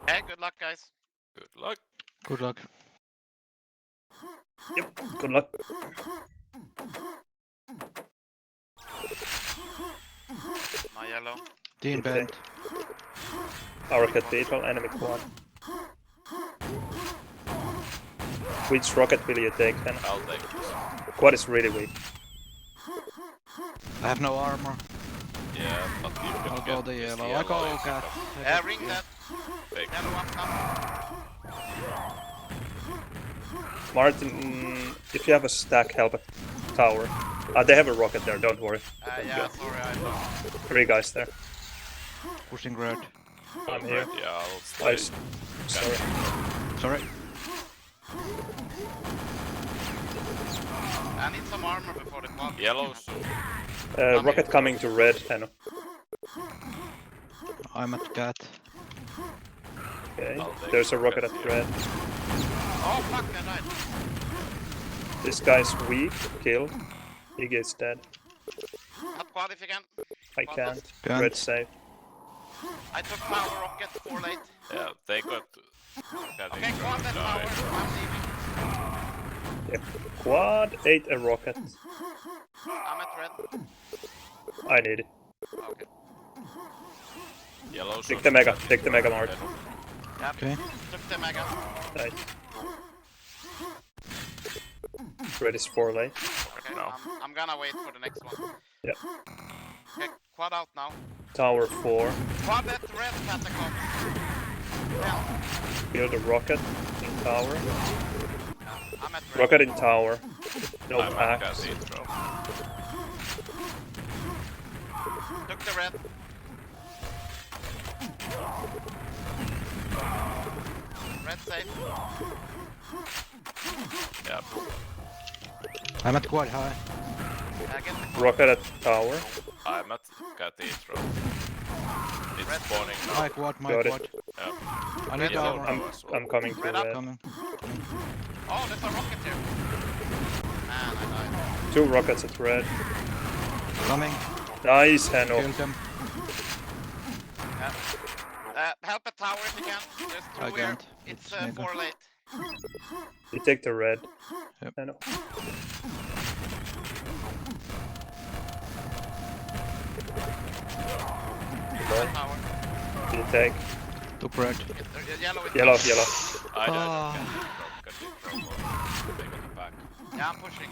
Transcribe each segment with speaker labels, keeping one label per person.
Speaker 1: Hey, good luck, guys.
Speaker 2: Good luck.
Speaker 3: Good luck.
Speaker 4: Yep, good luck.
Speaker 1: My yellow.
Speaker 3: Team
Speaker 4: Okay.
Speaker 3: bent.
Speaker 4: Our cathedral, enemy quad. Which rocket will you take then?
Speaker 2: I'll take this.
Speaker 4: Quad is really weak.
Speaker 3: I have no armor.
Speaker 2: Yeah, but you can
Speaker 3: I'll
Speaker 2: get
Speaker 3: go the
Speaker 2: this
Speaker 3: yellow. I go
Speaker 2: is
Speaker 3: cat.
Speaker 1: Ring that.
Speaker 2: big.
Speaker 1: Yellow one come.
Speaker 4: Martin, if you have a stack, help at tower. They have a rocket there, don't worry.
Speaker 1: Yeah, sorry, I don't.
Speaker 4: 3 guys there.
Speaker 3: Pushing red.
Speaker 4: I'm here.
Speaker 2: Yeah, I'll slide.
Speaker 4: Nice. Sorry.
Speaker 3: Sorry.
Speaker 1: I need some armor before the quad.
Speaker 2: Yellow soon.
Speaker 4: Rocket coming to red, Henno.
Speaker 3: I'm at cat.
Speaker 4: Okay,
Speaker 2: I'll take
Speaker 4: there's a rocket
Speaker 2: rocket
Speaker 4: at
Speaker 2: here.
Speaker 4: red.
Speaker 1: Oh, fuck, I died.
Speaker 4: This guy's weak, kill. He gets dead.
Speaker 1: Not quad if you can.
Speaker 4: I can't.
Speaker 3: Can't.
Speaker 4: Red safe.
Speaker 1: I took power rocket 4 late.
Speaker 2: Yeah, they got.
Speaker 1: Okay, quad that power. I'm leaving.
Speaker 4: Yeah. Quad ate a rocket.
Speaker 1: I'm at red.
Speaker 4: I need it.
Speaker 1: Okay.
Speaker 2: Yellow
Speaker 4: Take the mega, take the mega Mart.
Speaker 1: Yep.
Speaker 3: Okay.
Speaker 1: Took the mega.
Speaker 4: Nice. Red is 4 late.
Speaker 1: Okay,
Speaker 2: No.
Speaker 1: I'm gonna wait for the next one.
Speaker 4: Yeah.
Speaker 1: Okay, quad out now.
Speaker 4: Tower 4.
Speaker 1: Quad at red catacomb. Yeah,
Speaker 4: Kill the rocket in tower.
Speaker 1: I'm at red.
Speaker 4: Rocket in tower. No
Speaker 2: I'm at
Speaker 4: packs.
Speaker 2: cathedral.
Speaker 1: Took the red. Red safe.
Speaker 2: Yeah.
Speaker 3: I'm at quad high.
Speaker 1: Get the quad.
Speaker 4: Rocket at tower.
Speaker 2: I'm at cathedral. It's
Speaker 1: Red
Speaker 2: spawning now.
Speaker 3: My quad, my
Speaker 4: Got it.
Speaker 3: quad.
Speaker 2: Yeah.
Speaker 3: I need
Speaker 2: Yellow
Speaker 3: armor.
Speaker 2: now as well.
Speaker 4: I'm coming to
Speaker 1: Red up.
Speaker 4: red.
Speaker 3: Coming.
Speaker 1: Oh, there's a rocket here. Man, I died.
Speaker 4: 2 rockets at red.
Speaker 3: Coming.
Speaker 4: Nice, Henno.
Speaker 3: Killed them.
Speaker 1: Help a tower if you can. There's 2
Speaker 3: I
Speaker 1: here.
Speaker 3: can't.
Speaker 1: It's
Speaker 3: It's mega.
Speaker 1: 4 late.
Speaker 4: You take the red.
Speaker 3: Yep.
Speaker 4: Henno.
Speaker 1: Tower.
Speaker 4: You take.
Speaker 3: Took red.
Speaker 1: Yellow is
Speaker 4: Yellow,
Speaker 1: down.
Speaker 4: yellow.
Speaker 2: I died
Speaker 3: Ah.
Speaker 2: at cathedral. They got the back.
Speaker 1: Yeah, I'm pushing.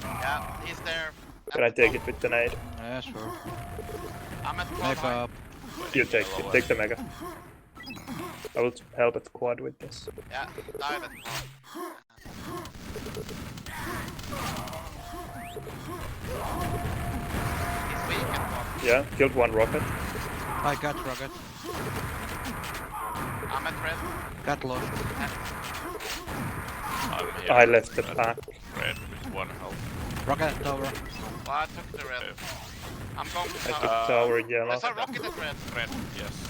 Speaker 1: Yeah, he's there.
Speaker 4: Can I take it with the nade?
Speaker 3: Yeah, sure.
Speaker 1: I'm at quad
Speaker 3: Knife
Speaker 1: high.
Speaker 3: up.
Speaker 4: You take the mega. I will help at quad with this.
Speaker 1: Yeah, dive at quad. He's weak at quad.
Speaker 4: Yeah, killed 1 rocket.
Speaker 3: I got rocket.
Speaker 1: I'm at red.
Speaker 3: Got lost.
Speaker 2: I'm here.
Speaker 4: I left the
Speaker 2: at
Speaker 4: pack.
Speaker 2: Red with 1 health.
Speaker 3: Rocket tower.
Speaker 1: Well, I took the red. I'm going to
Speaker 4: I
Speaker 1: tower.
Speaker 4: took tower yellow.
Speaker 1: There's a rocket at red.
Speaker 2: Red, yes.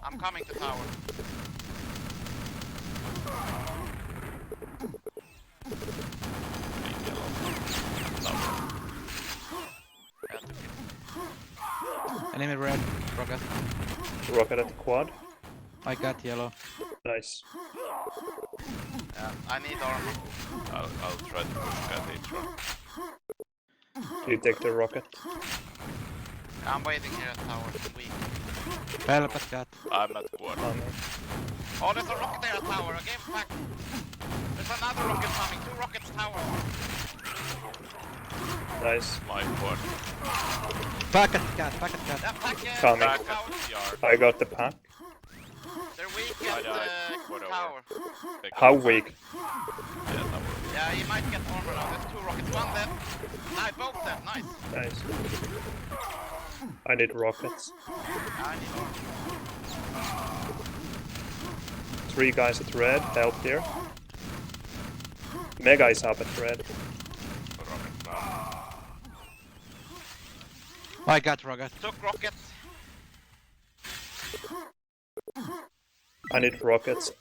Speaker 1: I'm coming to tower.
Speaker 2: Green, yellow. Tower.
Speaker 1: Yeah, took it.
Speaker 3: Enemy red. Rocket.
Speaker 4: Rocket at the quad.
Speaker 3: I got yellow.
Speaker 4: Nice.
Speaker 1: Yeah, I need armor.
Speaker 2: I'll try to push cathedral.
Speaker 4: You take the rocket.
Speaker 1: I'm waiting here at tower. Weak.
Speaker 3: Help at cat.
Speaker 2: I'm at quad.
Speaker 1: Oh, there's a rocket there at tower. I gave back. There's another rocket coming. 2 rockets tower.
Speaker 4: Nice.
Speaker 2: My quad.
Speaker 3: Back at cat. Back at cat.
Speaker 1: Yeah, pack
Speaker 4: Coming.
Speaker 2: Back
Speaker 1: tower.
Speaker 2: at yard.
Speaker 4: I got the pack.
Speaker 1: They're weak
Speaker 2: I
Speaker 1: at
Speaker 2: died. Quad over.
Speaker 1: tower.
Speaker 2: They got
Speaker 4: How
Speaker 2: the
Speaker 4: weak?
Speaker 2: back. Yeah, tower.
Speaker 1: Yeah, he might get armor now. There's 2 rockets. 1 dead. Nice, both dead. Nice.
Speaker 4: Nice. I need rockets.
Speaker 1: Yeah, I need armor.
Speaker 4: 3 guys at red. Help here. Mega is up at red.
Speaker 2: Rocket now.
Speaker 3: I got rocket.
Speaker 1: Took rocket.
Speaker 4: I need rockets.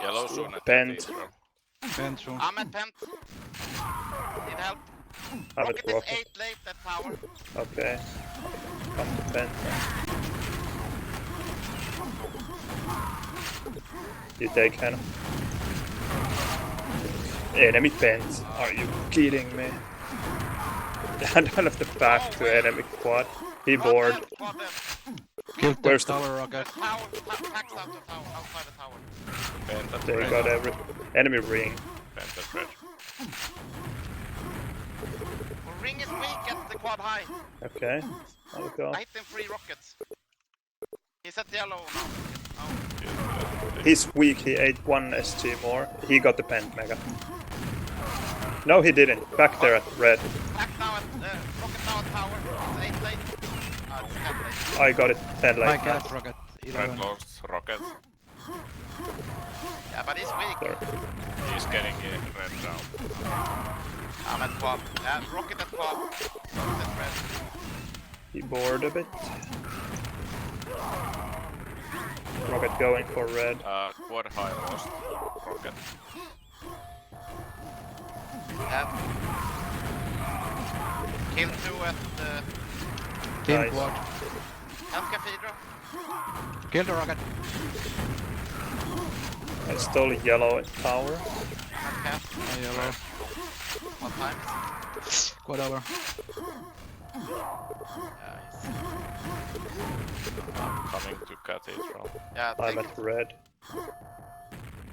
Speaker 2: Yellow soon at
Speaker 4: Bent.
Speaker 2: cathedral.
Speaker 3: Bent through.
Speaker 1: I'm at pent. Need help.
Speaker 4: I'm
Speaker 1: Rocket
Speaker 4: at
Speaker 1: is
Speaker 4: rocket.
Speaker 1: 8 late at tower.
Speaker 4: Okay. Come to pen. You take Hannah. Enemy pens. Are you kidding me? None of the back to enemy quad. He bored.
Speaker 1: Quad dead.
Speaker 3: Killed the
Speaker 4: Where's the-
Speaker 3: tower rocket.
Speaker 1: Tower, packs out the tower, outside the tower.
Speaker 2: Penta
Speaker 4: They
Speaker 2: red.
Speaker 4: got every enemy ring.
Speaker 2: Penta red.
Speaker 1: Well, ring is weak at the quad high.
Speaker 4: Okay. I'll go.
Speaker 1: I hit him 3 rockets. He's at yellow now. Oh.
Speaker 4: He's weak. He ate 1 SG more. He got the pen mega. No, he didn't. Back there at red.
Speaker 1: Back now at rocket now at tower. It's 8 late. It's 10 late.
Speaker 4: I got it 10
Speaker 3: My
Speaker 4: late.
Speaker 3: cat rocket.
Speaker 2: Red
Speaker 3: 11.
Speaker 2: lost rocket.
Speaker 1: Yeah, but he's weak.
Speaker 4: Sorry.
Speaker 2: He's getting red down.
Speaker 1: I'm at quad. Yeah, rocket at quad. Rocket at red.
Speaker 4: He bored a bit. Rocket going for red.
Speaker 2: Quad high lost rocket.
Speaker 1: Yeah. Kill 2 at
Speaker 3: Team
Speaker 4: Nice.
Speaker 3: quad.
Speaker 1: Health Cathedral.
Speaker 3: Kill the rocket.
Speaker 4: I stole yellow at tower.
Speaker 1: Okay.
Speaker 3: My yellow.
Speaker 1: What time?
Speaker 3: Quad over.
Speaker 1: Yeah,
Speaker 2: Coming to cathedral.
Speaker 1: yeah,
Speaker 4: I'm
Speaker 1: take
Speaker 4: at
Speaker 1: it.
Speaker 4: red.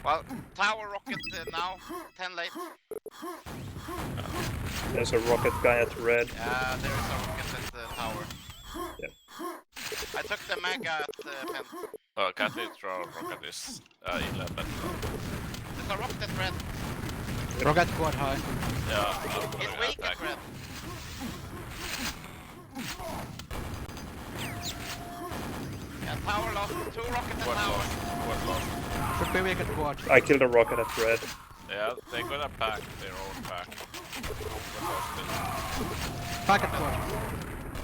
Speaker 1: Well, tower rocket now. 10 late.
Speaker 4: There's a rocket guy at red.
Speaker 1: Yeah, there is a rocket at the tower.
Speaker 4: Yep.
Speaker 1: I took the mega at the pen.
Speaker 2: Cathedral rocket is 11.
Speaker 1: There's a rocket at red.
Speaker 3: Rocket quad high.
Speaker 2: Yeah,
Speaker 1: He's weak at red. Yeah, tower lost. 2 rockets at
Speaker 2: Quad
Speaker 1: tower.
Speaker 2: lost. Quad lost.
Speaker 3: Should be weak at quad.
Speaker 4: I killed a rocket at red.
Speaker 2: Yeah, they got a pack, their own pack. Quad lost it.
Speaker 3: Back at quad.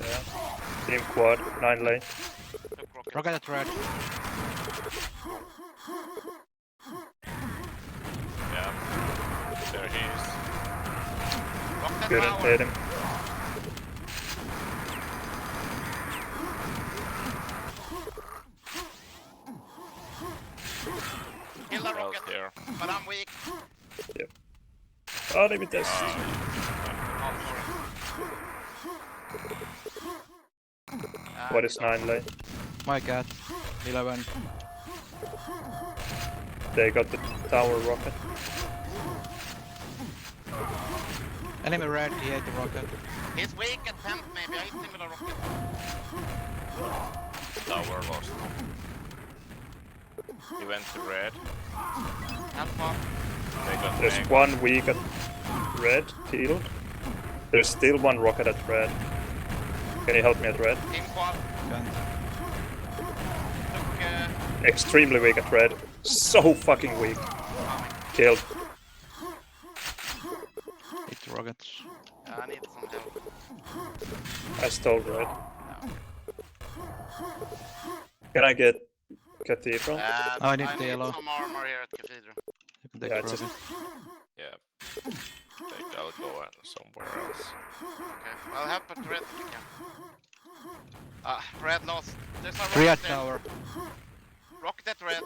Speaker 4: Yeah. Team quad, 9 lane.
Speaker 1: Took rocket.
Speaker 3: Rocket at red.
Speaker 2: Yeah. There he is.
Speaker 1: Rocket at
Speaker 4: Couldn't
Speaker 1: tower.
Speaker 4: hit him.
Speaker 1: Kill the
Speaker 2: Else
Speaker 1: rocket.
Speaker 2: here.
Speaker 1: But I'm weak.
Speaker 4: Oh, leave it test.
Speaker 1: Oh, sorry.
Speaker 4: What is 9 lane?
Speaker 3: My cat. 11.
Speaker 4: They got the tower rocket.
Speaker 3: Enemy red. He ate the rocket.
Speaker 1: He's weak at 10th maybe. I hit him with a rocket.
Speaker 2: Tower lost. He went to red.
Speaker 1: Help up.
Speaker 2: They got
Speaker 4: There's
Speaker 2: meg.
Speaker 4: 1 weak at red, killed. There's still 1 rocket at red. Can you help me at red?
Speaker 1: Team quad.
Speaker 3: Can't.
Speaker 1: Took
Speaker 4: Extremely weak at red. So fucking weak. Killed.
Speaker 3: Hit the rockets.
Speaker 1: I need some help.
Speaker 4: I stole red. Can I get cathedral?
Speaker 3: I need the
Speaker 1: need
Speaker 3: yellow.
Speaker 1: some armor here at Cathedral.
Speaker 3: You can take
Speaker 4: Yeah,
Speaker 3: the
Speaker 4: just-
Speaker 3: rocket.
Speaker 2: Yeah. Think I'll go somewhere else.
Speaker 1: Okay, I'll help at red if you can. Red lost. There's a rocket
Speaker 3: 3 at
Speaker 1: there.
Speaker 3: tower.
Speaker 1: Rocket at red.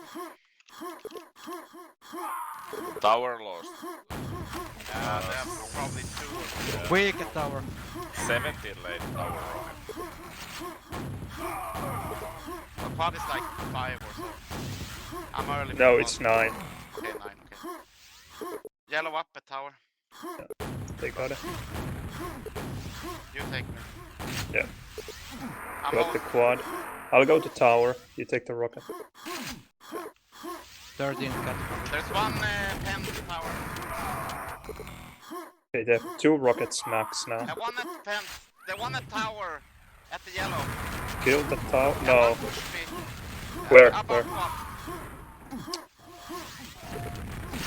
Speaker 2: Tower lost.
Speaker 1: Yeah, they have probably 2 or 3.
Speaker 3: Weak at tower.
Speaker 2: 17 late tower rocket.
Speaker 1: The quad is like 5 or so. I'm early.
Speaker 4: No,
Speaker 1: for
Speaker 4: it's
Speaker 1: quad.
Speaker 4: 9.
Speaker 1: Okay, 9, okay. Yellow up at tower.
Speaker 4: They got it.
Speaker 1: You take me.
Speaker 4: Yeah.
Speaker 1: I'm
Speaker 4: Got
Speaker 1: on.
Speaker 4: the quad. I'll go to tower. You take the rocket.
Speaker 3: 13 cat.
Speaker 1: There's 1 pen tower.
Speaker 4: Okay, they have 2 rockets max now.
Speaker 1: And 1 at pen. The 1 at tower. At the yellow.
Speaker 4: Kill the tower.
Speaker 1: And
Speaker 4: No.
Speaker 1: one push me.
Speaker 4: Where?
Speaker 1: Above
Speaker 4: Where?
Speaker 1: quad.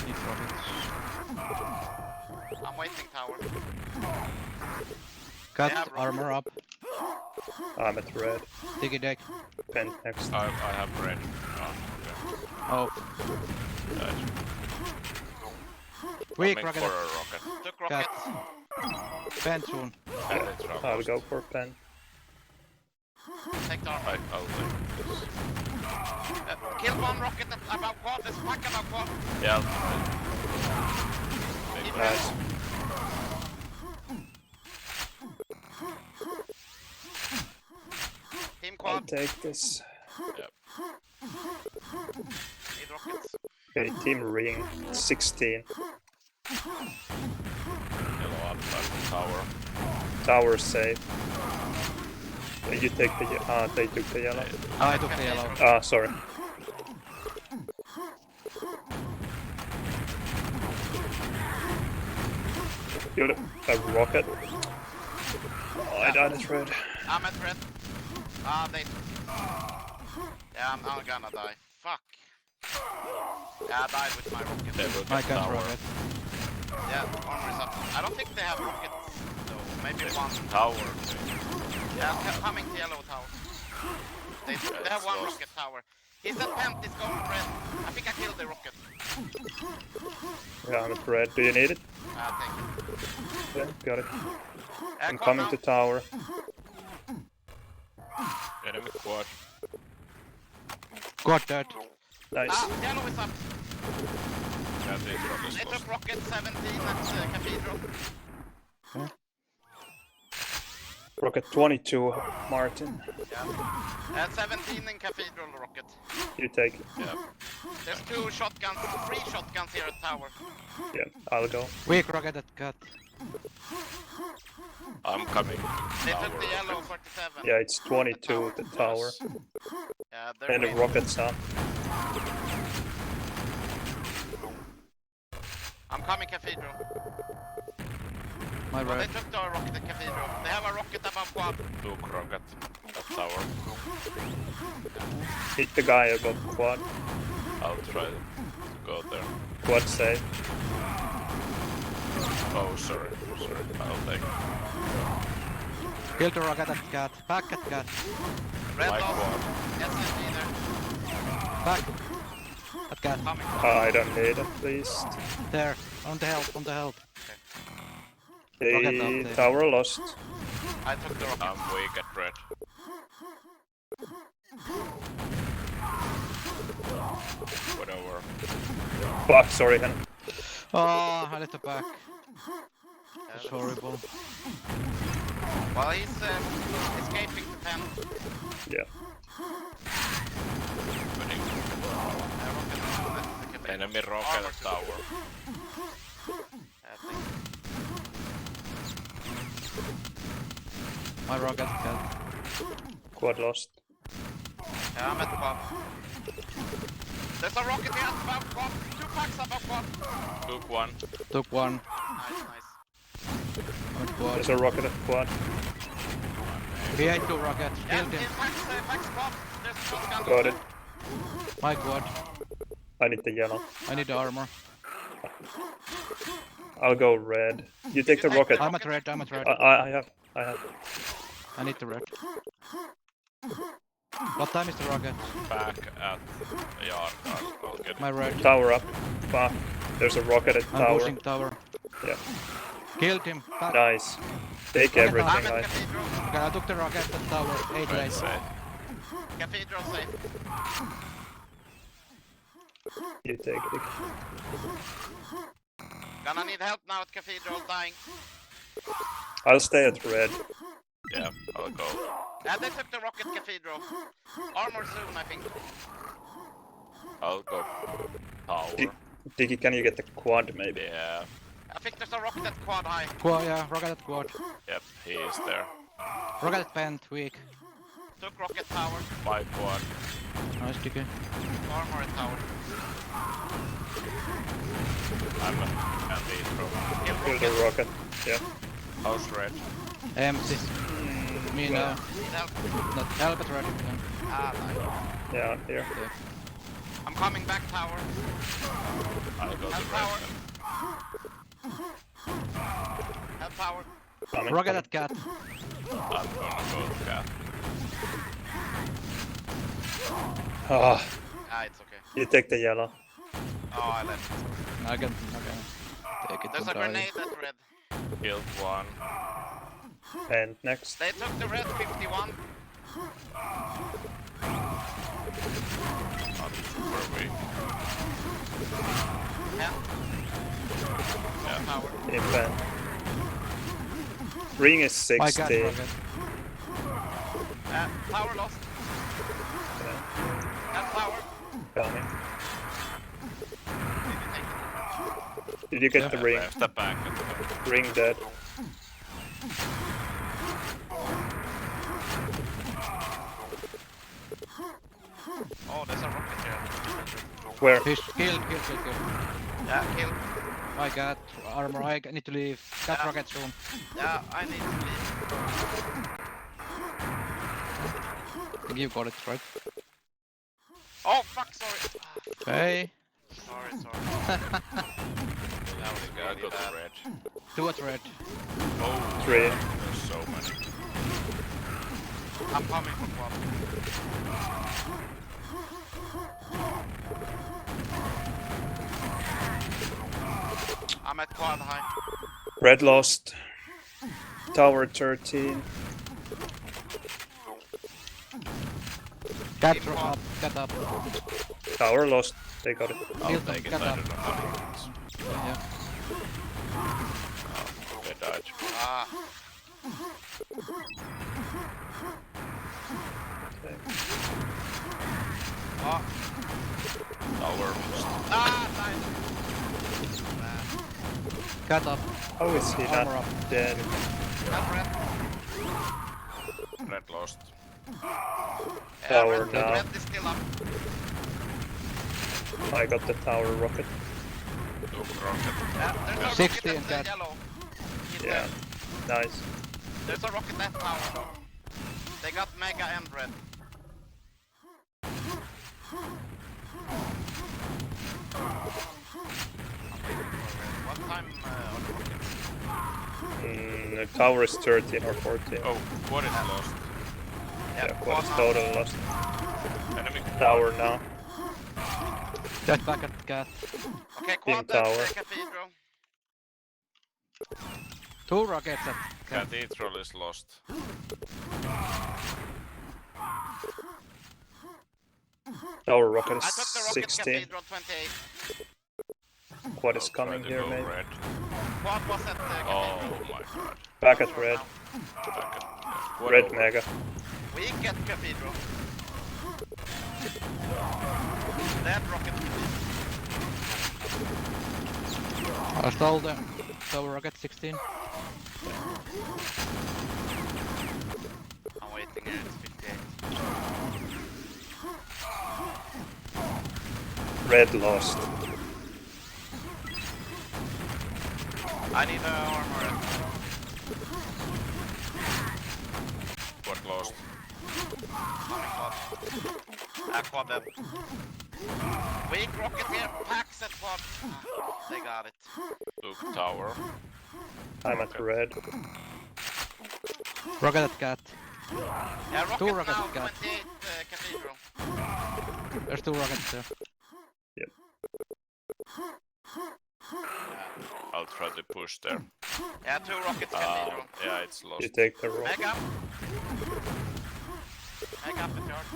Speaker 3: Need rockets.
Speaker 1: I'm waiting tower.
Speaker 3: Cat
Speaker 1: Yeah, bro.
Speaker 3: armor up.
Speaker 4: I'm at red.
Speaker 3: Diggy deck.
Speaker 4: Pen next.
Speaker 2: I have red.
Speaker 3: Oh.
Speaker 2: Nice.
Speaker 3: Weak
Speaker 2: Coming
Speaker 3: rocket.
Speaker 2: for a rocket.
Speaker 1: Took
Speaker 3: Cat.
Speaker 1: rockets.
Speaker 3: Pen soon.
Speaker 2: And it's rock.
Speaker 4: I'll go for pen.
Speaker 1: Take the armor.
Speaker 2: I'll take this.
Speaker 1: Kill one rocket above quad. There's a pack above quad.
Speaker 2: Yeah.
Speaker 1: Keep
Speaker 4: Nice.
Speaker 1: Team
Speaker 4: I'll
Speaker 1: quad.
Speaker 4: take this.
Speaker 2: Yep.
Speaker 1: Need rockets.
Speaker 4: Okay, team ring 16.
Speaker 2: Yellow up back tower.
Speaker 4: Tower safe. You take the they took the yellow.
Speaker 3: I took the yellow.
Speaker 4: Ah, sorry. Killed a rocket. Oh, I died at red.
Speaker 1: I'm at red. They... Yeah, I'm gonna die. Fuck. Yeah, I died with my rocket.
Speaker 2: They will
Speaker 3: I
Speaker 2: get
Speaker 3: can't
Speaker 2: tower.
Speaker 3: rocket.
Speaker 1: Yeah, armor is up. I don't think they have rockets, though. Maybe one.
Speaker 2: Tower.
Speaker 1: Yeah, coming to yellow tower. They have one rocket tower. He's at pent, he's going red. I think I killed the rocket.
Speaker 4: Yeah, I'm at red. Do you need it?
Speaker 1: Thank you.
Speaker 4: Yeah, got it. I'm
Speaker 1: come
Speaker 4: coming
Speaker 1: now.
Speaker 4: to tower.
Speaker 2: Enemy quad.
Speaker 3: Got that.
Speaker 4: Nice.
Speaker 1: Yellow is up.
Speaker 2: Yeah, they drop us
Speaker 1: They
Speaker 2: close.
Speaker 1: took rocket 17 at Cathedral.
Speaker 4: Rocket 22, Martin.
Speaker 1: Yeah. 17 in Cathedral rocket.
Speaker 4: You take it.
Speaker 2: Yeah.
Speaker 1: There's 2 shotguns, 3 shotguns here at tower.
Speaker 4: Yeah, I'll go.
Speaker 3: Weak rocket at cat.
Speaker 2: I'm coming.
Speaker 1: They
Speaker 2: Tower.
Speaker 1: took the yellow 47.
Speaker 4: Yeah, it's 22 the tower.
Speaker 1: Yeah, they're
Speaker 4: And the
Speaker 1: really-
Speaker 4: rockets up.
Speaker 1: I'm coming Cathedral.
Speaker 3: My
Speaker 1: Oh, they
Speaker 3: red.
Speaker 1: took the rocket at Cathedral. They have a rocket above quad.
Speaker 2: Took rocket at tower.
Speaker 4: Hit the guy above quad.
Speaker 2: I'll try to go there.
Speaker 4: Quad safe.
Speaker 2: Oh, sorry. Sorry. I'll take
Speaker 3: Kill the rocket at cat. Back at cat.
Speaker 1: Red
Speaker 2: my
Speaker 1: dot.
Speaker 2: quad.
Speaker 1: SMG there.
Speaker 3: Back. At cat.
Speaker 1: Coming.
Speaker 4: I don't need it, please.
Speaker 3: There. On the help. On the help.
Speaker 4: The
Speaker 3: Rocket up there.
Speaker 4: tower lost.
Speaker 1: I took the rocket.
Speaker 2: I'm weak at red. Whatever.
Speaker 4: Fuck, sorry, Hen.
Speaker 3: Oh, I let the back.
Speaker 1: Yeah,
Speaker 3: It's horrible.
Speaker 1: Well, he's escaping the pen.
Speaker 4: Yeah.
Speaker 2: Enemy rocket at tower.
Speaker 3: My rocket at cat.
Speaker 4: Quad lost.
Speaker 1: Yeah, I'm at quad. There's a rocket here above quad. 2 packs above quad.
Speaker 2: Took one.
Speaker 3: Took one.
Speaker 1: Nice.
Speaker 3: On quad.
Speaker 4: There's a rocket at quad.
Speaker 3: He ate 2 rockets.
Speaker 1: Yeah,
Speaker 3: Killed him.
Speaker 1: packs quad. There's a shotgun.
Speaker 4: Got it.
Speaker 3: My quad.
Speaker 4: I need the yellow.
Speaker 3: I need the armor.
Speaker 4: I'll go red. You take the rocket.
Speaker 3: I'm at red. I'm at red.
Speaker 4: I have.
Speaker 3: I need the red. What time is the rocket?
Speaker 2: Back at yard. I'll get
Speaker 3: My red.
Speaker 4: Tower up. Fuck. There's a rocket at
Speaker 3: I'm
Speaker 4: tower.
Speaker 3: pushing tower.
Speaker 4: Yeah.
Speaker 3: Killed him. Back.
Speaker 4: Nice. Take
Speaker 3: Rocket
Speaker 4: everything.
Speaker 1: I'm at
Speaker 4: Nice.
Speaker 1: Cathedral.
Speaker 3: Okay, I took the rocket at tower. 8
Speaker 2: red
Speaker 3: days.
Speaker 2: side.
Speaker 1: Cathedral safe.
Speaker 4: You take it.
Speaker 1: Gonna need help now at Cathedral, dying.
Speaker 4: I'll stay at red.
Speaker 2: Yeah, I'll go.
Speaker 1: Yeah, they took the rocket Cathedral. Armor soon, I think.
Speaker 2: I'll go tower.
Speaker 4: Diggy, can you get the quad maybe?
Speaker 2: Yeah.
Speaker 1: I think there's a rocket at quad high.
Speaker 3: Quad, yeah, rocket at quad.
Speaker 2: Yep, he is there.
Speaker 3: Rocket at pent, weak.
Speaker 1: Took rocket tower.
Speaker 2: My quad.
Speaker 3: Nice, Dicky.
Speaker 1: Armor at tower.
Speaker 2: I'm at the throw.
Speaker 1: Kill
Speaker 4: Kill the
Speaker 1: rocket.
Speaker 4: rocket. Yeah.
Speaker 2: House red.
Speaker 3: Empty. Me now.
Speaker 1: Need help.
Speaker 3: Not help at red. Yeah.
Speaker 1: Nice.
Speaker 4: Yeah, I'm here.
Speaker 1: I'm coming back tower.
Speaker 2: I'll go to
Speaker 1: Help
Speaker 2: red.
Speaker 1: tower. Help tower.
Speaker 4: Coming.
Speaker 3: Rocket at cat.
Speaker 2: I'm gonna go to cat.
Speaker 4: Ah,
Speaker 1: It's okay.
Speaker 4: you take the yellow.
Speaker 1: Oh, I left.
Speaker 3: I can take it.
Speaker 1: There's
Speaker 3: to
Speaker 1: a
Speaker 3: die.
Speaker 1: grenade at red.
Speaker 2: Killed one.
Speaker 4: And next.
Speaker 1: They took the red 51.
Speaker 2: Not super weak.
Speaker 1: Yeah.
Speaker 2: Yeah.
Speaker 1: Power.
Speaker 4: In pen. Ring is
Speaker 3: My
Speaker 4: 60.
Speaker 3: god, rocket.
Speaker 1: Power lost. And power.
Speaker 4: Coming.
Speaker 1: Did you take it?
Speaker 4: Did you get the ring?
Speaker 2: Left the back at the back.
Speaker 4: Ring dead.
Speaker 1: Oh, there's a rocket here.
Speaker 4: Where?
Speaker 3: Fish, kill.
Speaker 1: Yeah, kill.
Speaker 3: I got armor, I need to leave. Got
Speaker 1: Yeah.
Speaker 3: rocket soon.
Speaker 1: Yeah, I need to leave.
Speaker 3: I think you got it, right?
Speaker 1: Oh, fuck, sorry.
Speaker 3: Hey.
Speaker 1: Sorry.
Speaker 2: That was
Speaker 1: really
Speaker 2: got
Speaker 1: bad.
Speaker 2: red.
Speaker 3: Do it red.
Speaker 2: Oh,
Speaker 4: 3.
Speaker 2: there's so many.
Speaker 1: I'm coming from one. I'm at quad high.
Speaker 4: Red lost. Tower 13.
Speaker 3: Got
Speaker 1: Keep
Speaker 3: up,
Speaker 1: on.
Speaker 3: got up.
Speaker 4: Tower lost. They got it.
Speaker 2: I'll
Speaker 3: Killed them,
Speaker 2: take it,
Speaker 3: got
Speaker 2: I
Speaker 3: up.
Speaker 2: don't know how it is.
Speaker 3: Yeah.
Speaker 2: They died.
Speaker 1: Ah,
Speaker 4: Okay.
Speaker 1: oh,
Speaker 2: Tower lost.
Speaker 1: nice.
Speaker 3: Got up.
Speaker 4: How is he
Speaker 3: Armor
Speaker 4: not
Speaker 3: up.
Speaker 4: dead?
Speaker 1: That's red.
Speaker 2: Red lost.
Speaker 4: Tower
Speaker 1: red,
Speaker 4: now.
Speaker 1: red is still up.
Speaker 4: I got the tower rocket.
Speaker 2: Took rocket.
Speaker 1: There's a
Speaker 3: 60
Speaker 1: rocket
Speaker 3: and
Speaker 1: at
Speaker 3: cat.
Speaker 1: yellow. Hit
Speaker 4: Yeah.
Speaker 1: them.
Speaker 4: Nice.
Speaker 1: There's a rocket at tower though. They got mega and red. What time are the rockets?
Speaker 4: The tower is 13 or 14.
Speaker 2: Oh, what is lost?
Speaker 4: Yeah, what is total lost?
Speaker 2: Enemy
Speaker 4: Tower now.
Speaker 3: Just back at the cat.
Speaker 1: Okay, quad at
Speaker 4: tower.
Speaker 1: cathedral.
Speaker 3: 2 rockets at cat.
Speaker 2: Cathedral is lost.
Speaker 4: Tower rocket
Speaker 1: I
Speaker 4: is
Speaker 1: took the rocket
Speaker 4: 16.
Speaker 1: cathedral 28.
Speaker 4: Quad is
Speaker 2: I'll
Speaker 4: coming
Speaker 2: try to
Speaker 4: here,
Speaker 2: go
Speaker 4: maybe.
Speaker 2: red.
Speaker 1: Quad was at
Speaker 2: Oh
Speaker 1: cathedral.
Speaker 2: my god.
Speaker 4: Back at red.
Speaker 2: Back at what
Speaker 4: Red
Speaker 2: over?
Speaker 4: mega.
Speaker 1: We get cathedral. That rocket.
Speaker 3: I stole the tower rocket 16.
Speaker 1: I'm waiting here, it's 58.
Speaker 4: Red lost.
Speaker 1: I need armor.
Speaker 2: What lost?
Speaker 1: Coming quad. Quad dead. Weak rocket here, packs at quad. They got it.
Speaker 2: Took tower.
Speaker 4: I'm at red.
Speaker 3: Rocket at cat.
Speaker 1: Yeah, rocket
Speaker 3: 2 rockets
Speaker 1: now,
Speaker 3: got.
Speaker 1: 28 cathedral.
Speaker 3: There's 2 rockets there.
Speaker 2: I'll try to push there.
Speaker 1: Yeah, 2 rockets cathedral.
Speaker 2: Yeah, it's lost.
Speaker 4: You take the rock.
Speaker 1: Mega. Mega up the charge.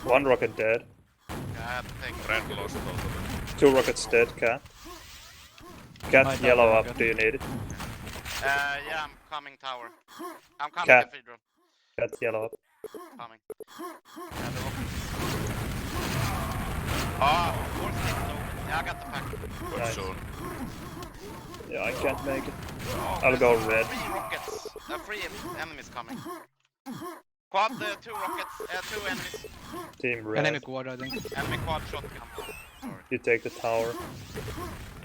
Speaker 4: 1 rocket dead.
Speaker 1: Yeah, take
Speaker 2: Red lost also.
Speaker 4: 2 rockets dead, cat. Cat
Speaker 3: My
Speaker 4: yellow
Speaker 3: tower
Speaker 4: up,
Speaker 3: rocket.
Speaker 4: do you need it?
Speaker 1: yeah, I'm coming tower. I'm coming
Speaker 4: Cat.
Speaker 1: cathedral.
Speaker 4: Cat yellow up.
Speaker 1: Coming. Yeah, the rocket. Ah, force it low. Yeah, I got the pack.
Speaker 2: Good
Speaker 4: Nice.
Speaker 2: soon.
Speaker 4: Yeah, I can't make it.
Speaker 1: Oh,
Speaker 4: I'll go
Speaker 1: there's
Speaker 4: red.
Speaker 1: 3 rockets. 3 enemies coming. Quad, 2 rockets. 2 enemies.
Speaker 4: Team red.
Speaker 3: Enemy quad, I think.
Speaker 1: Enemy quad shotgun. Sorry.
Speaker 4: You take the tower.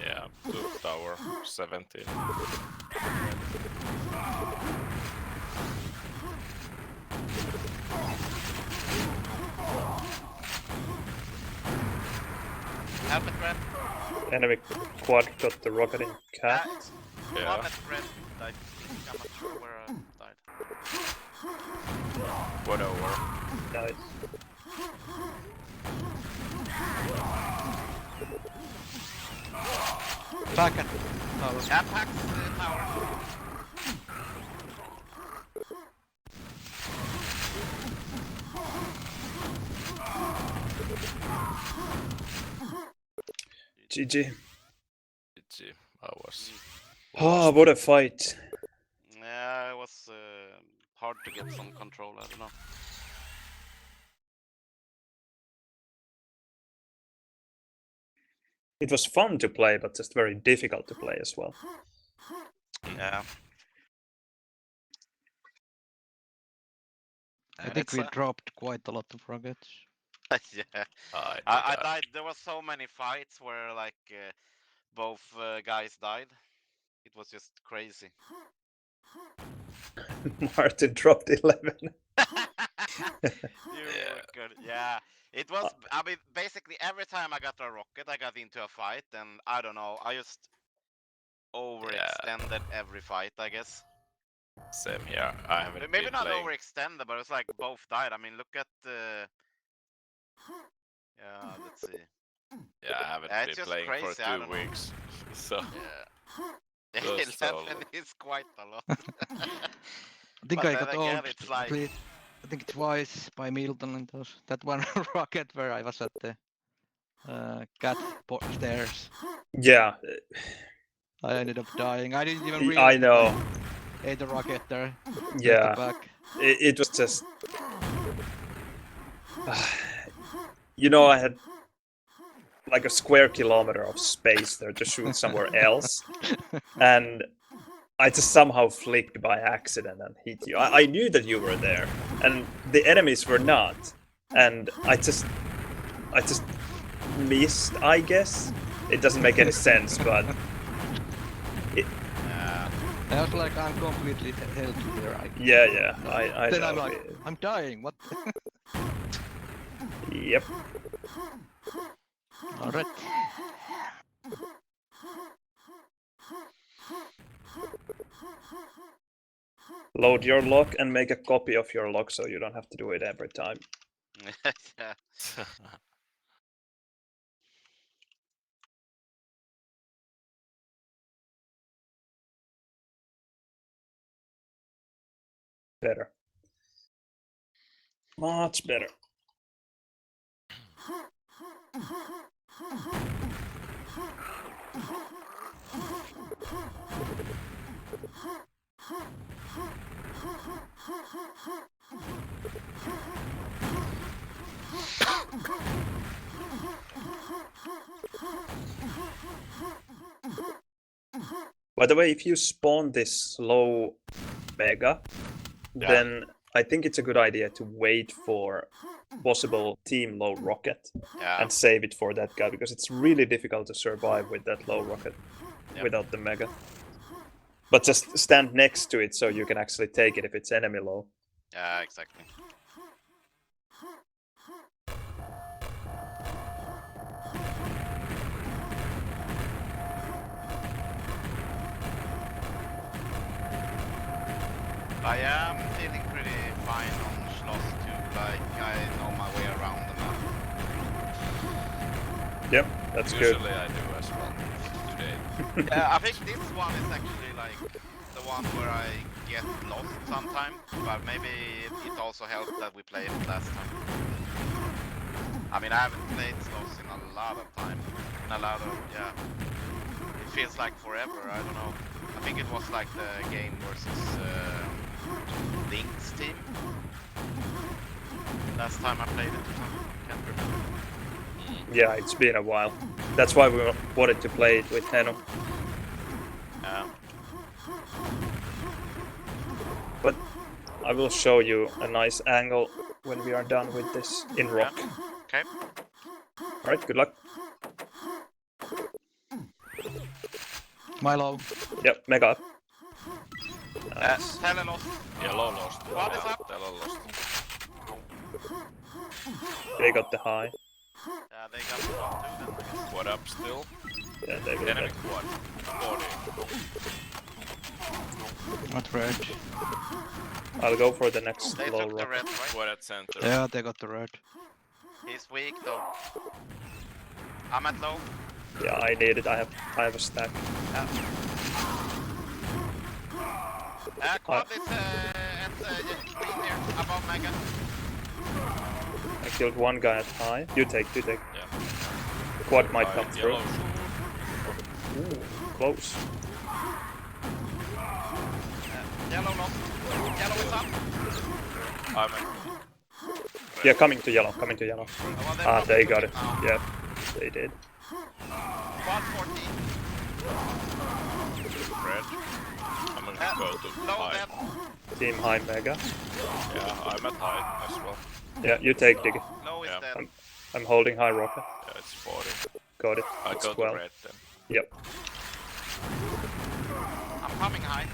Speaker 2: Yeah, took tower. 17.
Speaker 1: Help it red.
Speaker 4: Enemy quad got the rocket in cat.
Speaker 1: It's
Speaker 2: Yeah.
Speaker 1: One at red died. I'm not sure where I died.
Speaker 2: Whatever.
Speaker 4: Nice.
Speaker 3: Back at tower.
Speaker 1: Yeah, packs tower.
Speaker 4: GG.
Speaker 2: GG. I was.
Speaker 4: Oh, what a fight.
Speaker 1: Yeah, it was hard to get some control, I don't know.
Speaker 4: It was fun to play, but just very difficult to play as well.
Speaker 1: Yeah.
Speaker 3: I think we dropped quite a lot of rockets.
Speaker 1: Yeah.
Speaker 2: I
Speaker 1: I died. There was so many fights where like both guys died. It was just crazy.
Speaker 4: Martin dropped 11.
Speaker 1: You were good. Yeah. It was. I mean, basically every time I got a rocket, I got into a fight, and I don't know. I just overextended every fight, I guess.
Speaker 2: Same here. I haven't
Speaker 1: Maybe
Speaker 2: been
Speaker 1: not
Speaker 2: playing.
Speaker 1: overextended, but it's like both died. I mean, look at yeah, let's see.
Speaker 2: Yeah, I haven't
Speaker 1: It's
Speaker 2: been
Speaker 1: just
Speaker 2: playing
Speaker 1: crazy,
Speaker 2: for
Speaker 1: I
Speaker 2: 2
Speaker 1: don't know.
Speaker 2: weeks. So
Speaker 1: Yeah.
Speaker 2: Just so
Speaker 1: 11 is quite a lot.
Speaker 3: I think
Speaker 1: But
Speaker 3: I
Speaker 1: then
Speaker 3: got
Speaker 1: again,
Speaker 3: old,
Speaker 1: it's like
Speaker 3: I think twice by Milton and those. That one rocket where I was at the cat stairs.
Speaker 4: Yeah,
Speaker 3: I ended up dying. I didn't even
Speaker 4: I
Speaker 3: realize
Speaker 4: know.
Speaker 3: that I ate a rocket there.
Speaker 4: Yeah,
Speaker 3: Back.
Speaker 4: it was just. You know, I had like a square kilometer of space there to shoot somewhere else, and I just somehow flicked by accident and hit you. I knew that you were there, and the enemies were not, and I just missed. I guess it doesn't make any sense, but
Speaker 3: I was like, I'm completely held here.
Speaker 4: yeah, I
Speaker 3: Then
Speaker 4: know.
Speaker 3: I'm like, I'm dying. What?
Speaker 4: Yep.
Speaker 3: Alright.
Speaker 4: Load your lock and make a copy of your lock so you don't have to do it every time.
Speaker 1: yeah.
Speaker 4: Better. Much better. By the way, if you spawn this low mega, then I think it's a good idea to wait for possible team low rocket and save it for that guy, because it's really difficult to survive with that low rocket without the mega. But just stand next to it so you can actually take it if it's enemy low.
Speaker 1: Yeah, exactly. I am feeling pretty fine on Schloss too, like I know my way around the map.
Speaker 4: Yep, that's
Speaker 2: Usually
Speaker 4: good.
Speaker 2: I do as well today.
Speaker 1: Yeah, I think this one is actually like the one where I get lost sometimes, but maybe it also helped that we played it last time. I mean, I haven't played Schloss in a lot of time, yeah. It feels like forever, I don't know. I think it was like the game versus Link's team. Last time I played it or something, can't remember.
Speaker 4: Yeah, it's been a while. That's why we wanted to play it with Heno. But I will show you a nice angle when we are done with this in rock.
Speaker 1: Okay.
Speaker 4: Alright, good luck.
Speaker 3: Milo.
Speaker 4: Yep, mega up. Nice.
Speaker 1: Tele lost.
Speaker 2: Yellow lost.
Speaker 1: What is up?
Speaker 2: Yellow lost.
Speaker 4: They got the high.
Speaker 1: Yeah, they got the one too then, I guess.
Speaker 2: What up still?
Speaker 4: Yeah, they will
Speaker 2: Enemy
Speaker 4: get.
Speaker 2: quad. 40.
Speaker 3: Not red.
Speaker 4: I'll go for the next
Speaker 1: They
Speaker 4: low
Speaker 1: took the
Speaker 4: rock.
Speaker 1: red, right?
Speaker 2: Quad at center.
Speaker 3: Yeah, they got the red.
Speaker 1: He's weak though. I'm at low.
Speaker 4: Yeah, I need it. I have a stack.
Speaker 1: Quad is at green here, above Mega.
Speaker 4: I killed one guy at high. You take.
Speaker 2: Yeah.
Speaker 4: Quad might come through.
Speaker 2: Yellow.
Speaker 4: Ooh, close.
Speaker 1: Yellow lost. Yellow is up.
Speaker 2: I'm at
Speaker 4: Yeah, coming to yellow.
Speaker 1: Well,
Speaker 4: They got it.
Speaker 1: now.
Speaker 4: Yeah, they did.
Speaker 1: Quad 14.
Speaker 2: red. I'm gonna go to
Speaker 1: Low
Speaker 2: high.
Speaker 1: dead.
Speaker 4: Team high mega.
Speaker 2: Yeah, I'm at high as well.
Speaker 4: Yeah, you take Diggy.
Speaker 1: Low is
Speaker 2: Yeah.
Speaker 1: dead.
Speaker 4: I'm holding high rocket.
Speaker 2: Yeah, it's 40.
Speaker 4: Got it.
Speaker 2: I
Speaker 4: It's
Speaker 2: go to
Speaker 4: 12.
Speaker 2: red then.
Speaker 4: Yep.
Speaker 1: I'm coming high.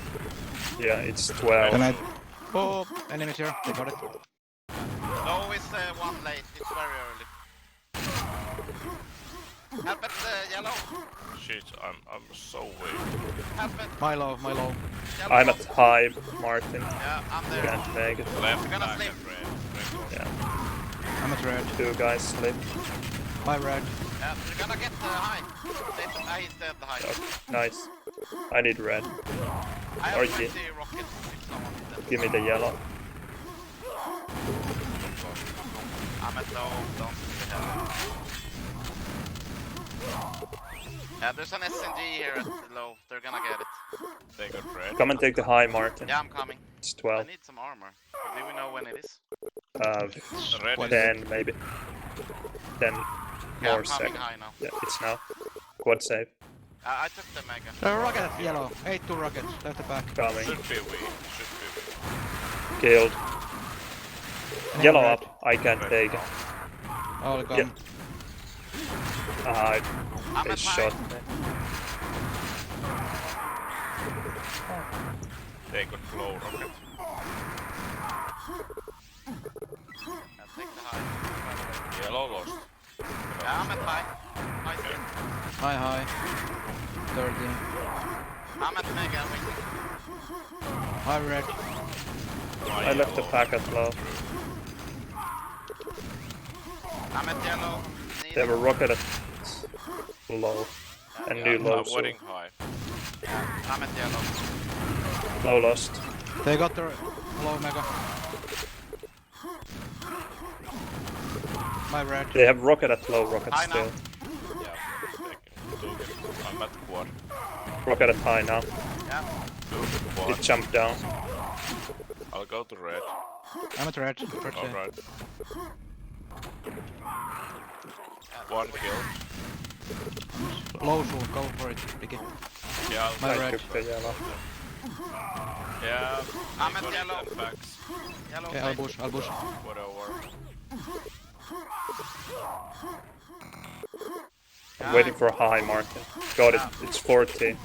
Speaker 4: Yeah, it's 12.
Speaker 3: Can I... Oh, enemies here. They got it.
Speaker 1: Low is one late. It's very early. Help at yellow.
Speaker 2: Shit, I'm so weak.
Speaker 1: Help at
Speaker 3: My low.
Speaker 1: yellow.
Speaker 4: I'm at high, Martin.
Speaker 1: Yeah, I'm there.
Speaker 4: Can't make it.
Speaker 2: Left
Speaker 1: We're gonna
Speaker 2: back
Speaker 1: sleep.
Speaker 2: at red. Red lost.
Speaker 4: Yeah,
Speaker 3: I'm at red.
Speaker 4: 2 guys slip.
Speaker 3: My red.
Speaker 1: Yeah, we're gonna get high. He's dead high.
Speaker 4: Oh, nice. I need red.
Speaker 1: I have
Speaker 4: Or
Speaker 1: 20
Speaker 4: ye-
Speaker 1: rockets if someone is dead.
Speaker 4: Give me the yellow.
Speaker 1: I'm at low, don't see the hell. Yeah, there's an SNG here at low. They're gonna get it.
Speaker 2: They got red.
Speaker 4: Come and take the high, Martin.
Speaker 1: Yeah, I'm coming.
Speaker 4: It's
Speaker 1: I
Speaker 4: 12.
Speaker 1: need some armor. Do we know when it is?
Speaker 2: Red
Speaker 3: What
Speaker 2: is
Speaker 4: 10 maybe. 10
Speaker 1: Yeah,
Speaker 4: more
Speaker 1: I'm coming
Speaker 4: seconds.
Speaker 1: high now.
Speaker 4: Yeah, it's now. Quad save.
Speaker 1: I took the mega.
Speaker 3: Rocket at yellow. 8-2 rockets. Left the back.
Speaker 4: Coming.
Speaker 2: should be weak. Should be weak.
Speaker 4: Killed.
Speaker 3: Enemy
Speaker 4: Yellow
Speaker 3: red.
Speaker 4: up. I can't take it.
Speaker 3: All gone.
Speaker 4: Yeah.
Speaker 1: I'm
Speaker 4: They
Speaker 1: at high.
Speaker 4: shot me.
Speaker 2: They got low rocket.
Speaker 1: Yeah, take the high.
Speaker 2: Yellow lost.
Speaker 1: Yeah, I'm at high. High still.
Speaker 3: High. 13.
Speaker 1: I'm at mega waiting.
Speaker 3: High red.
Speaker 4: I left the pack at low.
Speaker 1: I'm at yellow.
Speaker 4: They have a rocket at low. And new low.
Speaker 2: I'm
Speaker 4: So
Speaker 2: waiting high.
Speaker 1: I'm at yellow.
Speaker 4: low lost.
Speaker 3: They got the low mega. My red.
Speaker 4: They have rocket at low. Rocket
Speaker 1: High now.
Speaker 4: still.
Speaker 2: Yeah, they can do it. I'm at quad.
Speaker 4: Rocket at high now.
Speaker 1: Yeah.
Speaker 2: Do the
Speaker 4: It
Speaker 2: quad.
Speaker 4: jumped down.
Speaker 2: I'll go to red.
Speaker 3: I'm at red. Red save.
Speaker 2: Alright. One kill.
Speaker 3: Low soul. Go for it. Picky.
Speaker 2: Yeah,
Speaker 3: My
Speaker 2: I'll
Speaker 3: red.
Speaker 4: Took the yellow.
Speaker 2: Yeah,
Speaker 1: I'm
Speaker 2: they
Speaker 1: at
Speaker 2: got it
Speaker 1: yellow.
Speaker 2: at backs.
Speaker 1: Yellow
Speaker 3: Okay,
Speaker 1: safe.
Speaker 3: I'll push.
Speaker 2: Whatever.
Speaker 4: I'm waiting for high, Martin. Got it. It's 40.
Speaker 1: Yeah,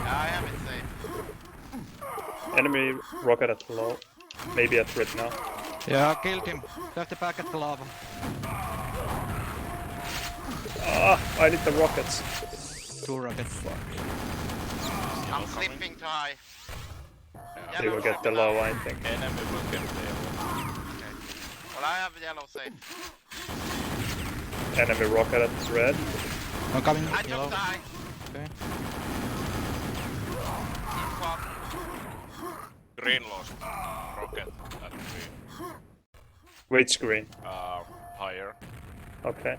Speaker 1: I have it safe.
Speaker 4: Enemy rocket at low. Maybe at red now.
Speaker 3: Yeah, I killed him. Left the back at the lava.
Speaker 4: Ah, I need the rockets.
Speaker 3: 2 rockets.
Speaker 1: I'm slipping to high.
Speaker 2: Yeah.
Speaker 4: They will get the low, I think.
Speaker 2: Enemy will get the yellow.
Speaker 1: Okay. Well, I have yellow safe.
Speaker 4: Enemy rocket at red.
Speaker 3: I'm coming
Speaker 1: I
Speaker 3: yellow.
Speaker 1: took the high.
Speaker 3: Okay.
Speaker 1: Team squad.
Speaker 2: Green lost. Rocket at green.
Speaker 4: Which screen?
Speaker 2: Higher.
Speaker 4: Okay.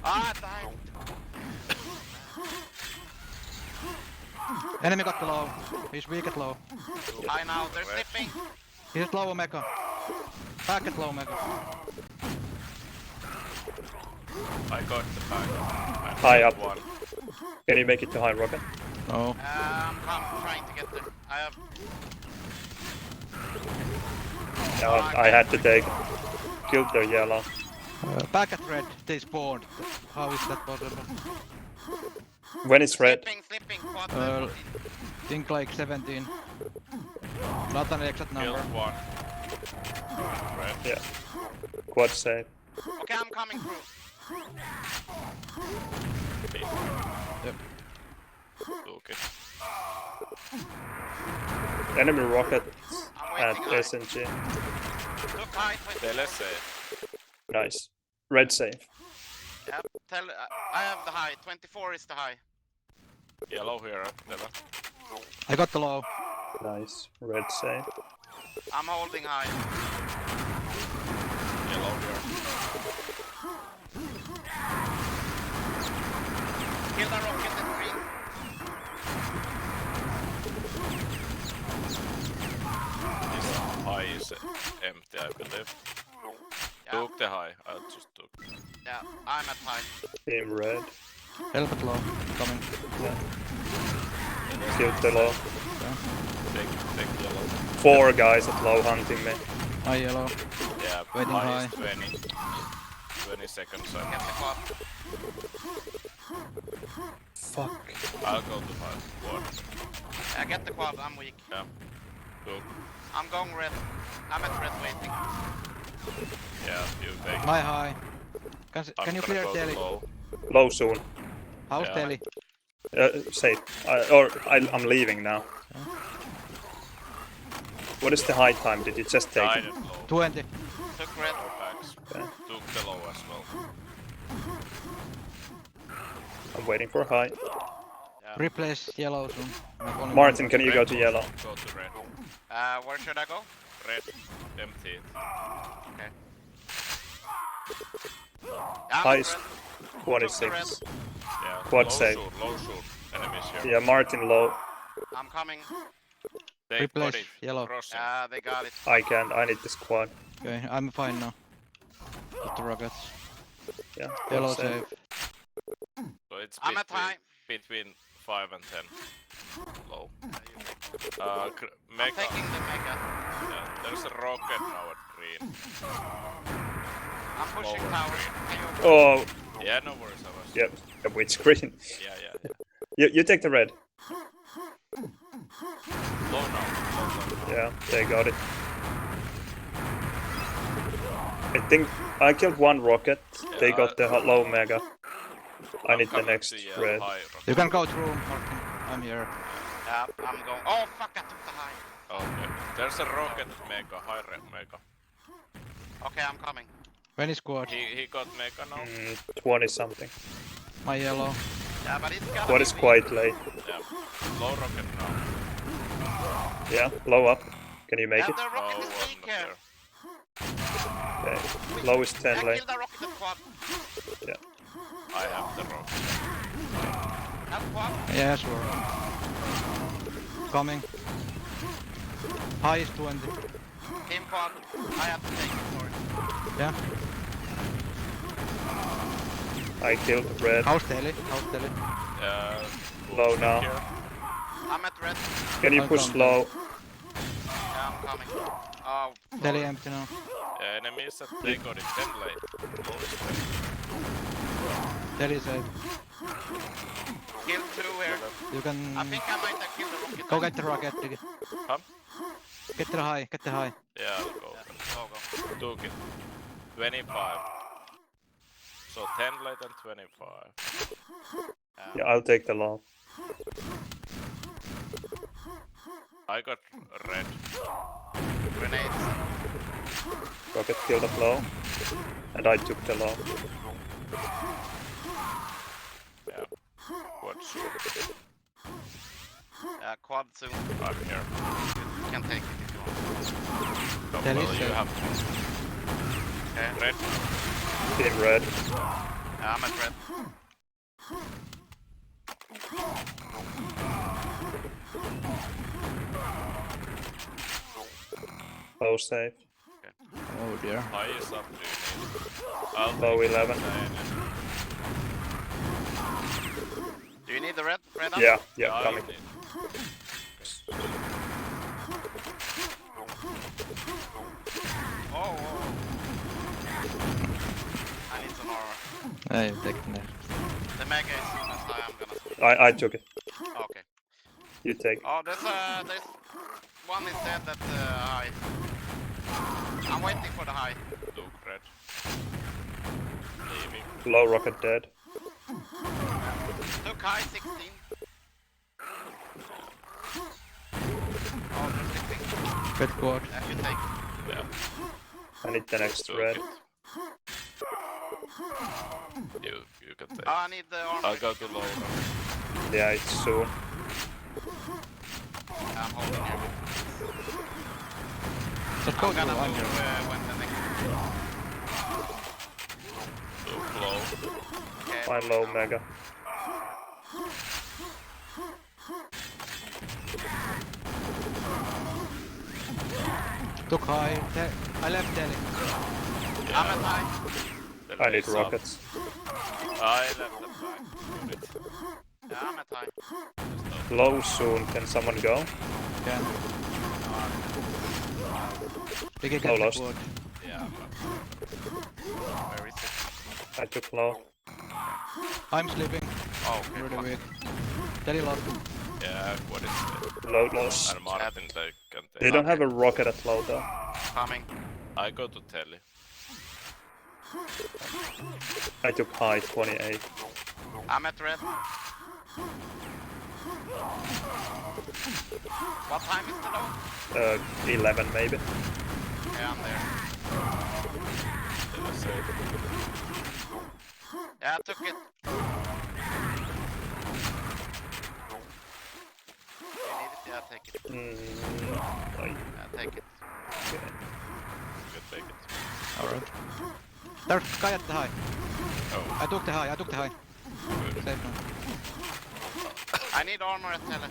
Speaker 1: Ah, died.
Speaker 3: Enemy got the low. He's weak at low.
Speaker 1: High now. They're slipping.
Speaker 3: He's at low mega. Back at low mega.
Speaker 2: I got the back. I'm
Speaker 4: High
Speaker 2: at
Speaker 4: up.
Speaker 2: one.
Speaker 4: Can you make it to high rocket?
Speaker 3: No.
Speaker 1: I'm trying to get there. I have.
Speaker 4: Yeah, I had to take it. Killed the yellow.
Speaker 3: Back at red. They spawned. How is that possible?
Speaker 4: When it's red,
Speaker 1: Slipping. Quad.
Speaker 3: Think like 17. Not an exact number.
Speaker 2: Killed one. Red.
Speaker 4: yeah. Quad save.
Speaker 1: Okay, I'm coming through.
Speaker 3: Yep.
Speaker 2: Okay.
Speaker 4: Enemy rocket
Speaker 1: I'm
Speaker 4: at
Speaker 1: waiting high.
Speaker 4: SNG.
Speaker 1: Look high. 20.
Speaker 2: Tele safe.
Speaker 4: Nice. Red save.
Speaker 1: Yep, I have the high. 24 is the high.
Speaker 2: Yellow here, Deva.
Speaker 3: I got the low.
Speaker 4: Nice. Red save.
Speaker 1: I'm holding high.
Speaker 2: Yellow here.
Speaker 1: Kill the rocket at green.
Speaker 2: This high is empty, I believe.
Speaker 1: Yeah,
Speaker 2: Took the high, I just took.
Speaker 1: yeah, I'm at high.
Speaker 4: Team red.
Speaker 3: Help it low. Coming.
Speaker 4: Killed the low.
Speaker 2: Take yellow.
Speaker 4: 4 guys at low hunting me.
Speaker 3: High yellow.
Speaker 2: Yeah,
Speaker 3: Waiting
Speaker 2: high is
Speaker 3: high.
Speaker 2: 20 seconds. So
Speaker 1: Get the quad.
Speaker 4: Fuck.
Speaker 2: I'll go to high. What?
Speaker 1: Yeah, get the quad. I'm weak.
Speaker 2: Yeah. Took.
Speaker 1: I'm going red. I'm at red waiting.
Speaker 2: Yeah, you take.
Speaker 3: My high. Can
Speaker 2: I'm
Speaker 3: you
Speaker 2: gonna
Speaker 3: clear
Speaker 2: go to
Speaker 3: telly?
Speaker 2: low.
Speaker 4: Low soon.
Speaker 3: How's
Speaker 2: Yeah.
Speaker 3: telly?
Speaker 4: Safe. I'm leaving now. What is the high time? Did you just take
Speaker 2: Died
Speaker 4: it?
Speaker 2: at low.
Speaker 3: 20.
Speaker 1: Took red.
Speaker 2: No backs.
Speaker 4: Yeah.
Speaker 2: Took the low as well.
Speaker 4: I'm waiting for high.
Speaker 1: Yeah.
Speaker 3: Replace yellow soon. Like only
Speaker 4: Martin,
Speaker 3: one.
Speaker 4: can you go to yellow?
Speaker 2: Go to red.
Speaker 1: Where should I go?
Speaker 2: Red. Empty it.
Speaker 1: Okay. Yeah, I'm
Speaker 4: High
Speaker 1: at
Speaker 4: is
Speaker 1: red.
Speaker 4: 26.
Speaker 2: Yeah.
Speaker 4: Quad
Speaker 2: low
Speaker 4: save.
Speaker 2: shoot, low shoot. Enemies here.
Speaker 4: Yeah, Martin low.
Speaker 1: I'm coming.
Speaker 2: They
Speaker 3: Replace
Speaker 2: got it.
Speaker 3: yellow.
Speaker 2: Crossing.
Speaker 1: Yeah, they got it.
Speaker 4: I can't. I need the squad.
Speaker 3: Okay, I'm fine now. With the rockets.
Speaker 4: Yeah.
Speaker 3: Yellow
Speaker 4: quad save.
Speaker 3: save.
Speaker 2: So it's
Speaker 1: I'm at high.
Speaker 2: between 5 and 10. Low.
Speaker 1: I'm
Speaker 2: Mega.
Speaker 1: taking the mega.
Speaker 2: Yeah, there's a rocket now at green.
Speaker 1: I'm pushing
Speaker 2: Lower
Speaker 1: tower.
Speaker 2: green.
Speaker 1: Can you-
Speaker 4: Oh,
Speaker 2: Yeah, no worries. I was.
Speaker 4: yep. Which screen?
Speaker 2: Yeah.
Speaker 4: You take the red.
Speaker 2: Low now. Low.
Speaker 4: Yeah, they got it. I think I killed 1 rocket. They got the low mega. I need the next red.
Speaker 2: High
Speaker 3: You can go through, Martin. I'm here.
Speaker 1: Yeah, I'm going. Oh fuck! I took the high.
Speaker 2: Okay. There's a rocket mega. High red mega.
Speaker 1: Okay, I'm coming.
Speaker 3: When is squad?
Speaker 2: He got mega now.
Speaker 4: 20 something.
Speaker 3: My yellow.
Speaker 1: Yeah, but it's got.
Speaker 4: What is quite late?
Speaker 2: Yeah. Low rocket now.
Speaker 4: Yeah, low up. Can you make
Speaker 1: Yeah,
Speaker 4: it?
Speaker 1: the
Speaker 2: Low
Speaker 1: rocket is
Speaker 2: one
Speaker 1: weak
Speaker 2: not
Speaker 1: here.
Speaker 2: there.
Speaker 4: Okay. Low is 10
Speaker 1: Yeah,
Speaker 4: late.
Speaker 1: kill the rocket at quad.
Speaker 2: I have the rocket.
Speaker 1: At quad.
Speaker 3: Yeah, sure. Coming. High is 20.
Speaker 1: Team quad. I have to take it for it.
Speaker 3: Yeah.
Speaker 4: I killed red.
Speaker 3: How's telly? How's telly?
Speaker 4: Low now.
Speaker 2: Here.
Speaker 1: I'm at red.
Speaker 4: Can you
Speaker 3: I'll
Speaker 4: push
Speaker 3: come.
Speaker 4: low?
Speaker 1: Yeah, I'm coming. Oh.
Speaker 3: Telly empty now.
Speaker 2: Enemies at they got it 10 late. Low is 10.
Speaker 3: Telly save.
Speaker 1: Kill 2 here.
Speaker 3: You can
Speaker 1: I think I might have killed the rocket.
Speaker 3: go get the rocket.
Speaker 2: Huh?
Speaker 3: Get the high. Get the high.
Speaker 2: Yeah, I'll go.
Speaker 1: Go.
Speaker 2: Took it. 25. So 10 late and 25.
Speaker 4: Yeah, I'll take the low.
Speaker 2: I got red.
Speaker 1: Grenades.
Speaker 4: Rocket killed up low. And I took the low.
Speaker 2: Yeah. What shoot?
Speaker 1: Quad soon.
Speaker 2: I'm here.
Speaker 1: You can take it if you want.
Speaker 2: Come,
Speaker 3: Tell
Speaker 2: well,
Speaker 3: us,
Speaker 2: you
Speaker 3: sir.
Speaker 2: have
Speaker 1: Okay.
Speaker 2: red.
Speaker 4: Team red.
Speaker 1: I'm at red.
Speaker 4: Low safe.
Speaker 3: Oh dear.
Speaker 2: High is up to I'll
Speaker 4: Low
Speaker 2: take
Speaker 4: 11.
Speaker 1: Do you need the red? Red up?
Speaker 4: Yeah, yeah,
Speaker 2: I
Speaker 4: coming.
Speaker 2: need-
Speaker 1: Oh, oh. I need some armor.
Speaker 3: Hey, take the next.
Speaker 1: The mega is soon as I'm gonna.
Speaker 4: I took it.
Speaker 1: Okay.
Speaker 4: You take.
Speaker 1: Oh, there's one is dead at high. I'm waiting for the high.
Speaker 2: Took red. Leaving.
Speaker 4: Low rocket dead.
Speaker 1: Took high 16. Oh, they're sleeping.
Speaker 3: Good squad.
Speaker 1: Yeah, you take.
Speaker 2: Yeah.
Speaker 4: I need the next
Speaker 2: Took
Speaker 4: red.
Speaker 2: it. You can take.
Speaker 1: Oh, I need the armor.
Speaker 2: I'll go to low.
Speaker 4: Yeah, it's soon.
Speaker 1: I'm holding here.
Speaker 3: Just go
Speaker 1: I'm
Speaker 3: to
Speaker 1: gonna
Speaker 3: one
Speaker 1: move
Speaker 3: here.
Speaker 1: when the next.
Speaker 2: Too low.
Speaker 1: Okay.
Speaker 4: Fine low mega.
Speaker 3: Took high. I left Delhi.
Speaker 1: I'm at high.
Speaker 4: I need rockets.
Speaker 2: I left the back.
Speaker 1: Yeah, I'm at high.
Speaker 4: Low soon. Can someone go?
Speaker 3: Can. We can
Speaker 4: Oh,
Speaker 3: get the
Speaker 4: lost.
Speaker 3: board.
Speaker 2: Yeah.
Speaker 1: Where is it?
Speaker 4: I took low.
Speaker 3: I'm sleeping.
Speaker 1: Oh, okay.
Speaker 3: Really
Speaker 1: fuck.
Speaker 3: weak. Delhi lost.
Speaker 2: Yeah, what is it?
Speaker 4: Low lost.
Speaker 2: And Martin they can take.
Speaker 4: They don't have a rocket at low though.
Speaker 1: Coming.
Speaker 2: I go to telly.
Speaker 4: I took high 28.
Speaker 1: I'm at red. What time is the low?
Speaker 4: 11 maybe.
Speaker 1: Okay, I'm there.
Speaker 2: Then I say,
Speaker 1: Yeah, I took it. You need it? Yeah, take it. Yeah, take it.
Speaker 2: you can take it.
Speaker 3: Alright. There's guy at the high.
Speaker 2: Oh,
Speaker 3: I took the high.
Speaker 2: good.
Speaker 3: Safe now.
Speaker 1: I need armor at tele.
Speaker 2: Yeah,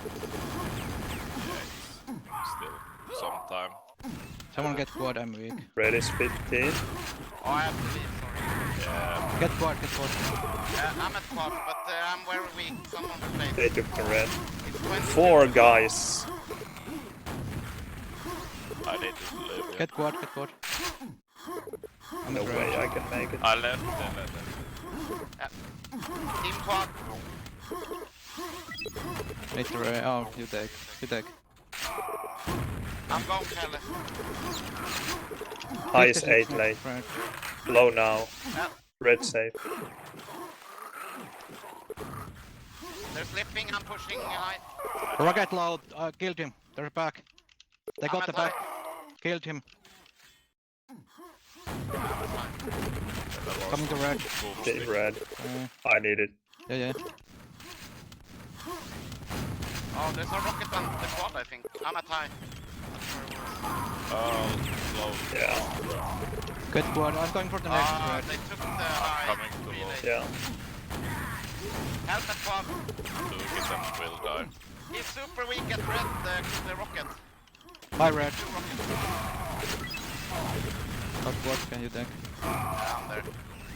Speaker 2: it's still some time.
Speaker 3: Someone get quad, I'm weak.
Speaker 4: Red is 15.
Speaker 1: Oh, I have to leave, sorry.
Speaker 2: Yeah,
Speaker 3: Get quad.
Speaker 1: I'm at quad, but I'm very weak. Someone replace.
Speaker 4: They took the red.
Speaker 1: It's 20.
Speaker 4: 4 guys.
Speaker 2: I need to live. Yeah.
Speaker 3: Get quad. I'm
Speaker 4: No
Speaker 3: at red.
Speaker 4: way I can make it.
Speaker 2: I left then.
Speaker 1: Team quad.
Speaker 3: Need to red. Oh, you take.
Speaker 1: I'm going tele.
Speaker 4: High is
Speaker 3: 56
Speaker 4: 8 late.
Speaker 3: Red.
Speaker 4: Low now.
Speaker 1: Yeah,
Speaker 4: Red safe.
Speaker 1: they're slipping. I'm pushing high.
Speaker 3: Rocket loud. Killed him. They're back. They
Speaker 1: I'm
Speaker 3: got
Speaker 1: at
Speaker 3: the
Speaker 1: high.
Speaker 3: back. Killed him. Coming to red.
Speaker 4: They red.
Speaker 3: Uh,
Speaker 4: I need it.
Speaker 3: yeah.
Speaker 1: Oh, there's a rocket on the quad, I think. I'm at high.
Speaker 2: Oh, low.
Speaker 4: Yeah.
Speaker 3: Good quad. I'm going for the next red.
Speaker 1: They took the high.
Speaker 2: coming to
Speaker 1: relay.
Speaker 2: low.
Speaker 4: Yeah.
Speaker 1: Help at quad.
Speaker 2: Took it and will die.
Speaker 1: He's super weak at red, the rocket.
Speaker 3: High red.
Speaker 1: 2 rockets.
Speaker 3: Got quad. Can you take?
Speaker 1: Yeah, I'm there.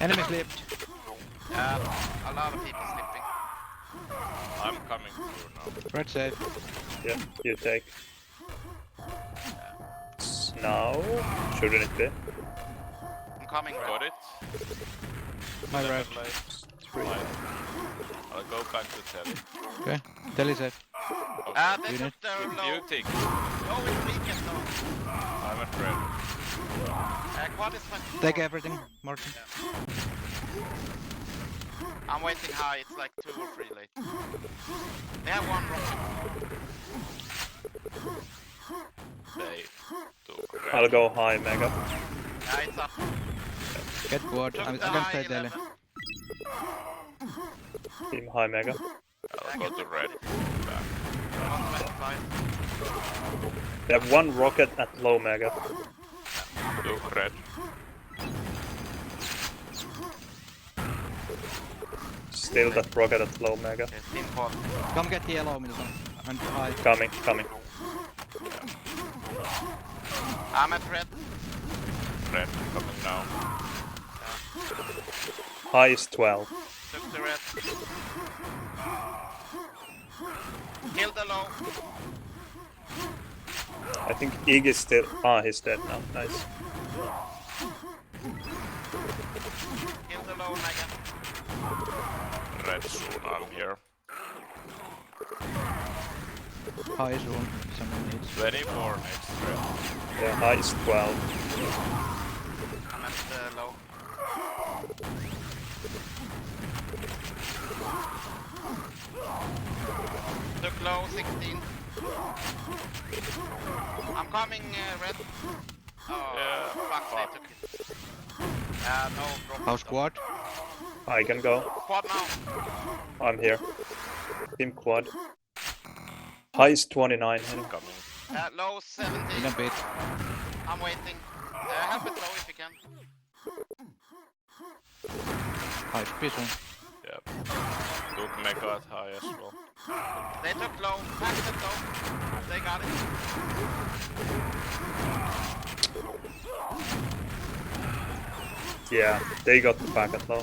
Speaker 3: Enemy slipped.
Speaker 1: Yeah, a lot of people slipping.
Speaker 2: I'm coming through now.
Speaker 3: Red safe.
Speaker 4: Yeah. You take. Now. Shouldn't it be?
Speaker 1: I'm coming red.
Speaker 2: Got it.
Speaker 3: My red.
Speaker 2: Fine. I'll go back to telly.
Speaker 3: Okay. Telly safe.
Speaker 1: They
Speaker 3: You
Speaker 1: took the low.
Speaker 2: You think
Speaker 1: Low is weakest though.
Speaker 2: I'm at red.
Speaker 1: Quad is 24.
Speaker 3: Take everything, Martin.
Speaker 1: I'm waiting high, it's like 2 or 3 late. They have 1 rocket.
Speaker 2: They took red.
Speaker 4: I'll go high mega.
Speaker 1: Yeah, it's up.
Speaker 3: Get quad.
Speaker 1: Took
Speaker 3: I'm
Speaker 1: the
Speaker 3: gonna
Speaker 1: high
Speaker 3: stay Delhi.
Speaker 1: 11.
Speaker 4: Team high mega.
Speaker 2: I'll go to red. Back.
Speaker 1: 125.
Speaker 4: They have 1 rocket at low mega.
Speaker 2: Took red.
Speaker 4: Still that rocket at low mega.
Speaker 1: Okay, team quad.
Speaker 3: Come get the yellow, Milton. And high.
Speaker 4: Coming.
Speaker 1: I'm at red.
Speaker 2: Red coming now.
Speaker 4: High is 12.
Speaker 1: Took the red. Kill the low.
Speaker 4: I think Ig is still. Ah, he's dead now. Nice.
Speaker 1: Kill the low, Mega.
Speaker 2: Red soon, I'm here.
Speaker 3: High zone. Someone needs.
Speaker 2: 24 next red.
Speaker 4: Yeah, high is 12.
Speaker 1: I'm at low. Took low, 16. I'm coming red. Oh,
Speaker 2: Yeah,
Speaker 1: fuck,
Speaker 2: fuck.
Speaker 1: they took it. No, drop.
Speaker 3: How squad?
Speaker 4: I can go.
Speaker 1: Quad now.
Speaker 4: I'm here. Team quad. High is 29.
Speaker 2: Coming.
Speaker 1: Low 70.
Speaker 3: In a bit.
Speaker 1: I'm waiting. Help it low if you can.
Speaker 3: High vision.
Speaker 2: Yep. Took mega at high as well.
Speaker 1: They took low. Packed it low. They got it.
Speaker 4: Yeah, they got the packet low.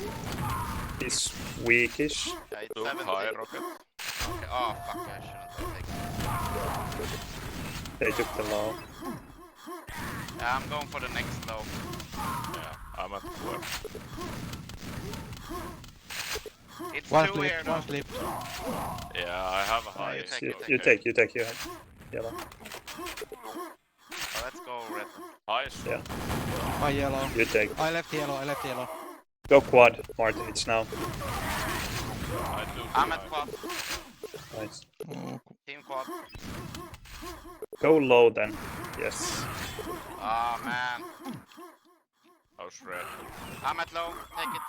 Speaker 4: He's weakish.
Speaker 1: Yeah, it's
Speaker 2: Took
Speaker 1: 70.
Speaker 2: high rocket.
Speaker 1: Okay. Oh, fuck. I shouldn't have taken it.
Speaker 4: They took the low.
Speaker 1: Yeah, I'm going for the next low.
Speaker 2: Yeah, I'm at quad.
Speaker 1: It's
Speaker 3: One
Speaker 1: two here
Speaker 3: slip,
Speaker 1: though.
Speaker 3: one slip.
Speaker 2: Yeah, I have a high.
Speaker 1: you take
Speaker 4: You,
Speaker 1: it,
Speaker 4: you take, you take, you have yellow.
Speaker 1: Oh, let's go red.
Speaker 2: High is
Speaker 4: Yeah.
Speaker 3: High yellow.
Speaker 4: You take.
Speaker 3: I left yellow, I left yellow.
Speaker 4: Go quad, Martin. It's now.
Speaker 2: I do.
Speaker 1: I'm at quad.
Speaker 4: Nice.
Speaker 3: Oh,
Speaker 1: Team quad.
Speaker 4: Go low then. Yes.
Speaker 1: Oh man.
Speaker 2: How's red?
Speaker 1: I'm at low. Take it.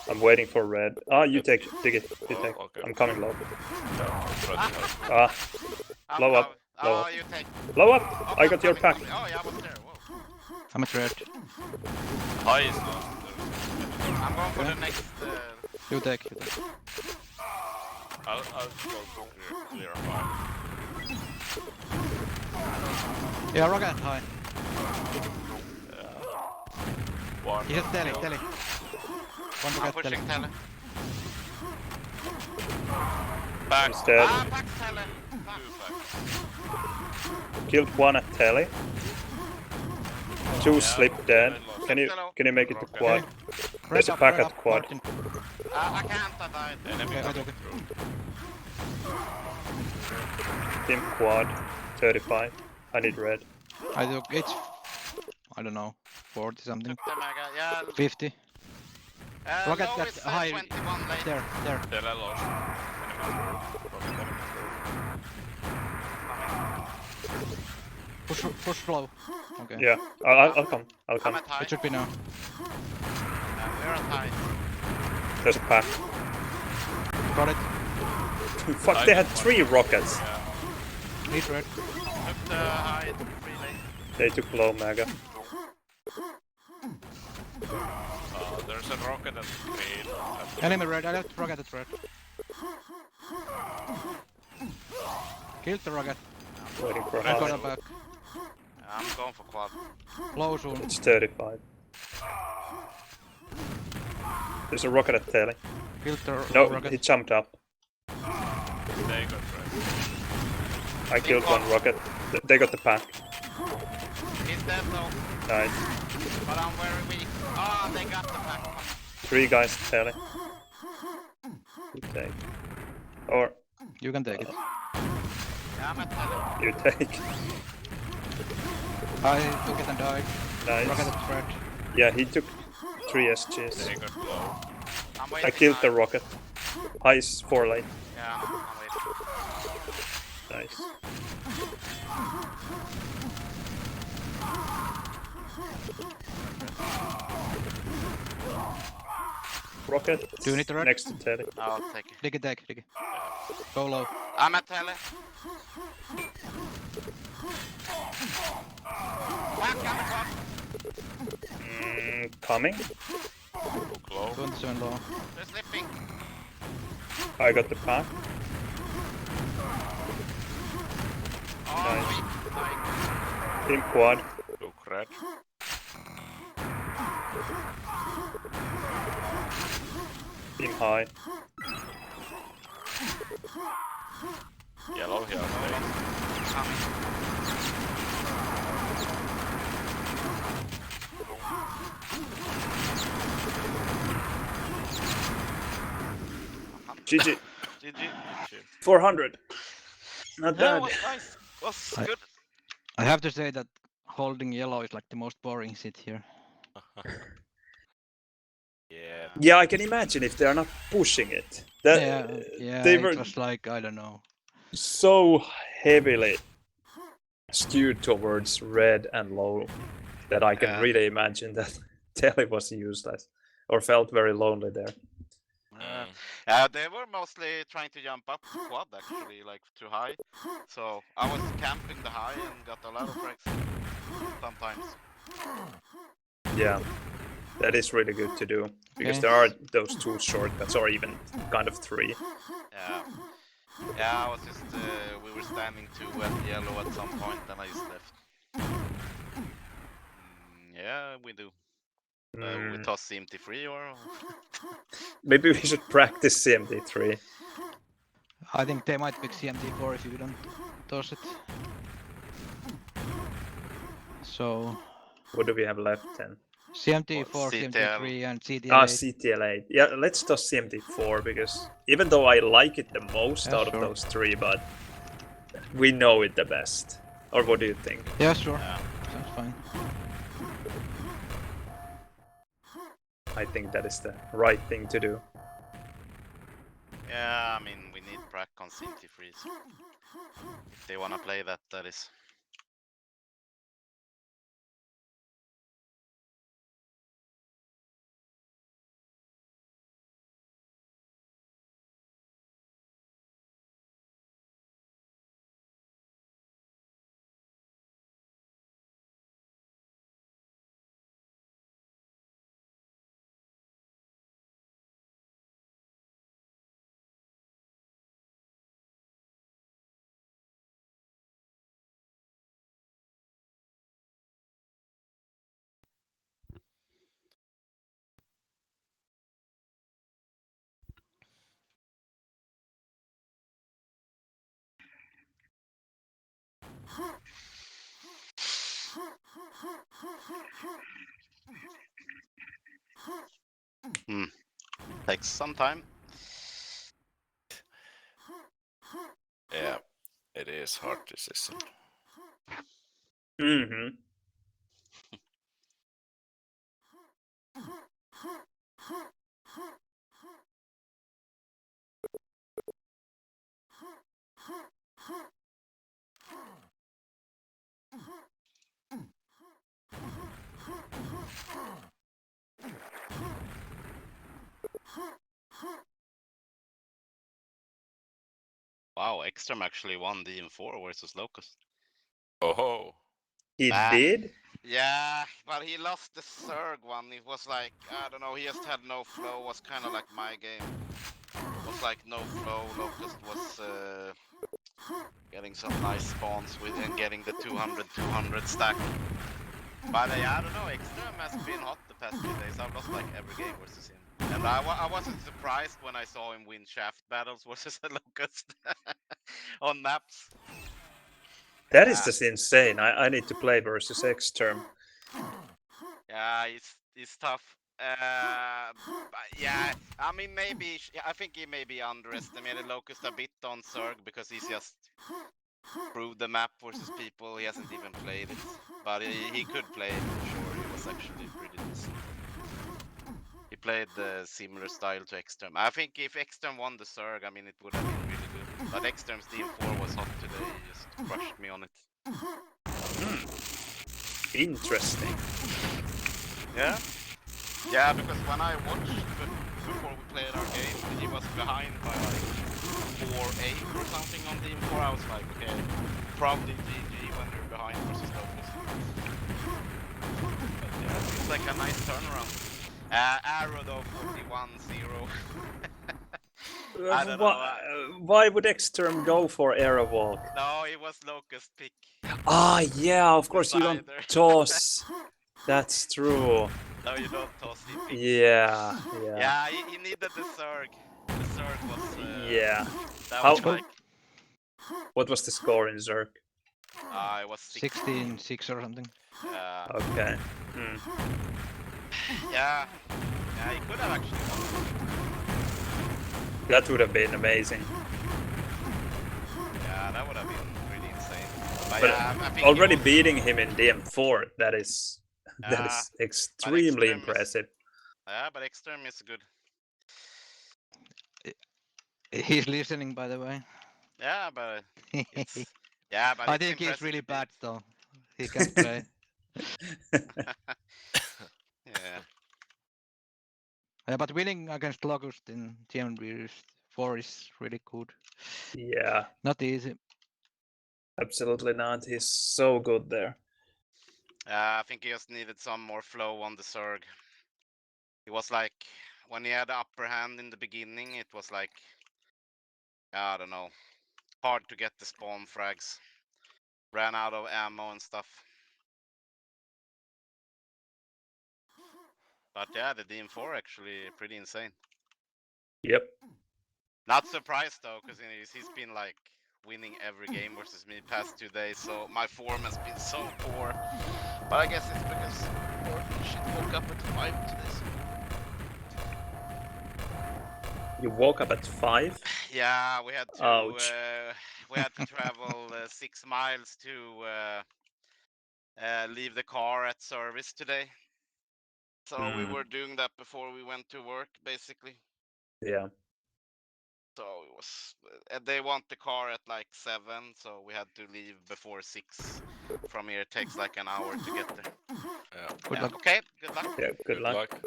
Speaker 4: I'm waiting for red. Ah, you take it. Take it. You
Speaker 2: Oh,
Speaker 4: take.
Speaker 2: okay.
Speaker 4: I'm coming low.
Speaker 2: Yeah,
Speaker 4: Ah,
Speaker 1: I'm
Speaker 4: Blow
Speaker 1: low.
Speaker 4: up, blow
Speaker 1: Oh,
Speaker 4: up.
Speaker 1: you take.
Speaker 4: blow up.
Speaker 1: Oh,
Speaker 4: I got your
Speaker 1: coming,
Speaker 4: pack.
Speaker 1: coming. Oh, yeah, I was there. Whoa.
Speaker 3: I'm at red.
Speaker 2: high is not.
Speaker 1: I'm going for the next.
Speaker 3: You take, you take.
Speaker 2: I'll go clear high.
Speaker 3: Yeah, rocket high.
Speaker 2: One.
Speaker 3: He has tele,
Speaker 2: kill.
Speaker 3: tele. One
Speaker 1: I'm
Speaker 3: rocket tele.
Speaker 1: pushing tele.
Speaker 2: Back.
Speaker 4: He's dead.
Speaker 1: Ah, back tele. Fuck.
Speaker 4: Killed one at tele. Two slip dead. Can you make it to quad? There's a
Speaker 3: Red
Speaker 4: pack
Speaker 3: up,
Speaker 4: at
Speaker 3: red up,
Speaker 4: quad.
Speaker 3: Martin.
Speaker 1: I can't. I died.
Speaker 2: Enemy
Speaker 3: Okay, I
Speaker 2: coming
Speaker 3: took it.
Speaker 2: through.
Speaker 4: Team quad. 35. I need red.
Speaker 3: I took, it's, I don't know, 40 something.
Speaker 1: Took the mega. Yeah.
Speaker 3: 50. Rocket
Speaker 1: Low
Speaker 3: that
Speaker 1: is
Speaker 3: high.
Speaker 1: 21 late.
Speaker 3: There, there.
Speaker 2: Tele lost. Enemy through.
Speaker 3: Push slow. Okay.
Speaker 4: Yeah, I'll come. I'll
Speaker 1: I'm
Speaker 4: come.
Speaker 1: at high.
Speaker 3: It should be now.
Speaker 1: We're at high.
Speaker 4: There's a pack.
Speaker 3: Got it.
Speaker 4: Fuck, they had 3 rockets.
Speaker 2: Yeah.
Speaker 3: Need red.
Speaker 1: Took the high. Relay.
Speaker 4: They took low mega.
Speaker 2: There's a rocket at green.
Speaker 3: Enemy red, I left rocket at red. Killed the rocket.
Speaker 4: Waiting for
Speaker 3: I got
Speaker 4: high.
Speaker 3: her back.
Speaker 1: I'm going for quad.
Speaker 3: Low soon.
Speaker 4: It's 35. There's a rocket at tele.
Speaker 3: Killed the
Speaker 4: No,
Speaker 3: rocket.
Speaker 4: he jumped up.
Speaker 2: They got red.
Speaker 4: I killed one rocket. They got the pack.
Speaker 1: He's dead though.
Speaker 4: Nice.
Speaker 1: But I'm very weak. Oh, they got the pack.
Speaker 4: 3 guys at tele. You take. Or
Speaker 3: You can take it.
Speaker 1: Yeah, I'm at tele.
Speaker 4: you take.
Speaker 3: I took it and died. Rocket
Speaker 4: Nice.
Speaker 3: at red.
Speaker 4: Yeah, he took 3 SGs.
Speaker 2: They got low.
Speaker 1: I'm waiting.
Speaker 4: I killed the
Speaker 1: high.
Speaker 4: rocket. High is 4 lane.
Speaker 1: Yeah, I'm waiting.
Speaker 4: Nice. Rocket.
Speaker 3: Do you need the red?
Speaker 4: Next to tele.
Speaker 1: I'll take it.
Speaker 3: Dig it, dig it. Go low.
Speaker 1: I'm at tele. Back, I'm at quad.
Speaker 4: Coming.
Speaker 2: Took low.
Speaker 3: 27 low.
Speaker 1: They're slipping.
Speaker 4: I got the pack.
Speaker 1: Oh,
Speaker 4: Nice.
Speaker 1: weak. Like,
Speaker 4: Team quad.
Speaker 2: Took red.
Speaker 4: Team high.
Speaker 2: Yellow here. Lane.
Speaker 1: coming.
Speaker 4: GG.
Speaker 1: GG.
Speaker 4: 400. Not
Speaker 1: Yeah,
Speaker 4: bad.
Speaker 1: was nice. Was
Speaker 3: I-
Speaker 1: good.
Speaker 3: I have to say that holding yellow is like the most boring sit here.
Speaker 2: Yeah.
Speaker 4: Yeah, I can imagine if they are not pushing it. That
Speaker 3: Yeah,
Speaker 4: they
Speaker 3: it
Speaker 4: were
Speaker 3: was like, I don't know.
Speaker 4: so heavily skewed towards red and low that I can
Speaker 1: Yeah.
Speaker 4: really imagine that Telly was useless, or felt very lonely there.
Speaker 1: They were mostly trying to jump up to quad actually, like too high. So I was camping the high and got a lot of frags sometimes.
Speaker 4: Yeah, that is really good to do because
Speaker 3: Okay.
Speaker 4: there are those 2 shortcuts, or even kind of 3.
Speaker 1: Yeah. Yeah, I was just we were standing too at yellow at some point, and I just left. Yeah, we do. We toss CMT3 or?
Speaker 4: Maybe we should practice CMD3.
Speaker 3: I think they might pick CMT4 if you don't toss it. So
Speaker 4: What do we have left then?
Speaker 3: CMT4,
Speaker 1: CTL.
Speaker 3: CMT3 and CTL8.
Speaker 4: Ah, CTL8. Yeah, let's toss CMD4 because even though I like it the most
Speaker 3: Yeah,
Speaker 4: out
Speaker 3: sure.
Speaker 4: of those 3, but we know it the best. Or what do you think?
Speaker 3: Yeah, sure.
Speaker 1: Yeah.
Speaker 3: Sounds fine.
Speaker 4: I think that is the right thing to do.
Speaker 1: Yeah, I mean we need prac on CMT3s. If they wanna play that, that is. Takes some time.
Speaker 2: Yeah, it is hard decision.
Speaker 4: Mm-hmm.
Speaker 1: Wow, Ekstrom actually won the M4 versus Locust.
Speaker 2: Oh,
Speaker 4: He
Speaker 1: Ah.
Speaker 4: did?
Speaker 1: Yeah, but he lost the Zerg one. It was like, I don't know, he just had no flow. Was kind of like my game. Was like no flow. Locust was getting some nice spawns with and getting the 200 stack. But I don't know, Ekstrom has been hot the past few days. I've lost like every game versus him. And I wasn't surprised when I saw him win shaft battles versus a Locust on maps.
Speaker 4: That is just insane. I need to play versus X-Term.
Speaker 1: Yeah, it's tough. But yeah, I mean maybe I think he maybe underestimated Locust a bit on Zerg because he's just proved the map versus people. He hasn't even played it, but he could play it for sure. He was actually pretty decent. He played the similar style to Ekstrom. I think if Ekstrom won the Zerg, I mean it would have been really good. But Ekstrom's DM4 was hot today. He just crushed me on it.
Speaker 4: Interesting.
Speaker 1: Yeah. Yeah, because when I watched before we played our game, he was behind by like 4-8 or something on Team 4. I was like, okay, probably GG when you're behind versus Locust. But yeah, it's like a nice turnaround. Arrow though, 41-0. I don't know.
Speaker 4: Why would X-Term go for Aerowalk?
Speaker 1: No, it was Locust pick.
Speaker 4: Ah, yeah, of course you don't
Speaker 1: Decider.
Speaker 4: toss. That's true.
Speaker 1: No, you don't toss it.
Speaker 4: Yeah.
Speaker 1: Yeah, he needed the Zerg. The Zerg was...
Speaker 4: Yeah.
Speaker 1: That
Speaker 4: How-
Speaker 1: was like...
Speaker 4: What was the score in Zerg?
Speaker 1: It was
Speaker 3: 16-6 or something.
Speaker 4: Okay.
Speaker 1: Yeah, he could have actually won.
Speaker 4: That would have been amazing.
Speaker 1: Yeah, that would have been really insane.
Speaker 4: But
Speaker 1: yeah, I think
Speaker 4: already
Speaker 1: he was-
Speaker 4: beating him in DM4, that is extremely
Speaker 1: Ekström is-
Speaker 4: impressive.
Speaker 1: Yeah, but Ekström is good.
Speaker 3: He's listening, by the way.
Speaker 1: Yeah, but it's... Yeah, but
Speaker 3: I
Speaker 1: it's
Speaker 3: think he's
Speaker 1: impressive
Speaker 3: really
Speaker 1: to
Speaker 3: bad
Speaker 1: beat.
Speaker 3: though. He can't play.
Speaker 1: Yeah.
Speaker 3: But winning against Locust in TMB4 is really good.
Speaker 4: Yeah,
Speaker 3: Not easy.
Speaker 4: absolutely not. He's so good there.
Speaker 1: I think he just needed some more flow on the Zerg. It was like when he had the upper hand in the beginning, it was like, I don't know, hard to get the spawn frags. Ran out of ammo and stuff. But yeah, the DM4 actually pretty insane.
Speaker 4: Yep.
Speaker 1: Not surprised though, because he's been like winning every game versus me past 2 days, so my form has been so poor. But I guess it's because shit woke up at 5 today. So.
Speaker 4: You woke up at 5?
Speaker 1: Yeah, we had to
Speaker 4: Ouch.
Speaker 1: travel 6 miles to leave the car at service today. So we were doing that before we went to work, basically.
Speaker 4: Yeah.
Speaker 1: So it was. They want the car at like 7, so we had to leave before 6. From here, it takes like an hour to get there.
Speaker 2: Yeah.
Speaker 3: Good luck.
Speaker 1: Okay, good luck.
Speaker 4: Yeah, good luck.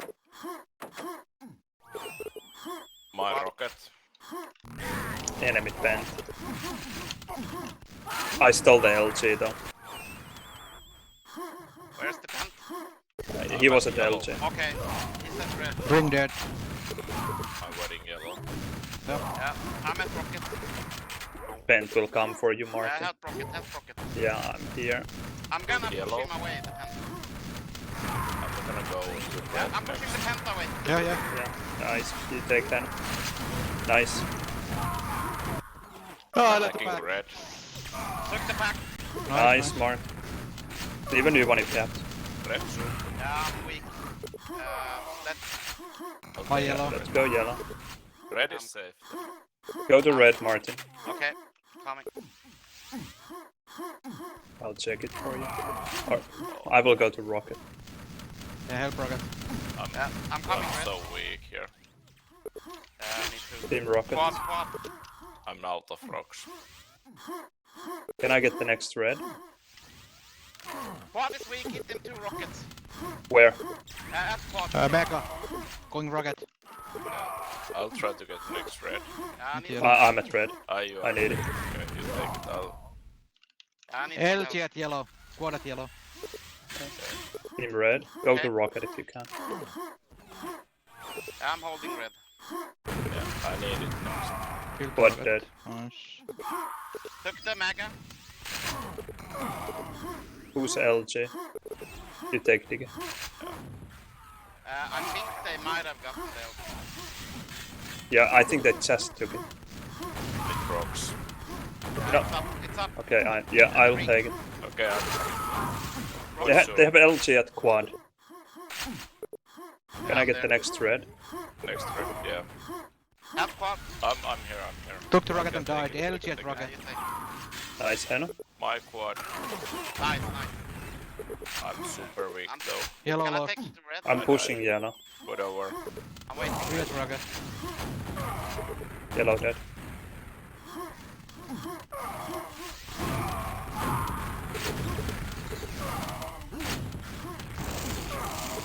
Speaker 2: My
Speaker 1: What?
Speaker 2: rocket.
Speaker 4: Enemy bent. I stole the LG though.
Speaker 1: Where's the pen?
Speaker 4: He was at
Speaker 2: Yellow.
Speaker 4: LG.
Speaker 1: Okay, he's at red.
Speaker 3: Ring dead.
Speaker 2: I'm wearing yellow.
Speaker 1: Yeah, I'm at rocket.
Speaker 4: Bent will come for you,
Speaker 1: I
Speaker 4: Martin.
Speaker 1: help rocket.
Speaker 4: Yeah, I'm here.
Speaker 1: I'm gonna push
Speaker 2: Yellow.
Speaker 1: him away, the pen.
Speaker 2: I'm gonna go to
Speaker 1: Yeah,
Speaker 2: red
Speaker 1: I'm pushing
Speaker 2: next.
Speaker 1: the pen away.
Speaker 3: Yeah.
Speaker 4: Yeah, nice. You take that. Nice.
Speaker 3: Oh, I
Speaker 2: I'm
Speaker 3: left the
Speaker 2: taking
Speaker 3: back.
Speaker 2: red.
Speaker 1: Took the pack.
Speaker 4: Nice, Mark. Even you one if capped.
Speaker 2: Red soon.
Speaker 1: Yeah, I'm weak. Let's.
Speaker 3: My yellow.
Speaker 4: Let's go yellow.
Speaker 2: Red is safe.
Speaker 4: Go to red, Martin.
Speaker 1: Okay, coming.
Speaker 4: I'll check it for you. Or I will go to rocket.
Speaker 3: Yeah, help rocket.
Speaker 1: Yeah, I'm coming
Speaker 2: I'm
Speaker 1: red.
Speaker 2: so weak here.
Speaker 1: Me too.
Speaker 4: Team rocket.
Speaker 1: Quad.
Speaker 2: I'm out of rocks.
Speaker 4: Can I get the next red?
Speaker 1: Quad is weak, hit him 2 rockets.
Speaker 4: Where?
Speaker 1: At quad.
Speaker 3: Mega. Going rocket.
Speaker 2: I'll try to get next red.
Speaker 1: I need,
Speaker 3: Yeah.
Speaker 4: I'm at red.
Speaker 2: You
Speaker 4: I
Speaker 2: are.
Speaker 4: need it.
Speaker 2: Okay, you take it.
Speaker 1: I need some
Speaker 3: LG
Speaker 1: help.
Speaker 3: at yellow. Squad at yellow.
Speaker 4: Team red. Go
Speaker 1: Okay.
Speaker 4: to rocket if you can.
Speaker 1: I'm holding red.
Speaker 2: Yeah, I need it next.
Speaker 3: Killed
Speaker 4: Quad
Speaker 3: rocket.
Speaker 4: dead.
Speaker 3: Nice.
Speaker 1: Took the mega.
Speaker 4: Who's LG? You take Diggy.
Speaker 1: I think they might have gotten the LG.
Speaker 4: Yeah, I think they just took it.
Speaker 2: With rocks.
Speaker 4: No.
Speaker 1: It's up.
Speaker 4: Okay, I'll take it.
Speaker 2: Okay, I'm
Speaker 4: They have LG at quad. Can I get
Speaker 1: there.
Speaker 4: the next red?
Speaker 2: next red. Yeah.
Speaker 1: At quad.
Speaker 2: I'm here.
Speaker 3: Took the rocket
Speaker 2: Okay,
Speaker 3: and died.
Speaker 2: take it,
Speaker 3: LG at
Speaker 2: take it.
Speaker 3: rocket.
Speaker 1: You take.
Speaker 4: Nice, Henno.
Speaker 2: My quad.
Speaker 1: Nice.
Speaker 2: I'm super weak
Speaker 1: I'm-
Speaker 2: though.
Speaker 3: Yellow
Speaker 1: Can I
Speaker 3: lost.
Speaker 1: take the red?
Speaker 4: I'm pushing yellow.
Speaker 2: Whatever.
Speaker 1: I'm waiting.
Speaker 3: Three at rocket.
Speaker 4: Yellow dead.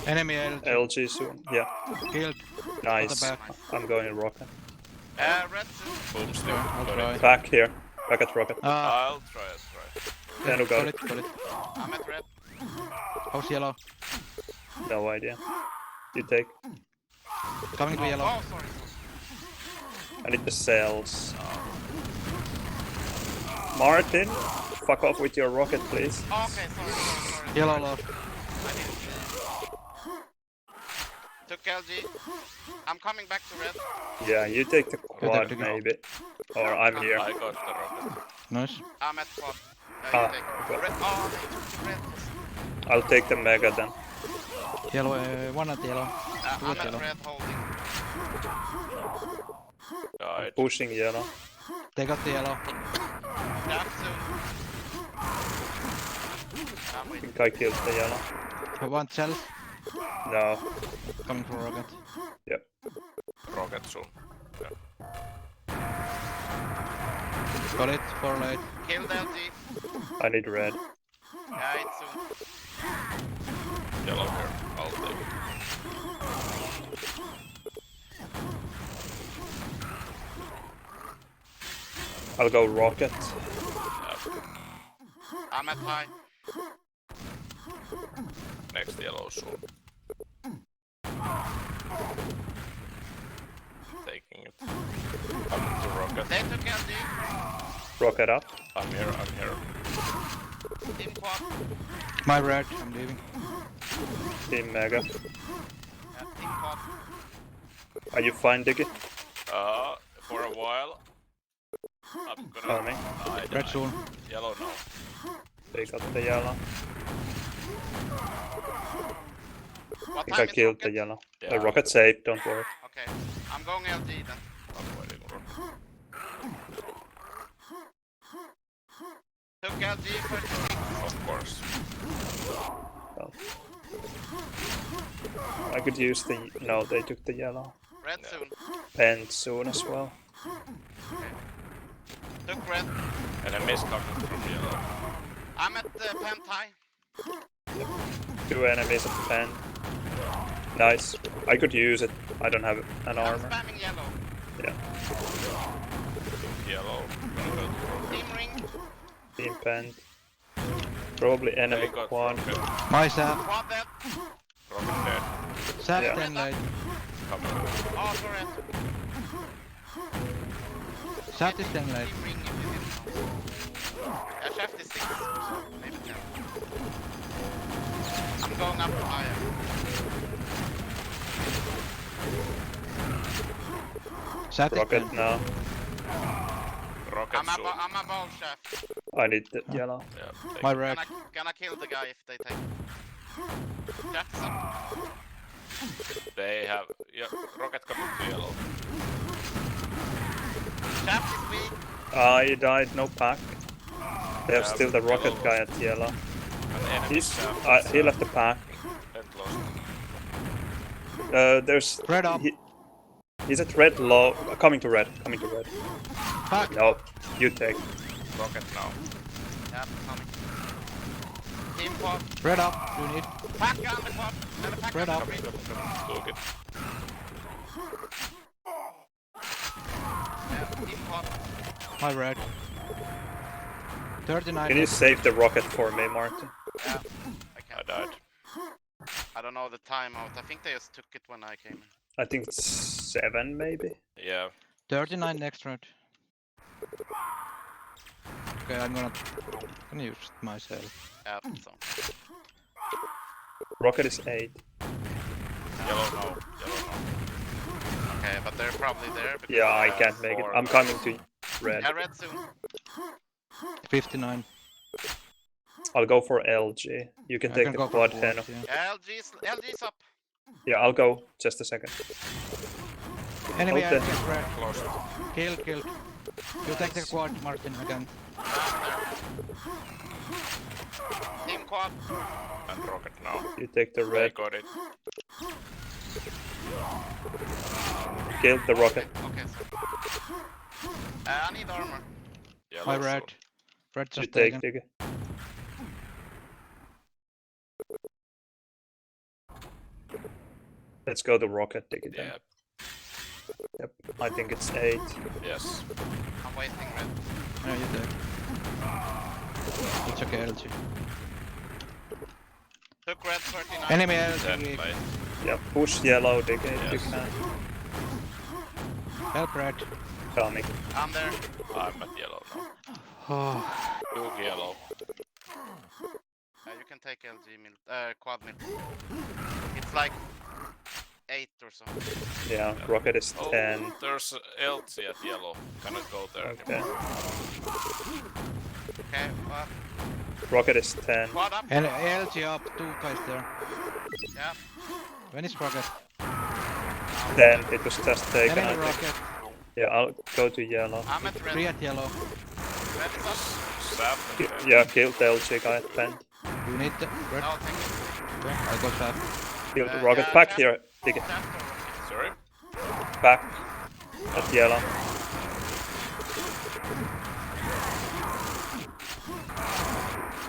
Speaker 3: Enemy LG.
Speaker 4: LG soon. Yeah,
Speaker 3: Killed.
Speaker 4: nice.
Speaker 3: back.
Speaker 4: I'm going in rocket.
Speaker 1: Red soon.
Speaker 2: Boom still.
Speaker 3: I'll
Speaker 2: Got
Speaker 3: try.
Speaker 2: it.
Speaker 4: Back here. Back at rocket.
Speaker 2: I'll try.
Speaker 4: Henno got it.
Speaker 3: Got it.
Speaker 1: I'm at red.
Speaker 3: How's yellow?
Speaker 4: No idea. You take.
Speaker 3: Coming to yellow.
Speaker 1: Oh, sorry.
Speaker 4: I need the cells. Martin, fuck off with your rocket, please.
Speaker 1: Oh, okay, sorry.
Speaker 3: Yellow lost.
Speaker 1: I didn't see. Took LG. I'm coming back to red.
Speaker 4: Yeah, you take the quad
Speaker 3: Diggy.
Speaker 4: maybe. Or I'm here.
Speaker 2: I got the rocket.
Speaker 3: Nice.
Speaker 1: I'm at quad.
Speaker 4: Ah,
Speaker 1: You take.
Speaker 4: okay.
Speaker 1: Red. Oh, they took the red.
Speaker 4: I'll take the mega then.
Speaker 3: Yellow. One at yellow. Two
Speaker 1: I'm
Speaker 3: at
Speaker 1: at
Speaker 3: yellow.
Speaker 1: red holding.
Speaker 2: Died.
Speaker 4: Pushing yellow.
Speaker 3: They got the yellow.
Speaker 1: Yeah, soon. I'm
Speaker 4: I
Speaker 1: waiting.
Speaker 4: think I killed the yellow.
Speaker 3: One cell.
Speaker 4: No.
Speaker 3: Coming for rocket.
Speaker 4: Yep.
Speaker 2: Rocket soon.
Speaker 3: Got it. 4 late.
Speaker 1: Killed LG.
Speaker 4: I need red.
Speaker 1: Yeah, it's soon.
Speaker 2: Yellow here. I'll take it.
Speaker 4: I'll go rocket.
Speaker 1: I'm at high.
Speaker 2: Next yellow soon. Taking it. Coming to rocket.
Speaker 1: They took LG.
Speaker 4: Rocket up.
Speaker 2: I'm here.
Speaker 1: Team quad.
Speaker 3: My red, I'm leaving.
Speaker 4: Team Mega.
Speaker 1: Yeah, team quad.
Speaker 4: Are you fine, Diggy?
Speaker 2: For a while. I'm gonna
Speaker 4: Coming.
Speaker 2: die.
Speaker 3: Red soon.
Speaker 2: Yellow now.
Speaker 4: They got the yellow.
Speaker 1: What
Speaker 4: I think I
Speaker 1: time is
Speaker 4: killed
Speaker 1: rocket?
Speaker 4: the yellow.
Speaker 2: Yeah.
Speaker 4: The rocket safe, don't worry.
Speaker 1: Okay, I'm going LG then.
Speaker 2: I'm waiting rocket.
Speaker 1: Took LG for 6.
Speaker 2: Of course.
Speaker 4: Well, I could use the... No, they took the yellow.
Speaker 1: Red
Speaker 2: Yeah.
Speaker 1: soon.
Speaker 4: Pen soon as well.
Speaker 1: Took red.
Speaker 2: Enemies coming from yellow.
Speaker 1: I'm at the pen tie.
Speaker 4: 2 enemies at the pen. Nice. I could use it. I don't have an
Speaker 1: I'm
Speaker 4: armor.
Speaker 1: spamming yellow.
Speaker 4: Yeah.
Speaker 2: Yellow. Gonna go to rocket.
Speaker 1: Team ring.
Speaker 4: Team pen. Probably enemy
Speaker 2: They got
Speaker 4: quad.
Speaker 2: rocket.
Speaker 3: My sap.
Speaker 1: Quad dead.
Speaker 2: Rocket dead.
Speaker 3: Sap
Speaker 4: Yeah.
Speaker 3: 10 late.
Speaker 2: Coming.
Speaker 1: Oh, sorry.
Speaker 3: Sap is 10 late.
Speaker 1: Team ring if you didn't know. Yeah, shaft is 6. So maybe 10. I'm going up higher.
Speaker 3: Sap is
Speaker 4: Rocket
Speaker 3: 10.
Speaker 4: now.
Speaker 2: Rocket
Speaker 1: I'm
Speaker 2: soon.
Speaker 1: above shaft.
Speaker 4: I need the yellow.
Speaker 2: Yeah, take
Speaker 3: My
Speaker 2: it.
Speaker 3: red.
Speaker 1: Gonna kill the guy if they take. Shaft is up.
Speaker 2: They have... Yeah, rocket coming to yellow.
Speaker 1: Shaft is weak.
Speaker 4: He died, no pack. They have
Speaker 2: Yeah,
Speaker 4: still the rocket
Speaker 2: yellow.
Speaker 4: guy at yellow.
Speaker 2: And enemy
Speaker 4: He's,
Speaker 2: shaft.
Speaker 4: he left the pack.
Speaker 2: And lost.
Speaker 4: There's...
Speaker 3: Red up.
Speaker 4: He's at red low. Coming to red. Coming to red.
Speaker 3: Fuck.
Speaker 4: No, you take.
Speaker 2: Rocket now.
Speaker 1: Yeah, coming. Team quad.
Speaker 3: Red up. You need.
Speaker 1: Pack on the quad. And the pack
Speaker 3: Red
Speaker 1: on
Speaker 3: up.
Speaker 1: the ring.
Speaker 2: Took it.
Speaker 1: Yeah, team quad.
Speaker 3: My red. 39.
Speaker 4: Can you save the rocket for me, Martin?
Speaker 1: Yeah, I
Speaker 2: I
Speaker 1: can.
Speaker 2: died.
Speaker 1: I don't know the timeout. I think they just took it when I came in.
Speaker 4: I think it's 7 maybe.
Speaker 2: Yeah.
Speaker 3: 39 next round. Okay, I'm gonna use it myself.
Speaker 1: Yeah, so.
Speaker 4: Rocket is 8.
Speaker 2: Yellow now. Yellow now.
Speaker 1: Okay, but they're probably there. Because,
Speaker 4: Yeah, I can't make it.
Speaker 2: four.
Speaker 4: I'm coming to red.
Speaker 1: Yeah, red soon.
Speaker 3: 59.
Speaker 4: I'll go for LG. You can
Speaker 3: I
Speaker 4: take
Speaker 3: can
Speaker 4: the
Speaker 3: go
Speaker 4: quad
Speaker 3: for
Speaker 4: 10.
Speaker 3: quads, yeah.
Speaker 1: Yeah, LG's up.
Speaker 4: Yeah, I'll go. Just a second.
Speaker 3: Enemy
Speaker 4: Okay.
Speaker 3: at red.
Speaker 2: Close.
Speaker 3: Kill. You take the quad, Martin, again.
Speaker 1: Team quad.
Speaker 2: And rocket now.
Speaker 4: You take the
Speaker 2: They
Speaker 4: red.
Speaker 2: got it.
Speaker 4: Kill the rocket.
Speaker 1: Okay, so. I need armor.
Speaker 2: Yellow
Speaker 3: My red.
Speaker 2: soon.
Speaker 3: Red
Speaker 4: You
Speaker 3: just
Speaker 4: take
Speaker 3: taken.
Speaker 4: Diggy. Let's go to rocket Diggy then.
Speaker 2: Yeah.
Speaker 4: Yep. I think it's 8.
Speaker 2: Yes.
Speaker 1: I'm waiting red.
Speaker 3: Yeah, you take. It's okay, LG.
Speaker 1: Took red 39.
Speaker 3: Enemy
Speaker 2: Then
Speaker 3: LG.
Speaker 2: late.
Speaker 4: Yeah, push yellow Diggy if you
Speaker 2: Yes.
Speaker 4: can.
Speaker 3: Help red.
Speaker 4: Coming.
Speaker 1: I'm there.
Speaker 2: I'm at yellow now.
Speaker 3: Oh.
Speaker 2: Took yellow.
Speaker 1: You can take LG mil, quad mil. It's like 8 or so.
Speaker 4: Yeah, rocket is
Speaker 2: Oh,
Speaker 4: 10.
Speaker 2: there's LT at yellow. Cannot go there
Speaker 4: Okay.
Speaker 2: anymore.
Speaker 1: Okay,
Speaker 4: Rocket is 10.
Speaker 1: quad up.
Speaker 3: And LG up, 2 guys there.
Speaker 1: Yeah.
Speaker 3: When is rocket?
Speaker 4: 10. It was just taken.
Speaker 3: Enemy
Speaker 4: I think.
Speaker 3: rocket.
Speaker 4: Yeah, I'll go to yellow.
Speaker 1: I'm at red.
Speaker 3: 3 at yellow.
Speaker 1: Red is up.
Speaker 2: Sap and red.
Speaker 4: Yeah, kill the LG guy at 10.
Speaker 3: You need the red.
Speaker 1: No, thank you.
Speaker 3: Okay, I go sap.
Speaker 4: Kill the rocket. Back here. Dig it.
Speaker 1: Shaft or rocket?
Speaker 2: Sorry?
Speaker 4: Back. At yellow.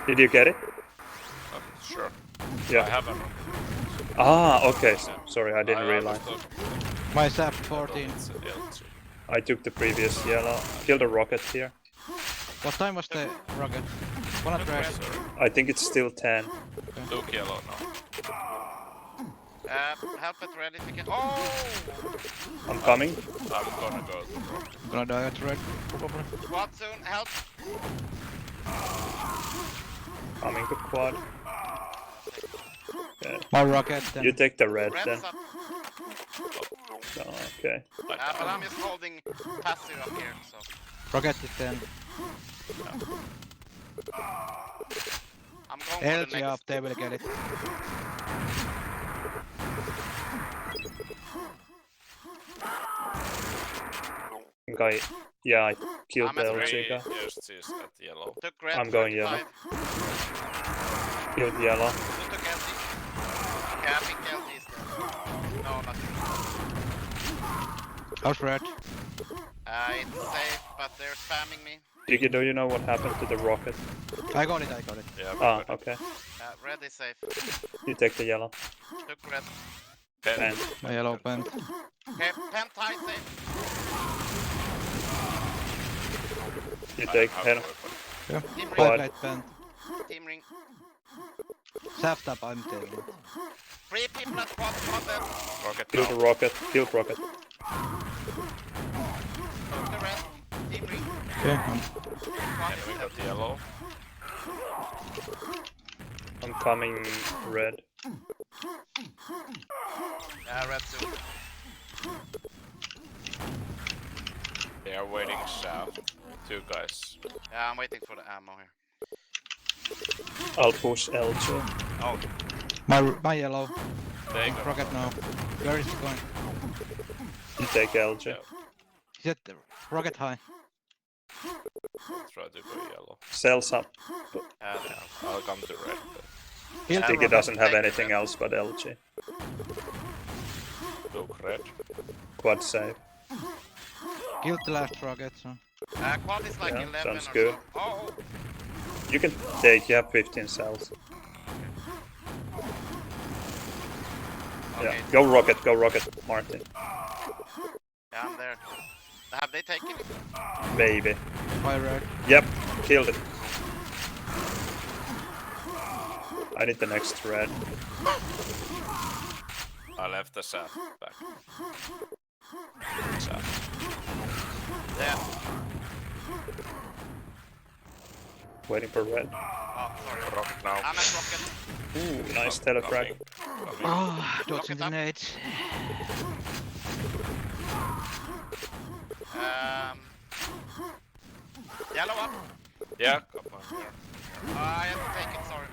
Speaker 4: Did you get it?
Speaker 2: Sure. I
Speaker 4: Yeah.
Speaker 2: have a rocket.
Speaker 4: Ah, okay. Sorry, I didn't
Speaker 2: I
Speaker 4: realize.
Speaker 2: was
Speaker 3: My sap 14.
Speaker 2: It's a LT.
Speaker 4: I took the previous yellow. Kill the rocket here.
Speaker 3: What time was the rocket? One at red.
Speaker 4: I think it's still 10.
Speaker 2: Look yellow now.
Speaker 1: Help at red if you can. Oh!
Speaker 4: I'm coming.
Speaker 2: I'm gonna go to rock.
Speaker 3: Gonna die at red, probably.
Speaker 1: Quad soon, help!
Speaker 4: Coming to quad. Okay.
Speaker 3: My rocket then.
Speaker 4: You take the red then.
Speaker 1: Red's up.
Speaker 4: Oh, okay.
Speaker 1: But I'm just holding passive up here, so.
Speaker 3: Rocket is then.
Speaker 1: I'm going for the
Speaker 3: LG
Speaker 1: next.
Speaker 3: up, they will get it.
Speaker 4: Guy, yeah, I killed
Speaker 1: I'm
Speaker 4: the
Speaker 1: at
Speaker 4: LG
Speaker 2: Three
Speaker 4: guy.
Speaker 2: justice at yellow.
Speaker 1: Took red.
Speaker 4: I'm going
Speaker 1: 35.
Speaker 4: yellow. Killed yellow.
Speaker 1: Who took LG? Okay, I think LG is there. No, not
Speaker 3: How's red?
Speaker 1: It's safe, but they're spamming me.
Speaker 4: Diggy, do you know what happened to the rocket?
Speaker 3: I got it.
Speaker 2: Yeah,
Speaker 4: Ah, okay.
Speaker 1: Red is safe.
Speaker 4: You take the yellow.
Speaker 1: Took red.
Speaker 2: pen.
Speaker 4: And
Speaker 3: My yellow pen.
Speaker 1: Okay, pen tie safe.
Speaker 4: you take pen.
Speaker 3: Yeah.
Speaker 1: Team
Speaker 4: Quad.
Speaker 3: Five light pen.
Speaker 1: Team ring.
Speaker 3: Shaft up, I'm taking it.
Speaker 1: 3 people at quad, quad dead.
Speaker 2: Rocket
Speaker 4: Killed
Speaker 2: now.
Speaker 4: rocket. Killed rocket.
Speaker 1: Took the red. Team ring.
Speaker 3: Okay.
Speaker 1: Quad
Speaker 2: And
Speaker 1: is
Speaker 2: we
Speaker 1: dead.
Speaker 2: got yellow.
Speaker 4: I'm coming red.
Speaker 1: Red soon.
Speaker 2: They are waiting shaft. 2 guys.
Speaker 1: Yeah, I'm waiting for the ammo here.
Speaker 4: I'll push LG.
Speaker 1: Oh,
Speaker 3: My yellow.
Speaker 2: They got
Speaker 3: Rocket now. Where is it going?
Speaker 4: You take LG.
Speaker 2: Yeah.
Speaker 3: Is it rocket high?
Speaker 2: Try to go yellow.
Speaker 4: Cells up.
Speaker 2: Yeah, I'll come to red.
Speaker 3: Kill the
Speaker 4: Diggy
Speaker 3: rocket.
Speaker 4: doesn't have anything else but LG.
Speaker 2: Look red.
Speaker 4: Quad save.
Speaker 3: Killed the last rocket, so.
Speaker 1: quad is like
Speaker 4: Yeah,
Speaker 1: 11
Speaker 4: sounds
Speaker 1: or
Speaker 4: good.
Speaker 1: so. Oh,
Speaker 4: You can take, you have 15 cells.
Speaker 1: okay.
Speaker 4: Yeah, go rocket, Martin.
Speaker 1: Yeah, I'm there. Have they taken it?
Speaker 4: Maybe.
Speaker 3: My red.
Speaker 4: Yep, killed it. I need the next red.
Speaker 2: I left the shaft back. Shaft.
Speaker 1: Yeah.
Speaker 4: Waiting for red.
Speaker 1: Oh, sorry.
Speaker 2: Rocket now.
Speaker 1: I'm at rocket.
Speaker 4: Ooh, nice telefrag.
Speaker 2: Coming.
Speaker 3: Oh, dodging
Speaker 1: Rocket
Speaker 3: the
Speaker 1: up.
Speaker 3: nades.
Speaker 1: Yellow up.
Speaker 2: Yeah, come on here.
Speaker 1: I have to take it, sorry.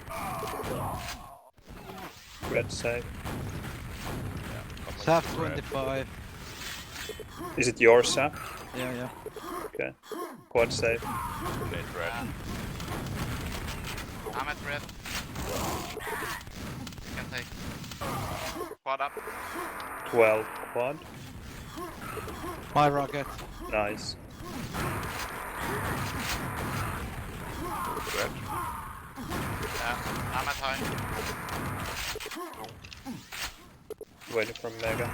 Speaker 4: Red save.
Speaker 2: Yeah, coming
Speaker 3: Shaft
Speaker 2: to red.
Speaker 3: 25.
Speaker 4: Is it your sap?
Speaker 3: Yeah.
Speaker 4: Okay. Quad save.
Speaker 2: Need red.
Speaker 1: I'm at red. You can take. Quad up.
Speaker 4: 12 quad.
Speaker 3: My rocket.
Speaker 4: Nice.
Speaker 2: Red.
Speaker 1: I'm at high.
Speaker 4: Waiting for Mega.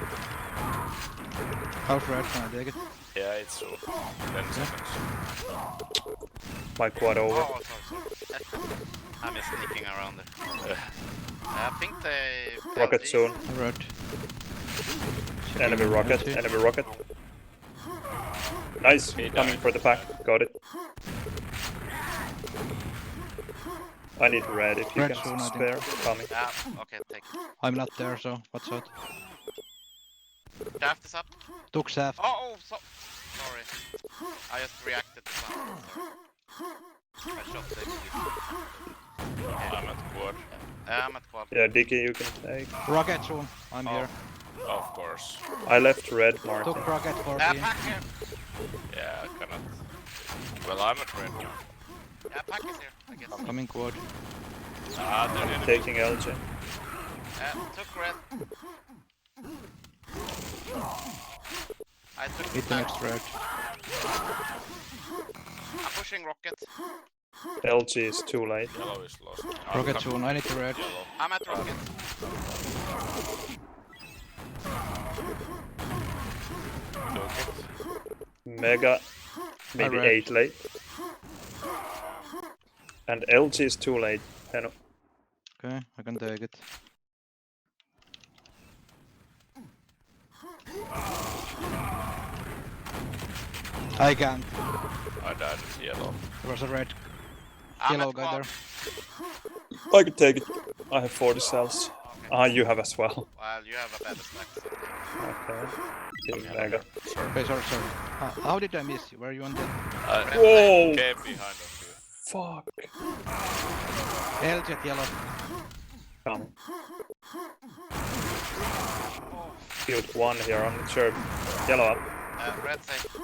Speaker 3: How's red? Can I take it?
Speaker 2: Yeah, it's so. 10 seconds.
Speaker 4: My quad over.
Speaker 1: Oh, sorry. I'm just sneaking around there. I think they...
Speaker 4: Rocket
Speaker 1: LG.
Speaker 4: soon.
Speaker 3: Red.
Speaker 4: Enemy rocket.
Speaker 3: LG.
Speaker 4: Enemy rocket. Nice.
Speaker 2: He
Speaker 4: Coming
Speaker 2: died.
Speaker 4: for the pack. Got it. I need red if you
Speaker 3: Red
Speaker 4: can
Speaker 3: soon, I think.
Speaker 4: spare. Coming.
Speaker 1: Yeah, okay, take it.
Speaker 3: I'm not there, so watch out.
Speaker 1: Shaft is up.
Speaker 3: Took shaft.
Speaker 1: Oh, sorry. I just reacted to something, sorry. I shot the
Speaker 2: I'm at quad.
Speaker 1: I'm at quad.
Speaker 4: Yeah, Dicky, you can take.
Speaker 3: Rocket soon. I'm
Speaker 1: Oh.
Speaker 3: here.
Speaker 2: Of course.
Speaker 4: I left red, Martin.
Speaker 3: Took rocket for
Speaker 1: Pack
Speaker 3: me.
Speaker 1: here.
Speaker 2: Yeah, I cannot. Well, I'm at red now.
Speaker 1: Yeah, pack is here, I guess.
Speaker 3: Coming quad.
Speaker 2: Ah, they're enemies.
Speaker 4: Taking LG.
Speaker 1: Took red. I took
Speaker 3: Hit the
Speaker 1: pack.
Speaker 3: next red.
Speaker 1: I'm pushing rocket.
Speaker 4: LG is too late.
Speaker 2: Yellow is lost. I'm
Speaker 3: Rocket
Speaker 2: coming.
Speaker 3: soon. I need the red.
Speaker 2: Yellow.
Speaker 1: I'm at rocket.
Speaker 2: Took it.
Speaker 4: Mega. Maybe
Speaker 3: Alright.
Speaker 4: 8 late. And LG is too late. Heno.
Speaker 3: Okay, I can take it. I can't.
Speaker 2: I died with yellow.
Speaker 3: There was a red
Speaker 1: I'm
Speaker 3: yellow
Speaker 1: at
Speaker 3: guy
Speaker 1: quad.
Speaker 3: there.
Speaker 4: I can take it. I have 40 cells. Ah, you have as well.
Speaker 1: Well, you have a better stack. So.
Speaker 4: Okay. Kill
Speaker 2: Yeah.
Speaker 4: Mega.
Speaker 3: Okay, sorry. How did I miss you? Were you on the
Speaker 4: Whoa!
Speaker 2: Came behind of you.
Speaker 4: Fuck.
Speaker 3: LG at yellow?
Speaker 4: Come. Killed one here, I'm not sure. Yellow up.
Speaker 1: Red safe.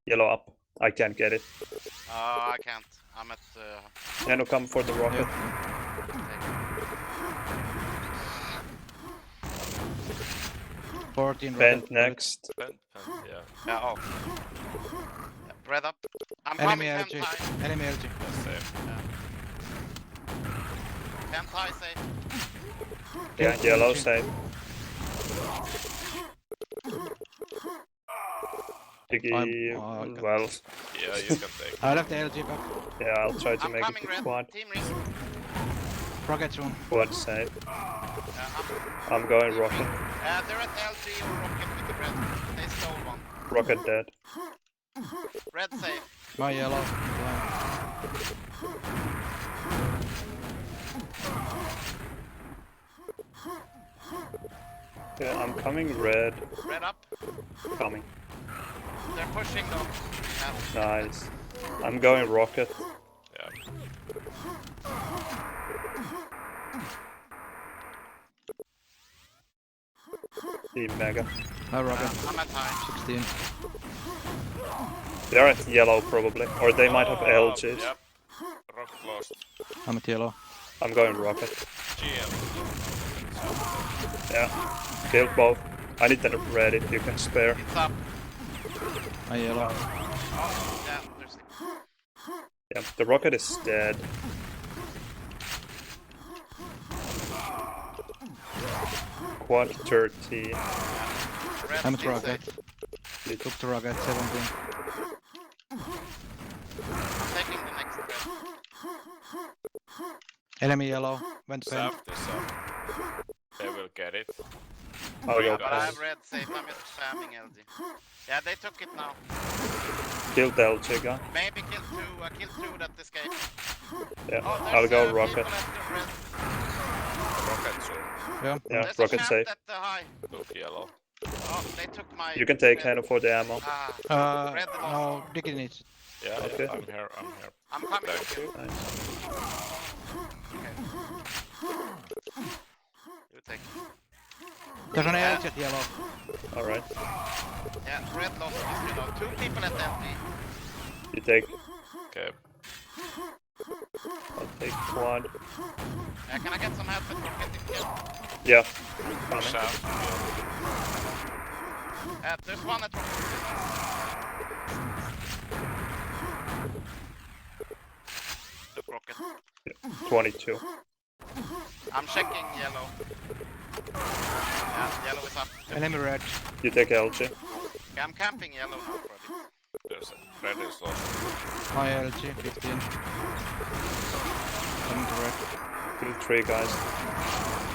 Speaker 4: Yellow up. I can't get it.
Speaker 1: I can't. I'm at.
Speaker 4: Nano, come for the rocket.
Speaker 3: 14
Speaker 4: Bent
Speaker 3: rocket.
Speaker 4: next.
Speaker 2: Pent, yeah.
Speaker 1: Yeah, oh. Yeah, red up. I'm
Speaker 3: Enemy
Speaker 1: coming
Speaker 3: LG.
Speaker 1: 10 high.
Speaker 3: Enemy LG.
Speaker 2: That's safe.
Speaker 1: 10 high safe.
Speaker 4: Yeah,
Speaker 3: Kill
Speaker 4: yellow
Speaker 3: LG.
Speaker 4: safe. Piggy,
Speaker 3: okay.
Speaker 4: well,
Speaker 2: Yeah, you can take.
Speaker 3: I left the LG back.
Speaker 4: yeah, I'll try to
Speaker 1: I'm
Speaker 4: make it
Speaker 1: coming
Speaker 4: to
Speaker 1: red.
Speaker 4: quad.
Speaker 1: Team ring.
Speaker 3: Rocket soon.
Speaker 4: Quad safe.
Speaker 1: I'm,
Speaker 4: I'm going rocket.
Speaker 1: they're at LG or rocket with the red. They stole one.
Speaker 4: Rocket dead.
Speaker 1: Red safe.
Speaker 3: My yellow.
Speaker 4: Yeah, I'm coming red.
Speaker 1: Red up.
Speaker 4: Coming.
Speaker 1: They're pushing though.
Speaker 4: Nice. I'm going rocket.
Speaker 2: Yeah.
Speaker 4: Team Mega.
Speaker 3: My rocket.
Speaker 1: I'm at high.
Speaker 3: 16.
Speaker 4: They're at yellow probably. Or they might have LGs.
Speaker 2: Yep. Rock lost.
Speaker 3: I'm at yellow.
Speaker 4: I'm going rocket.
Speaker 2: GM.
Speaker 4: Yeah. Killed both. I need the red if you can spare.
Speaker 1: It's up.
Speaker 3: My yellow.
Speaker 1: Oh, yeah, there's
Speaker 4: Yeah, the rocket is dead. Quad 30.
Speaker 1: red
Speaker 3: I'm at
Speaker 1: still
Speaker 3: rocket.
Speaker 1: safe.
Speaker 3: Took the rocket. 17.
Speaker 1: I'm taking the next red.
Speaker 3: Enemy yellow. Went bent.
Speaker 2: Sap this up. They will get it.
Speaker 4: I'll go
Speaker 1: But I
Speaker 4: pass.
Speaker 1: have red safe. I'm just spamming LG. Yeah, they took it now.
Speaker 4: Killed the LG guy.
Speaker 1: Maybe kill two that escaped.
Speaker 4: Yeah,
Speaker 1: Oh,
Speaker 4: I'll
Speaker 1: there's,
Speaker 4: go rocket.
Speaker 1: people at the red.
Speaker 2: Rocket soon.
Speaker 3: Yeah.
Speaker 4: Yeah,
Speaker 1: There's
Speaker 4: rocket
Speaker 1: a
Speaker 4: safe.
Speaker 1: shaft at the high.
Speaker 2: Look yellow.
Speaker 1: Oh, they took my.
Speaker 4: You can take
Speaker 1: red.
Speaker 4: Hano for the ammo.
Speaker 1: Red lost.
Speaker 3: No, Dicky needs it.
Speaker 2: Yeah,
Speaker 4: Okay.
Speaker 2: yeah, I'm here. I'm here.
Speaker 1: I'm coming.
Speaker 2: Thank you.
Speaker 4: Nice.
Speaker 1: You take.
Speaker 3: There's an LG at yellow.
Speaker 4: Alright.
Speaker 1: Yeah, red lost this reload. Two people at LG.
Speaker 4: You take.
Speaker 2: Okay.
Speaker 4: I'll take quad.
Speaker 1: Can I get some help with getting killed?
Speaker 4: Yeah. Coming.
Speaker 2: Shaft.
Speaker 1: There's one at rocket. Took rocket.
Speaker 4: 22.
Speaker 1: I'm checking yellow. Yeah, yellow is up.
Speaker 3: Enemy red.
Speaker 4: You take LG.
Speaker 1: Okay, I'm camping yellow now for a bit.
Speaker 2: There's a red is lost.
Speaker 3: My LG. 15. Coming to red.
Speaker 4: Kill 3 guys.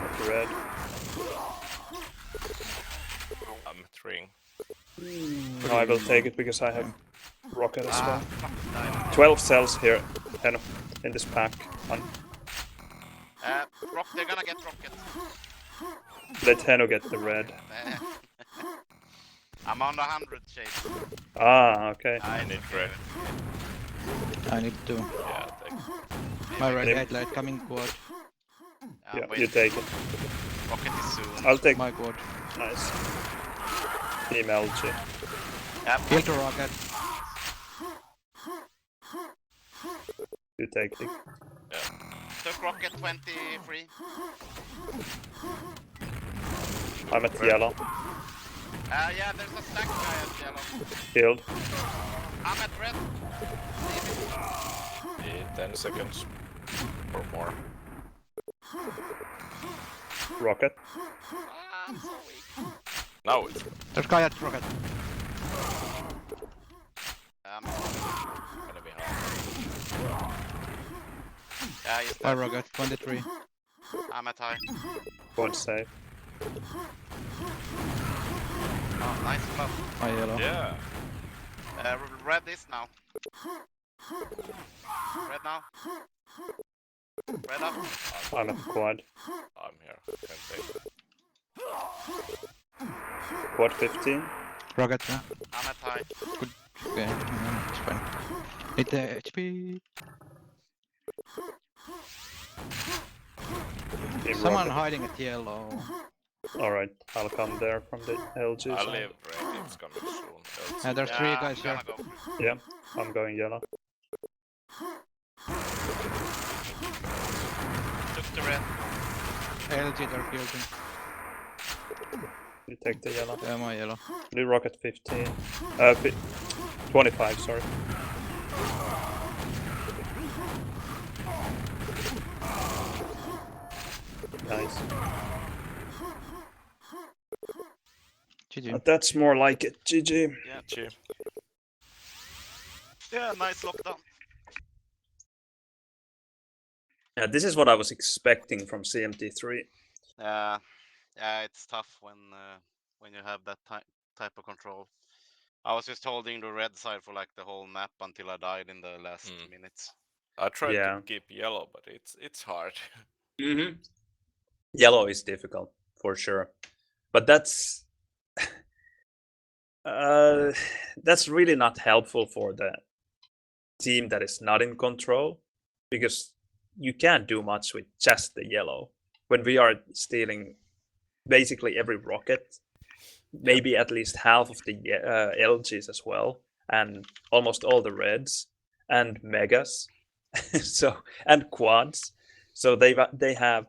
Speaker 4: At red.
Speaker 2: I'm treeing.
Speaker 4: No, I will take it because I have rocket as well.
Speaker 1: Fuck, died.
Speaker 4: 12 cells here. Hano. In this pack.
Speaker 1: They're gonna get rocket.
Speaker 4: Let Hano get the red.
Speaker 1: I'm on 100 chase.
Speaker 4: Ah, okay.
Speaker 2: I need red.
Speaker 3: I need to.
Speaker 2: Yeah, take.
Speaker 3: My red
Speaker 4: Yep.
Speaker 3: headlight coming quad.
Speaker 4: Yeah,
Speaker 1: Wait,
Speaker 4: you take it.
Speaker 1: rocket is soon.
Speaker 4: I'll take.
Speaker 3: My quad.
Speaker 4: Nice. Team LG.
Speaker 1: Yeah,
Speaker 3: Kill the rocket.
Speaker 4: You take it.
Speaker 1: took rocket 23.
Speaker 4: I'm at yellow.
Speaker 1: Yeah, there's a stack guy at yellow.
Speaker 4: Killed.
Speaker 1: I'm at red.
Speaker 2: Yeah, 10 seconds. Or more.
Speaker 4: Rocket.
Speaker 1: I'm so weak.
Speaker 2: Now it's
Speaker 3: There's guy at rocket.
Speaker 1: Um,
Speaker 2: gonna be
Speaker 1: Yeah, he's
Speaker 3: High
Speaker 1: dead.
Speaker 3: rocket, 23.
Speaker 1: I'm at high.
Speaker 4: Quad save.
Speaker 1: Oh, nice club.
Speaker 3: High yellow.
Speaker 2: Yeah.
Speaker 1: Red is now. Red now. Red up.
Speaker 4: I'm at quad.
Speaker 2: I'm here. Can take it.
Speaker 4: Quad 15.
Speaker 3: Rocket, yeah.
Speaker 1: I'm at high.
Speaker 3: Okay, it's fine. Hit the HP.
Speaker 4: In
Speaker 3: Someone
Speaker 4: rocket.
Speaker 3: hiding at yellow.
Speaker 4: Alright, I'll come there from the LG
Speaker 2: I
Speaker 4: side.
Speaker 2: leave red. It's coming soon.
Speaker 3: There's
Speaker 1: Yeah,
Speaker 3: 3 guys
Speaker 1: I'm
Speaker 3: here.
Speaker 1: gonna go.
Speaker 4: Yeah, I'm going yellow.
Speaker 1: Took the red.
Speaker 3: LG, they're building.
Speaker 4: You take the yellow.
Speaker 3: Yeah, my yellow.
Speaker 4: Blue rocket 15. 25, sorry. Nice.
Speaker 3: GG.
Speaker 4: That's more like it. GG.
Speaker 1: Yeah.
Speaker 2: Cheap.
Speaker 1: Yeah, nice lockdown.
Speaker 4: Yeah, this is what I was expecting from CMT3.
Speaker 1: Yeah, it's tough when you have that type of control. I was just holding the red side for like the whole map until I died in the last minutes.
Speaker 2: I tried
Speaker 4: Yeah.
Speaker 2: to keep yellow, but it's hard.
Speaker 4: Mm-hmm. Yellow is difficult for sure, but that's that's really not helpful for the team that is not in control, because you can't do much with just the yellow when we are stealing basically every rocket, maybe at least half of the LGs as well, and almost all the reds and megas, so and quads. So they have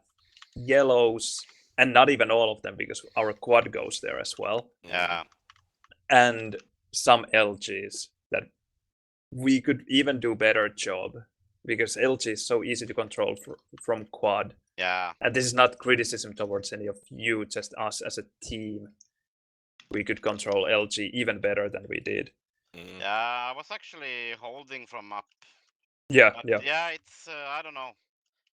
Speaker 4: yellows, and not even all of them, because our quad goes there as well.
Speaker 1: Yeah.
Speaker 4: And some LGs that we could even do better job, because LG is so easy to control from quad.
Speaker 1: Yeah.
Speaker 4: And this is not criticism towards any of you, just us as a team. We could control LG even better than we did.
Speaker 1: Yeah, I was actually holding from up.
Speaker 4: Yeah,
Speaker 1: But
Speaker 4: yeah.
Speaker 1: It's I don't know.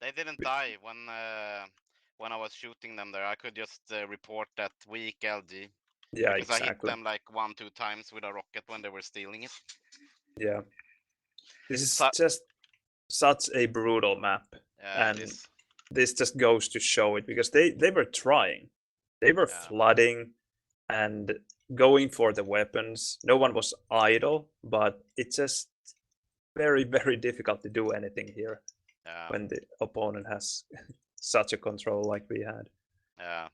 Speaker 1: They didn't die when I was shooting them there. I could just report that weak LG.
Speaker 4: Yeah,
Speaker 1: Because I hit
Speaker 4: exactly.
Speaker 1: them like 1-2 times with a rocket when they were stealing it.
Speaker 4: Yeah. This is just such a brutal map.
Speaker 1: Yeah,
Speaker 4: and this just goes to show it, because they were trying. They were flooding and going for the weapons. No one was idle, but it's just very, very difficult to do anything here when the opponent has such a control like we had.
Speaker 1: Yeah.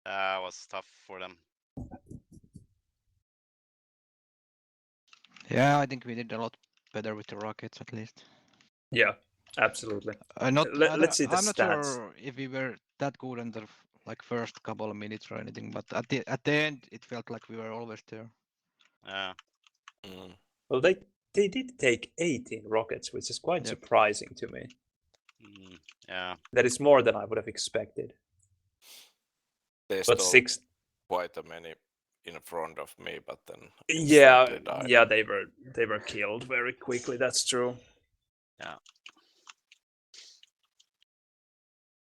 Speaker 1: It was tough for them.
Speaker 3: Yeah, I think we did a lot better with the rockets at least.
Speaker 4: Yeah, absolutely.
Speaker 3: Let's
Speaker 4: see the
Speaker 3: I'm not
Speaker 4: stats.
Speaker 3: sure if we were that good in the first couple of minutes or anything, but at the end it felt like we were always there.
Speaker 1: Yeah.
Speaker 4: Well, they did take 18 rockets, which is quite surprising to me.
Speaker 1: Yeah.
Speaker 4: That is more than I would have expected.
Speaker 2: They
Speaker 4: But
Speaker 2: stole quite a many in front of me, but then
Speaker 4: yeah, they were killed very quickly. That's true.
Speaker 1: Yeah.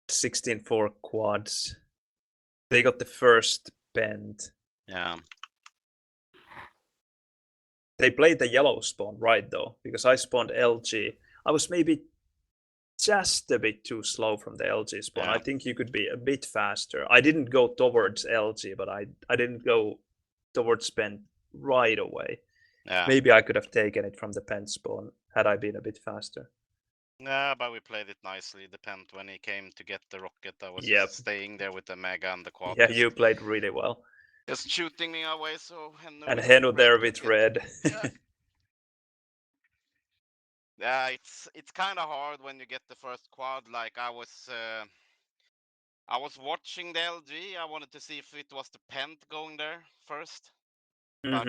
Speaker 4: 16-4 quads. They got the first bend.
Speaker 1: Yeah.
Speaker 4: They played the yellow spawn right though, because I spawned LG. I was maybe just a bit too slow from the LG spawn.
Speaker 1: Yeah.
Speaker 4: I think you could be a bit faster. I didn't go towards LG, but I didn't go towards pen right away.
Speaker 1: Yeah.
Speaker 4: Maybe I could have taken it from the pen spawn had I been a bit faster.
Speaker 1: Yeah, but we played it nicely. The Pent, when he came to get the rocket, I was just staying there with the Mega and the quad.
Speaker 4: Yeah, you played really well.
Speaker 1: Just shooting me away, so
Speaker 4: and Henu there with red.
Speaker 1: Yeah, it's kind of hard when you get the first quad. Like I was watching the LG. I wanted to see if it was the Pent going there first, but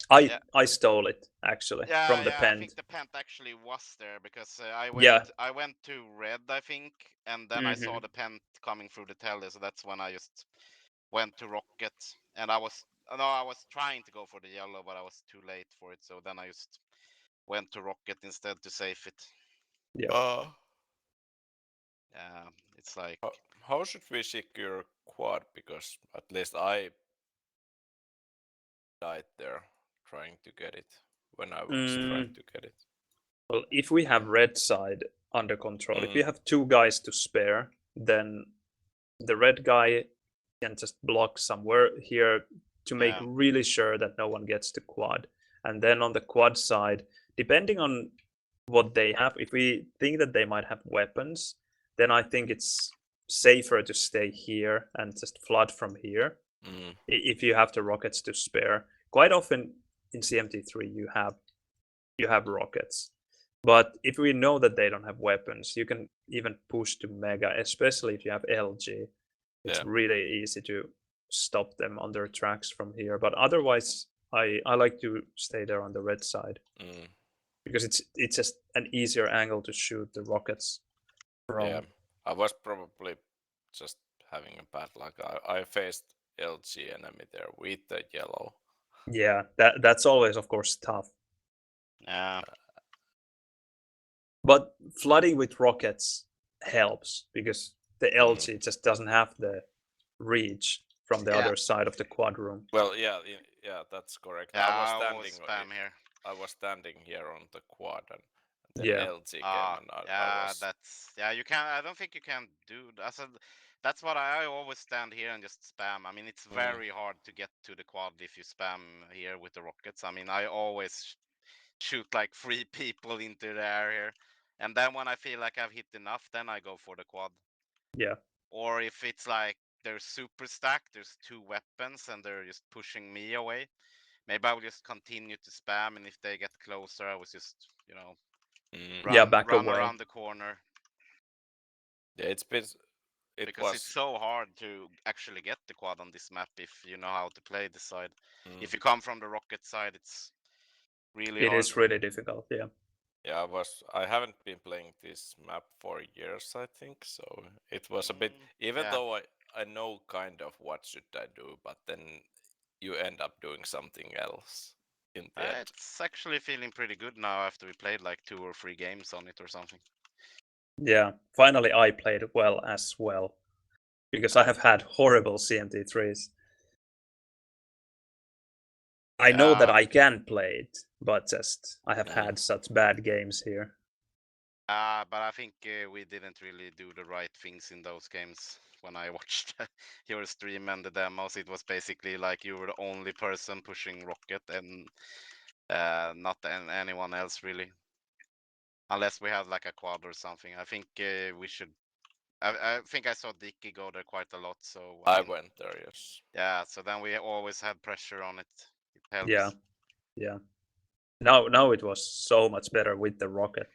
Speaker 4: I stole it actually from the
Speaker 1: I
Speaker 4: pen.
Speaker 1: think the pent actually was there because
Speaker 4: Yeah.
Speaker 1: I went to red, I think, and then I saw the pent coming through the telly, so that's when I just went to rocket, and I was trying to go for the yellow, but I was too late for it, so then I just went to rocket instead to save it.
Speaker 4: Yeah.
Speaker 1: Yeah, it's like
Speaker 2: How should we secure quad? Because at least I died there trying to get it when I was trying to get it.
Speaker 4: Well, if we have red side under control, if we
Speaker 2: Mm.
Speaker 4: have 2 guys to spare, then the red guy can just block somewhere here to make
Speaker 1: Yeah.
Speaker 4: really sure that no one gets to quad. And then on the quad side, depending on what they have, if we think that they might have weapons, then I think it's safer to stay here and just flood from here.
Speaker 2: Mm.
Speaker 4: If you have the rockets to spare. Quite often in CMT3 you have rockets. But if we know that they don't have weapons, you can even push to Mega, especially if you have LG. It's
Speaker 2: Yeah.
Speaker 4: really easy to stop them on their tracks from here. But otherwise, I like to stay there on the red side
Speaker 2: Mm.
Speaker 4: because it's just an easier angle to shoot the rockets from.
Speaker 2: Yeah. I was probably just having a bad luck. I faced LG enemy there with the yellow.
Speaker 4: Yeah, that's always of course tough.
Speaker 1: Yeah.
Speaker 4: But flooding with rockets helps because the LG just doesn't have the reach from the
Speaker 1: Yeah.
Speaker 4: other side of the quad room.
Speaker 2: Well, yeah, that's correct.
Speaker 1: Yeah,
Speaker 2: I was
Speaker 1: I always
Speaker 2: standing.
Speaker 1: spam here.
Speaker 2: I was standing here on the quad, and then
Speaker 4: Yeah.
Speaker 2: LG came, and I was.
Speaker 1: That's you can. I don't think you can do. I said that's what I always stand here and just spam. I mean, it's very hard to get to the quad if you spam here with the rockets. I mean, I always shoot like 3 people into the air here, and then when I feel like I've hit enough, then I go for the quad.
Speaker 4: Yeah.
Speaker 1: Or if it's like they're super stacked, there's 2 weapons and they're just pushing me away. Maybe I will just continue to spam, and if they get closer, I was just
Speaker 4: Back
Speaker 1: run
Speaker 4: away.
Speaker 1: around the corner.
Speaker 2: Yeah, it's been. It
Speaker 1: Because
Speaker 2: was.
Speaker 1: it's so hard to actually get the quad on this map if you know how to play this side.
Speaker 2: Mm.
Speaker 1: If you come from the rocket side, it's really
Speaker 4: It
Speaker 1: hard.
Speaker 4: is really difficult. Yeah.
Speaker 2: Yeah, I haven't been playing this map for years, I think. So it was a bit. Even
Speaker 1: yeah.
Speaker 2: though I know kind of what should I do, but then you end up doing something else in the end.
Speaker 1: It's actually feeling pretty good now after we played like 2 or 3 games on it or something.
Speaker 4: Yeah. Finally, I played well as well because I have had horrible CMT3s. I know that I can play it, but just I have had such bad games here.
Speaker 1: But I think we didn't really do the right things in those games. When I watched your stream and the demos, it was basically like you were the only person pushing rocket and not anyone else really. Unless we had like a quad or something. I think we should. I think I saw Dicky go there quite a lot. So
Speaker 2: I
Speaker 1: mean,
Speaker 2: went there, yes.
Speaker 1: yeah. So then we always had pressure on it. It helps.
Speaker 4: Yeah. Yeah. Now it was so much better with the rocket.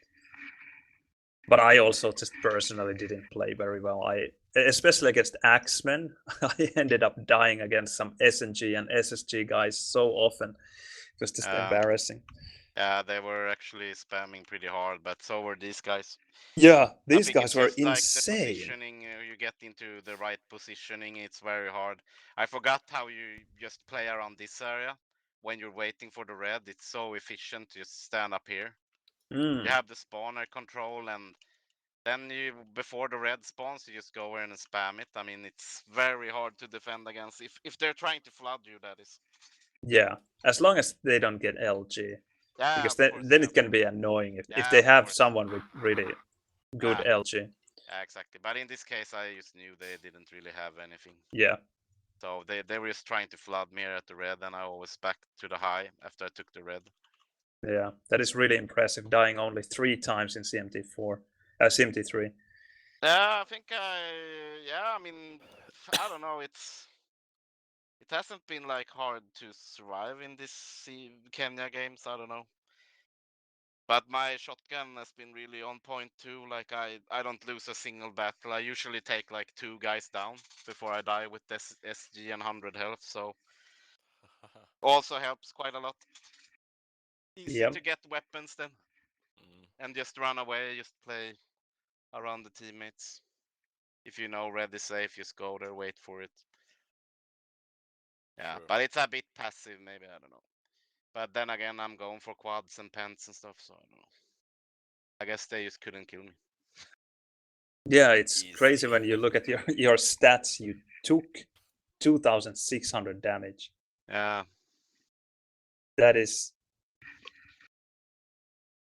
Speaker 4: But I also just personally didn't play very well. Especially against Axemen, I ended up dying against some SNG and SSG guys so often. It was just embarrassing.
Speaker 1: Yeah, they were actually spamming pretty hard, but so were these guys.
Speaker 4: Yeah, these
Speaker 1: I think
Speaker 4: guys
Speaker 1: it's
Speaker 4: were
Speaker 1: just like the
Speaker 4: insane.
Speaker 1: positioning. You get into the right positioning. It's very hard. I forgot how you just play around this area when you're waiting for the red. It's so efficient to just stand up here. You have the spawner control, and then you before the red spawns, you just go in and spam it. I mean, it's very hard to defend against if they're trying to flood you. That is.
Speaker 4: Yeah, as long as they don't get LG.
Speaker 1: Yeah,
Speaker 4: Because
Speaker 1: of course,
Speaker 4: then it can be annoying if
Speaker 1: Yeah,
Speaker 4: they
Speaker 1: of
Speaker 4: have
Speaker 1: course.
Speaker 4: someone with really good LG.
Speaker 1: Yeah, exactly. But in this case, I just knew they didn't really have anything.
Speaker 4: Yeah.
Speaker 1: So they were just trying to flood me at the red, and I always back to the high after I took the red.
Speaker 4: Yeah, that is really impressive. Dying only 3 times in CMT4, CMT3.
Speaker 1: Yeah, I think I mean, I don't know. It hasn't been like hard to survive in this Kenya games. I don't know. But my shotgun has been really on point too. Like I don't lose a single battle. I usually take like 2 guys down before I die with this SG and 100 health. So Also helps quite a lot. Easy
Speaker 4: Yep.
Speaker 1: to get weapons then. And just run away, just play around the teammates. If you know red is safe, just go there, wait for it. Yeah,
Speaker 2: Sure.
Speaker 1: but it's a bit passive, maybe, I don't know. But then again, I'm going for quads and pens and stuff, so I don't know. I guess they just couldn't kill me.
Speaker 4: Yeah, it's
Speaker 2: Easy.
Speaker 4: crazy when you look at your stats. You took 2,600 damage.
Speaker 1: Yeah.
Speaker 4: That is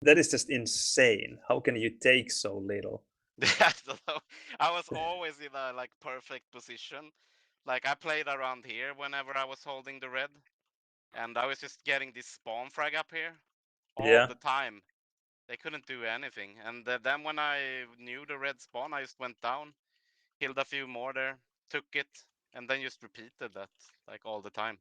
Speaker 4: just insane. How can you take so little?
Speaker 1: I don't know. I was always in a like perfect position. Like I played around here whenever I was holding the red, and I was just getting this spawn frag up here all
Speaker 4: Yeah.
Speaker 1: the time. They couldn't do anything, and then when I knew the red spawn, I just went down, killed a few more there, took it, and then just repeated that like all the time.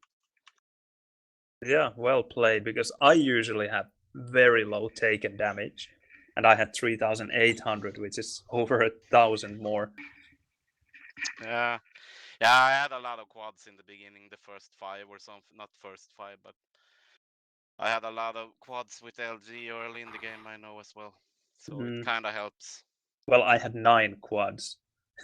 Speaker 4: Yeah, well played, because I usually have very low taken damage, and I had 3,800, which is over 1,000 more.
Speaker 1: Yeah, yeah. I had a lot of quads in the beginning, the first 5 or something. Not first 5, but I had a lot of quads with LG early in the game. I know as well, so it kind of helps.
Speaker 4: Well, I had 9 quads,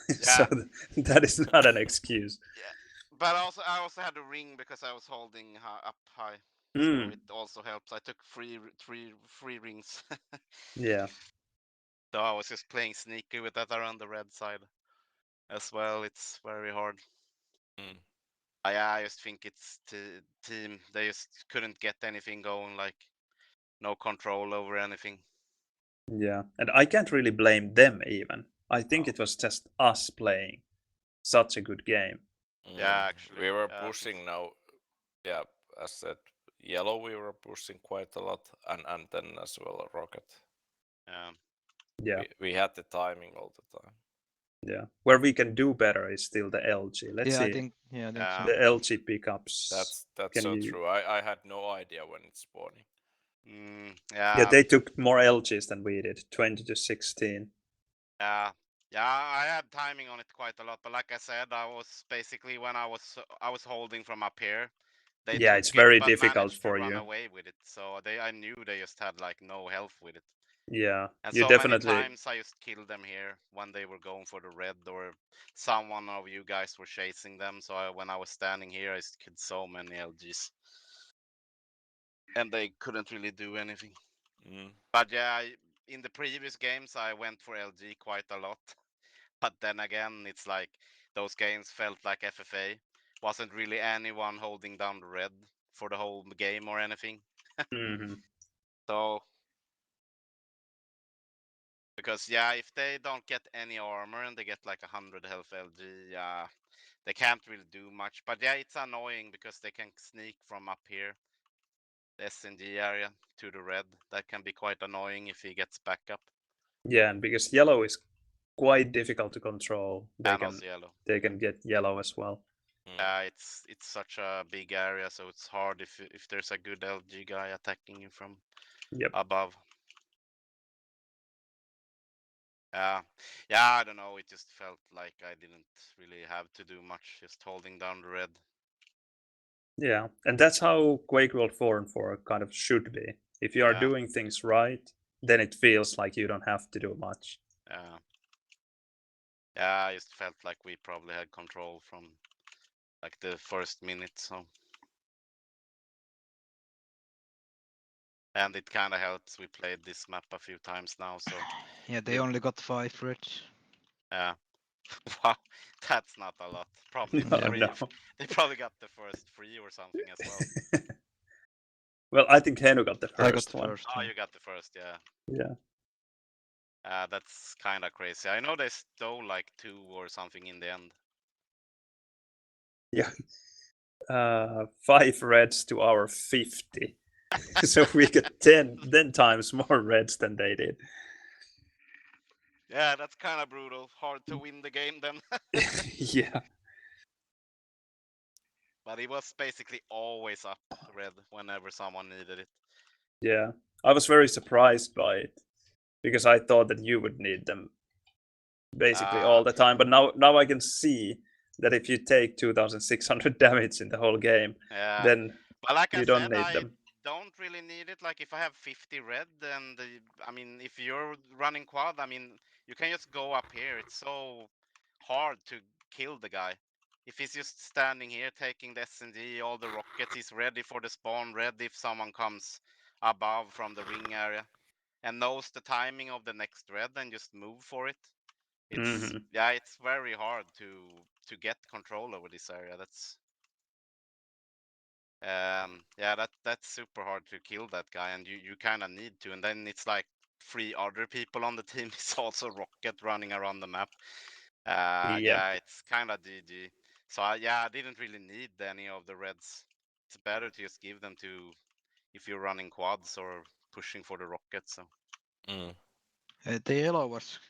Speaker 4: so
Speaker 1: Yeah.
Speaker 4: that is not an excuse.
Speaker 1: Yeah, but I also had a ring because I was holding up high, so
Speaker 4: Mm,
Speaker 1: it also helps. I took three rings,
Speaker 4: yeah,
Speaker 1: so I was just playing sneaky with that around the red side as well. It's very hard. I just think it's team. They just couldn't get anything going, like no control over anything.
Speaker 4: yeah. And I can't really blame them even. I think
Speaker 1: No.
Speaker 4: it was just us playing such a good game.
Speaker 1: Yeah, actually,
Speaker 2: We were
Speaker 1: yeah,
Speaker 2: pushing now. Yeah, as said, yellow we were pushing quite a lot, and then as well Rocket.
Speaker 1: Yeah.
Speaker 4: Yeah,
Speaker 2: We had the timing all the time.
Speaker 4: yeah. Where we can do better is still the LG. Let's
Speaker 3: Yeah, I
Speaker 4: see.
Speaker 3: think so.
Speaker 4: The LG pickups.
Speaker 2: That's
Speaker 4: Can
Speaker 2: so
Speaker 4: you...
Speaker 2: true. I had no idea when it's spawning.
Speaker 4: Yeah,
Speaker 1: Yeah.
Speaker 4: they took more LGs than we did, 20 to 16.
Speaker 1: Yeah, yeah, I had timing on it quite a lot, but like I said, I was basically when I was holding from up here, they
Speaker 4: Yeah,
Speaker 1: took
Speaker 4: it's
Speaker 1: it
Speaker 4: very
Speaker 1: but
Speaker 4: difficult
Speaker 1: managed to
Speaker 4: for
Speaker 1: run
Speaker 4: you.
Speaker 1: away with it. So I knew they just had like no health with it.
Speaker 4: Yeah,
Speaker 1: And
Speaker 4: you
Speaker 1: so many
Speaker 4: definitely...
Speaker 1: times I just killed them here when they were going for the red, or someone of you guys were chasing them. So when I was standing here, I just killed so many LGs, and they couldn't really do anything. But yeah, in the previous games I went for LG quite a lot. But then again, it's like those games felt like FFA. Wasn't really anyone holding down the red for the whole game or anything.
Speaker 4: Mhm.
Speaker 1: So, because yeah, if they don't get any armor and they get like 100 health LG, yeah, they can't really do much. But yeah, it's annoying because they can sneak from up here, the SNG area, to the red. That can be quite annoying if he gets back up.
Speaker 4: Yeah, and because yellow is quite difficult to control,
Speaker 1: And also yellow.
Speaker 4: they can get yellow as well.
Speaker 1: It's such a big area, so it's hard if there's a good LG guy attacking you from above. Yeah, I don't know. It just felt like I didn't really have to do much, just holding down the red.
Speaker 4: Yeah, and that's how Quakeworld 4 and 4 kind of should be. If you are doing things right, then it feels like you don't have to do much.
Speaker 1: Yeah. Yeah, I just felt like we probably had control from like the first minute, so. And it kind of helps. We played this map a few times now, so.
Speaker 3: Yeah, they only got 5 reds.
Speaker 1: Yeah. Wow, that's not a lot. Probably
Speaker 4: No,
Speaker 1: 3.
Speaker 4: no.
Speaker 1: They probably got the first 3 or something as well.
Speaker 4: Well, I think Henu got the first
Speaker 3: I got the
Speaker 4: one.
Speaker 3: first
Speaker 1: Oh,
Speaker 3: one.
Speaker 1: you got the first, yeah.
Speaker 4: Yeah.
Speaker 1: That's kind of crazy. I know they stole like 2 or something in the end.
Speaker 4: Yeah. 5 reds to our 50. So we get 10 times more reds than they did.
Speaker 1: Yeah, that's kind of brutal. Hard to win the game then.
Speaker 4: Yeah.
Speaker 1: But he was basically always up red whenever someone needed it.
Speaker 4: Yeah. I was very surprised by it, because I thought that you would need them basically all the time. But now I can see that if you take 2,600 damage in the whole game, then
Speaker 1: But like I
Speaker 4: You don't
Speaker 1: said,
Speaker 4: need
Speaker 1: I
Speaker 4: them.
Speaker 1: don't really need it. Like if I have 50 red, then I mean, if you're running quad, I mean, you can just go up here. It's so hard to kill the guy. If he's just standing here taking the SNG, all the rockets, he's ready for the spawn, ready if someone comes above from the ring area, and knows the timing of the next red and just move for it. It's yeah, it's very hard to get control over this area. That's yeah, that's super hard to kill that guy, and you kind of need to. And then it's like 3 other people on the team is also rocket running around the map.
Speaker 4: Yep.
Speaker 1: Yeah, it's kind of GG. So yeah, I didn't really need any of the reds. It's better to just give them to if you're running quads or pushing for the rockets. So
Speaker 3: The yellow was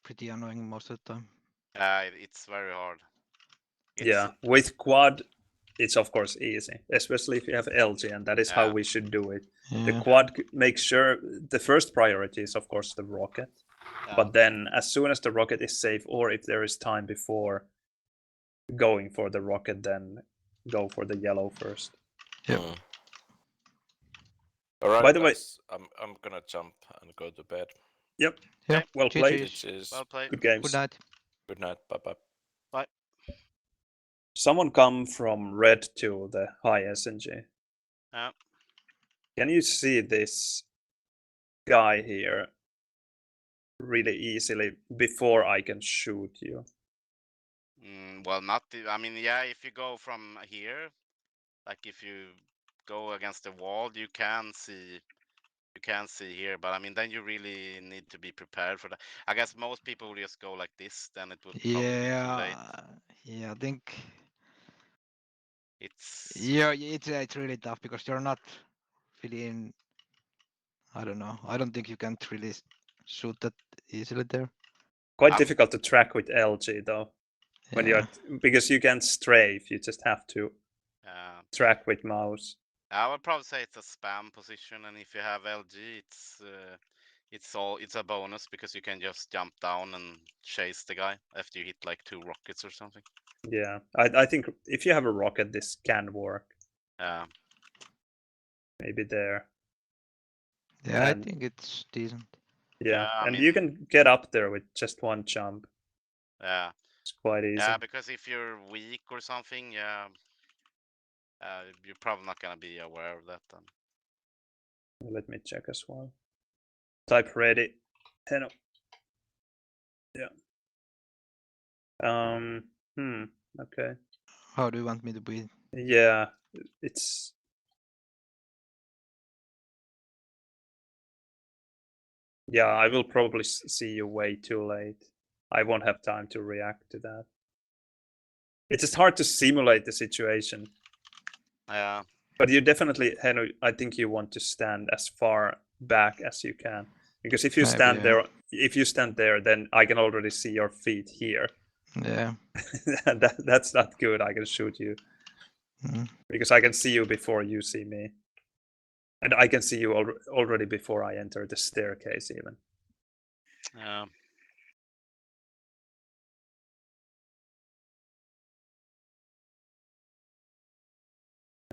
Speaker 3: pretty annoying most of the time.
Speaker 1: it's very hard.
Speaker 4: Yeah, with quad, it's of course easy, especially if you have LG, and that is how we should do it. The
Speaker 3: Yeah.
Speaker 4: quad makes sure the first priority is of course the rocket,
Speaker 1: Yeah.
Speaker 4: but then as soon as the rocket is safe, or if there is time before going for the rocket, then go for the yellow first.
Speaker 3: Yep.
Speaker 2: All right,
Speaker 4: By the way,
Speaker 2: guys, I'm gonna jump and go to bed.
Speaker 4: yep,
Speaker 3: Yeah.
Speaker 4: well played.
Speaker 3: GG's.
Speaker 1: Well played.
Speaker 4: Good games.
Speaker 3: Good night.
Speaker 2: Good night. Bye bye.
Speaker 1: Bye.
Speaker 4: Someone come from red to the high SNG.
Speaker 1: Yeah.
Speaker 4: Can you see this guy here really easily before I can shoot you?
Speaker 1: Well, not. I mean, yeah. If you go from here, like if you go against the wall, you can see. You can see here, but I mean, then you really need to be prepared for that. I guess most people will just go like this, then it would probably be too late.
Speaker 3: Yeah, I think.
Speaker 1: It's
Speaker 3: Yeah, it's really tough because you're not really in. I don't know. I don't think you can really shoot that easily there.
Speaker 4: Quite difficult to track with LG though. When you're because you can't strafe, you just have to track with mouse.
Speaker 1: I would probably say it's a spam position, and if you have LG, it's a bonus because you can just jump down and chase the guy after you hit like 2 rockets or something.
Speaker 4: Yeah, I think if you have a rocket, this can work.
Speaker 1: Yeah.
Speaker 4: Maybe there.
Speaker 3: Yeah, I think it's decent.
Speaker 4: Yeah,
Speaker 1: I
Speaker 4: and
Speaker 1: mean,
Speaker 4: you can get up there with just one jump.
Speaker 1: Yeah.
Speaker 4: It's quite easy.
Speaker 1: Yeah, because if you're weak or something, yeah, you're probably not gonna be aware of that then.
Speaker 4: Let me check as well. Type ready. Hello. Yeah. Okay.
Speaker 3: How do you want me to be?
Speaker 4: Yeah, it's. Yeah, I will probably see you way too late. I won't have time to react to that. It's just hard to simulate the situation.
Speaker 1: Yeah.
Speaker 4: But you definitely, Henry, I think you want to stand as far back as you can. Because if you stand there, then I can already see your feet here.
Speaker 3: Yeah.
Speaker 4: That's not good. I can shoot you. Because I can see you before you see me. And I can see you already before I enter the staircase even.
Speaker 1: Yeah.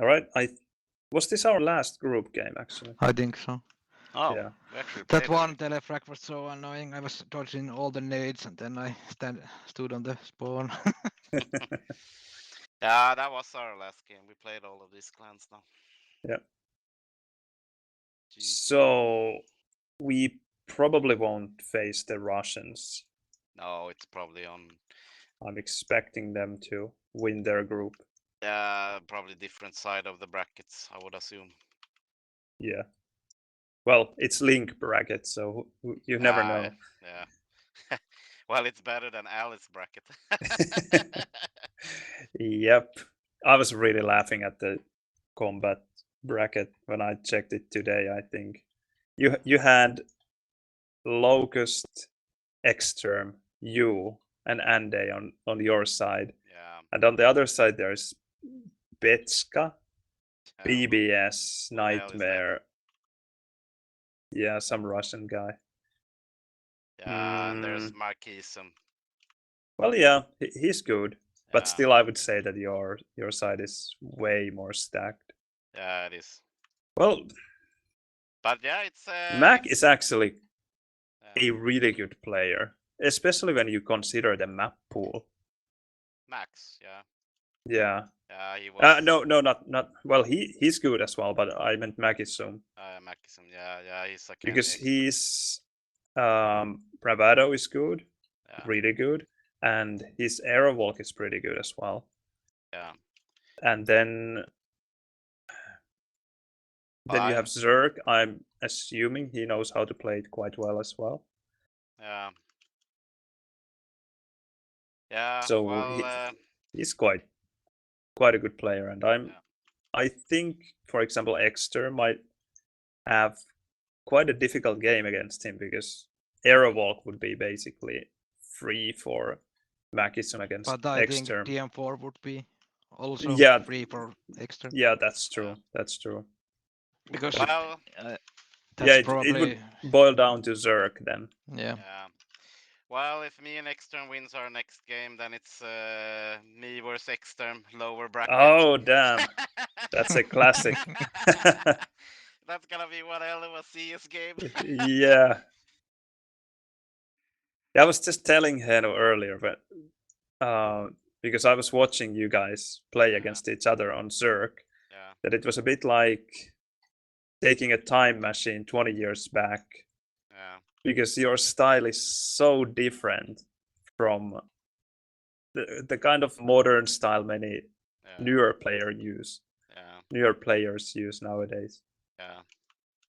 Speaker 4: All right. Was this our last group game actually?
Speaker 3: I think so.
Speaker 1: Oh,
Speaker 4: yeah.
Speaker 3: That one telefrag was so annoying. I was dodging all the nades and then I stood on the spawn.
Speaker 1: Yeah, that was our last game. We played all of these clans now.
Speaker 4: Yeah. So we probably won't face the Russians.
Speaker 1: No, it's probably on.
Speaker 4: I'm expecting them to win their group.
Speaker 1: Yeah, probably different side of the brackets, I would assume.
Speaker 4: Yeah. Well, it's link bracket, so you never know.
Speaker 1: Yeah. Well, it's better than Alice bracket.
Speaker 4: Yep. I was really laughing at the combat bracket when I checked it today, I think. You had Locust, Exterm, you, and Ande on your side.
Speaker 1: Yeah.
Speaker 4: And on the other side there's Betska, BBS, Nightmare. Yeah, some Russian guy.
Speaker 1: Yeah, and there's Marquisum.
Speaker 4: Well, yeah, he's good. But still, I would say that your side is way more stacked.
Speaker 1: Yeah, it is.
Speaker 4: Well,
Speaker 1: But yeah, it's
Speaker 4: Mac is actually
Speaker 1: yeah.
Speaker 4: a really good player, especially when you consider the map pool.
Speaker 1: Max. Yeah.
Speaker 4: Yeah.
Speaker 1: Yeah, he was.
Speaker 4: No, not. Well, he's good as well, but I meant Mac is soon
Speaker 1: Machism. Yeah, he's a Qenya
Speaker 4: because
Speaker 1: expert.
Speaker 4: his bravado is good,
Speaker 1: Yeah.
Speaker 4: really good, and his arrow walk is pretty good as well.
Speaker 1: Yeah.
Speaker 4: And then you have Zerg. I'm assuming he knows how to play it quite well as well.
Speaker 1: Yeah. Yeah.
Speaker 4: So
Speaker 1: Well.
Speaker 4: he's quite a good player, and
Speaker 1: Yeah.
Speaker 4: I think, for example, Exter might have quite a difficult game against him because arrow walk would be basically free for Machism against
Speaker 3: But I think
Speaker 4: Exter.
Speaker 3: DM4 would be also
Speaker 4: Yeah,
Speaker 3: free for Exter.
Speaker 4: yeah, that's true.
Speaker 1: Yeah.
Speaker 4: That's true.
Speaker 3: Because
Speaker 1: Well.
Speaker 3: that's
Speaker 4: Yeah,
Speaker 3: probably
Speaker 4: it would boil down to Zerg then.
Speaker 3: yeah.
Speaker 1: Yeah. Well, if me and Extern wins our next game, then it's me versus Extern lower bracket.
Speaker 4: Oh damn, that's a classic.
Speaker 1: That's gonna be one hell of a CS game.
Speaker 4: Yeah. I was just telling Heno earlier, but because I was watching you guys play against each other on Zerg,
Speaker 1: Yeah.
Speaker 4: that it was a bit like taking a time machine 20 years back.
Speaker 1: Yeah.
Speaker 4: Because your style is so different from the kind of modern style many newer players use nowadays.
Speaker 1: Yeah.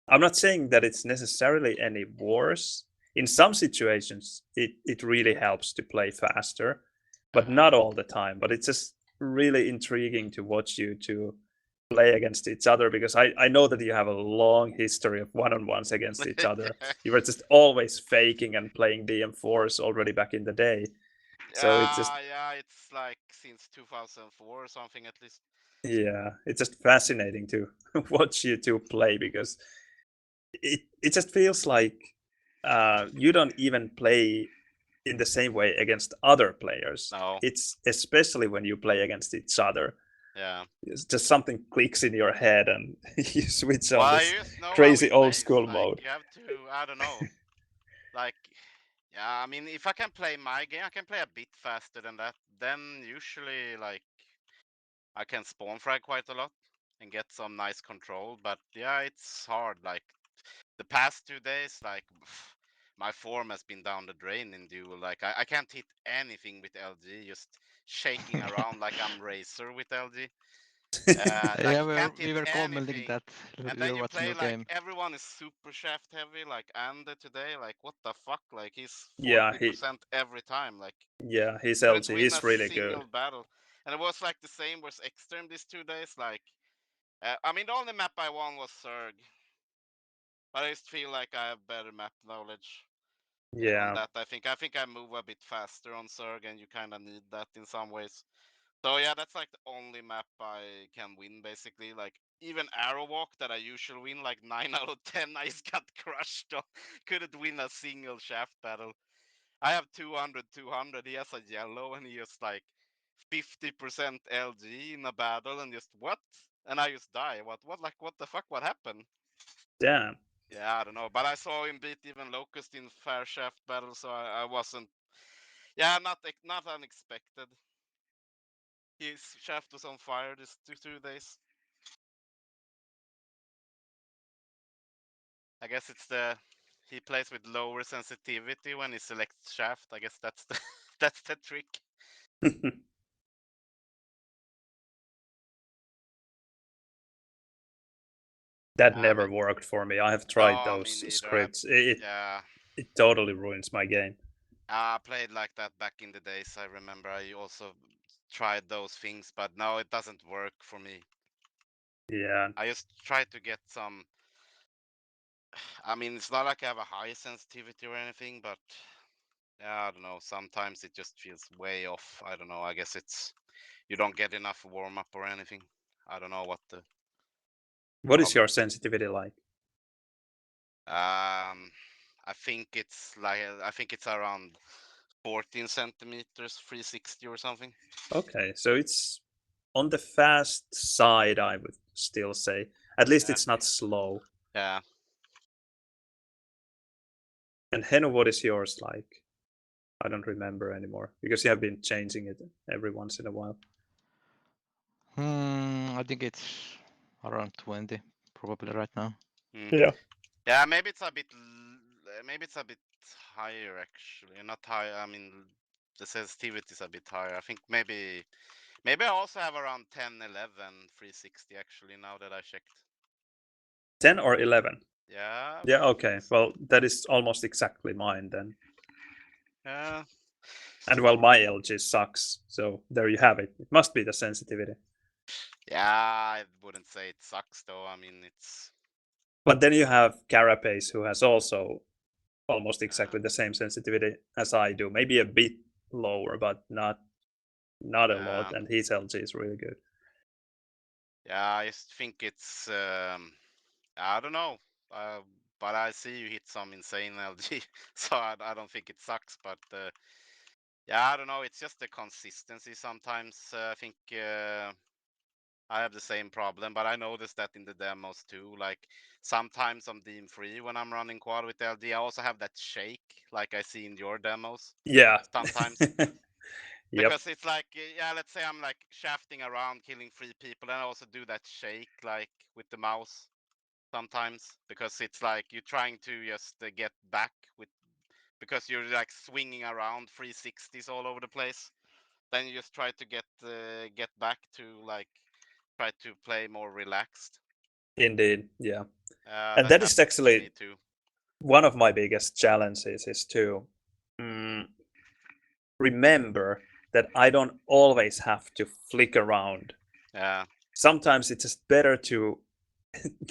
Speaker 4: I'm not saying that it's necessarily any worse. In some situations, it really helps to play faster, but not all the time. But it's just really intriguing to watch you two play against each other because I know that you have a long history of one-on-ones against each other. You were just always faking and playing DM4s already back in the day. So it's just
Speaker 1: yeah, it's like since 2004 or something at least.
Speaker 4: yeah, it's just fascinating to watch you two play because it just feels like you don't even play in the same way against other players.
Speaker 1: No.
Speaker 4: It's especially when you play against each other.
Speaker 1: Yeah.
Speaker 4: It's just something clicks in your head and you switch on this
Speaker 1: know
Speaker 4: crazy
Speaker 1: how he
Speaker 4: old
Speaker 1: plays.
Speaker 4: school
Speaker 1: Like,
Speaker 4: mode.
Speaker 1: you have to, I don't know. Like, yeah, I mean, if I can play my game, I can play a bit faster than that. Then usually, like, I can spawn frag quite a lot and get some nice control. But yeah, it's hard. Like, the past 2 days, like, my form has been down the drain in duel. Like, I can't hit anything with LG, just shaking around like I'm Razer with LG. Like, you can't hit
Speaker 3: we were commenting
Speaker 1: anything.
Speaker 3: that
Speaker 1: And
Speaker 3: we
Speaker 1: then
Speaker 3: were
Speaker 1: you
Speaker 3: watching
Speaker 1: play
Speaker 3: your
Speaker 1: like
Speaker 3: game.
Speaker 1: everyone is super shaft heavy, like Ander today. Like, what the fuck? Like, he's 40%
Speaker 4: Yeah,
Speaker 1: every time. Like,
Speaker 4: yeah, his
Speaker 1: couldn't
Speaker 4: LG
Speaker 1: win a
Speaker 4: is really
Speaker 1: single
Speaker 4: good.
Speaker 1: battle. And it was like the same was Extreme these 2 days. Like, I mean, the only map I won was Zerg, but I just feel like I have better map knowledge. On
Speaker 4: Yeah.
Speaker 1: that, I think I move a bit faster on Zerg, and you kind of need that in some ways. So yeah, that's like the only map I can win basically. Like, even Arrow Walk that I usually win like 9 out of 10, I just got crushed on. Couldn't win a single shaft battle. I have 200. He has a yellow and he has like 50% LG in a battle and just what? And I just die. What the fuck? What happened?
Speaker 4: Damn.
Speaker 1: Yeah, I don't know. But I saw him beat even Locust in fair shaft battle, so I wasn't. Yeah, not unexpected. His shaft was on fire this 2 days. I guess it's he plays with lower sensitivity when he selects shaft. I guess that's the that's the trick.
Speaker 4: That never worked for me. I have tried
Speaker 1: No, me
Speaker 4: those
Speaker 1: neither.
Speaker 4: scripts.
Speaker 1: Yeah.
Speaker 4: It totally ruins my game.
Speaker 1: I played like that back in the days. I remember I also tried those things, but no, it doesn't work for me.
Speaker 4: Yeah.
Speaker 1: I just try to get some. I mean, it's not like I have a high sensitivity or anything, but yeah, I don't know. Sometimes it just feels way off. I don't know. I guess it's you don't get enough warm up or anything. I don't know what the.
Speaker 4: What is your sensitivity like?
Speaker 1: I think it's around 14 centimeters, 360 or something.
Speaker 4: Okay, so it's on the fast side, I would still say. At least
Speaker 1: Yeah.
Speaker 4: it's not slow.
Speaker 1: Yeah.
Speaker 4: And Heno, what is yours like? I don't remember anymore because you have been changing it every once in a while.
Speaker 3: I think it's around 20 probably right now.
Speaker 4: Yeah.
Speaker 1: Yeah, maybe it's a bit higher actually. Not high. I mean, the sensitivity is a bit higher. I think maybe I also have around 10, 11, 360 actually now that I checked.
Speaker 4: 10 or 11?
Speaker 1: Yeah.
Speaker 4: Yeah, okay. Well, that is almost exactly mine then.
Speaker 1: Yeah.
Speaker 4: And well, my LG sucks, so there you have it. It must be the sensitivity.
Speaker 1: Yeah, I wouldn't say it sucks though. I mean, it's.
Speaker 4: But then you have Carapace, who has also almost exactly the same sensitivity as I do. Maybe a bit lower, but not a lot. And his LG is really good.
Speaker 1: Yeah, I just think it's. I don't know. But I see you hit some insane LG, so I don't think it sucks. But yeah, I don't know. It's just the consistency sometimes. I think I have the same problem, but I noticed that in the demos too. Like sometimes on Deem 3 when I'm running quad with LD, I also have that shake, like I see in your demos.
Speaker 4: Yeah.
Speaker 1: Sometimes.
Speaker 4: Yep.
Speaker 1: Because it's like, yeah, let's say I'm like shafting around, killing 3 people, and I also do that shake, like with the mouse sometimes, because it's like you're trying to just get back with, because you're like swinging around 360s all over the place. Then you just try to get back to like try to play more relaxed.
Speaker 4: Indeed, yeah. And that is
Speaker 1: To me
Speaker 4: actually
Speaker 1: too.
Speaker 4: one of my biggest challenges is to remember that I don't always have to flick around.
Speaker 1: Yeah.
Speaker 4: Sometimes it's just better to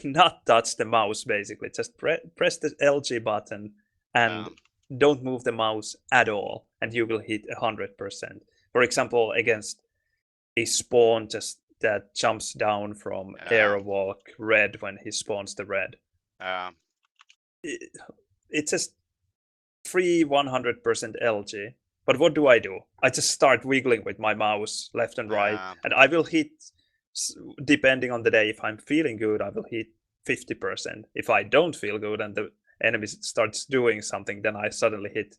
Speaker 4: not touch the mouse, basically. Just press the LG button and don't move the mouse at all, and you will hit 100%. For example, against a spawn just that jumps down from airwalk red when he spawns the red. It's just free 100% LG. But what do? I just start wiggling with my mouse left and right, and I will hit, depending on the day. If I'm feeling good, I will hit 50%. If I don't feel good and the enemy starts doing something, then I suddenly hit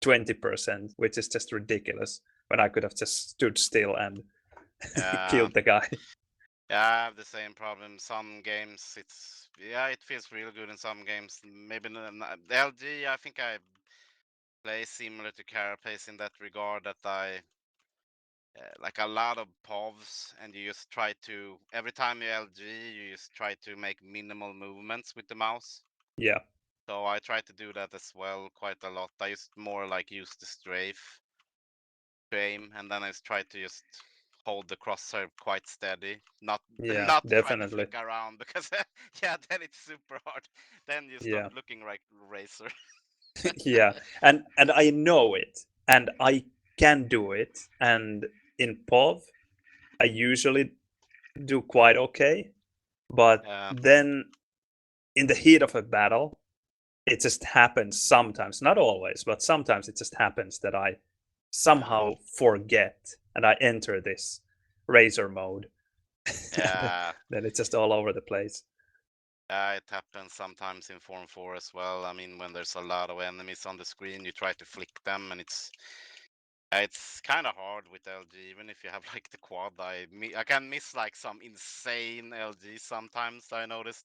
Speaker 4: 20%, which is just ridiculous. When I could have just stood still and killed the guy.
Speaker 1: Yeah, I have the same problem. Some games, it feels really good in some games. Maybe not, LG, I think I play similar to Carapace in that regard, that I like a lot of POVs, and you just try to, every time you LG, you just try to make minimal movements with the mouse.
Speaker 4: Yeah.
Speaker 1: So I try to do that as well quite a lot. I just more like use the strafe to aim, and then I just try to just hold the crosshair quite steady, not
Speaker 4: definitely
Speaker 1: try to flick around, because then it's super hard. Then you start looking like Razer.
Speaker 4: Yeah, and I know it, and I can do it, and in POV I usually do quite okay, but then in the heat of a battle it just happens sometimes, not always, but sometimes it just happens that I somehow forget and I enter this Razer mode. Then it's just all over the place.
Speaker 1: It happens sometimes in Form 4 as well. I mean, when there's a lot of enemies on the screen, you try to flick them, and it's kind of hard with LG. Even if you have like the quad, I can miss like some insane LG sometimes, I noticed.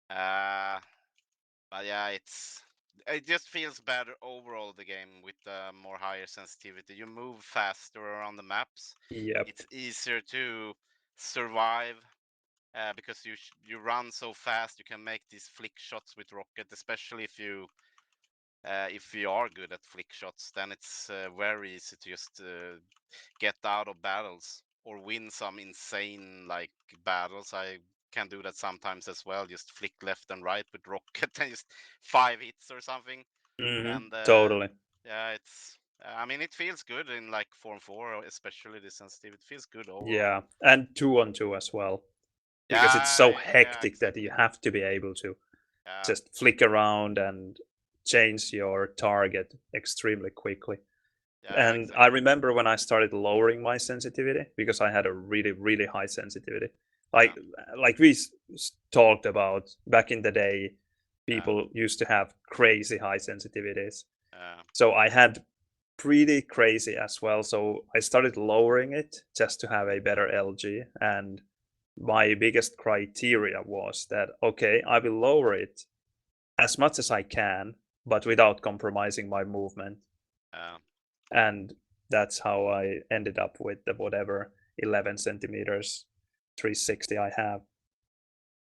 Speaker 1: But yeah, it just feels better overall, the game, with more higher sensitivity. You move faster around the maps.
Speaker 4: Yep.
Speaker 1: It's easier to survive. Because you run so fast, you can make these flick shots with rocket, especially if you are good at flick shots. Then it's very easy to just get out of battles or win some insane like battles. I can do that sometimes as well. Just flick left and right with rocket and just 5 hits or something. And
Speaker 4: totally.
Speaker 1: Yeah, it's. I mean, it feels good in like Form 4, especially the sensitivity. It feels good overall.
Speaker 4: Yeah, and 2-on-2 as well. Because it's so hectic that you have to be able to just flick around and change your target extremely quickly. And I remember when I started lowering my sensitivity, because I had a really, really high sensitivity, Like we talked about back in the day, people used to have crazy high sensitivities. So I had pretty crazy as well. So I started lowering it just to have a better LG. And my biggest criteria was that, okay, I will lower it as much as I can, but without compromising my movement. And that's how I ended up with the whatever 11 centimeters 360 I have.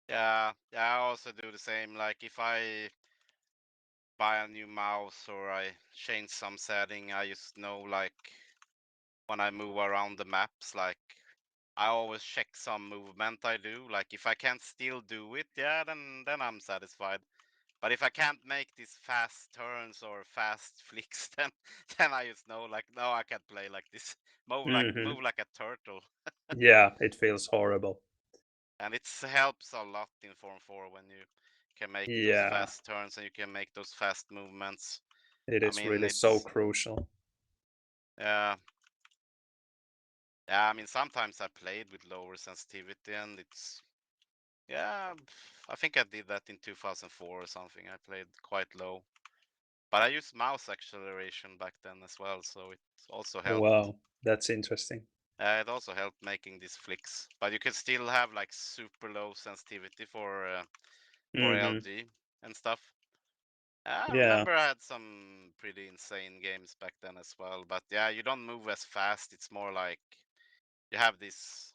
Speaker 1: Yeah, I also do the same. Like if I buy a new mouse or I change some setting, I just know like when I move around the maps, like I always check some movement I do. Like if I can't still do it, yeah, then I'm satisfied. But if I can't make these fast turns or fast flicks, then I just know like no, I can't play like this. Move like a turtle.
Speaker 4: Yeah, it feels horrible.
Speaker 1: And it helps a lot in Form 4 when you can make those fast turns and you can make those fast movements.
Speaker 4: It is really so crucial.
Speaker 1: Yeah. Yeah, I mean, sometimes I played with lower sensitivity and it's, yeah, I think I did that in 2004 or something. I played quite low. But I used mouse acceleration back then as well, so it also helped.
Speaker 4: Wow, that's interesting.
Speaker 1: It also helped making these flicks. But you can still have like super low sensitivity for LG and stuff. I remember I had some pretty insane games back then as well. But yeah, you don't move as fast. It's more like you have this,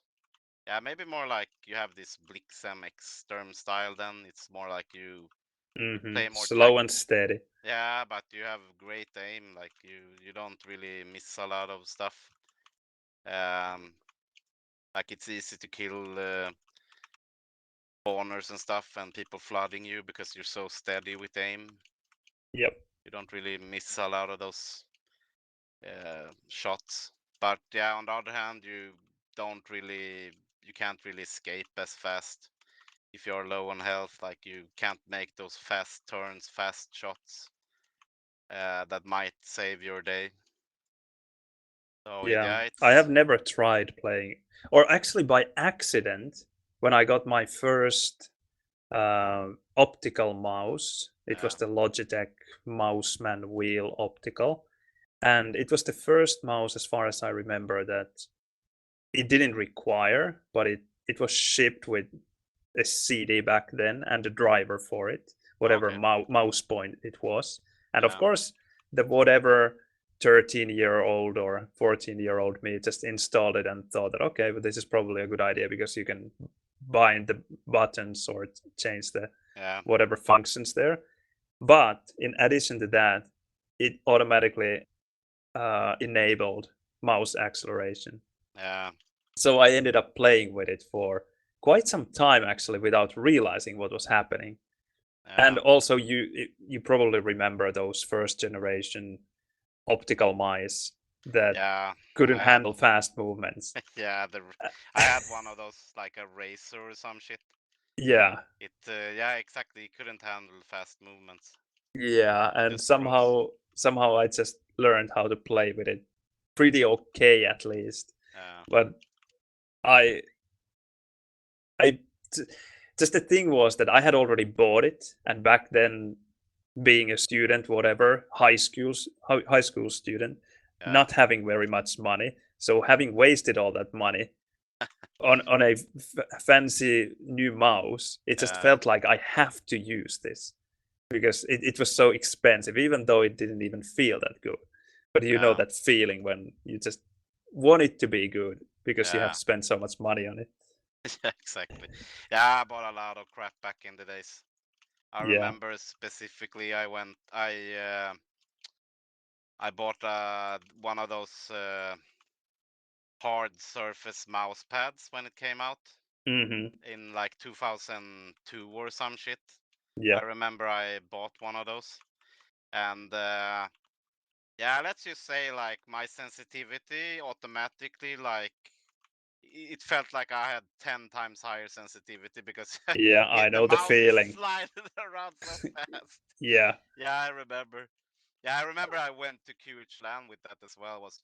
Speaker 1: yeah, maybe more like you have this Blixem Exterm style then. It's more like you play more
Speaker 4: slow and steady.
Speaker 1: Yeah, but you have great aim. Like you don't really miss a lot of stuff. Like it's easy to kill spawners and stuff and people flooding you because you're so steady with aim.
Speaker 4: Yep.
Speaker 1: You don't really miss a lot of those shots. But yeah, on the other hand, you can't really escape as fast if you're low on health. Like you can't make those fast turns, fast shots that might save your day. So
Speaker 4: yeah, I have never tried playing, or actually by accident, when I got my first optical mouse. It was the Logitech Mouseman Wheel Optical. And it was the first mouse, as far as I remember, that it didn't require, but it was shipped with a CD back then and a driver for it, whatever mouse point it was. And of course, the whatever 13-year-old or 14-year-old me just installed it and thought that, okay, but this is probably a good idea because you can bind the buttons or change the whatever functions there. But in addition to that, it automatically enabled mouse acceleration. So I ended up playing with it for quite some time actually without realizing what was happening. And also you probably remember those first generation optical mice that couldn't handle fast movements.
Speaker 1: Yeah, I had one of those, like a racer or some shit.
Speaker 4: Yeah.
Speaker 1: Yeah, exactly. It couldn't handle fast movements.
Speaker 4: Yeah, and somehow I just learned how to play with it pretty okay at least. But just the thing was that I had already bought it, and back then, being a student, whatever, high school student, not having very much money, so having wasted all that money on a fancy new mouse, it just felt like I have to use this because it was so expensive, even though it didn't even feel that good. But you know that feeling when you just want it to be good because you have spent so much money on it.
Speaker 1: Yeah, exactly. Yeah, I bought a lot of crap back in the days. I remember specifically I bought one of those hard surface mouse pads when it came out in like 2002 or some shit. I remember I bought one of those, and yeah, let's just say like my sensitivity automatically, like it felt like I had 10 times higher sensitivity because
Speaker 4: I know the
Speaker 1: mouse
Speaker 4: feeling.
Speaker 1: slided around so fast.
Speaker 4: Yeah,
Speaker 1: I remember. Yeah, I remember I went to QH with that as well. Was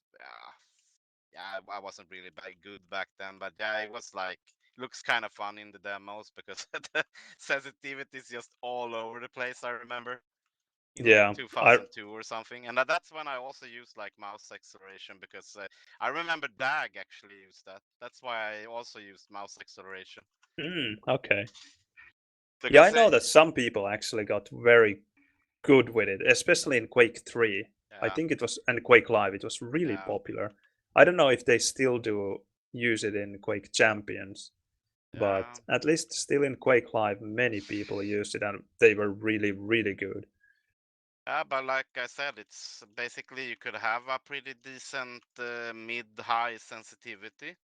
Speaker 1: yeah, I wasn't really good back then, but yeah, it was like looks kind of fun in the demos because the sensitivity is just all over the place. I remember in
Speaker 4: Yeah,
Speaker 1: like 2002 or something, and that's when I also used like mouse acceleration because I remember Dag actually used that. That's why I also used mouse acceleration.
Speaker 4: Okay. Yeah,
Speaker 1: Because
Speaker 4: I know that some people actually got very good with it, especially in Quake 3. I
Speaker 1: yeah,
Speaker 4: think it was, and Quake Live, it was really
Speaker 1: yeah,
Speaker 4: popular. I don't know if they still do use it in Quake Champions,
Speaker 1: yeah.
Speaker 4: but at least still in Quake Live, many people used it and they were really, really good.
Speaker 1: Yeah, but like I said, it's basically you could have a pretty decent mid-high sensitivity,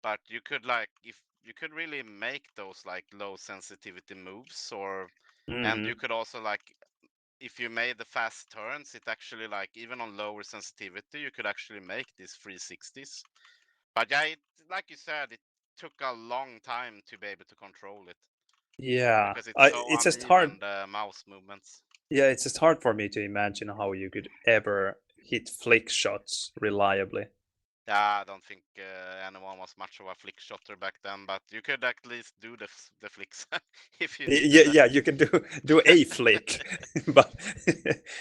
Speaker 1: but you could like if you could really make those like low sensitivity moves, or and
Speaker 4: Hmm.
Speaker 1: you could also like if you made the fast turns, it actually like even on lower sensitivity, you could actually make these 360s. But yeah, like you said, it took a long time to be able to control it
Speaker 4: Yeah,
Speaker 1: because it's so
Speaker 4: it's just hard.
Speaker 1: uneven the mouse movements.
Speaker 4: Yeah, it's just hard for me to imagine how you could ever hit flick shots reliably.
Speaker 1: Yeah, I don't think anyone was much of a flick shotter back then, but you could at least do the flicks if you
Speaker 4: Yeah,
Speaker 1: needed
Speaker 4: yeah, you can do a flick, but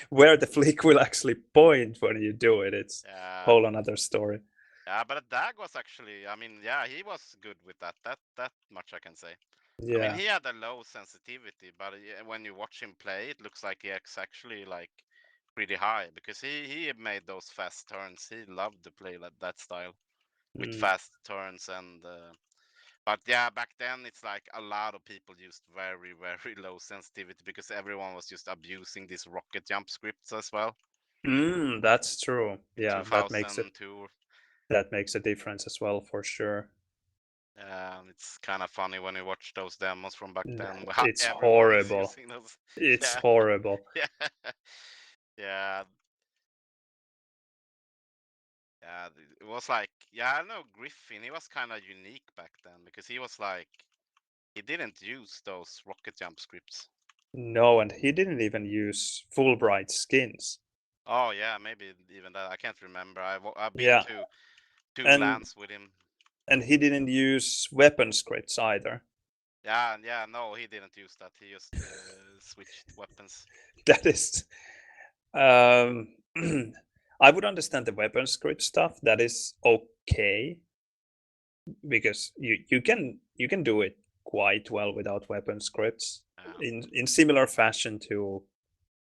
Speaker 4: where the flick will actually point when you do it, it's
Speaker 1: Yeah,
Speaker 4: whole another story.
Speaker 1: yeah, but Dag was actually, I mean, yeah, he was good with that. That much I can say. I mean,
Speaker 4: Yeah.
Speaker 1: he had a low sensitivity, but when you watch him play, it looks like he's actually like pretty high because he made those fast turns. He loved to play like that style with
Speaker 4: Mm.
Speaker 1: fast turns and. But yeah, back then it's like a lot of people used very, very low sensitivity because everyone was just abusing these rocket jump scripts as well
Speaker 4: That's true.
Speaker 1: in
Speaker 4: Yeah,
Speaker 1: 2002.
Speaker 4: that makes a difference as well for sure.
Speaker 1: It's kind of funny when you watch those demos from back then. How
Speaker 4: It's
Speaker 1: everyone is
Speaker 4: horrible.
Speaker 1: using those.
Speaker 4: It's
Speaker 1: Yeah,
Speaker 4: horrible.
Speaker 1: yeah, yeah, yeah. It was like, yeah, I don't know, Griffin. He was kind of unique back then because he was like, he didn't use those rocket jump scripts.
Speaker 4: No, and he didn't even use Fulbright skins.
Speaker 1: Oh yeah, maybe even that. I can't remember. I've been
Speaker 4: Yeah,
Speaker 1: to two
Speaker 4: and
Speaker 1: lands with him.
Speaker 4: he didn't use weapon scripts either.
Speaker 1: Yeah, yeah. No, he didn't use that. He just switched weapons.
Speaker 4: That is, um, I would understand the weapon script stuff. That is okay because you can do it quite well without weapon scripts
Speaker 1: Yeah,
Speaker 4: in similar fashion to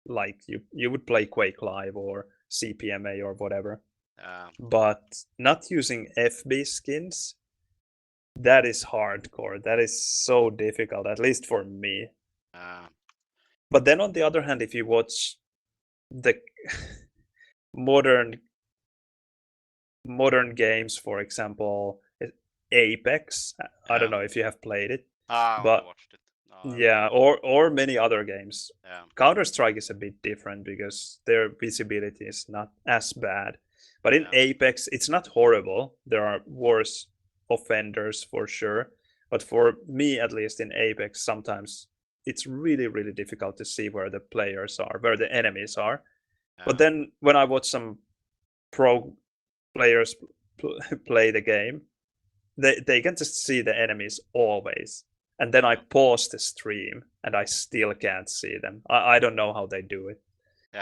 Speaker 4: like you would play Quake Live or CPMA or whatever.
Speaker 1: yeah,
Speaker 4: But not using FB skins, that is hardcore. That is so difficult, at least for me.
Speaker 1: yeah,
Speaker 4: But then on the other hand, if you watch the modern games, for example, Apex, I don't
Speaker 1: yeah.
Speaker 4: know if you have played it,
Speaker 1: I only
Speaker 4: but
Speaker 1: watched it. No, I haven't
Speaker 4: yeah,
Speaker 1: played it.
Speaker 4: or many other games.
Speaker 1: Yeah,
Speaker 4: Counter-Strike is a bit different because their visibility is not as bad. But in
Speaker 1: yeah,
Speaker 4: Apex, it's not horrible. There are worse offenders for sure. But for me, at least in Apex, sometimes it's really, really difficult to see where the players are, where the enemies are. But
Speaker 1: yeah,
Speaker 4: then when I watch some pro players play the game, they can just see the enemies always. And then I
Speaker 1: yeah,
Speaker 4: pause the stream and I still can't see them. I don't know how they do it.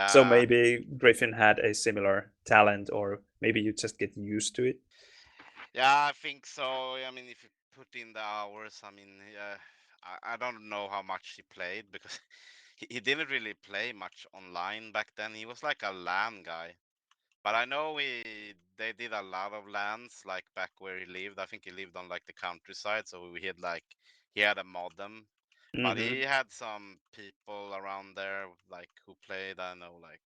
Speaker 4: So
Speaker 1: yeah.
Speaker 4: maybe Griffin had a similar talent, or maybe you just get used to it.
Speaker 1: Yeah, I think so. I mean, if you put in the hours, I mean, yeah, I don't know how much he played because he didn't really play much online back then. He was like a LAN guy. But I know they did a lot of lands like back where he lived. I think he lived on like the countryside, so we had like he had a modem. But
Speaker 4: Hmm.
Speaker 1: he had some people around there like who played. I know like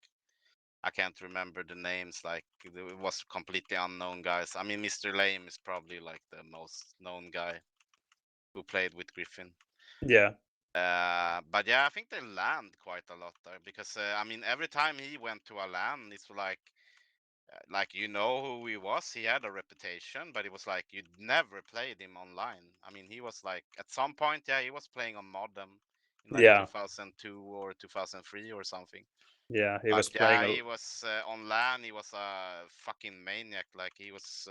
Speaker 1: I can't remember the names. Like it was completely unknown guys. I mean, Mr. Lame is probably like the most known guy who played with Griffin.
Speaker 4: Yeah,
Speaker 1: But yeah, I think they land quite a lot there because I mean, every time he went to a land, it's like you know who he was. He had a reputation, but it was like you never played him online. I mean, he was like at some point, yeah, he was playing on modem in like
Speaker 4: yeah,
Speaker 1: 2002 or 2003 or something.
Speaker 4: yeah. He
Speaker 1: But
Speaker 4: was playing
Speaker 1: yeah,
Speaker 4: a
Speaker 1: he was on LAN. He was a fucking maniac. Like he was.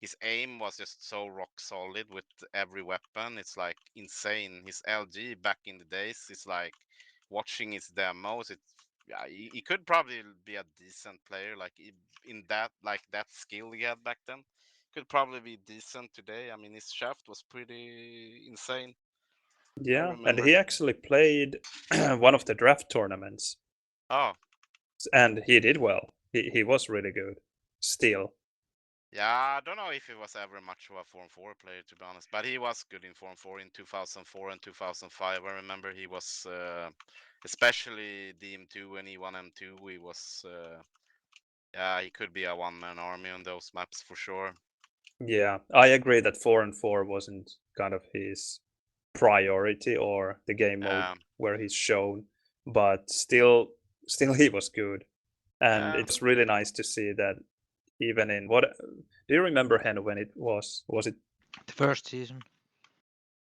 Speaker 1: his aim was just so rock solid with every weapon. It's like insane. His LG back in the days, it's like watching his demos. It's yeah, he could probably be a decent player. Like in that skill he had back then, could probably be decent today. I mean, his shaft was pretty insane. I
Speaker 4: Yeah, and
Speaker 1: remember.
Speaker 4: he actually played one of the draft tournaments,
Speaker 1: Oh,
Speaker 4: and he did well. He was really good. Still,
Speaker 1: yeah, I don't know if he was ever much of a Form 4 player, to be honest, but he was good in Form 4 in 2004 and 2005. I remember he was, especially DM2 and E1M2, he was, yeah, he could be a one-man army on those maps for sure.
Speaker 4: yeah, I agree that 4-4 wasn't kind of his priority or the game mode
Speaker 1: Yeah,
Speaker 4: where he's shown, but still he was good, and
Speaker 1: yeah.
Speaker 4: it's really nice to see that even in what do you remember, Hen, when it was it
Speaker 3: The first season.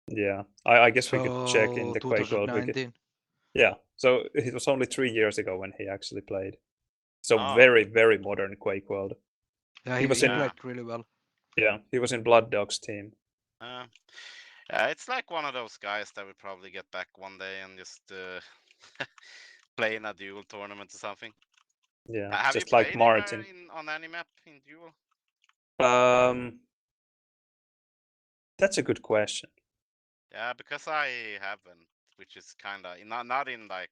Speaker 4: yeah, I guess we could check in
Speaker 3: So
Speaker 4: the Quakeworld.
Speaker 3: 2019.
Speaker 4: Yeah, so it was only 3 years ago when he actually played. So
Speaker 1: Oh,
Speaker 4: very, very modern Quake World.
Speaker 3: Yeah,
Speaker 4: He was
Speaker 3: he
Speaker 4: in
Speaker 3: played really well.
Speaker 4: yeah, he was in Blood Dog's team.
Speaker 1: yeah, it's like one of those guys that we probably get back one day and just play in a duel tournament or something.
Speaker 4: Yeah,
Speaker 1: Have you
Speaker 4: just like
Speaker 1: played
Speaker 4: Martin.
Speaker 1: on any map in duel?
Speaker 4: That's a good question.
Speaker 1: Yeah, because I haven't, which is kind of not in like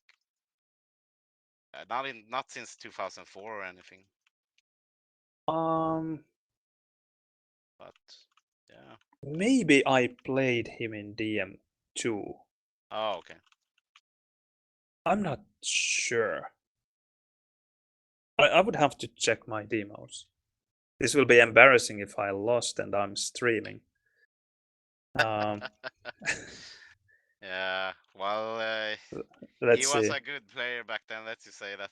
Speaker 1: not since 2004 or anything.
Speaker 4: Um,
Speaker 1: But yeah.
Speaker 4: maybe I played him in DM2.
Speaker 1: Oh, okay.
Speaker 4: I'm not sure. I would have to check my demos. This will be embarrassing if I lost and I'm streaming.
Speaker 1: Yeah. Well, he
Speaker 4: Let's
Speaker 1: was
Speaker 4: see.
Speaker 1: a good player back then. Let's just say that.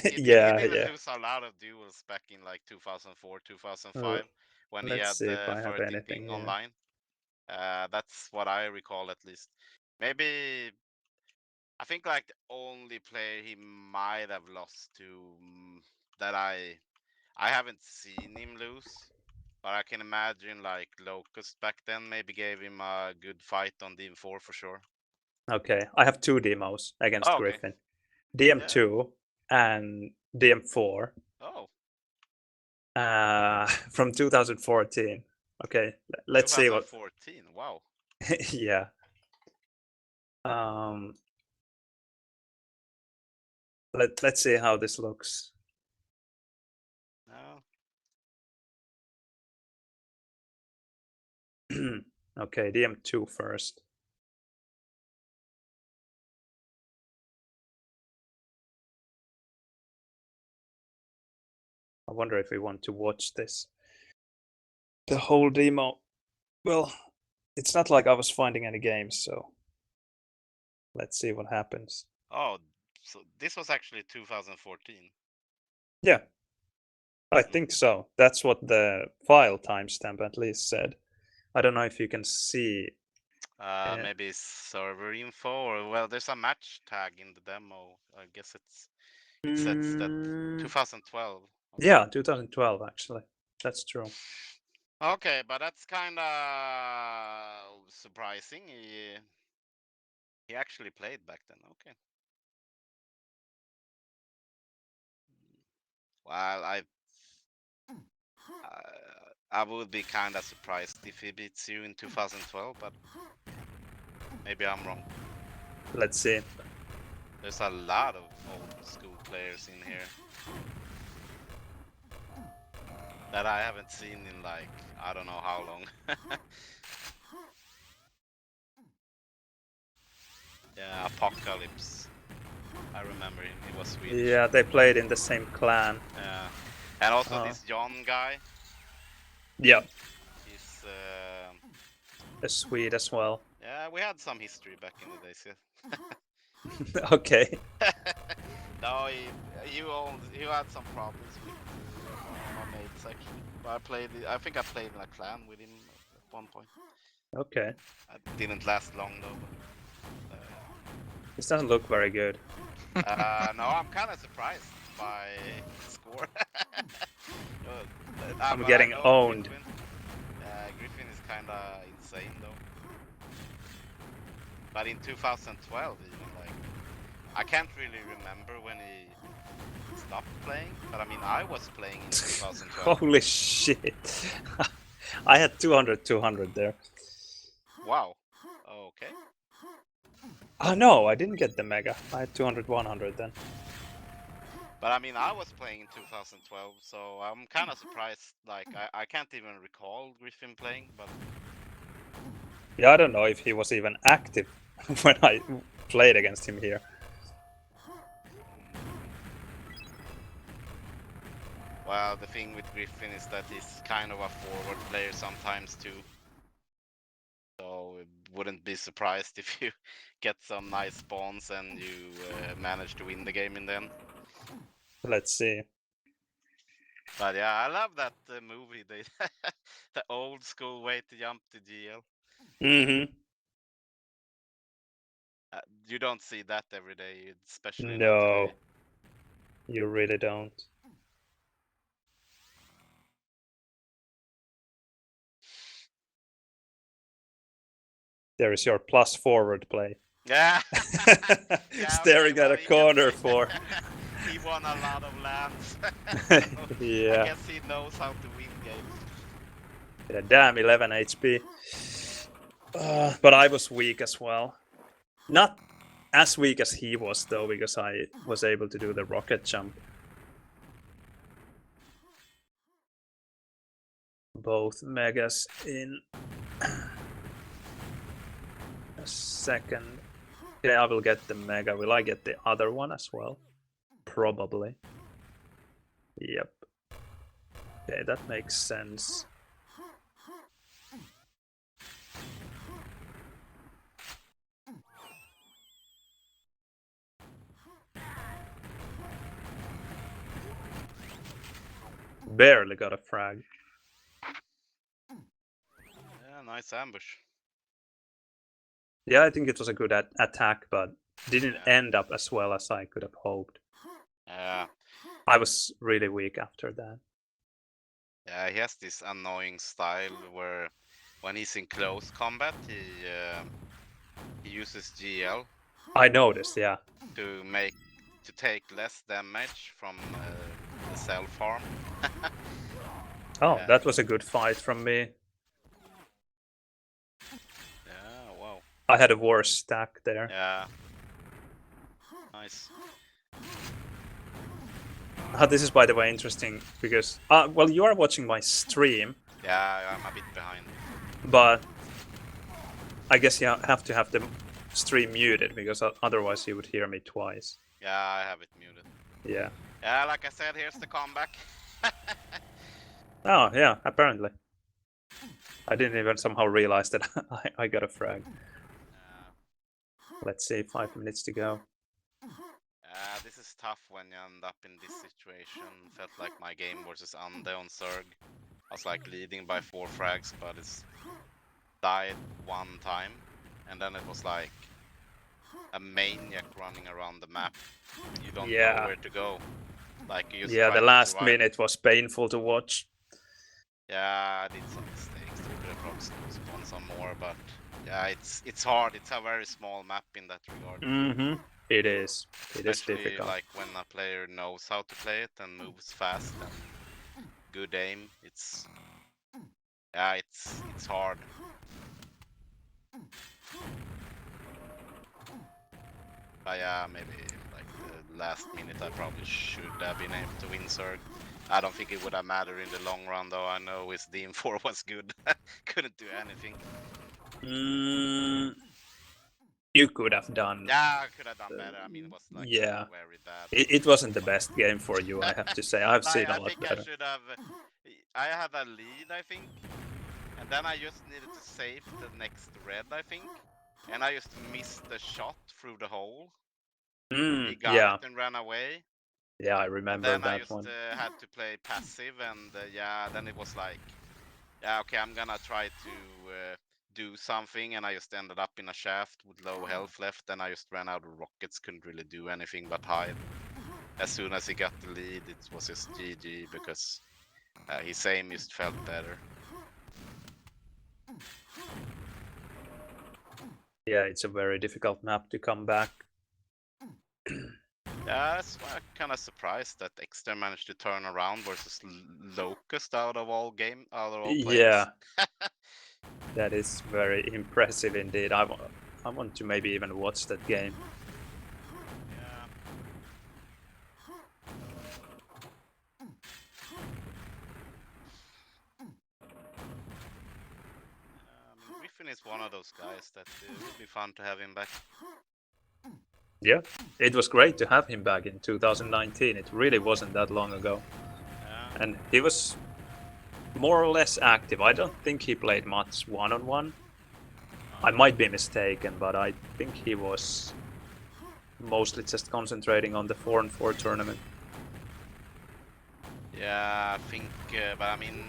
Speaker 1: He
Speaker 4: Yeah,
Speaker 1: didn't
Speaker 4: yeah.
Speaker 1: lose a lot of duels back in like 2004,
Speaker 4: L-
Speaker 1: 2005 when he
Speaker 4: Let's
Speaker 1: had
Speaker 4: see if
Speaker 1: the
Speaker 4: I have
Speaker 1: 30
Speaker 4: anything
Speaker 1: ping
Speaker 4: here.
Speaker 1: online. That's what I recall at least. Maybe I think like the only player he might have lost to that I haven't seen him lose, but I can imagine like Locust back then maybe gave him a good fight on DM4 for sure.
Speaker 4: Okay, I have 2 demos against
Speaker 1: Oh, okay.
Speaker 4: Griffin.
Speaker 1: Yeah.
Speaker 4: DM2 and DM4
Speaker 1: Oh,
Speaker 4: from 2014. Okay, let's see what.
Speaker 1: 2014. Wow.
Speaker 4: Yeah. Um, let's see how this looks.
Speaker 1: No.
Speaker 4: Okay, DM2 first. I wonder if we want to watch this. The whole demo. Well, it's not like I was finding any games, so let's see what happens.
Speaker 1: Oh, so this was actually 2014.
Speaker 4: Yeah, I think so. That's what the file timestamp at least said. I don't know if you can see.
Speaker 1: Maybe server info or well, there's a match tag in the demo. I guess it says that 2012. Okay.
Speaker 4: Yeah, 2012 actually. That's true.
Speaker 1: Okay, but that's kind of surprising. He actually played back then. Okay. Well, I would be kind of surprised if he beats you in 2012, but maybe I'm wrong.
Speaker 4: Let's see.
Speaker 1: There's a lot of old school players in here that I haven't seen in like I don't know how long. Yeah, Apocalypse. I remember him. He was Swedish.
Speaker 4: Yeah, they played in the same clan.
Speaker 1: Yeah, and also this John guy.
Speaker 4: Yeah,
Speaker 1: He's
Speaker 4: a Swede as well.
Speaker 1: yeah, we had some history back in the days. Yeah.
Speaker 4: Okay.
Speaker 1: No, he had some problems with my mates actually. But I think I played in a clan with him at one point.
Speaker 4: Okay.
Speaker 1: It didn't last long though. But,
Speaker 4: This doesn't look very good.
Speaker 1: no, I'm kind of surprised by the score. It
Speaker 4: I'm getting owned.
Speaker 1: Griffin is kinda insane though. But in 2012 even, like, I can't really remember when he stopped playing, but I mean I was playing in 2012.
Speaker 4: Holy shit. I had 200 there.
Speaker 1: Wow. Okay.
Speaker 4: Oh no, I didn't get the mega. I had 200 then.
Speaker 1: But I mean I was playing in 2012, so I'm kinda surprised, like I can't even recall Griffin playing, but
Speaker 4: Yeah, I don't know if he was even active when I played against him here.
Speaker 1: well, the thing with Griffin is that he's kind of a forward player sometimes too. So wouldn't be surprised if you get some nice spawns and you manage to win the game in the end.
Speaker 4: Let's see.
Speaker 1: But yeah, I love that movie. The old school way to jump to GL.
Speaker 4: Mm-hmm.
Speaker 1: You don't see that every day, especially not
Speaker 4: No,
Speaker 1: today.
Speaker 4: you really don't. There is your plus forward play.
Speaker 1: Yeah.
Speaker 4: Staring at a corner for.
Speaker 1: He won a lot of lands.
Speaker 4: Yeah.
Speaker 1: I guess he knows how to win games.
Speaker 4: Yeah, damn, 11 HP. But I was weak as well. Not as weak as he was though, because I was able to do the rocket jump. Both megas in a second. Yeah, I will get the mega. Will I get the other one as well? Probably. Yep. Okay, that makes sense. Barely got a frag.
Speaker 1: Yeah, nice ambush.
Speaker 4: Yeah, I think it was a good attack, but didn't end up as well as I could have hoped.
Speaker 1: Yeah.
Speaker 4: I was really weak after that.
Speaker 1: Yeah, he has this annoying style where when he's in close combat, he uses GL.
Speaker 4: I noticed, yeah.
Speaker 1: To take less damage from the self farm.
Speaker 4: Oh,
Speaker 1: Yeah.
Speaker 4: that was a good fight from me.
Speaker 1: Yeah, wow.
Speaker 4: I had a worse stack there.
Speaker 1: Yeah. Nice.
Speaker 4: This is, by the way, interesting because, well, you are watching my stream.
Speaker 1: Yeah, I'm a bit behind.
Speaker 4: But I guess you have to have the stream muted because otherwise you would hear me twice.
Speaker 1: Yeah, I have it muted.
Speaker 4: Yeah.
Speaker 1: Yeah, like I said, here's the comeback.
Speaker 4: Oh, yeah, apparently. I didn't even somehow realize that I got a frag. Let's see, 5 minutes to go.
Speaker 1: This is tough when you end up in this situation. Felt like my game versus Ande on Zerg. I was like leading by 4 frags, but it's died one time. And then it was like a maniac running around the map. You don't know where to go. Like you just
Speaker 4: the last minute was painful to watch.
Speaker 1: Yeah, I did some mistakes. I could have probably spawned some more, but yeah, it's hard. It's a very small map in that regard.
Speaker 4: Mm-hmm. It is. It is difficult.
Speaker 1: Like when a player knows how to play it and moves fast and good aim, it's hard. But yeah, maybe like the last minute I probably should have been able to win Zerg. I don't think it would have mattered in the long run though. I know his DM4 was good. Couldn't do anything.
Speaker 4: You could have done.
Speaker 1: Yeah, I could have done better. I mean, it was like very bad.
Speaker 4: It wasn't the best game for you, I have to say. I've seen a lot better.
Speaker 1: I should have. I had a lead, I think, and then I just needed to save the next red, I think, and I just missed the shot through the hole. He got it and ran away.
Speaker 4: Yeah, I remember
Speaker 1: then
Speaker 4: that one.
Speaker 1: I just had to play passive, and then it was like, okay, I'm gonna try to do something, and I just ended up in a shaft with low health left, and I just ran out of rockets, couldn't really do anything but hide. As soon as he got the lead, it was just GG, because His aim just felt better.
Speaker 4: Yeah, it's a very difficult map to come back.
Speaker 1: Yeah, that's why I'm kind of surprised that Exter managed to turn around versus Locust out of all players.
Speaker 4: Yeah, that is very impressive indeed. I want to maybe even watch that game.
Speaker 1: Yeah. Griffin is one of those guys that would be fun to have him back.
Speaker 4: Yeah, it was great to have him back in 2019. It really wasn't that long ago.
Speaker 1: Yeah.
Speaker 4: And he was more or less active. I don't think he played much one-on-one. I might be mistaken, but I think he was mostly just concentrating on the 4-on-4 tournament.
Speaker 1: Yeah, I think, but I mean,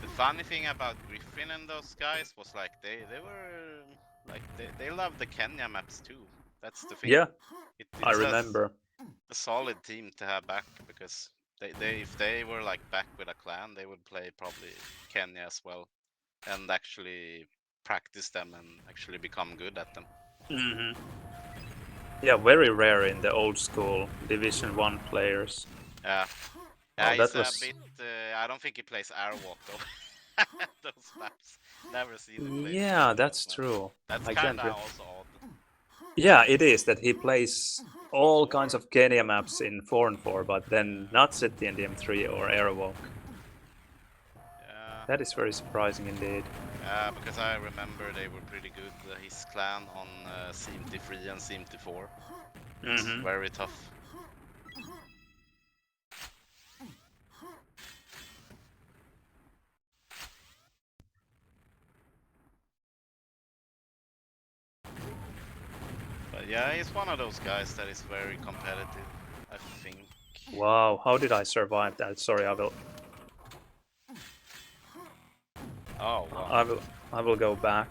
Speaker 1: the funny thing about Griffin and those guys was like they were like they love the Qenya maps too. That's the thing.
Speaker 4: Yeah,
Speaker 1: It's
Speaker 4: I remember.
Speaker 1: a solid team to have back because they if they were like back with a clan, they would play probably Qenya as well, and actually practice them and actually become good at them.
Speaker 4: Mm-hmm. Yeah, very rare in the old school Division 1 players.
Speaker 1: Yeah.
Speaker 4: Oh,
Speaker 1: He's
Speaker 4: that was...
Speaker 1: a bit. I don't think he plays Airwalk though. Those maps. Never seen him play.
Speaker 4: Yeah, that's true.
Speaker 1: That's
Speaker 4: I
Speaker 1: kind
Speaker 4: can't
Speaker 1: of also odd.
Speaker 4: Yeah, it is that he plays all kinds of Qenya maps in 4-on-4, but then not City and DM3 or Airwalk.
Speaker 1: Yeah.
Speaker 4: That is very surprising indeed.
Speaker 1: Yeah, because I remember they were pretty good. His clan on CMT3 and CMT4. It's very tough. But yeah, he's one of those guys that is very competitive, I think.
Speaker 4: Wow, how did I survive that? Sorry, I will...
Speaker 1: Oh, wow.
Speaker 4: I will go back.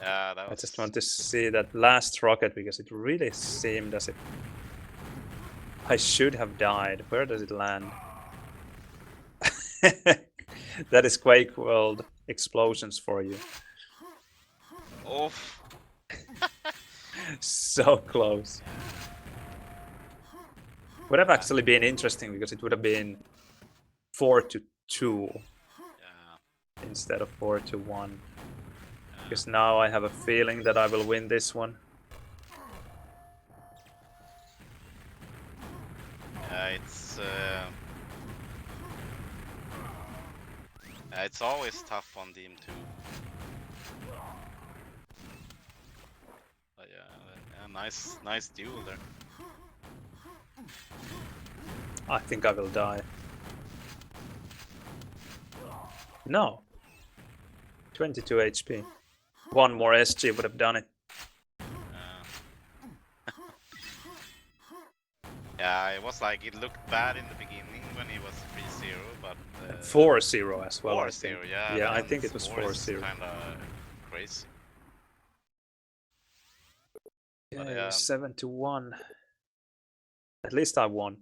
Speaker 1: Yeah, that was...
Speaker 4: I just want to see that last rocket because it really seemed as if I should have died. Where does it land? That is Quakeworld explosions for you.
Speaker 1: Oof.
Speaker 4: So close. Would have actually been interesting because it would have been 4-2 instead of 4-1. Because now I have a feeling that I will win this one.
Speaker 1: Yeah, it's always tough on Team 2. But yeah, nice duel there.
Speaker 4: I think I will die. No. 22 HP. One more SG would have done it.
Speaker 1: Yeah, it was like, it looked bad in the beginning when he was 3-0, but...
Speaker 4: 4-0 as well,
Speaker 1: 4-0,
Speaker 4: I think.
Speaker 1: yeah.
Speaker 4: Yeah, I think it was 4-0.
Speaker 1: Kinda crazy.
Speaker 4: Yeah, 7-1. At least I won.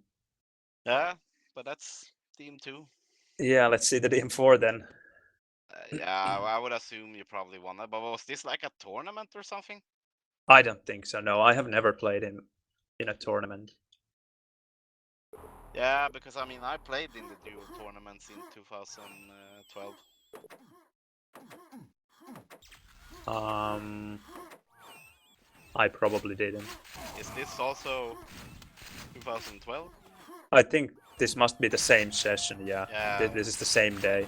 Speaker 1: Yeah, but that's Team 2.
Speaker 4: Yeah, let's see the Team 4 then.
Speaker 1: Yeah, I would assume you probably won that. But was this like a tournament or something?
Speaker 4: I don't think so, no. I have never played him in a tournament.
Speaker 1: Yeah, because I mean, I played in the dual tournaments in 2012.
Speaker 4: I probably didn't.
Speaker 1: Is this also 2012?
Speaker 4: I think this must be the same session, yeah.
Speaker 1: Yeah.
Speaker 4: This is the same day.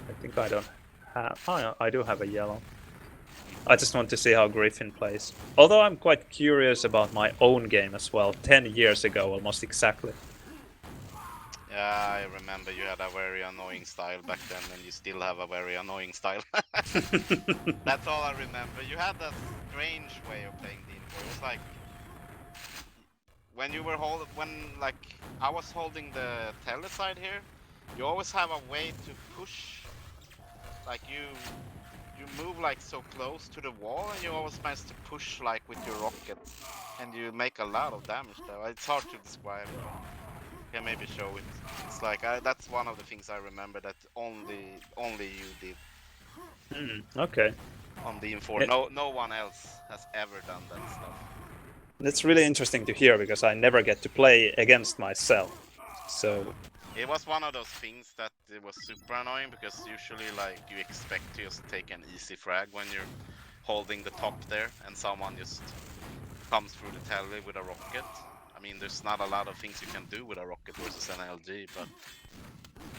Speaker 4: I think I don't have... Oh, no, I do have a yellow. I just want to see how Griffin plays. Although I'm quite curious about my own game as well. 10 years ago, almost exactly.
Speaker 1: Yeah, I remember you had a very annoying style back then, and you still have a very annoying style. That's all I remember. You had a strange way of playing D4. It was like when you were I was holding the tele side here. You always have a way to push, like you move like so close to the wall, and you always manage to push like with your rocket. and you make a lot of damage though. It's hard to describe. Can maybe show it. It's like that's one of the things I remember that only you did
Speaker 4: Okay.
Speaker 1: on the Infor.
Speaker 4: It-
Speaker 1: No one else has ever done that stuff.
Speaker 4: That's really interesting to hear because I never get to play against myself. So
Speaker 1: It was one of those things that it was super annoying because usually like you expect to just take an easy frag when you're holding the top there and someone just comes through the tally with a rocket. I mean, there's not a lot of things you can do with a rocket versus an LG, but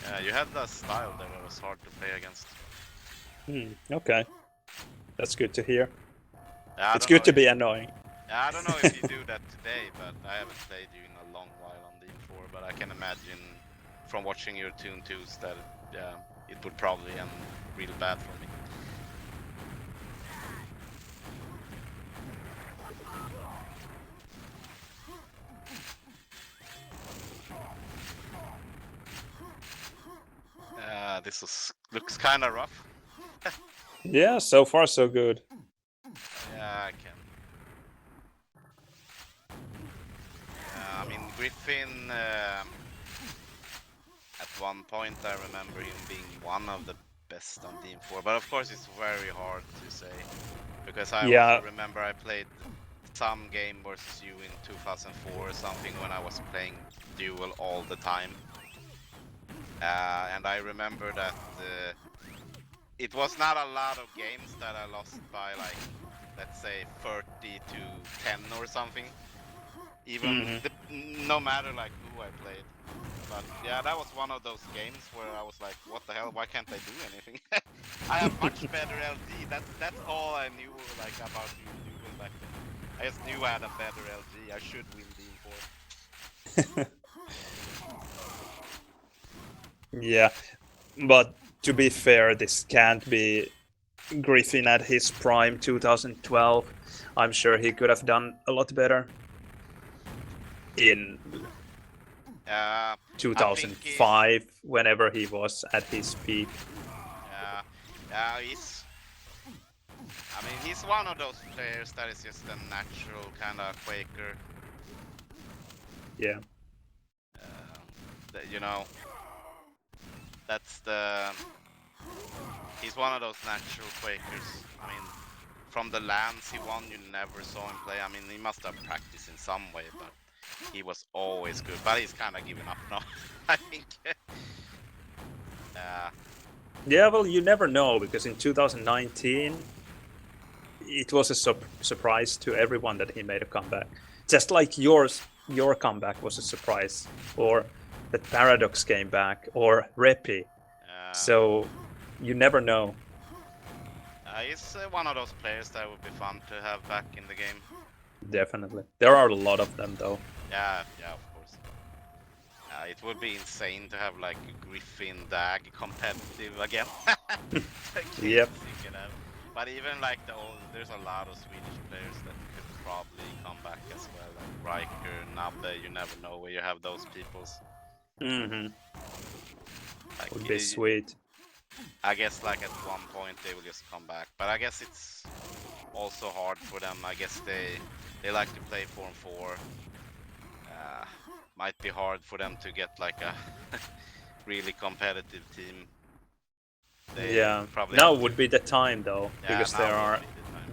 Speaker 1: yeah, you had that style there that was hard to play against.
Speaker 4: okay. That's good to hear.
Speaker 1: Yeah, I
Speaker 4: It's
Speaker 1: don't
Speaker 4: good
Speaker 1: know
Speaker 4: to
Speaker 1: if-
Speaker 4: be annoying.
Speaker 1: Yeah, I don't know if you do that today, but I haven't played you in a long while on the Infor, but I can imagine from watching your Toon 2s that it would probably end real bad for me. Looks kind of rough.
Speaker 4: Yeah, so far so good.
Speaker 1: Yeah, I can. I mean, Griffin, at one point I remember him being one of the best on Team 4, but of course it's very hard to say, because I
Speaker 4: Yeah.
Speaker 1: also remember I played some game versus you in 2004 or something when I was playing duel all the time. And I remember that it was not a lot of games that I lost by like, let's say 30 to 10 or something. Even no matter like who I played. But yeah, that was one of those games where I was like, what the hell, why can't I do anything? I have much better LG. That's all I knew like about you back then. I just knew I had a better LG. I should win the Infor.
Speaker 4: Yeah, but to be fair, this can't be Griffin at his prime 2012. I'm sure he could have done a lot better in 2005, whenever he was at his peak.
Speaker 1: Yeah, I mean, he's one of those players that is just a natural kind of Quaker.
Speaker 4: Yeah.
Speaker 1: You know, he's one of those natural Quakers. I mean, from the lands he won, you never saw him play. I mean, he must have practiced in some way, but he was always good. But he's kind of given up now, I think.
Speaker 4: Yeah, well, you never know, because in 2019, it was a surprise to everyone that he made a comeback. Just like your comeback was a surprise, or that Paradox came back, or Repi. So you never know.
Speaker 1: He's one of those players that would be fun to have back in the game.
Speaker 4: Definitely. There are a lot of them, though.
Speaker 1: Yeah, of course. It would be insane to have like Griffin Dag competitive again.
Speaker 4: Yep.
Speaker 1: But even like there's a lot of Swedish players that could probably come back as well, like Riker, Nabbe. You never know where you have those peoples. Like,
Speaker 4: Would be sweet.
Speaker 1: I guess like at one point they will just come back, but I guess it's also hard for them. I guess they like to play 4-4. Might be hard for them to get like a really competitive team.
Speaker 4: Now would be the time, though, because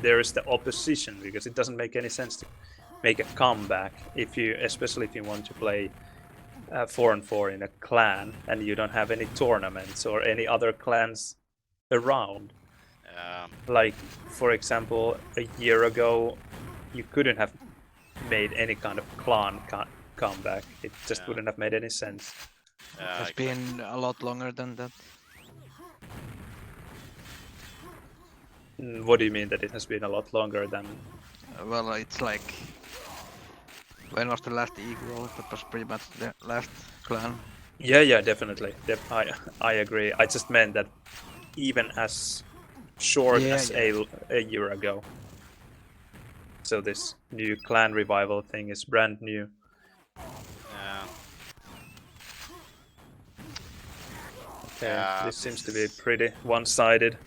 Speaker 4: there is the opposition, because it doesn't make any sense to make a comeback especially if you want to play 4-4 in a clan and you don't have any tournaments or any other clans around. Like, for example, a year ago, you couldn't have made any kind of clan comeback. It just wouldn't have made any sense.
Speaker 3: It's been a lot longer than that.
Speaker 4: What do you mean that it has been a lot longer than?
Speaker 3: Well, it's like, when was the last Quakeworld? That was pretty much the last clan.
Speaker 4: Yeah, definitely. I agree. I just meant that even as short as a year ago. So this new clan revival thing is brand new. Okay, this seems to be pretty one-sided.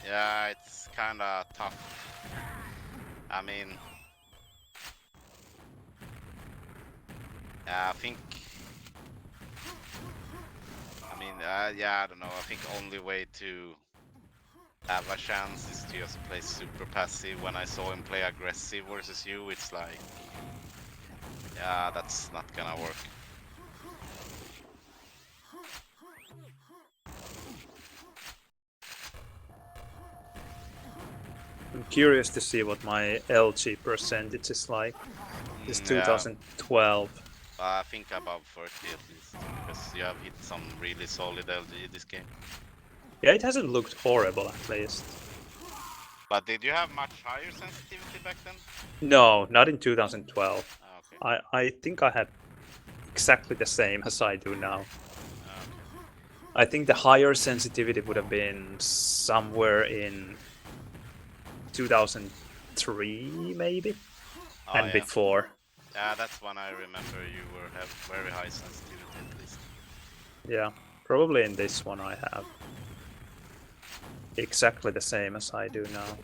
Speaker 1: Yeah, it's kind of tough. I mean, I think. I mean, yeah, I don't know. I think only way to have a chance is to just play super passive. When I saw him play aggressive versus you, it's like, yeah, that's not gonna work.
Speaker 4: I'm curious to see what my LG percentage is like. This
Speaker 1: Yeah,
Speaker 4: 2012.
Speaker 1: I think above 30 at least, because you have hit some really solid LG this game.
Speaker 4: Yeah, it hasn't looked horrible at least.
Speaker 1: But did you have much higher sensitivity back then?
Speaker 4: No, not in 2012.
Speaker 1: Ah, okay.
Speaker 4: I think I had exactly the same as I do now.
Speaker 1: Ah, okay.
Speaker 4: I think the higher sensitivity would have been somewhere in 2003, maybe,
Speaker 1: Oh,
Speaker 4: and
Speaker 1: yeah.
Speaker 4: before.
Speaker 1: Yeah, that's when I remember you were have very high sensitivity at least.
Speaker 4: Yeah, probably in this one I have exactly the same as I do now.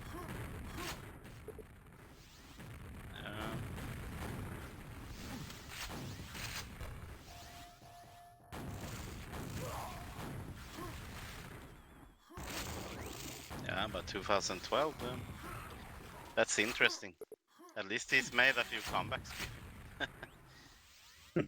Speaker 1: Yeah, but 2012, that's interesting. At least he's made a few comebacks. Oh,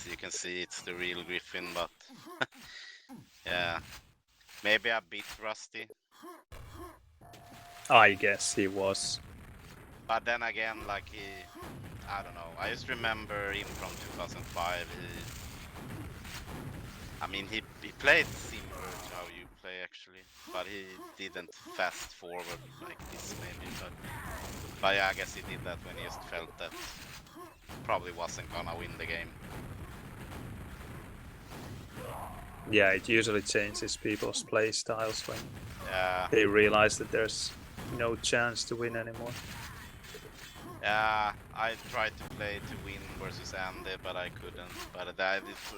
Speaker 1: you can see it's the real Griffin, but yeah, maybe a bit rusty.
Speaker 4: I guess he was.
Speaker 1: But then again, like I don't know. I just remember him from 2005. I mean, he played similar to how you play actually, but he didn't fast forward like this maybe. But yeah, I guess he did that when he just felt that probably wasn't gonna win the game.
Speaker 4: Yeah, it usually changes people's play styles when
Speaker 1: Yeah.
Speaker 4: they realize that there's no chance to win anymore.
Speaker 1: Yeah, I tried to play to win versus Andy, but I couldn't. But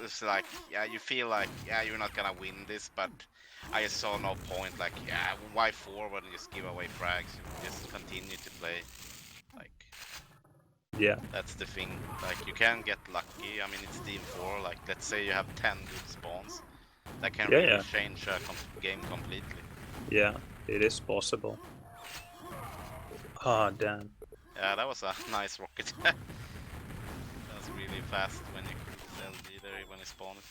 Speaker 1: it's like, yeah, you feel like, yeah, you're not gonna win this, but I just saw no point. Like, yeah, why forward and just give away frags? Just continue to play. Like,
Speaker 4: Yeah.
Speaker 1: that's the thing. Like, you can get lucky. I mean, it's Team 4. Like, let's say you have 10 good spawns. That can really change a game completely.
Speaker 4: Yeah, it is possible. Ah, damn.
Speaker 1: Yeah, that was a nice rocket. That was really fast when you couldn't LG there when it spawned.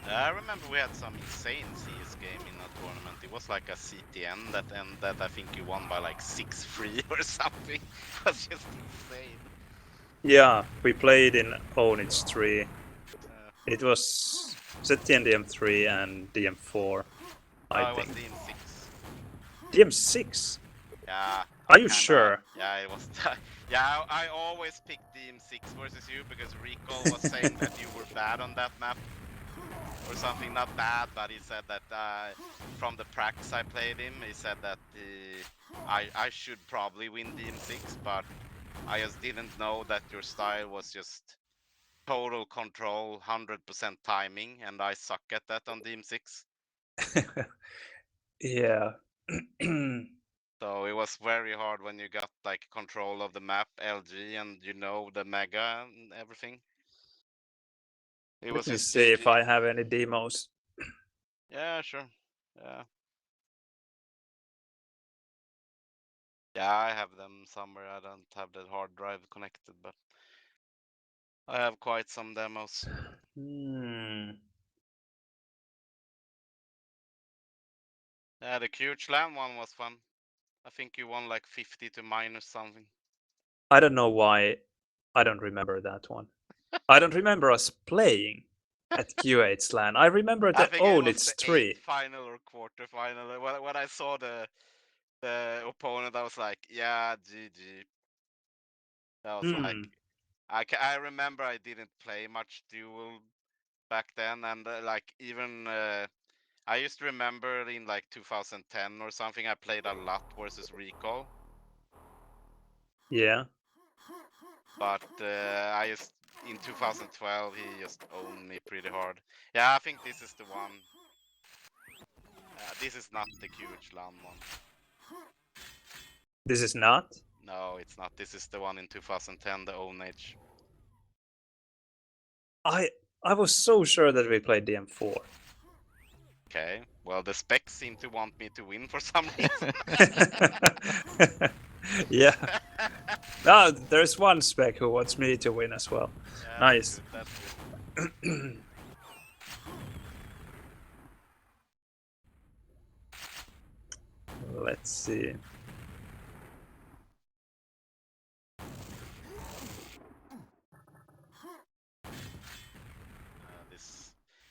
Speaker 1: I remember we had some insane CS game in a tournament. It was like a CTN that I think you won by like 6-3 or something. It was just insane.
Speaker 4: Yeah, we played in Onage 3. It was ZTN DM3 and DM4, I think.
Speaker 1: It was DM6.
Speaker 4: DM6?
Speaker 1: Yeah.
Speaker 4: Are you sure?
Speaker 1: Yeah, it was. Yeah, I always picked DM6 versus you because Recall was saying that you were bad on that map. Or something, not bad, but he said that from the practice I played him, he said that I should probably win DM6, but I just didn't know that your style was just total control, 100% timing, and I suck at that on DM6.
Speaker 4: Yeah.
Speaker 1: So it was very hard when you got like control of the map, LG, and you know the mega and everything. It was
Speaker 4: Let me
Speaker 1: just
Speaker 4: see if
Speaker 1: GG.
Speaker 4: I have any demos.
Speaker 1: Yeah, sure. Yeah. Yeah, I have them somewhere. I don't have the hard drive connected, but I have quite some demos. Yeah, the huge land one was fun. I think you won like 50 to minus something.
Speaker 4: I don't know why I don't remember that one. I don't remember us playing. at QH LAN. I remember
Speaker 1: I
Speaker 4: the
Speaker 1: think it was
Speaker 4: it's
Speaker 1: the
Speaker 4: 3.
Speaker 1: final or quarter final. When I saw the opponent, I was like, yeah, GG. I was like, I remember I didn't play much duel back then, and like even I used to remember in like 2010 or something, I played a lot versus Recall,
Speaker 4: Yeah.
Speaker 1: but I just in 2012 he just owned me pretty hard. Yeah, I think this is the one. This is not the QH LAN one.
Speaker 4: This is not?
Speaker 1: No, it's not. This is the one in 2010, the Own Age.
Speaker 4: I was so sure that we played DM4.
Speaker 1: Okay, well the specs seem to want me to win for some reason.
Speaker 4: Yeah. No, there's one spec who wants me to win as well.
Speaker 1: Yeah,
Speaker 4: Nice.
Speaker 1: That's good.
Speaker 4: Let's see.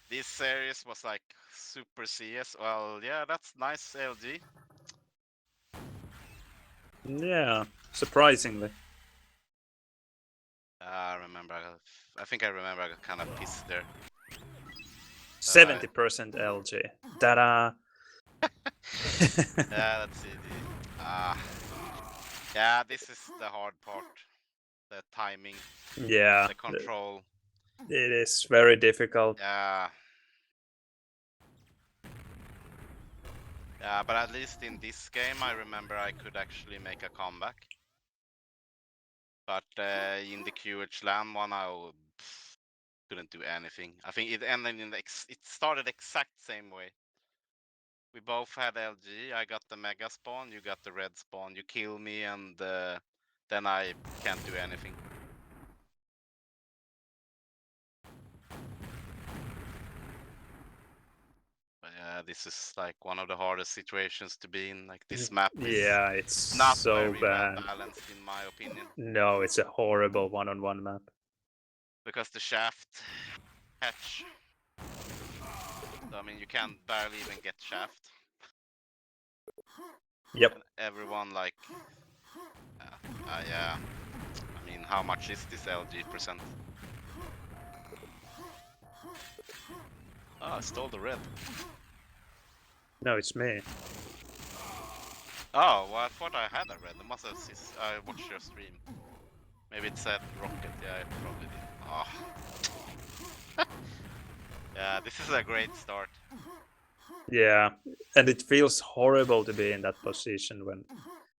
Speaker 1: This series was like super CS. Well, yeah, that's nice, LG.
Speaker 4: Yeah, surprisingly.
Speaker 1: I remember. I think I remember. I got kind of pissed there.
Speaker 4: 70% LG. Ta-da!
Speaker 1: Yeah, let's see. Yeah, this is the hard part. The timing,
Speaker 4: Yeah,
Speaker 1: the control.
Speaker 4: it is very difficult.
Speaker 1: Yeah. Yeah, but at least in this game, I remember I could actually make a comeback. But in the QH LAN one, couldn't do anything. I think it ended in it started exact same way. We both had LG. I got the mega spawn. You got the red spawn. You kill me, and then I can't do anything. But yeah, this is like one of the hardest situations to be in. Like this map is
Speaker 4: Yeah, it's
Speaker 1: not
Speaker 4: so
Speaker 1: very well
Speaker 4: bad.
Speaker 1: balanced in my opinion.
Speaker 4: No, it's a horrible one-on-one map.
Speaker 1: Because the shaft hatch. So, I mean, you can barely even get shaft.
Speaker 4: Yep.
Speaker 1: And everyone like, yeah. I mean, how much is this LG percent? Oh, I stole the red.
Speaker 4: No, it's me.
Speaker 1: Oh, well, I thought I had a red. I must have I watched your stream. Maybe it said rocket. Yeah, it probably did. Oh. Yeah, this is a great start.
Speaker 4: Yeah, and it feels horrible to be in that position when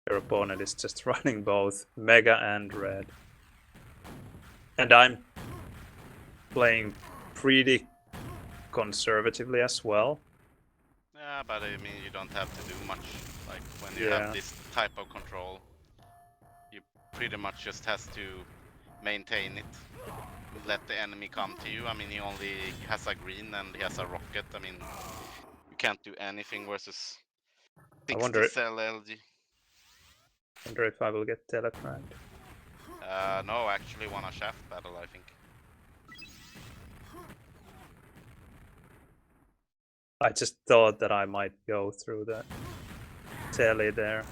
Speaker 4: your opponent is just running both Mega and Red. And I'm playing pretty conservatively as well.
Speaker 1: Yeah, but I mean, you don't have to do much. Like, when you have this type of control, you pretty much just has to maintain it. Let the enemy come to you. I mean, he only has a green and he has a rocket. I mean, you can't do anything versus 60 cell LG.
Speaker 4: I wonder if I will get teletracked.
Speaker 1: No, actually won a shaft battle, I think.
Speaker 4: I just thought that I might go through the telly there.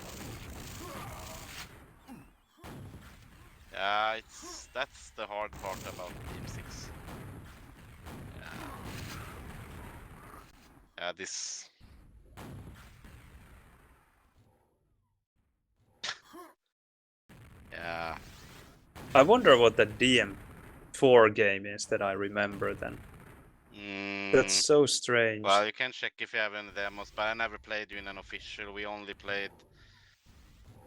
Speaker 1: Yeah, that's the hard part about Team 6. Yeah, this. Yeah.
Speaker 4: I wonder what the DM4 game is that I remember then. That's so strange.
Speaker 1: Well, you can check if you have any demos, but I never played you in an official. We only played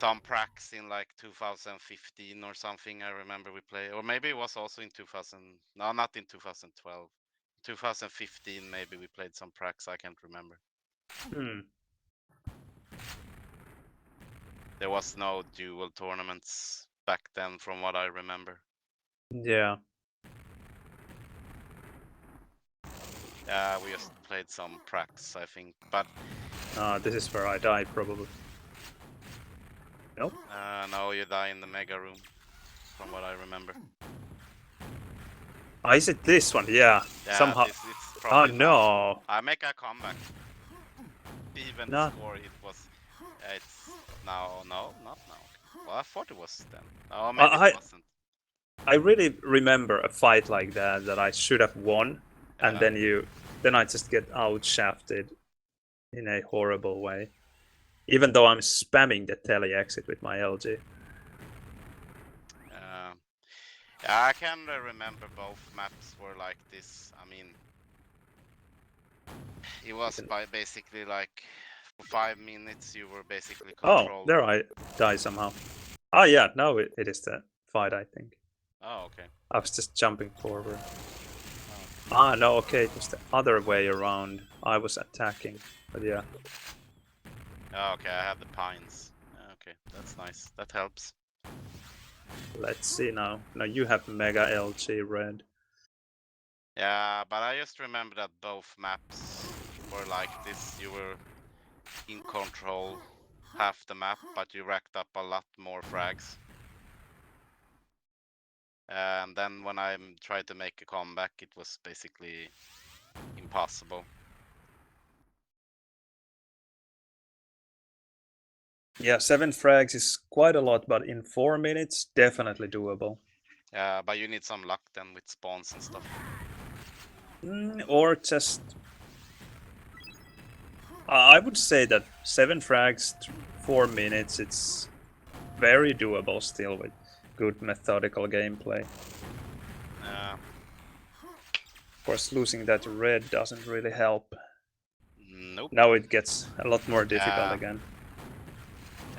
Speaker 1: some pracs in like 2015 or something. I remember we played, or maybe it was also in 2000. No, not in 2012. 2015, maybe we played some pracs. I can't remember. There was no dual tournaments back then, from what I remember.
Speaker 4: Yeah.
Speaker 1: Yeah, we just played some pracs, I think. But
Speaker 4: this is where I die, probably. Nope.
Speaker 1: No, you die in the mega room, from what I remember.
Speaker 4: Is it this one? Yeah.
Speaker 1: Yeah,
Speaker 4: Somehow.
Speaker 1: it's
Speaker 4: Oh
Speaker 1: probably now.
Speaker 4: no!
Speaker 1: I make a comeback. Even
Speaker 4: No.
Speaker 1: score, it was. It's now. No, not now. Well, I thought it was then. Oh, maybe it wasn't.
Speaker 4: I really remember a fight like that I should have won, and then I just get out shafted in a horrible way. Even though I'm spamming the tele exit with my LG.
Speaker 1: Yeah, I can remember both maps were like this. I mean, it was by basically like for 5 minutes you were basically controlled.
Speaker 4: Oh, there I die somehow. Oh yeah, now it is the fight, I think.
Speaker 1: Oh, okay.
Speaker 4: I was just jumping forward. Ah, no, okay, it was the other way around. I was attacking, but yeah.
Speaker 1: Oh, okay, I have the pines. Okay, that's nice. That helps.
Speaker 4: Let's see now. Now you have Mega LG red.
Speaker 1: Yeah, but I just remember that both maps were like this. You were in control half the map, but you racked up a lot more frags. And then when I tried to make a comeback, it was basically impossible.
Speaker 4: Yeah, 7 frags is quite a lot, but in 4 minutes, definitely doable.
Speaker 1: Yeah, but you need some luck then with spawns and stuff.
Speaker 4: Or just... I would say that 7 frags, 4 minutes, it's very doable still with good methodical gameplay.
Speaker 1: Yeah.
Speaker 4: Of course, losing that red doesn't really help.
Speaker 1: Nope.
Speaker 4: Now it gets a lot more difficult again.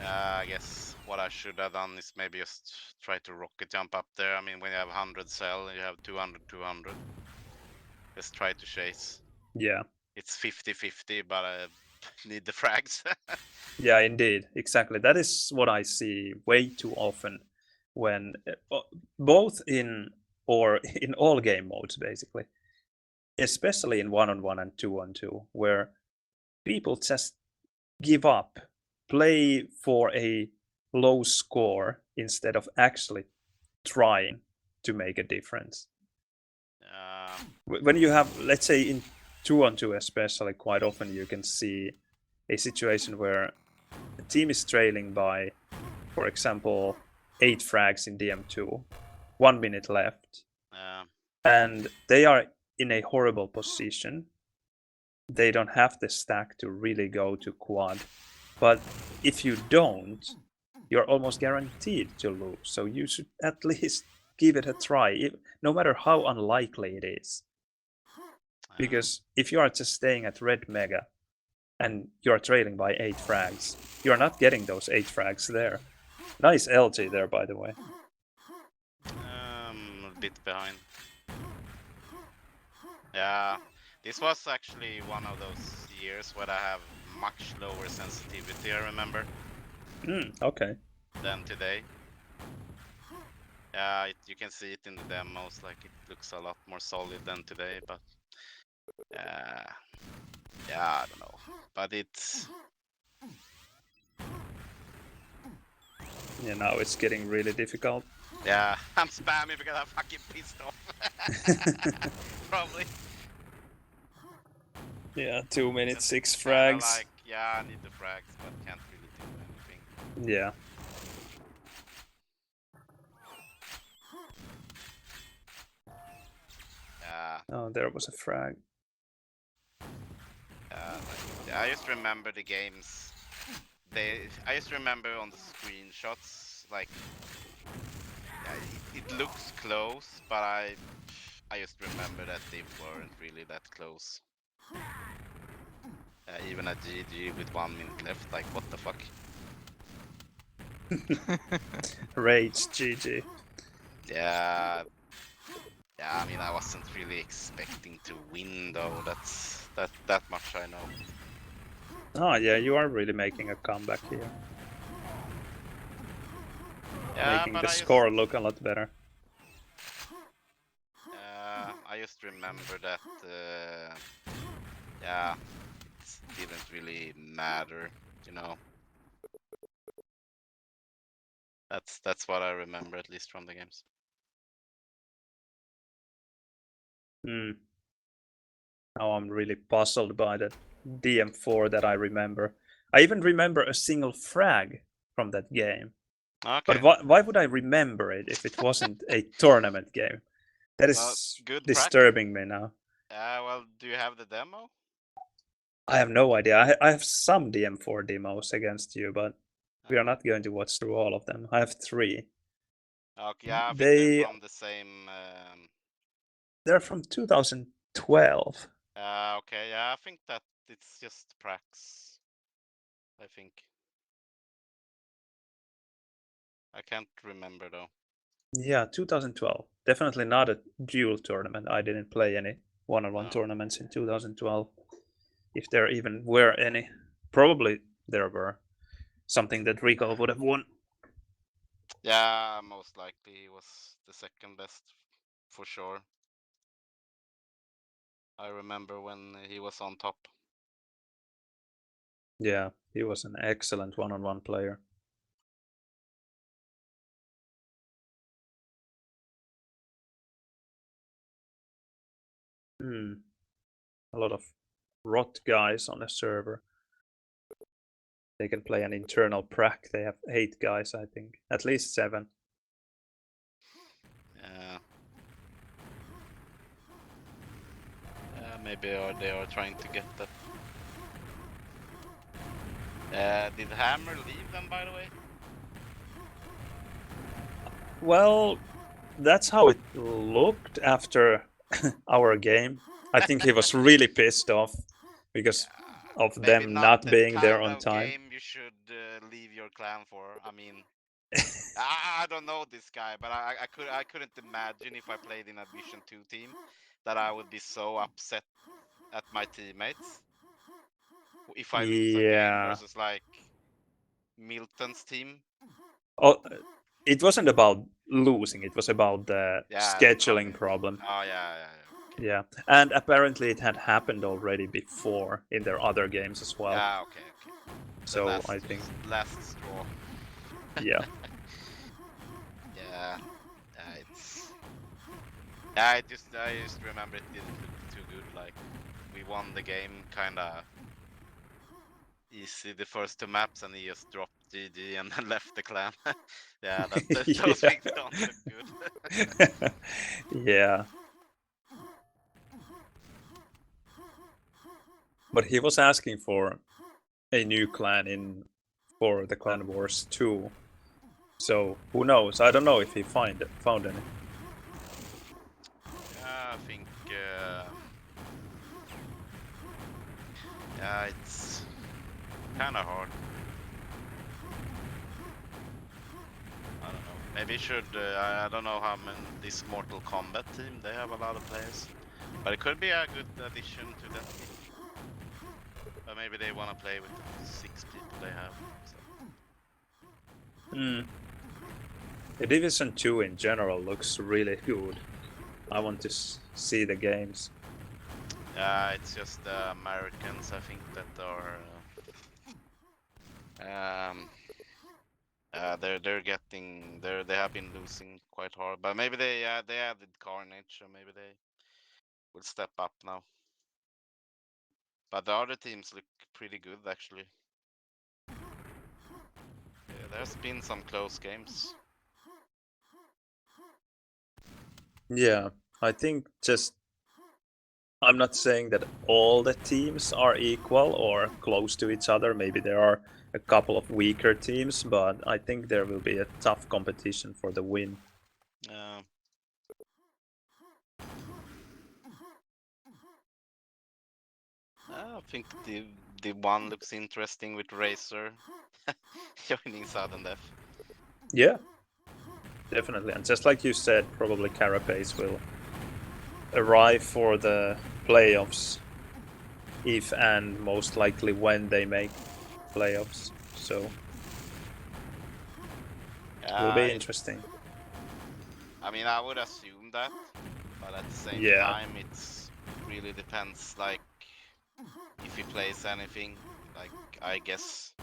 Speaker 1: I guess what I should have done is maybe just try to rocket jump up there. I mean, when you have 100 cell, you have 200, 200. Just try to chase.
Speaker 4: Yeah.
Speaker 1: It's 50-50, but I need the frags.
Speaker 4: Yeah, indeed. Exactly. That is what I see way too often when both in all game modes basically, especially in 1-on-1 and 2-on-2, where people just give up, play for a low score instead of actually trying to make a difference. When you have, let's say in 2-on-2 especially, quite often you can see a situation where the team is trailing by, for example, 8 frags in DM2, 1 minute left, and they are in a horrible position. They don't have the stack to really go to quad. But if you don't, you're almost guaranteed to lose. So you should at least give it a try, no matter how unlikely it is. Because if you are just staying at red mega and you're trailing by 8 frags, you're not getting those 8 frags there. Nice LG there, by the way.
Speaker 1: A bit behind. Yeah, this was actually one of those years where I have much lower sensitivity, I remember.
Speaker 4: Okay.
Speaker 1: Than today. Yeah, you can see it in the demos, like it looks a lot more solid than today, but yeah, I don't know. But it's...
Speaker 4: Yeah, now it's getting really difficult.
Speaker 1: Yeah, I'm spamming because I'm fucking pissed off. Probably.
Speaker 4: Yeah, 2 minutes, 6 frags.
Speaker 1: Like, yeah, I need the frags, but can't really do anything.
Speaker 4: Yeah. Oh, there was a frag.
Speaker 1: I just remember the games. I just remember on the screenshots, like, it looks close, but I just remember that they weren't really that close. Even at GG with 1 minute left, like, what the fuck?
Speaker 4: Rage GG.
Speaker 1: Yeah, I mean, I wasn't really expecting to win though. That much I know.
Speaker 4: Oh yeah, you are really making a comeback here.
Speaker 1: Yeah,
Speaker 4: making the score look a lot better.
Speaker 1: I just remember that. Yeah, it didn't really matter, you know. That's what I remember, at least from the games.
Speaker 4: Now I'm really puzzled by the DM4 that I remember. I even remember a single frag from that game.
Speaker 1: Okay.
Speaker 4: But why would I remember it if it wasn't a tournament game? That is
Speaker 1: good
Speaker 4: disturbing me now.
Speaker 1: Well, do you have the demo?
Speaker 4: I have no idea. I have some DM4 demos against you, but we are not going to watch through all of them. I have 3.
Speaker 1: Okay, yeah, I think they're from the same.
Speaker 4: They're from 2012.
Speaker 1: Okay, yeah, I think that it's just Prax. I think. I can't remember though.
Speaker 4: Yeah, 2012. Definitely not a dual tournament. I didn't play any one-on-one
Speaker 1: No.
Speaker 4: tournaments in 2012. If there even were any. Probably there were. Something that Rico would have won.
Speaker 1: Yeah, most likely he was the second best for sure. I remember when he was on top.
Speaker 4: Yeah, he was an excellent one-on-one player. A lot of rot guys on a server. They can play an internal prac. They have 8 guys, I think. At least 7.
Speaker 1: Yeah. Maybe they are trying to get that. Did Hammer leave them, by the way?
Speaker 4: Well, that's how it looked after our game. I think he was really pissed off because of
Speaker 1: Maybe
Speaker 4: them not
Speaker 1: the
Speaker 4: being there
Speaker 1: kind
Speaker 4: on
Speaker 1: of
Speaker 4: time.
Speaker 1: game you should leave your clan for. I mean, I don't know this guy, but I couldn't imagine if I played in a Division 2 team that I would be so upset at my teammates if I lose a game
Speaker 4: Yeah.
Speaker 1: versus like Milton's team.
Speaker 4: Oh, it wasn't about losing. It was about the
Speaker 1: Yeah,
Speaker 4: scheduling problem.
Speaker 1: Oh yeah. Okay.
Speaker 4: Yeah, and apparently it had happened already before in their other games as well.
Speaker 1: Yeah, okay.
Speaker 4: So I think
Speaker 1: last straw.
Speaker 4: yeah.
Speaker 1: Yeah, it's. Yeah, I just remember it didn't look too good. Like we won the game kinda easy the first 2 maps, and he just dropped GG and then left the clan. Yeah, those things don't look good.
Speaker 4: Yeah. But he was asking for a new clan for the Clan Wars 2. So who knows? I don't know if he found any.
Speaker 1: Yeah, I think. Yeah, it's kind of hard. I don't know. Maybe should. I don't know how many this Mortal Kombat team. They have a lot of players, but it could be a good addition to that team. But maybe they want to play with the 6 people they have. So.
Speaker 4: The Division 2 in general looks really good. I want to see the games.
Speaker 1: Yeah, it's just the Americans, I think, that are. They have been losing quite hard, but maybe they added Carnage, so maybe they will step up now. But the other teams look pretty good actually. Yeah, there's been some close games.
Speaker 4: Yeah, I think just I'm not saying that all the teams are equal or close to each other. Maybe there are a couple of weaker teams, but I think there will be a tough competition for the win.
Speaker 1: I think the one looks interesting with Razer joining Sudden Death.
Speaker 4: Yeah, definitely. And just like you said, probably Carapace will arrive for the playoffs if and most likely when they make playoffs. So will be interesting.
Speaker 1: I mean, I would assume that, but at the same time, it's really depends. Like, if he plays anything, like I guess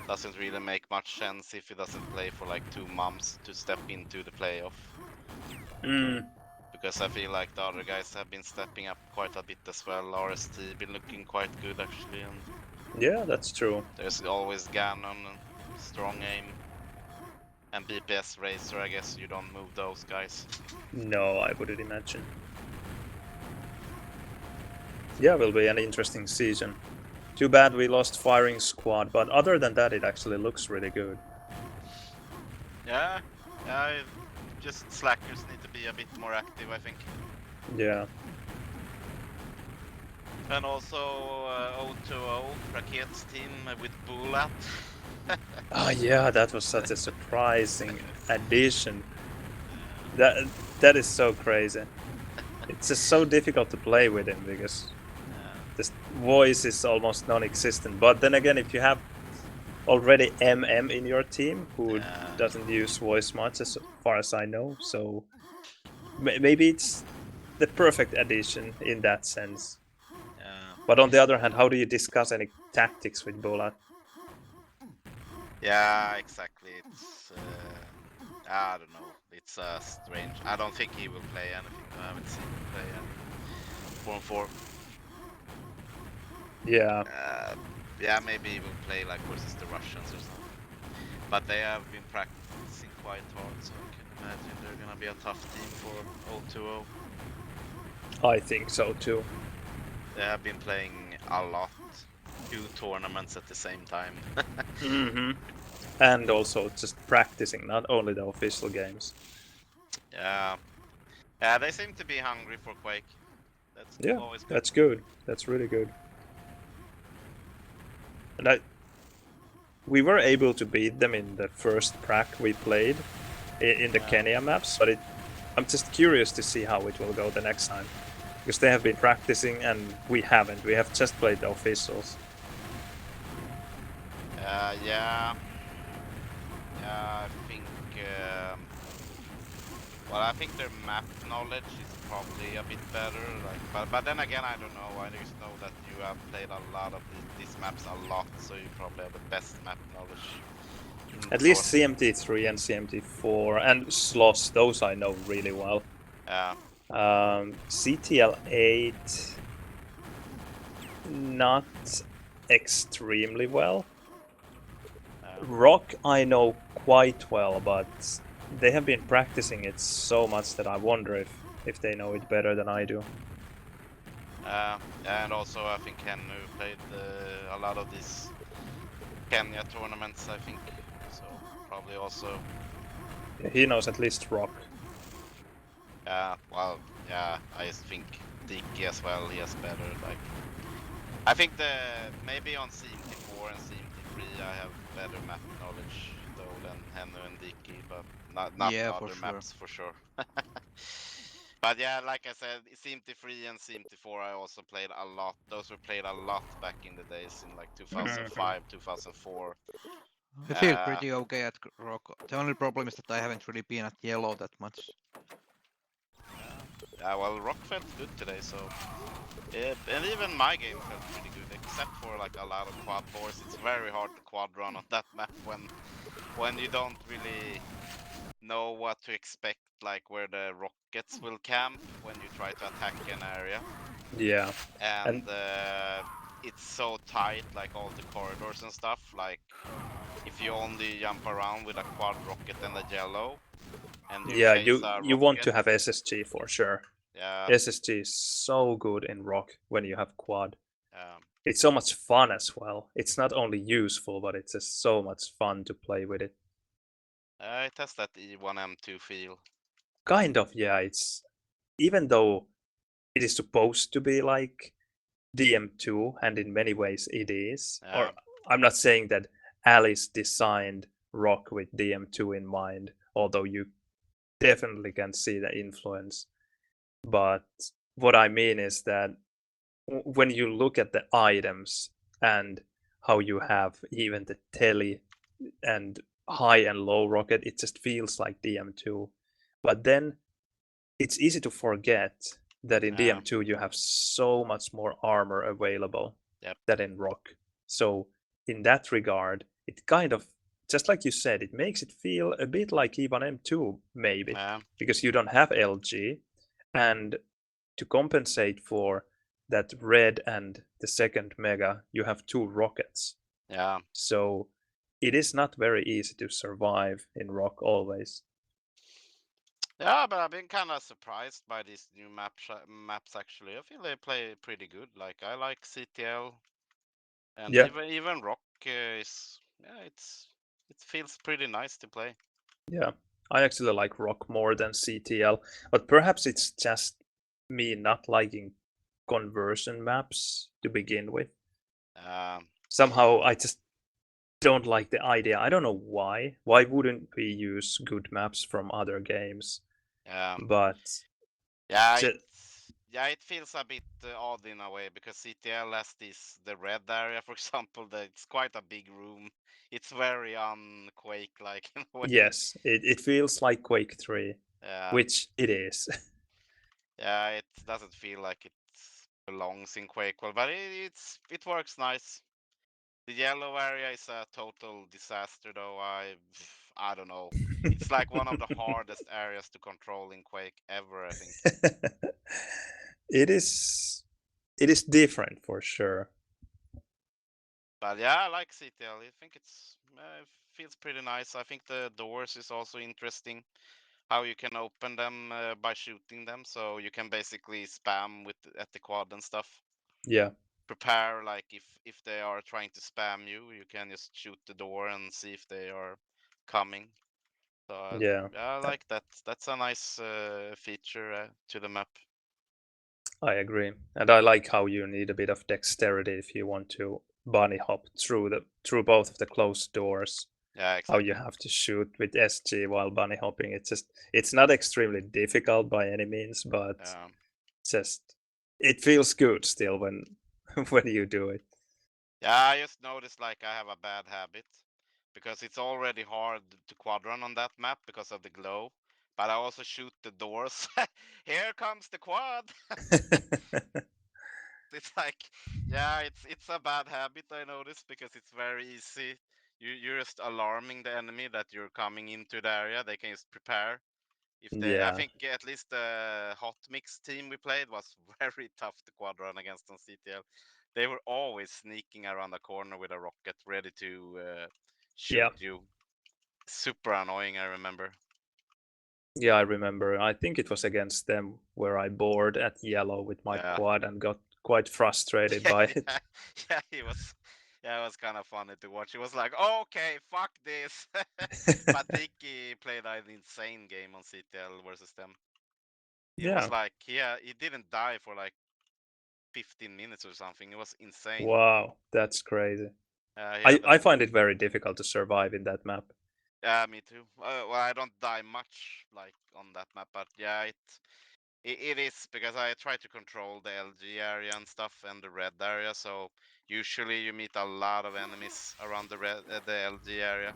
Speaker 1: doesn't really make much sense if he doesn't play for like 2 months to step into the playoff. because I feel like the other guys have been stepping up quite a bit as well. RST been looking quite good actually, and
Speaker 4: Yeah, that's true.
Speaker 1: there's always Ganon and strong aim. And BPS Racer, I guess you don't move those guys.
Speaker 4: No, I wouldn't imagine. Yeah, will be an interesting season. Too bad we lost firing squad, but other than that, it actually looks really good.
Speaker 1: Yeah, just slackers need to be a bit more active, I think.
Speaker 4: Yeah.
Speaker 1: And also 020 Raket's team with Bulat.
Speaker 4: Oh yeah, that was such a surprising addition. That is so crazy. It's just so difficult to play with him because this voice is almost non-existent. But then again, if you have already MM in your team who doesn't use voice much, as far as I know, so maybe it's the perfect addition in that sense. But on the other hand, how do you discuss any tactics with Bulat?
Speaker 1: Yeah, exactly. It's I don't know. It's strange. I don't think he will play anything. I haven't seen him play any 4-4.
Speaker 4: Yeah.
Speaker 1: Yeah, maybe he will play like versus the Russians or something. But they have been practicing quite hard, so I can imagine they're gonna be a tough team for 020.
Speaker 4: I think so too.
Speaker 1: They have been playing a lot, 2 tournaments at the same time.
Speaker 4: Mm-hmm. And also just practicing, not only the official games.
Speaker 1: Yeah, yeah, they seem to be hungry for Quake. That's always good.
Speaker 4: That's good. That's really good. And we were able to beat them in the first prac we played in the Qenya maps, but I'm just curious to see how it will go the next time. Because they have been practicing and we haven't. We have just played the officials.
Speaker 1: Yeah, I think. Well, I think their map knowledge is probably a bit better. But then again, I don't know. I just know that you have played a lot of these maps a lot, so you probably have the best map knowledge.
Speaker 4: At least CMT3 and CMT4 and Sloss, those I know really well.
Speaker 1: Yeah.
Speaker 4: CTL8, not extremely well. Rock I know quite well, but they have been practicing it so much that I wonder if they know it better than I do.
Speaker 1: And also I think Ken played a lot of these Kenya tournaments, I think. So probably also.
Speaker 4: Yeah, he knows at least Rock.
Speaker 1: Well, yeah, I just think Dicky as well, he has better, like... I think maybe on CMT4 and CMT3 I have better map knowledge, though, than Henno and Dicky, but not
Speaker 3: Yeah,
Speaker 1: other
Speaker 3: for
Speaker 1: maps, for sure. But yeah, like I said, CMT3 and CMT4 I also played a lot. Those were played a lot back in the days, in like 2005, 2004.
Speaker 3: I feel pretty okay at Rock. The only problem is that I haven't really been at Yellow that much.
Speaker 1: Yeah, well, Rock felt good today, so... and even my game felt pretty good, except for like a lot of quad boards. It's very hard to quad run on that map when you don't really know what to expect, like where the rockets will camp when you try to attack an area.
Speaker 4: Yeah.
Speaker 1: And it's so tight, like all the corridors and stuff, like if you only jump around with a quad rocket and a yellow, and
Speaker 4: you want to have SSG for sure.
Speaker 1: Yeah.
Speaker 4: SSG is so good in Rock when you have quad. It's so much fun as well. It's not only useful, but it's just so much fun to play with it.
Speaker 1: It has that E1M2 feel.
Speaker 4: Kind of, yeah. It's even though it is supposed to be like DM2, and in many ways it is. Or I'm not saying that Alice designed Rock with DM2 in mind, although you definitely can see the influence. But what I mean is that when you look at the items and how you have even the tele and high and low rocket, it just feels like DM2. But then it's easy to forget that in DM2 you have so much more armor available than in Rock. So in that regard, it kind of, just like you said, it makes it feel a bit like E1M2 maybe, because you don't have LG, And to compensate for that red and the second mega, you have 2 rockets.
Speaker 1: Yeah.
Speaker 4: So it is not very easy to survive in rock always.
Speaker 1: Yeah, but I've been kind of surprised by these new maps actually. I feel they play pretty good. Like I like CTL, and
Speaker 4: Yeah.
Speaker 1: even rock is it feels pretty nice to play.
Speaker 4: Yeah, I actually like rock more than CTL, but perhaps it's just me not liking conversion maps to begin with. Somehow I just don't like the idea. I don't know why. Why wouldn't we use good maps from other games? But
Speaker 1: yeah, it feels a bit odd in a way because CTL has the red area, for example. It's quite a big room. It's very Quake like in a way.
Speaker 4: yes, it feels like Quake 3, which it is.
Speaker 1: Yeah, it doesn't feel like it belongs in Quakeworld, but it works nice. The yellow area is a total disaster, though. I don't know. It's like one of the hardest areas to control in Quake ever, I think.
Speaker 4: It is different for sure.
Speaker 1: But yeah, I like CTL. I think it feels pretty nice. I think the doors is also interesting. How you can open them by shooting them, so you can basically spam at the quad and stuff.
Speaker 4: Yeah.
Speaker 1: Prepare like if they are trying to spam you, you can just shoot the door and see if they are coming. So
Speaker 4: yeah,
Speaker 1: I like that. That's a nice feature to the map.
Speaker 4: I agree, and I like how you need a bit of dexterity if you want to bunny hop through both of the closed doors.
Speaker 1: Yeah, exactly.
Speaker 4: How you have to shoot with SG while bunny hopping. It's not extremely difficult by any means, but it feels good still when when you do it.
Speaker 1: Yeah, I just noticed like I have a bad habit because it's already hard to quadrun on that map because of the glow. But I also shoot the doors. Here comes the quad. It's like, yeah, it's a bad habit I noticed because it's very easy. You're just alarming the enemy that you're coming into the area. They can just prepare. I think at least the hot mix team we played was very tough to quadrun against on CTL. They were always sneaking around the corner with a rocket ready to shoot you. Super annoying, I remember.
Speaker 4: Yeah, I remember. I think it was against them where I bored at yellow with my quad and got quite frustrated by it.
Speaker 1: Yeah, it was kind of funny to watch. It was like, okay, fuck this. But Tiki played an insane game on CTL versus them. It was like, he didn't die for like 15 minutes or something. It was insane.
Speaker 4: Wow, that's crazy. I find it very difficult to survive in that map.
Speaker 1: Yeah, me too. Well, I don't die much like on that map, but yeah, it is because I try to control the LG area and stuff and the red area. So usually you meet a lot of enemies around the LG area.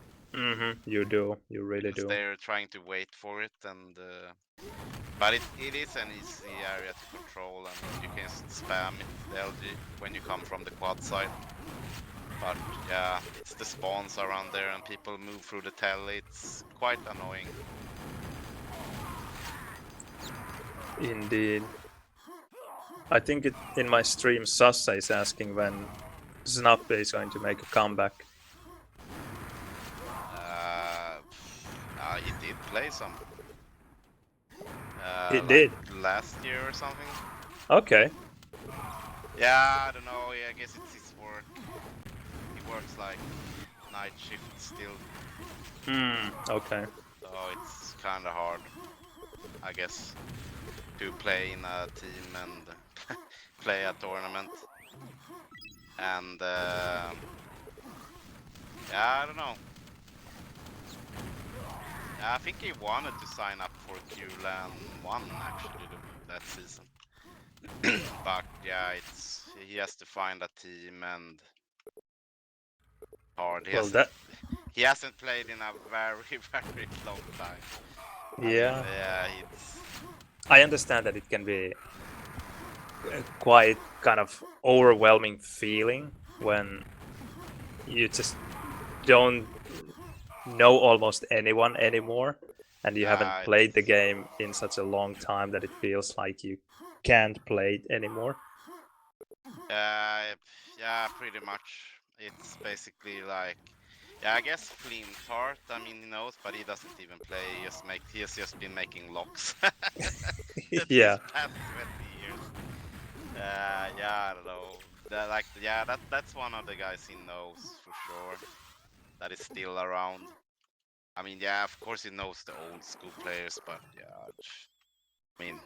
Speaker 4: You do. You really
Speaker 1: because
Speaker 4: do.
Speaker 1: they're trying to wait for it, and but it is an easy area to control. I mean, you can spam it, the LG, when you come from the quad side. But yeah, it's the spawns around there, and people move through the telly. It's quite annoying.
Speaker 4: Indeed. I think in my stream, Sassa is asking when Snappe is going to make a comeback.
Speaker 1: He did play some.
Speaker 4: It did?
Speaker 1: Last year or something.
Speaker 4: Okay.
Speaker 1: Yeah, I don't know. Yeah, I guess it's his work. He works like night shift still.
Speaker 4: Okay.
Speaker 1: So it's kind of hard, I guess, to play in a team and play a tournament. And yeah, I don't know. I think he wanted to sign up for QLAN 1 actually that season. But yeah, he has to find a team and hard. He hasn't played in a very, very long time.
Speaker 4: Yeah.
Speaker 1: It's...
Speaker 4: I understand that it can be quite kind of overwhelming feeling when you just don't know almost anyone anymore. and you haven't played the game in such a long time that it feels like you can't play it anymore.
Speaker 1: Yeah, pretty much. It's basically like, yeah, I guess Flintheart. I mean, he knows, but he doesn't even play. He has just been making locks.
Speaker 4: Yeah.
Speaker 1: These past 20 years. Yeah, I don't know. That's one of the guys he knows for sure. That is still around. I mean, yeah, of course he knows the old school players, but yeah, I mean,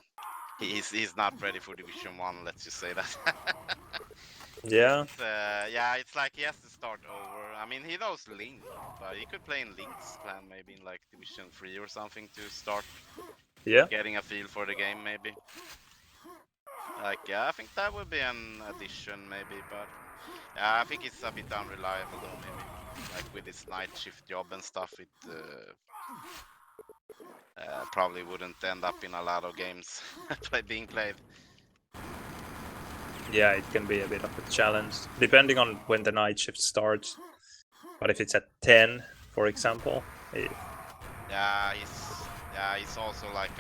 Speaker 1: he's not ready for Division 1, let's just say that.
Speaker 4: Yeah.
Speaker 1: Yeah, it's like he has to start over. I mean, he knows Link, but he could play in Link's clan maybe in like Division 3 or something to start getting a feel for the game maybe. Like, yeah, I think that would be an addition maybe, but yeah, I think it's a bit unreliable though maybe. Like with his night shift job and stuff, it probably wouldn't end up in a lot of games being played.
Speaker 4: Yeah, it can be a bit of a challenge, depending on when the night shift starts. But if it's at 10, for example,
Speaker 1: Yeah, he's also like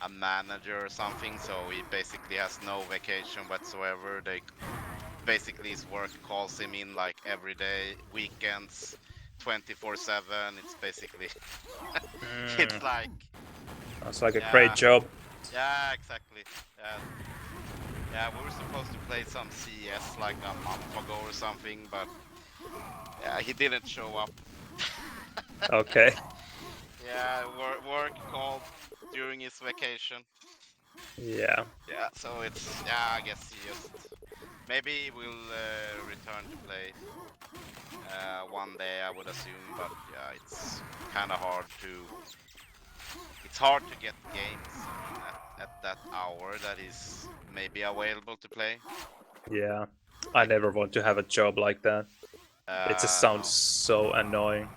Speaker 1: a manager or something, so he basically has no vacation whatsoever. Basically his work calls him in like every day, weekends, 24/7. It's basically it's like
Speaker 4: that's like a great job.
Speaker 1: Yeah, exactly. Yeah, we were supposed to play some CS like a month ago or something, but yeah, he didn't show up.
Speaker 4: Okay.
Speaker 1: Yeah, work called during his vacation.
Speaker 4: Yeah.
Speaker 1: Yeah, so it's, yeah, I guess he just, maybe we'll return to play one day, I would assume, but yeah, it's kind of hard to get games at that hour that is maybe available to play.
Speaker 4: Yeah, I never want to have a job like that. It just sounds so annoying.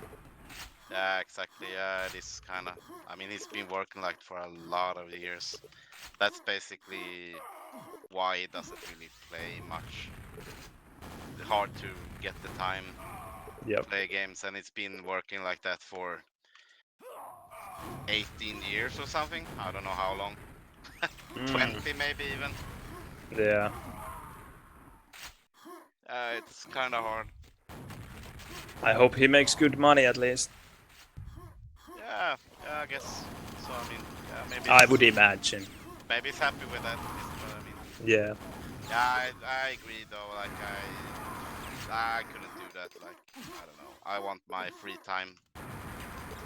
Speaker 1: Yeah, exactly. Yeah, it is kind of. I mean, he's been working like for a lot of years. That's basically why he doesn't really play much. It's hard to get the time to play games, and it's been working like that for 18 years or something. I don't know how long. 20 maybe even.
Speaker 4: Yeah.
Speaker 1: It's kind of hard.
Speaker 4: I hope he makes good money at least.
Speaker 1: Yeah, I guess. So I mean, yeah, maybe.
Speaker 4: I would imagine.
Speaker 1: Maybe he's happy with that. Is what I mean.
Speaker 4: Yeah.
Speaker 1: Yeah, I agree though. Like I couldn't do that. Like I don't know. I want my free time.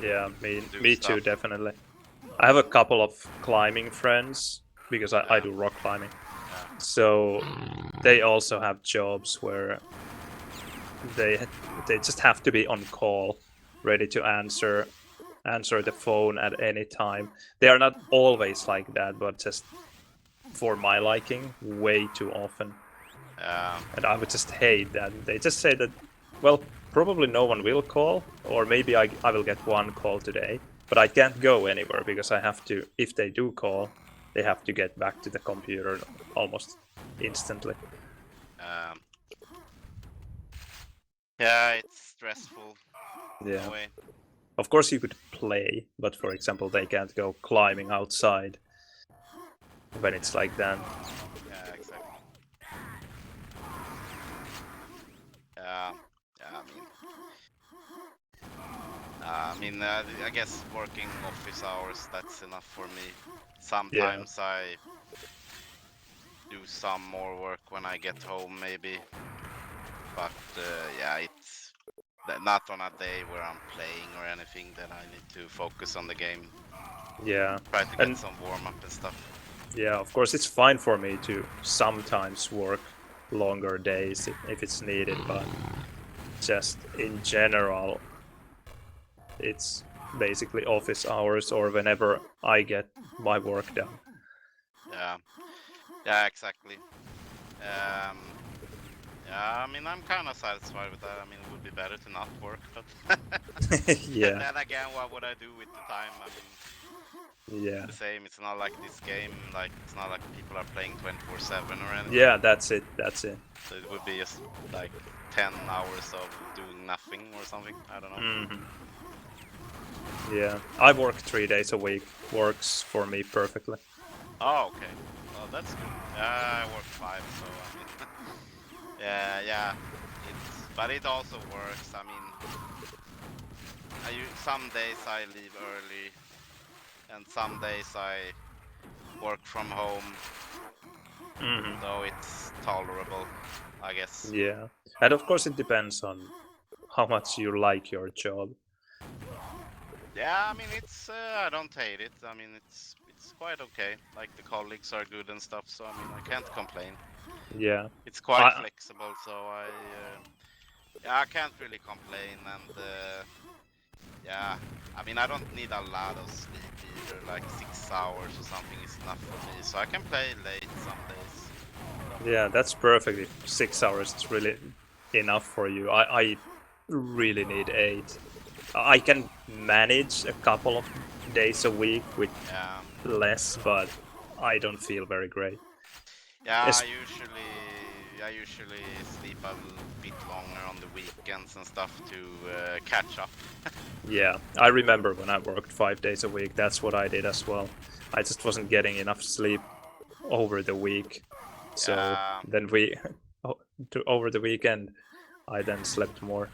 Speaker 4: Yeah, me too, definitely. I have a couple of climbing friends because I do rock climbing.
Speaker 1: Yeah.
Speaker 4: So they also have jobs where they just have to be on call, ready to answer the phone at any time. They are not always like that, but just for my liking, way too often. And I would just hate that. They just say that, well, probably no one will call, or maybe I will get one call today, but I can't go anywhere because I have to, if they do call, they have to get back to the computer almost instantly.
Speaker 1: Yeah, it's stressful.
Speaker 4: Yeah.
Speaker 1: In a way.
Speaker 4: Of course you could play, but for example, they can't go climbing outside when it's like that.
Speaker 1: Yeah, exactly. I guess working office hours, that's enough for me. Sometimes I do some more work when I get home, maybe. But yeah, it's not on a day where I'm playing or anything that I need to focus on the game.
Speaker 4: Yeah.
Speaker 1: Try to get some warm up and stuff.
Speaker 4: Yeah, of course it's fine for me to sometimes work longer days if it's needed, but just in general, it's basically office hours or whenever I get my work done.
Speaker 1: Yeah, exactly. Yeah, I mean, I'm kind of satisfied with that. I mean, it would be better to not work, but
Speaker 4: Yeah.
Speaker 1: then again, what would I do with the time? I mean,
Speaker 4: yeah.
Speaker 1: It's the same. It's not like this game. Like it's not like people are playing 24/7 or anything.
Speaker 4: Yeah, that's it.
Speaker 1: So it would be just like 10 hours of doing nothing or something. I don't know.
Speaker 4: Yeah, I work 3 days a week. Works for me perfectly.
Speaker 1: Oh, okay. Well, that's good. I work 5, so I mean, yeah. But it also works. I mean, some days I leave early, and some days I work from home, so it's tolerable, I guess.
Speaker 4: Yeah, and of course it depends on how much you like your job.
Speaker 1: Yeah, I mean, I don't hate it. I mean, it's quite okay. Like the colleagues are good and stuff, so I mean, I can't complain.
Speaker 4: Yeah,
Speaker 1: It's quite flexible, so I can't really complain. And yeah, I mean, I don't need a lot of sleep either. Like 6 hours or something is enough for me, so I can play late some days.
Speaker 4: yeah, that's perfect. If 6 hours is really enough for you. I really need 8. I can manage a couple of days a week with less, but I don't feel very great.
Speaker 1: Yeah,
Speaker 4: It's-
Speaker 1: I usually sleep a bit longer on the weekends and stuff to catch up.
Speaker 4: Yeah, I remember when I worked 5 days a week, that's what I did as well. I just wasn't getting enough sleep over the week. So then over the weekend, I then slept more.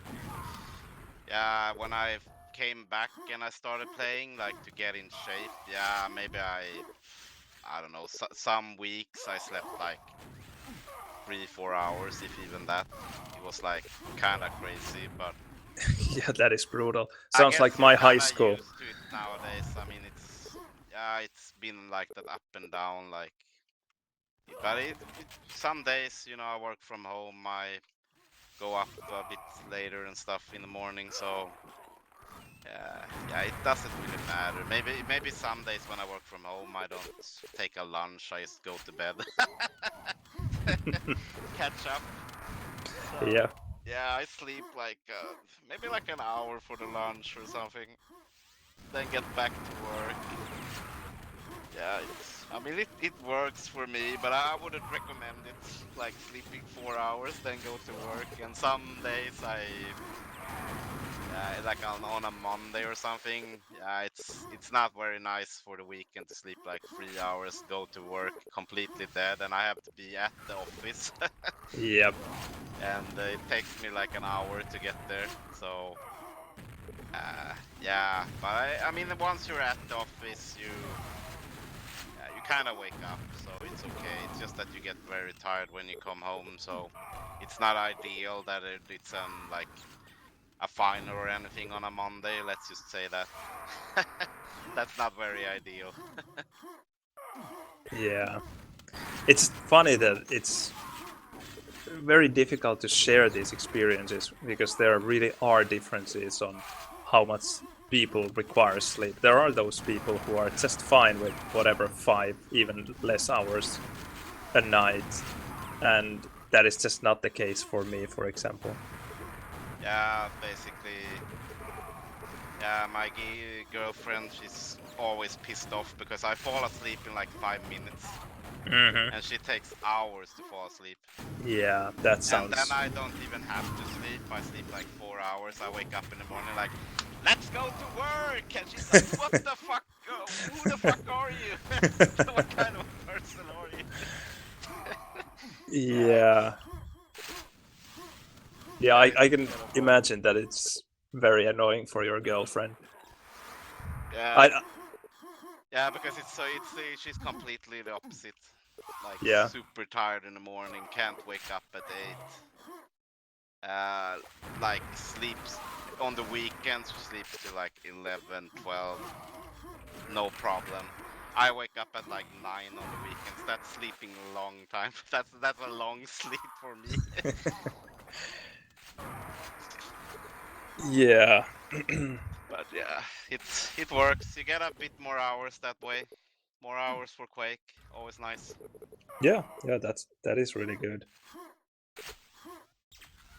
Speaker 1: Yeah, when I came back and I started playing, like to get in shape, yeah, maybe I don't know, some weeks I slept like 3-4 hours, if even that. It was like kind of crazy, but
Speaker 4: Yeah, that is brutal.
Speaker 1: I
Speaker 4: Sounds
Speaker 1: guess
Speaker 4: like
Speaker 1: you're
Speaker 4: my high
Speaker 1: kinda
Speaker 4: school.
Speaker 1: used to it nowadays. I mean, it's been like that up and down, like. But some days, you know, I work from home. I go up a bit later and stuff in the morning, so yeah, it doesn't really matter. Maybe some days when I work from home, I don't take a lunch. I just go to bed, catch up. So,
Speaker 4: Yeah.
Speaker 1: yeah, I sleep like maybe like an hour for the lunch or something, then get back to work. Yeah, I mean, it works for me, but I wouldn't recommend it. Like sleeping 4 hours, then go to work. And some days like on a Monday or something, it's not very nice for the weekend to sleep like 3 hours, go to work completely dead, and I have to be at the office.
Speaker 4: Yep.
Speaker 1: And it takes me like an hour to get there, so yeah. But I mean, once you're at the office, you kind of wake up, so it's okay. It's just that you get very tired when you come home, so it's not ideal that it's like a final or anything on a Monday. Let's just say that. That's not very ideal.
Speaker 4: Yeah. It's funny that it's very difficult to share these experiences because there really are differences on how much people require sleep. There are those people who are just fine with whatever 5, even less hours a night, and that is just not the case for me, for example.
Speaker 1: Yeah, basically. Yeah, my girlfriend, she's always pissed off because I fall asleep in like 5 minutes. And she takes hours to fall asleep.
Speaker 4: Yeah, that sounds...
Speaker 1: And then I don't even have to sleep. I sleep like 4 hours. I wake up in the morning like, let's go to work! And she's like, what the fuck? Who the fuck are you? What kind of person are you?
Speaker 4: Yeah. Yeah, I can imagine that it's very annoying for your girlfriend.
Speaker 1: Yeah. Yeah, because she's completely the opposite. Like super tired in the morning, can't wake up at 8. Like sleeps on the weekends, she sleeps to like 11, 12, no problem. I wake up at like 9 on the weekends. That's sleeping a long time. That's a long sleep for me.
Speaker 4: Yeah.
Speaker 1: But yeah, it works. You get a bit more hours that way. More hours for Quake, always nice.
Speaker 4: Yeah, that is really good.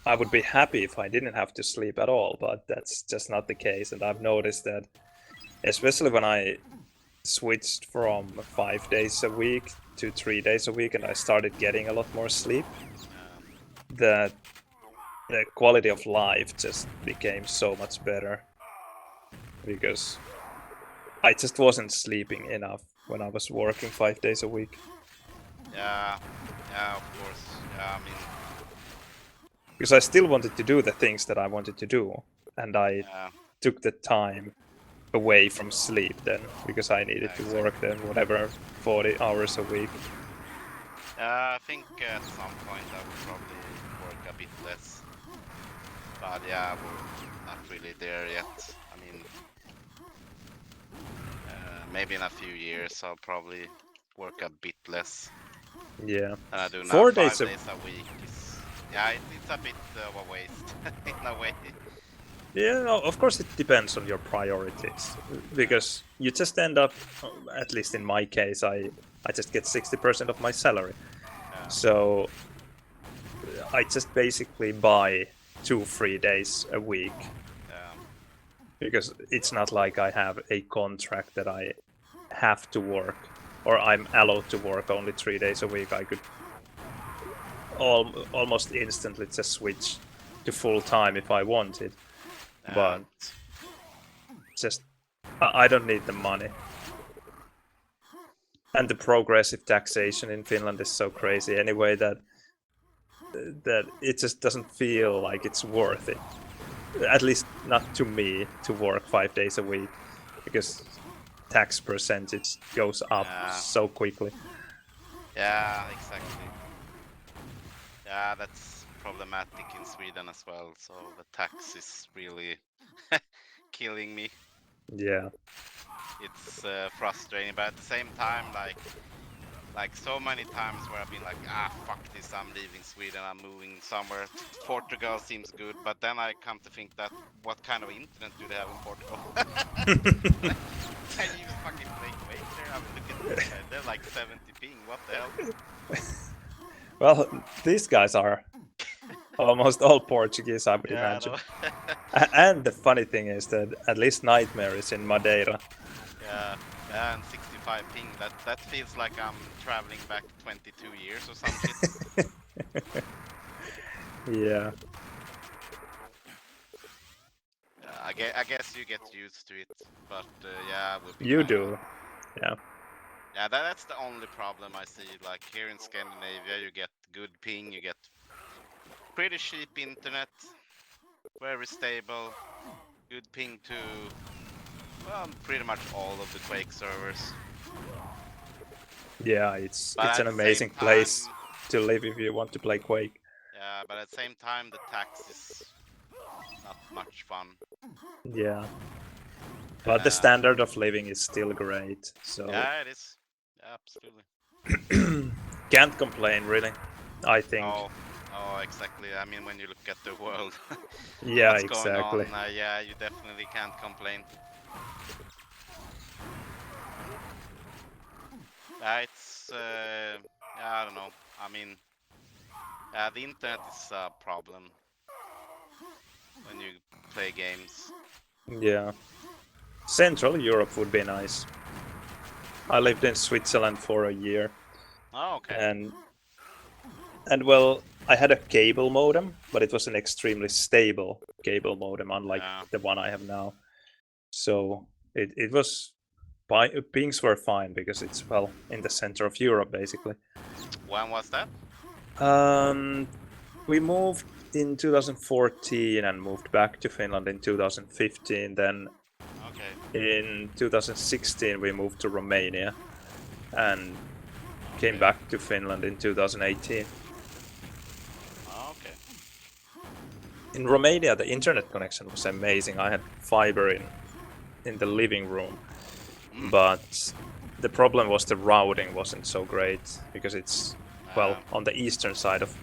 Speaker 4: I would be happy if I didn't have to sleep at all, but that's just not the case. And I've noticed that, especially when I switched from 5 days a week to 3 days a week, and I started getting a lot more sleep, that the quality of life just became so much better. because I just wasn't sleeping enough when I was working 5 days a week.
Speaker 1: Yeah, yeah, of course. Yeah, I mean,
Speaker 4: Because I still wanted to do the things that I wanted to do, and I
Speaker 1: yeah,
Speaker 4: took the time away from sleep then, because I needed to
Speaker 1: exactly.
Speaker 4: work then whatever 40 hours a week.
Speaker 1: I think at some point I will probably work a bit less. But yeah, we're not really there yet. I mean, maybe in a few years I'll probably work a bit less
Speaker 4: Yeah.
Speaker 1: than I do now.
Speaker 4: 4
Speaker 1: 5
Speaker 4: days a
Speaker 1: days a week is, yeah, it's a bit of a waste in a way.
Speaker 4: Yeah, no, of course it depends on your priorities, because you just end up, at least in my case, I just get 60% of my salary.
Speaker 1: Yeah.
Speaker 4: So I just basically buy 2-3 days a week,
Speaker 1: Yeah.
Speaker 4: because it's not like I have a contract that I have to work, or I'm allowed to work only 3 days a week. I could almost instantly just switch to full time if I wanted, but just I don't need the money. And the progressive taxation in Finland is so crazy anyway that it just doesn't feel like it's worth it. At least not to me, to work 5 days a week, because tax percentage goes up so quickly.
Speaker 1: Yeah, exactly. Yeah, that's problematic in Sweden as well. So the tax is really killing me.
Speaker 4: Yeah.
Speaker 1: It's frustrating, but at the same time, like so many times where I've been like, fuck this, I'm leaving Sweden, I'm moving somewhere. Portugal seems good, but then I come to think that what kind of internet do they have in Portugal? Can you even fucking play Quake there? I mean, look at this guy, they're like 70 ping, what the hell?
Speaker 4: Well, these guys are almost all Portuguese, I would imagine. And the funny thing is that at least Nightmare is in Madeira.
Speaker 1: Yeah, and 65 ping, that feels like I'm traveling back 22 years or some shit.
Speaker 4: Yeah.
Speaker 1: I guess you get used to it, but yeah, it would be
Speaker 4: You
Speaker 1: kinda...
Speaker 4: do. Yeah.
Speaker 1: Yeah, that's the only problem I see. Like here in Scandinavia, you get good ping, you get pretty cheap internet, very stable, good ping to, well, pretty much all of the Quake servers.
Speaker 4: Yeah, it's
Speaker 1: But
Speaker 4: an
Speaker 1: at the
Speaker 4: amazing
Speaker 1: same
Speaker 4: place
Speaker 1: time,
Speaker 4: to live if you want to play Quake.
Speaker 1: yeah, but at the same time, the tax is not much fun.
Speaker 4: Yeah. But the standard of living is still great, so
Speaker 1: Yeah, it is. Yeah, absolutely.
Speaker 4: can't complain really, I think.
Speaker 1: Oh, exactly. I mean, when you look at the world,
Speaker 4: Yeah,
Speaker 1: what's
Speaker 4: exactly.
Speaker 1: going on, yeah, you definitely can't complain. It's, I don't know. I mean, the internet is a problem when you play games.
Speaker 4: Yeah. Central Europe would be nice. I lived in Switzerland for a year.
Speaker 1: Oh, okay.
Speaker 4: And well, I had a cable modem, but it was an extremely stable cable modem, unlike the one I have now. So it was, pings were fine because it's, well, in the center of Europe, basically.
Speaker 1: When was that?
Speaker 4: We moved in 2014 and moved back to Finland in 2015. Then in 2016 we moved to Romania and came back to Finland in 2018.
Speaker 1: Okay.
Speaker 4: In Romania, the internet connection was amazing. I had fiber in the living room, but the problem was the routing wasn't so great because it's, well, on the eastern side of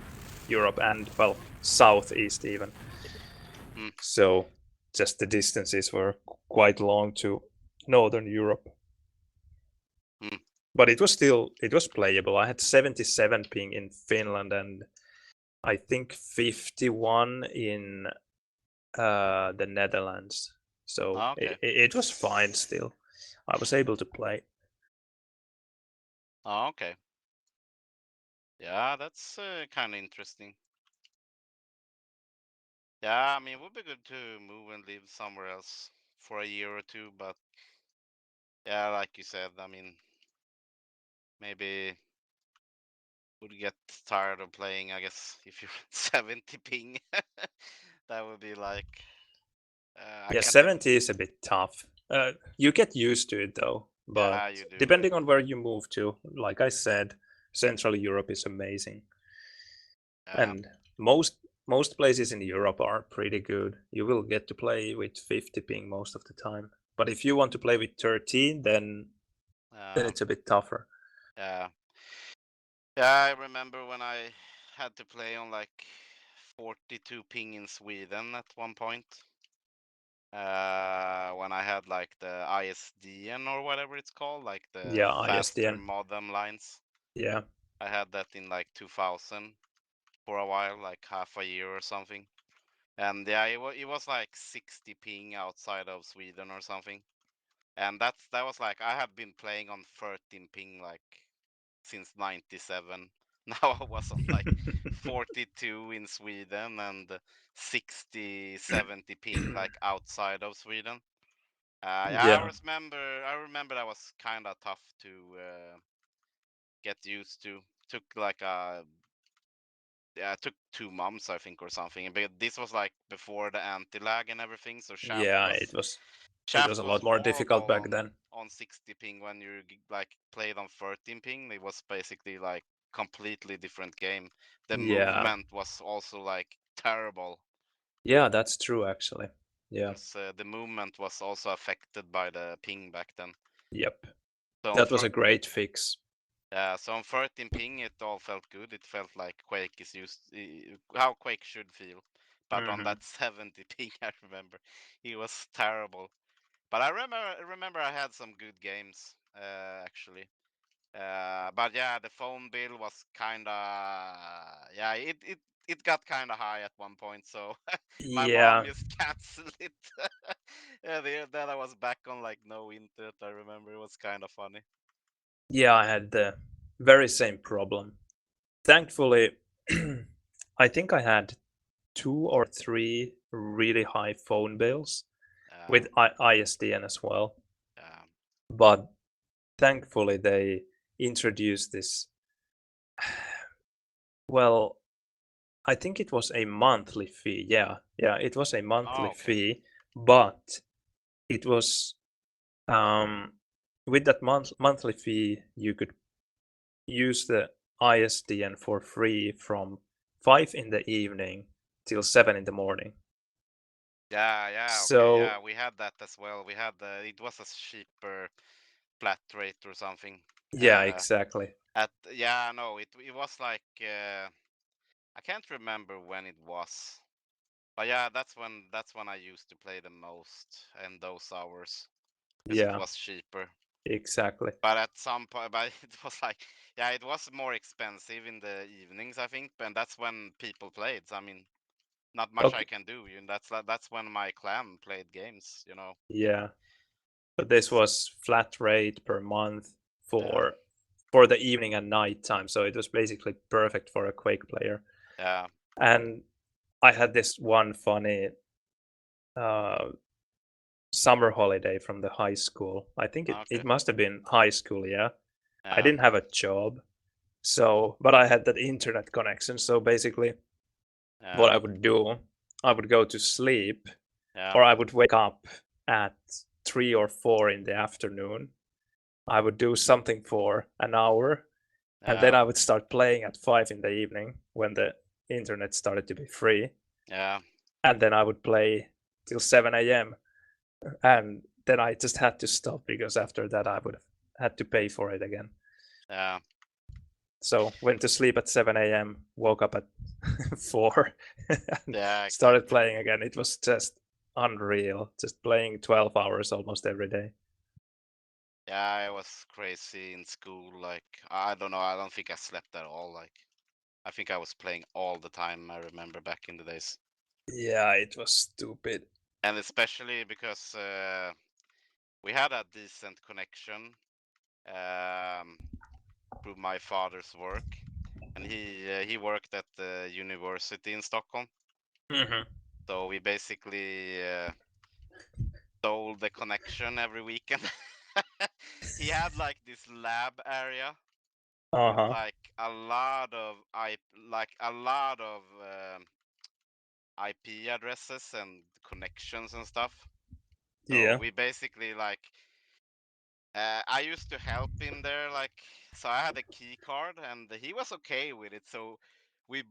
Speaker 4: Europe and, well, southeast even. So just the distances were quite long to northern Europe. But it was playable. I had 77 ping in Finland and I think 51 in the Netherlands. So it was fine still. I was able to play.
Speaker 1: Oh, okay. Yeah, that's kind of interesting. Yeah, I mean, it would be good to move and live somewhere else for a year or two, but yeah, like you said, I mean, maybe would get tired of playing, I guess, if you're 70 ping. That would be like I
Speaker 4: Yeah,
Speaker 1: can't
Speaker 4: 70 is a bit tough. You get used to it though, but
Speaker 1: yeah, you do.
Speaker 4: depending on where you move to, like I said, Central Europe is amazing. And most places in Europe are pretty good. You will get to play with 50 ping most of the time. But if you want to play with 13, then it's a bit tougher.
Speaker 1: Yeah. Yeah, I remember when I had to play on like 42 ping in Sweden at one point. When I had like the ISDN or whatever it's called, like the
Speaker 4: Yeah,
Speaker 1: faster
Speaker 4: ISDN.
Speaker 1: modem lines.
Speaker 4: Yeah.
Speaker 1: I had that in like 2000 for a while, like half a year or something. And yeah, it was like 60 ping outside of Sweden or something. And that was like I have been playing on 13 ping like since 97. Now I was on like 42 in Sweden and 60, 70 ping like outside of Sweden. Yeah,
Speaker 4: Yeah.
Speaker 1: I remember that was kind of tough to get used to. Took like it took 2 months I think or something. But this was like before the anti-lag and everything, so
Speaker 4: Yeah, it was
Speaker 1: shaft
Speaker 4: a
Speaker 1: was
Speaker 4: lot more difficult
Speaker 1: horrible
Speaker 4: back then.
Speaker 1: on 60 ping when you like played on 13 ping. It was basically like completely different game. The
Speaker 4: Yeah.
Speaker 1: movement was also like terrible
Speaker 4: Yeah, that's true actually. Yeah.
Speaker 1: because the movement was also affected by the ping back then.
Speaker 4: Yep.
Speaker 1: So
Speaker 4: That was a great fix.
Speaker 1: so on 13 ping it all felt good. It felt like Quake is how Quake should feel. But on that 70 ping, I remember it was terrible. But I remember I had some good games actually. But yeah, the phone bill was kind of it got kind of high at one point, so my mom
Speaker 4: Yeah.
Speaker 1: just canceled it. Yeah, then I was back on like no internet. I remember it was kind of funny.
Speaker 4: Yeah, I had the very same problem. Thankfully, I think I had 2 or 3 really high phone bills with ISDN as well.
Speaker 1: Yeah.
Speaker 4: But thankfully, they introduced this. Well, I think it was a monthly fee. Yeah, it was a monthly
Speaker 1: Okay.
Speaker 4: fee, but it was with that monthly fee, you could use the ISDN for free from 5 in the evening till 7 in the morning.
Speaker 1: Yeah, okay,
Speaker 4: So
Speaker 1: yeah, we had that as well. We had it was a cheaper flat rate or something.
Speaker 4: yeah, exactly.
Speaker 1: No, it was like I can't remember when it was. But yeah, that's when I used to play the most in those hours because it
Speaker 4: Yeah,
Speaker 1: was cheaper.
Speaker 4: exactly.
Speaker 1: But at some point, but it was like, yeah, it was more expensive in the evenings, I think, and that's when people played. So, I mean, not much I
Speaker 4: Okay.
Speaker 1: can do. That's when my clan played games, you know.
Speaker 4: Yeah. But this
Speaker 1: It's
Speaker 4: was flat rate per month
Speaker 1: yeah,
Speaker 4: for the evening and night time. So it was basically perfect for a Quake player.
Speaker 1: yeah,
Speaker 4: And I had this one funny uh, summer holiday from the high school. I think
Speaker 1: okay,
Speaker 4: it must have been high school, yeah. I
Speaker 1: yeah,
Speaker 4: didn't have a job. So, but I had that internet connection. So basically, what
Speaker 1: yeah,
Speaker 4: I would do, I would go to sleep
Speaker 1: yeah,
Speaker 4: or I would wake up at 3 or 4 in the afternoon. I would do something for an hour and then
Speaker 1: yeah,
Speaker 4: I would start playing at 5 in the evening when the internet started to be free.
Speaker 1: yeah,
Speaker 4: And then I would play till 7 a.m. And then I just had to stop because after that I would have had to pay for it again.
Speaker 1: yeah,
Speaker 4: So went to sleep at 7 a.m., woke up at 4, and
Speaker 1: yeah,
Speaker 4: started
Speaker 1: exactly.
Speaker 4: playing again. It was just unreal, just playing 12 hours almost every day.
Speaker 1: Yeah, it was crazy in school. Like I don't know, I don't think I slept at all. Like I think I was playing all the time. I remember back in the days.
Speaker 4: Yeah, it was stupid.
Speaker 1: And especially because we had a decent connection through my father's work, and he worked at the university in Stockholm.
Speaker 4: Mm-hmm.
Speaker 1: So we basically stole the connection every weekend. He had like this lab area with like a lot of IP addresses and connections and stuff. So
Speaker 4: Yeah.
Speaker 1: we basically like I used to help him there, like, so I had a key card and he was okay with it. So we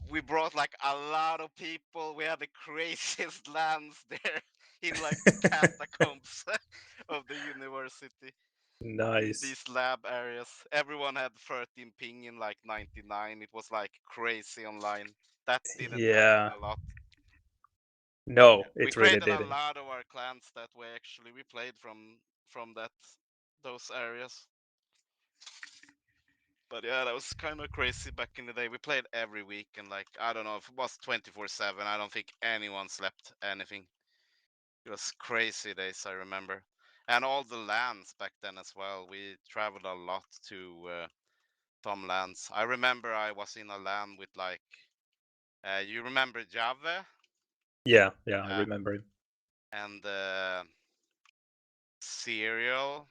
Speaker 1: we brought like a lot of people. We had the craziest lands there in like the catacombs of the university.
Speaker 4: Nice.
Speaker 1: These lab areas. Everyone had 13 ping in like 99. It was like crazy online. That didn't happen
Speaker 4: Yeah.
Speaker 1: a lot.
Speaker 4: No,
Speaker 1: We
Speaker 4: it really
Speaker 1: created a
Speaker 4: didn't.
Speaker 1: lot of our clans that way. Actually, we played from those areas. But yeah, that was kind of crazy back in the day. We played every week, and like I don't know if it was 24/7. I don't think anyone slept anything. It was crazy days, I remember. And all the lands back then as well. We traveled a lot to some lands. I remember I was in a land with like, you remember Jave?
Speaker 4: Yeah, I remember him.
Speaker 1: And Serial,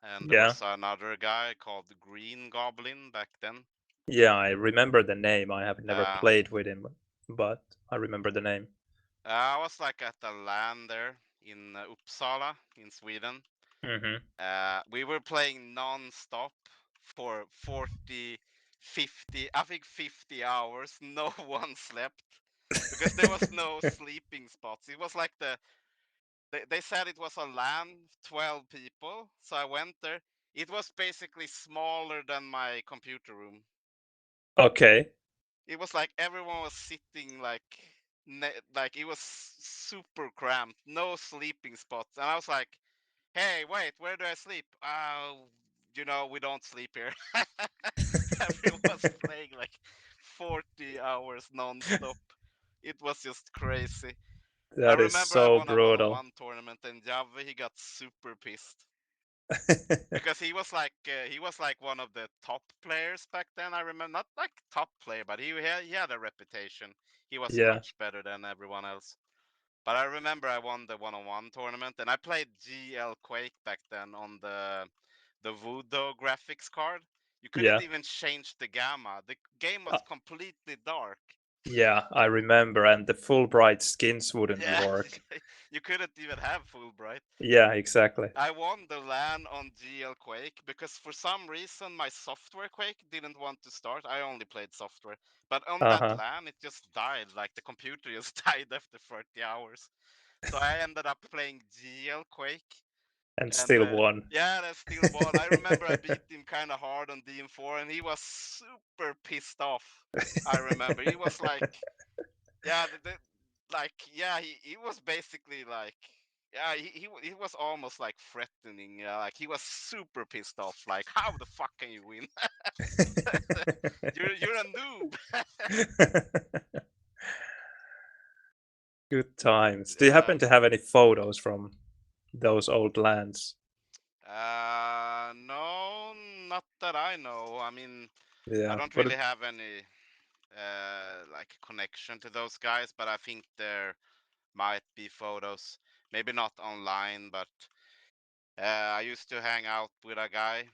Speaker 1: and there
Speaker 4: Yeah.
Speaker 1: was another guy called Green Goblin back then.
Speaker 4: Yeah, I remember the name. I have never
Speaker 1: Uh,
Speaker 4: played with him, but I remember the name.
Speaker 1: I was like at the land there in Uppsala in Sweden.
Speaker 4: Mm-hmm.
Speaker 1: We were playing non-stop for 40, 50, I think 50 hours. No one slept because there was no sleeping spots. It was like they said it was a LAN, 12 people. So I went there. It was basically smaller than my computer room.
Speaker 4: Okay.
Speaker 1: It was like everyone was sitting like it was super cramped, no sleeping spots. And I was like, hey, wait, where do I sleep? We don't sleep here. Everyone was playing like 40 hours non-stop. It was just crazy. I
Speaker 4: That is
Speaker 1: remember I
Speaker 4: so
Speaker 1: won a
Speaker 4: brutal.
Speaker 1: one-on-one tournament and Jave, he got super pissed because he was like one of the top players back then. I remember, not like top player, but he had a reputation. He was
Speaker 4: Yeah.
Speaker 1: much better than everyone else. But I remember I won the one-on-one tournament, and I played GL Quake back then on the Voodoo graphics card. You couldn't
Speaker 4: Yeah.
Speaker 1: even change the gamma. The game
Speaker 4: Uh,
Speaker 1: was completely dark.
Speaker 4: yeah, I remember, and the Fulbright skins wouldn't
Speaker 1: Yeah,
Speaker 4: work.
Speaker 1: you couldn't even have Fulbright.
Speaker 4: Yeah, exactly.
Speaker 1: I won the LAN on GL Quake because for some reason my software Quake didn't want to start. I only played software. But on that
Speaker 4: Uh-huh.
Speaker 1: LAN, it just died. Like the computer just died after 30 hours. So I ended up playing GL Quake.
Speaker 4: And
Speaker 1: And
Speaker 4: still won.
Speaker 1: yeah, that's still won. I remember I beat him kind of hard on DM4 and he was super pissed off. I remember. He was like, yeah, he was basically like, yeah, he was almost like threatening. Like he was super pissed off. Like, how the fuck can you win? You're a noob.
Speaker 4: Good times. Do you
Speaker 1: Yeah.
Speaker 4: happen to have any photos from those old lands?
Speaker 1: No, not that I know. I mean, I
Speaker 4: Yeah.
Speaker 1: don't
Speaker 4: What?
Speaker 1: really have any like connection to those guys, but I think there might be photos. Maybe not online, but I used to hang out with a guy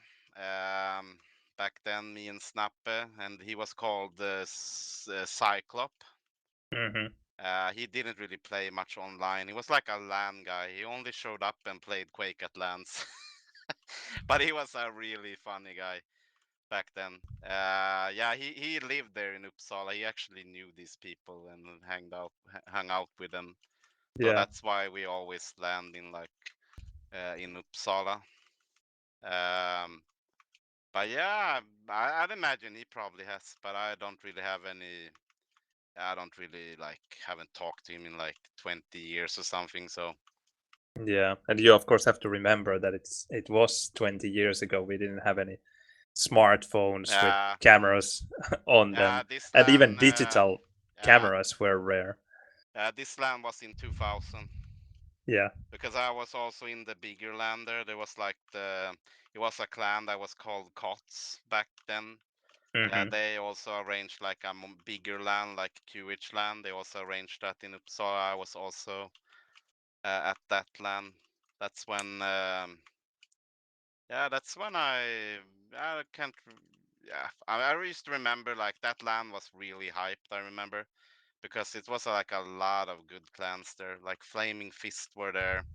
Speaker 1: back then, me and Snappe, and he was called Cyclop.
Speaker 4: Mm-hmm.
Speaker 1: He didn't really play much online. He was like a LAN guy. He only showed up and played Quake at LANs. But he was a really funny guy back then. Yeah, he lived there in Uppsala. He actually knew these people and hung out with them. So
Speaker 4: Yeah.
Speaker 1: that's why we always land in like in Uppsala. Um, but yeah, I'd imagine he probably has, but I don't really have any. I don't really like haven't talked to him in like 20 years or something. So
Speaker 4: Yeah. And you of course have to remember that it was 20 years ago. We didn't have any smartphones with
Speaker 1: yeah,
Speaker 4: cameras on them.
Speaker 1: this
Speaker 4: And even
Speaker 1: land,
Speaker 4: digital
Speaker 1: yeah,
Speaker 4: cameras were rare.
Speaker 1: this land was in 2000
Speaker 4: Yeah.
Speaker 1: because I was also in the bigger land there. There was like it was a clan that was called Cots back then.
Speaker 4: Mm-hmm.
Speaker 1: They also arranged like a bigger land, like QH land. They also arranged that in Uppsala. I was also at that LAN. That's when that's when I can't yeah I used to remember like that LAN was really hyped. I remember because it was like a lot of good clans there. Like Flaming Fist were there.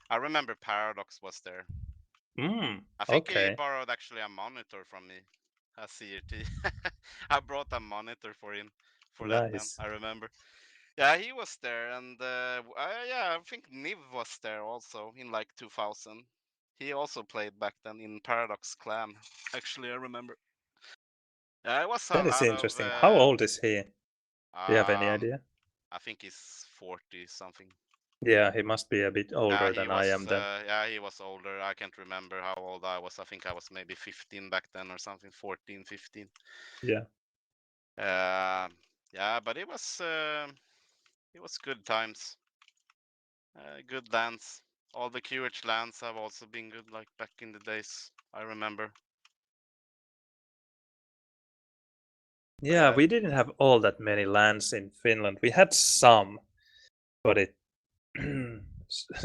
Speaker 1: I remember Paradox was there. I think he
Speaker 4: Okay.
Speaker 1: borrowed actually a monitor from me, a CRT. I brought a monitor for him for that LAN.
Speaker 4: Nice.
Speaker 1: I remember. Yeah, he was there, and yeah, I think Niv was there also in like 2000. He also played back then in Paradox Clan. Actually, I remember. Yeah, it was a
Speaker 4: That is
Speaker 1: lot of.
Speaker 4: interesting. How old is he? Do you have any
Speaker 1: Um,
Speaker 4: idea?
Speaker 1: I think he's 40 something.
Speaker 4: Yeah, he must be a bit older
Speaker 1: He
Speaker 4: than I
Speaker 1: was.
Speaker 4: am then.
Speaker 1: Yeah, he was older. I can't remember how old I was. I think I was maybe 15 back then or something. 14, 15.
Speaker 4: Yeah.
Speaker 1: Yeah, but it was good times. Good lands. All the QH lands have also been good, like back in the days. I remember.
Speaker 4: Yeah, we didn't have all that many lands in Finland. We had some, but it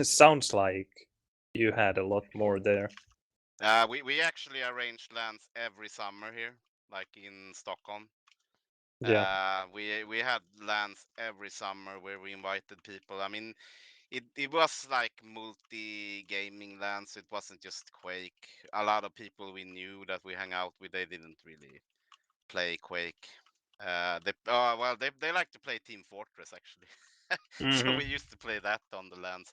Speaker 4: sounds like you had a lot more there.
Speaker 1: We actually arranged lands every summer here, like in Stockholm.
Speaker 4: Yeah.
Speaker 1: We had lands every summer where we invited people. I mean, it was like multi gaming lands. It wasn't just Quake. A lot of people we knew that we hang out with, they didn't really play Quake. They like to play Team Fortress actually. So
Speaker 4: Hmm.
Speaker 1: we used to play that on the lands.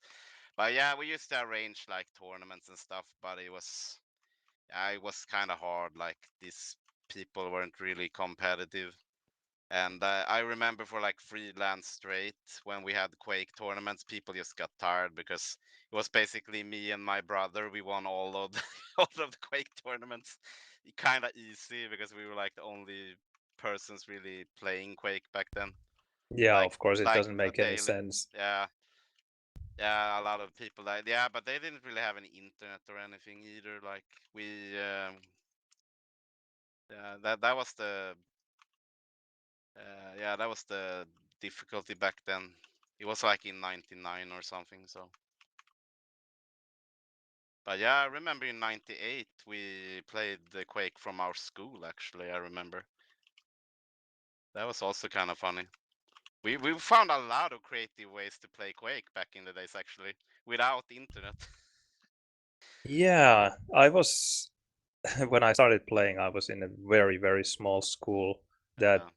Speaker 1: But yeah, we used to arrange like tournaments and stuff. But it was kind of hard. Like these people weren't really competitive. And I remember for like 3 lands straight when we had Quake tournaments, people just got tired because it was basically me and my brother. We won all of all of the Quake tournaments. Kind of easy because we were like the only persons really playing Quake back then.
Speaker 4: Yeah,
Speaker 1: Like
Speaker 4: of course, it
Speaker 1: like
Speaker 4: doesn't
Speaker 1: a
Speaker 4: make any
Speaker 1: daily.
Speaker 4: sense.
Speaker 1: Yeah, yeah. A lot of people like but they didn't really have any internet or anything either. Like we, yeah, that was the that was the difficulty back then. It was like in '99 or something. So, but yeah, I remember in '98 we played the Quake from our school. Actually, I remember that was also kind of funny. We found a lot of creative ways to play Quake back in the days. Actually, without internet.
Speaker 4: Yeah, I was when I started playing, I was in a very, very small school that
Speaker 1: Yeah,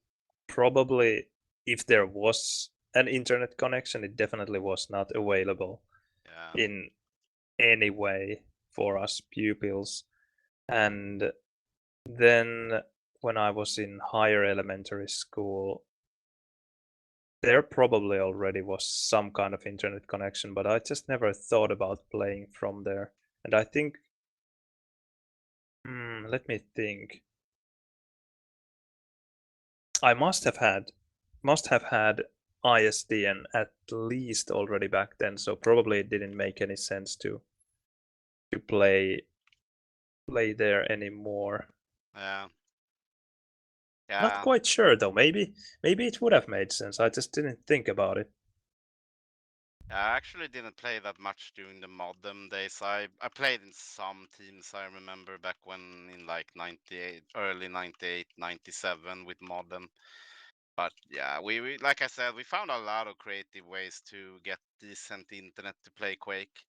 Speaker 4: probably, if there was an internet connection, it definitely was not available
Speaker 1: yeah,
Speaker 4: in any way for us pupils. And then when I was in higher elementary school, there probably already was some kind of internet connection, but I just never thought about playing from there. And I think, let me think. I must have had ISDN at least already back then, so probably it didn't make any sense to play there anymore.
Speaker 1: yeah,
Speaker 4: Not
Speaker 1: yeah.
Speaker 4: quite sure though. Maybe it would have made sense. I just didn't think about it.
Speaker 1: I actually didn't play that much during the modem days. I played in some teams. I remember back when in like '98, early '98, '97 with modem. But yeah, we like I said, we found a lot of creative ways to get decent internet to play Quake.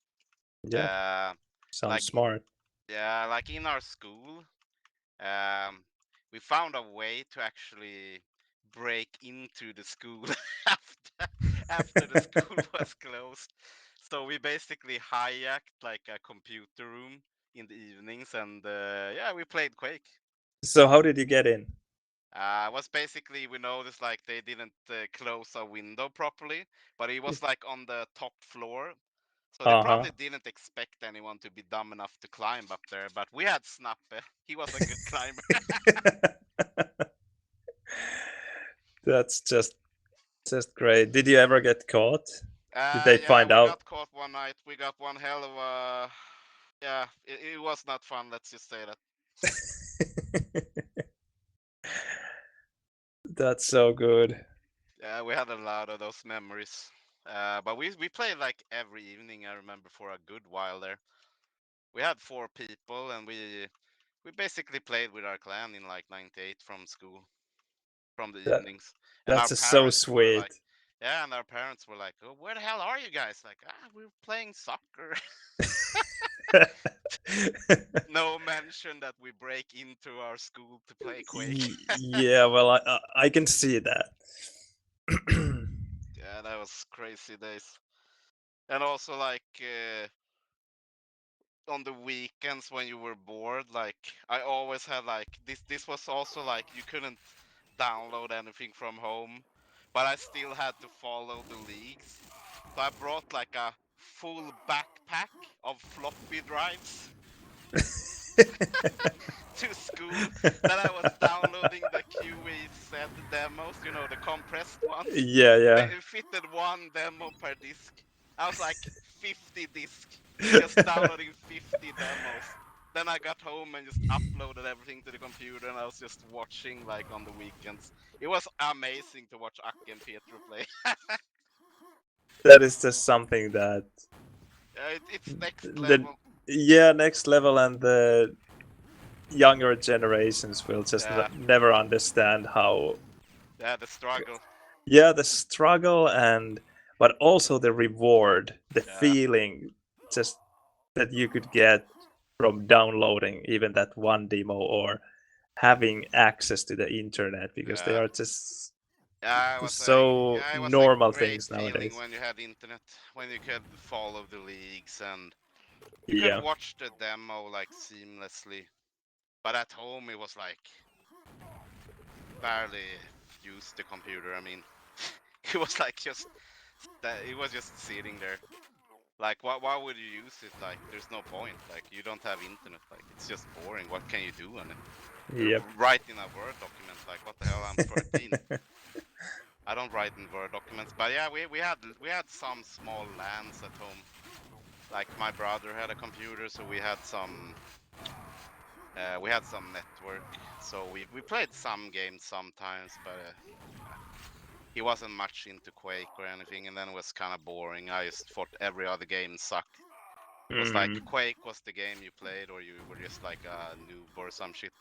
Speaker 4: Yeah,
Speaker 1: Uh,
Speaker 4: sounds
Speaker 1: like
Speaker 4: smart.
Speaker 1: yeah, like in our school, um, we found a way to actually break into the school after the school was closed. So we basically hijacked like a computer room in the evenings, and yeah, we played Quake.
Speaker 4: So how did you get in?
Speaker 1: Was basically we noticed like they didn't close a window properly, but it was like on the top floor. So they
Speaker 4: Uh-huh.
Speaker 1: probably didn't expect anyone to be dumb enough to climb up there, but we had Snappe. He was a good climber.
Speaker 4: That's just great. Did you ever get caught? Did they
Speaker 1: Yeah,
Speaker 4: find
Speaker 1: we
Speaker 4: out?
Speaker 1: got caught one night. We got one hell of a. Yeah, it was not fun. Let's just say that.
Speaker 4: That's so good.
Speaker 1: Yeah, we had a lot of those memories. But we played like every evening. I remember for a good while there. We had 4 people, and we basically played with our clan in like '98 from school, from the
Speaker 4: That
Speaker 1: evenings. And our
Speaker 4: that's just so
Speaker 1: parents were
Speaker 4: sweet.
Speaker 1: like, yeah, and our parents were like, oh, where the hell are you guys? Like, we're playing soccer. No mention that we break into our school to play Quake.
Speaker 4: Yeah, well, I can see that.
Speaker 1: Yeah, that was crazy days. And also like on the weekends when you were bored, like I always had like this was also like you couldn't download anything from home, but I still had to follow the leagues. So I brought like a full backpack of floppy drives to school that I was downloading the QEZ demos, you know, the compressed ones.
Speaker 4: Yeah, yeah.
Speaker 1: They fitted 1 demo per disc. I was like 50 disc, just downloading 50 demos. Then I got home and just uploaded everything to the computer, and I was just watching like on the weekends. It was amazing to watch Akke and Pietro play.
Speaker 4: That is just something that
Speaker 1: It's next
Speaker 4: the
Speaker 1: level.
Speaker 4: yeah, next level, and the younger generations will just
Speaker 1: Yeah,
Speaker 4: never understand how
Speaker 1: yeah, the struggle.
Speaker 4: yeah, the struggle, and but also the reward, the
Speaker 1: Yeah,
Speaker 4: feeling just that you could get from downloading even that one demo or having access to the internet, because they
Speaker 1: yeah.
Speaker 4: are just so
Speaker 1: Yeah, it was a
Speaker 4: normal
Speaker 1: great
Speaker 4: things
Speaker 1: feeling
Speaker 4: nowadays.
Speaker 1: when you had internet, when you could follow the leagues and you could
Speaker 4: Yeah.
Speaker 1: watch the demo like seamlessly. But at home it was like barely use the computer. I mean, it was like just that it was just sitting there. Like why would you use it? Like there's no point. Like you don't have internet. Like it's just boring. What can you do on it?
Speaker 4: Yep.
Speaker 1: Write in a Word document. Like what the hell? I'm 13. I don't write in Word documents. But yeah, we had some small LANs at home. Like my brother had a computer, so we had some network. So we played some games sometimes, but he wasn't much into Quake or anything, and then it was kind of boring. I just thought every other game sucked. It was like
Speaker 4: Mhm.
Speaker 1: Quake was the game you played, or you were just like a noob or some shit.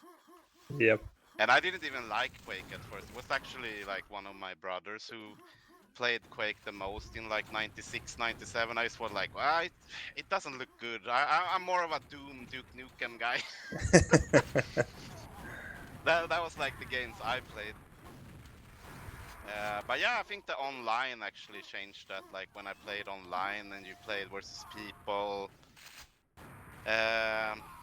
Speaker 4: Yep.
Speaker 1: And I didn't even like Quake at first. It was actually like one of my brothers who played Quake the most in like 96, 97. I just was like, well, it doesn't look good. I'm more of a Doom, Duke Nukem guy. That was like the games I played. But yeah, I think the online actually changed that. Like when I played online and you played versus people,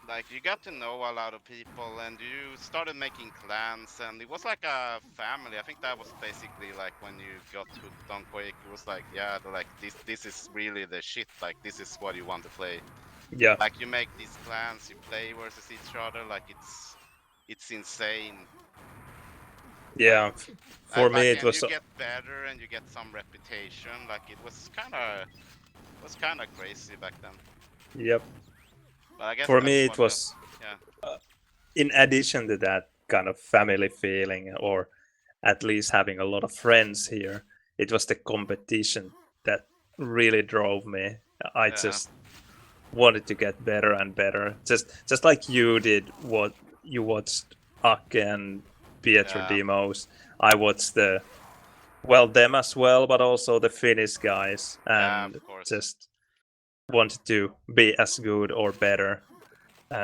Speaker 1: like you got to know a lot of people and you started making clans, and it was like a family. I think that was basically like when you got hooked on Quake. It was like, yeah, like this is really the shit. Like this is what you want to play.
Speaker 4: Yeah.
Speaker 1: Like you make these clans, you play versus each other. Like it's insane.
Speaker 4: Yeah. For me, it
Speaker 1: And
Speaker 4: was
Speaker 1: you get better and you get some reputation. Like it was kind of crazy back then.
Speaker 4: yep.
Speaker 1: But I guess
Speaker 4: For
Speaker 1: that's
Speaker 4: me, it
Speaker 1: what helped.
Speaker 4: was
Speaker 1: Yeah,
Speaker 4: in addition to that kind of family feeling, or at least having a lot of friends here, it was the competition that really drove me. I
Speaker 1: yeah,
Speaker 4: just wanted to get better and better, just like you did. What you watched Akke and Pietro
Speaker 1: yeah,
Speaker 4: demos, I watched them as well, but also the Finnish guys,
Speaker 1: yeah.
Speaker 4: and
Speaker 1: Of course.
Speaker 4: just wanted to be as good or better,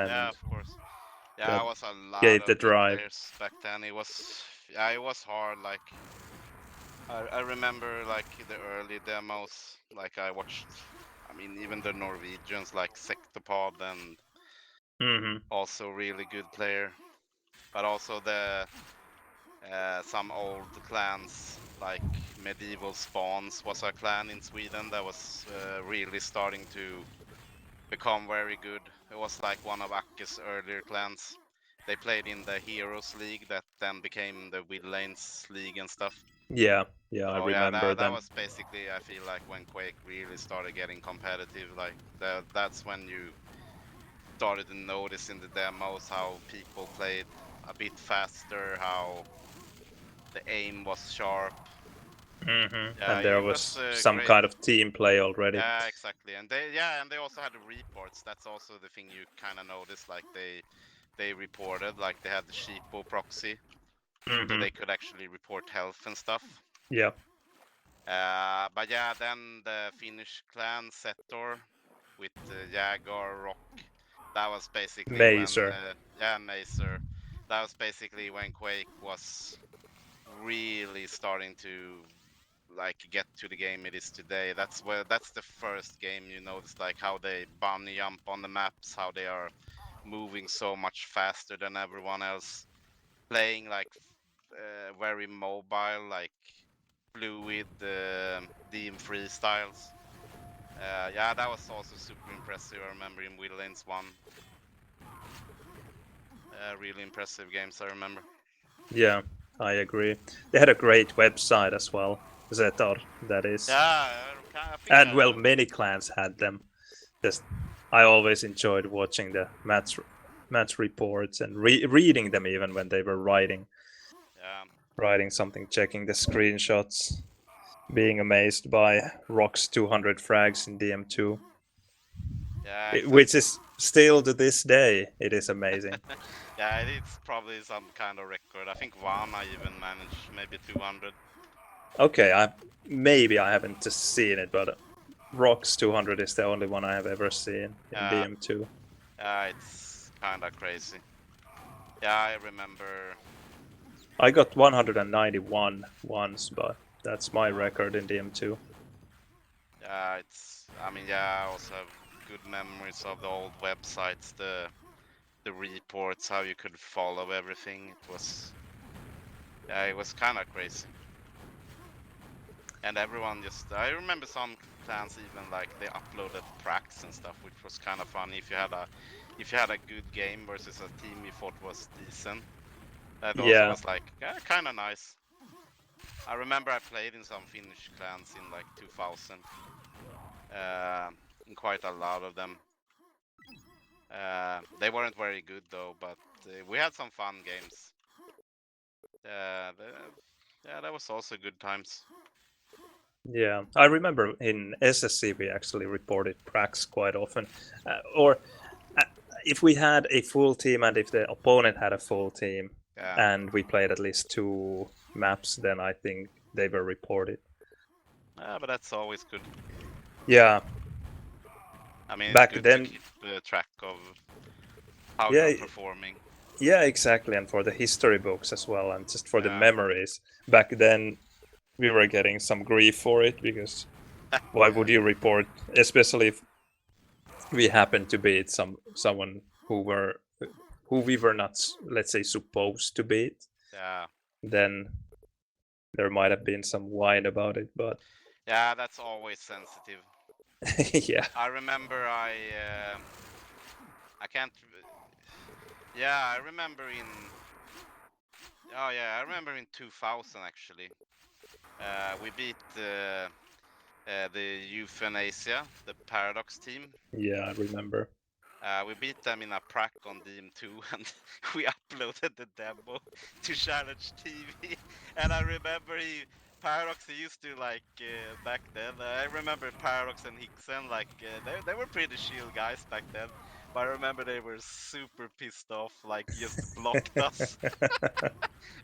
Speaker 1: Yeah,
Speaker 4: and
Speaker 1: of course. Yeah,
Speaker 4: that
Speaker 1: I was a lot
Speaker 4: gave the
Speaker 1: of good
Speaker 4: drive.
Speaker 1: players back then. It was hard. Like I remember like the early demos. Like I watched. I mean, even the Norwegians like Sectopod and
Speaker 4: Hmm.
Speaker 1: also really good player. But also the some old clans like Medieval Spawns was a clan in Sweden that was really starting to become very good. It was like one of Akke's earlier clans. They played in the Heroes League that then became the Widlanes League and stuff.
Speaker 4: Yeah, yeah, I
Speaker 1: So yeah,
Speaker 4: remember
Speaker 1: that
Speaker 4: them.
Speaker 1: was basically I feel like when Quake really started getting competitive. Like that's when you started to notice in the demos how people played a bit faster, how the aim was sharp. Yeah,
Speaker 4: And there
Speaker 1: it
Speaker 4: was
Speaker 1: was,
Speaker 4: some
Speaker 1: great.
Speaker 4: kind of team play already.
Speaker 1: Yeah, exactly. And they also had the reports. That's also the thing you kind of noticed. Like they reported, like they had the sheepo proxy, so they could actually report health and stuff.
Speaker 4: Yeah.
Speaker 1: But yeah, then the Finnish clan Setor with Jaguar Rock. That was basically
Speaker 4: Mazer.
Speaker 1: when Mazer. That was basically when Quake was really starting to like get to the game it is today. That's the first game you notice, like how they bunny jump on the maps, how they are moving so much faster than everyone else, playing like very mobile, like fluid DM freestyles. Yeah, that was also super impressive. I remember in Wheel Lanes 1. Really impressive games, I remember.
Speaker 4: Yeah, I agree. They had a great website as well. Zetor, that is.
Speaker 1: Yeah, I think
Speaker 4: And well, many clans had them. Just, I always enjoyed watching the match reports and reading them even when they were writing something, checking the screenshots, being amazed by Rock's 200 frags in DM2.
Speaker 1: Yeah, exactly.
Speaker 4: Which is still to this day, it is amazing.
Speaker 1: Yeah, it's probably some kind of record. I think one I even managed, maybe 200.
Speaker 4: Okay, maybe I haven't just seen it, but Rock's 200 is the only one I have ever seen in DM2.
Speaker 1: Yeah, it's kind of crazy. Yeah, I remember.
Speaker 4: I got 191 once, but that's my record in DM2.
Speaker 1: Yeah, I mean, yeah, I also have good memories of the old websites, the reports, how you could follow everything. It was kind of crazy. And everyone I remember some clans even like they uploaded pracs and stuff, which was kind of funny. If you had a good game versus a team you thought was decent, that also was like kind of nice. I remember I played in some Finnish clans in like 2000, in quite a lot of them. They weren't very good though, but we had some fun games. Yeah, that was also good times.
Speaker 4: Yeah, I remember in SSC we actually reported pracs quite often. Or if we had a full team and if the opponent had a full team and we played at least 2 maps, then I think they were reported.
Speaker 1: Yeah, but that's always good.
Speaker 4: Yeah.
Speaker 1: I mean,
Speaker 4: back
Speaker 1: it's good
Speaker 4: then,
Speaker 1: to keep track of how you're performing.
Speaker 4: Yeah, exactly, and for the history books as well, and just for the memories. Back then, we were getting some grief for it because why would you report, especially if we happened to beat someone who we were not, let's say, supposed to beat?
Speaker 1: Yeah.
Speaker 4: Then there might have been some whine about it, but
Speaker 1: yeah, that's always sensitive.
Speaker 4: yeah.
Speaker 1: I remember I can't. Yeah, I remember in. Oh yeah, I remember in 2000 actually. We beat the Euthanasia, the Paradox team.
Speaker 4: Yeah, I remember.
Speaker 1: We beat them in a prac on DM2 and we uploaded the demo to Challenge TV. And I remember Paradox used to like back then. I remember Paradox and Hickson, like they were pretty chill guys back then. But I remember they were super pissed off, like just blocked us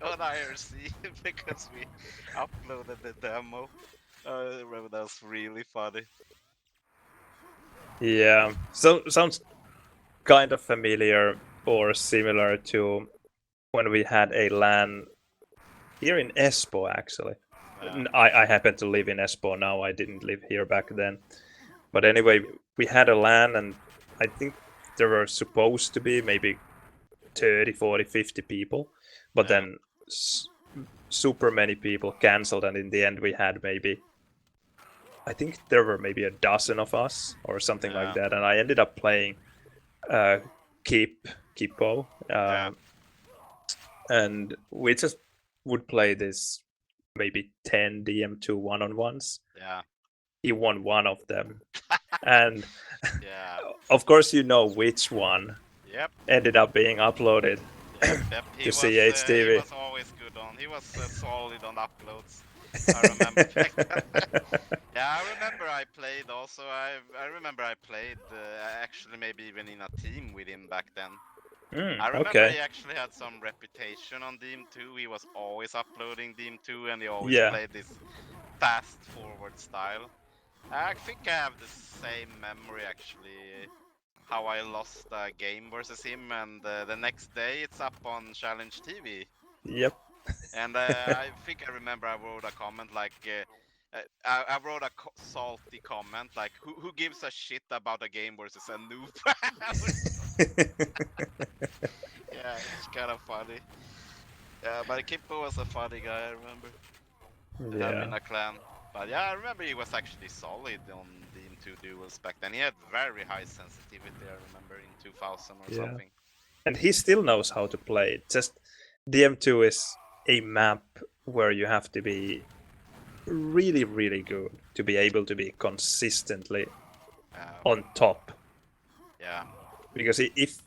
Speaker 1: on IRC because we uploaded the demo. I remember that was really funny.
Speaker 4: Yeah, so sounds kind of familiar or similar to when we had a LAN here in Espoo, actually. I happen to live in Espoo now. I didn't live here back then. But anyway, we had a LAN, and I think there were supposed to be maybe 30, 40, 50 people. But then super many people cancelled, and in the end we had maybe, I think there were maybe a dozen of us or something like that. And I ended up playing Kippo. And we just would play this maybe 10 DM2 one-on-ones.
Speaker 1: Yeah.
Speaker 4: He won one of them. And of course you know which one ended up being uploaded to CHTV.
Speaker 1: He was always good on. He was solid on uploads. I remember back then. Yeah, I remember I played also. I remember I played actually maybe even in a team with him back then. I remember
Speaker 4: Okay.
Speaker 1: he actually had some reputation on Deem 2. He was always uploading Deem 2 and he always
Speaker 4: Yeah.
Speaker 1: played this fast forward style. I think I have the same memory actually. How I lost a game versus him, and the next day it's up on Challenge TV.
Speaker 4: Yep.
Speaker 1: And I think I remember I wrote a comment like, I wrote a salty comment like, who gives a shit about a game versus a noob? Yeah, it's kind of funny. Yeah, but Kippo was a funny guy, I remember. To have him in
Speaker 4: Yeah.
Speaker 1: a clan. But yeah, I remember he was actually solid on the M2 duels back then. He had very high sensitivity, I remember, in 2000 or
Speaker 4: Yeah.
Speaker 1: something.
Speaker 4: And he still knows how to play it. Just DM2 is a map where you have to be really, really good to be able to be consistently on top.
Speaker 1: Yeah.
Speaker 4: Because if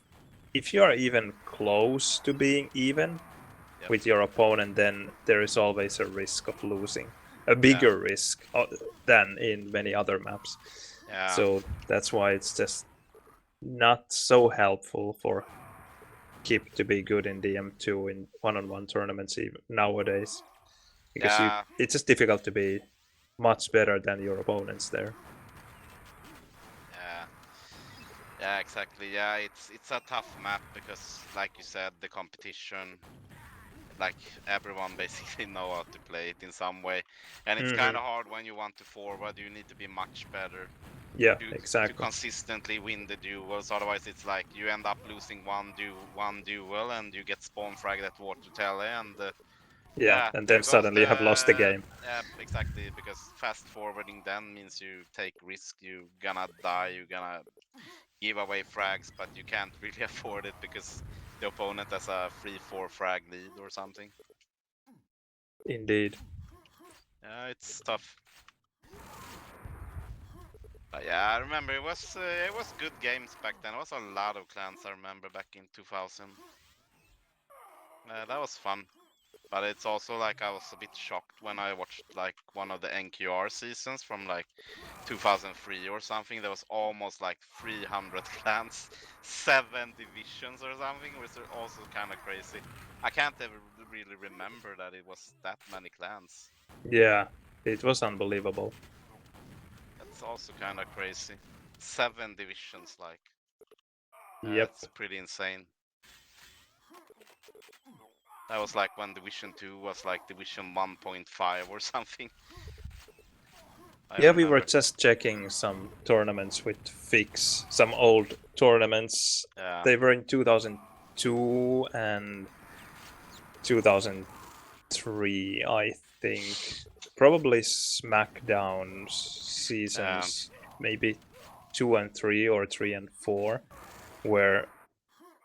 Speaker 4: you are even close to being even with your opponent, then there is always a risk of losing. A bigger risk than in many other maps.
Speaker 1: Yeah.
Speaker 4: So that's why it's just not so helpful for Kip to be good in DM2 in one-on-one tournaments even nowadays. Because it's just difficult to be much better than your opponents there.
Speaker 1: Yeah, exactly. Yeah, it's a tough map because, like you said, the competition, like everyone basically know how to play it in some way, and it's kind of hard when you want to forward. You need to be much better.
Speaker 4: Yeah,
Speaker 1: to
Speaker 4: exactly.
Speaker 1: consistently win the duels. Otherwise, it's like you end up losing one duel and you get spawn fragged at water tele and.
Speaker 4: And then suddenly you have lost the game.
Speaker 1: Yeah, exactly. Because fast forwarding then means you take risk. You gonna die. You gonna give away frags, but you can't really afford it because the opponent has a 3-4 frag lead or something.
Speaker 4: Indeed.
Speaker 1: Yeah, it's tough. But yeah, I remember it was good games back then. It was a lot of clans I remember back in 2000. That was fun. But it's also like I was a bit shocked when I watched like one of the NQR seasons from like 2003 or something. There was almost like 300 clans, 7 divisions or something, which is also kind of crazy. I can't ever really remember that it was that many clans.
Speaker 4: Yeah, it was unbelievable.
Speaker 1: That's also kind of crazy. 7 divisions, like.
Speaker 4: Yep.
Speaker 1: That's pretty insane. That was like when Division 2 was like Division 1.5 or something.
Speaker 4: We were just checking some tournaments with Fix, some old tournaments.
Speaker 1: Yeah.
Speaker 4: They were in 2002 and 2003, I think. Probably SmackDown seasons, maybe 2 and 3 or 3 and 4, where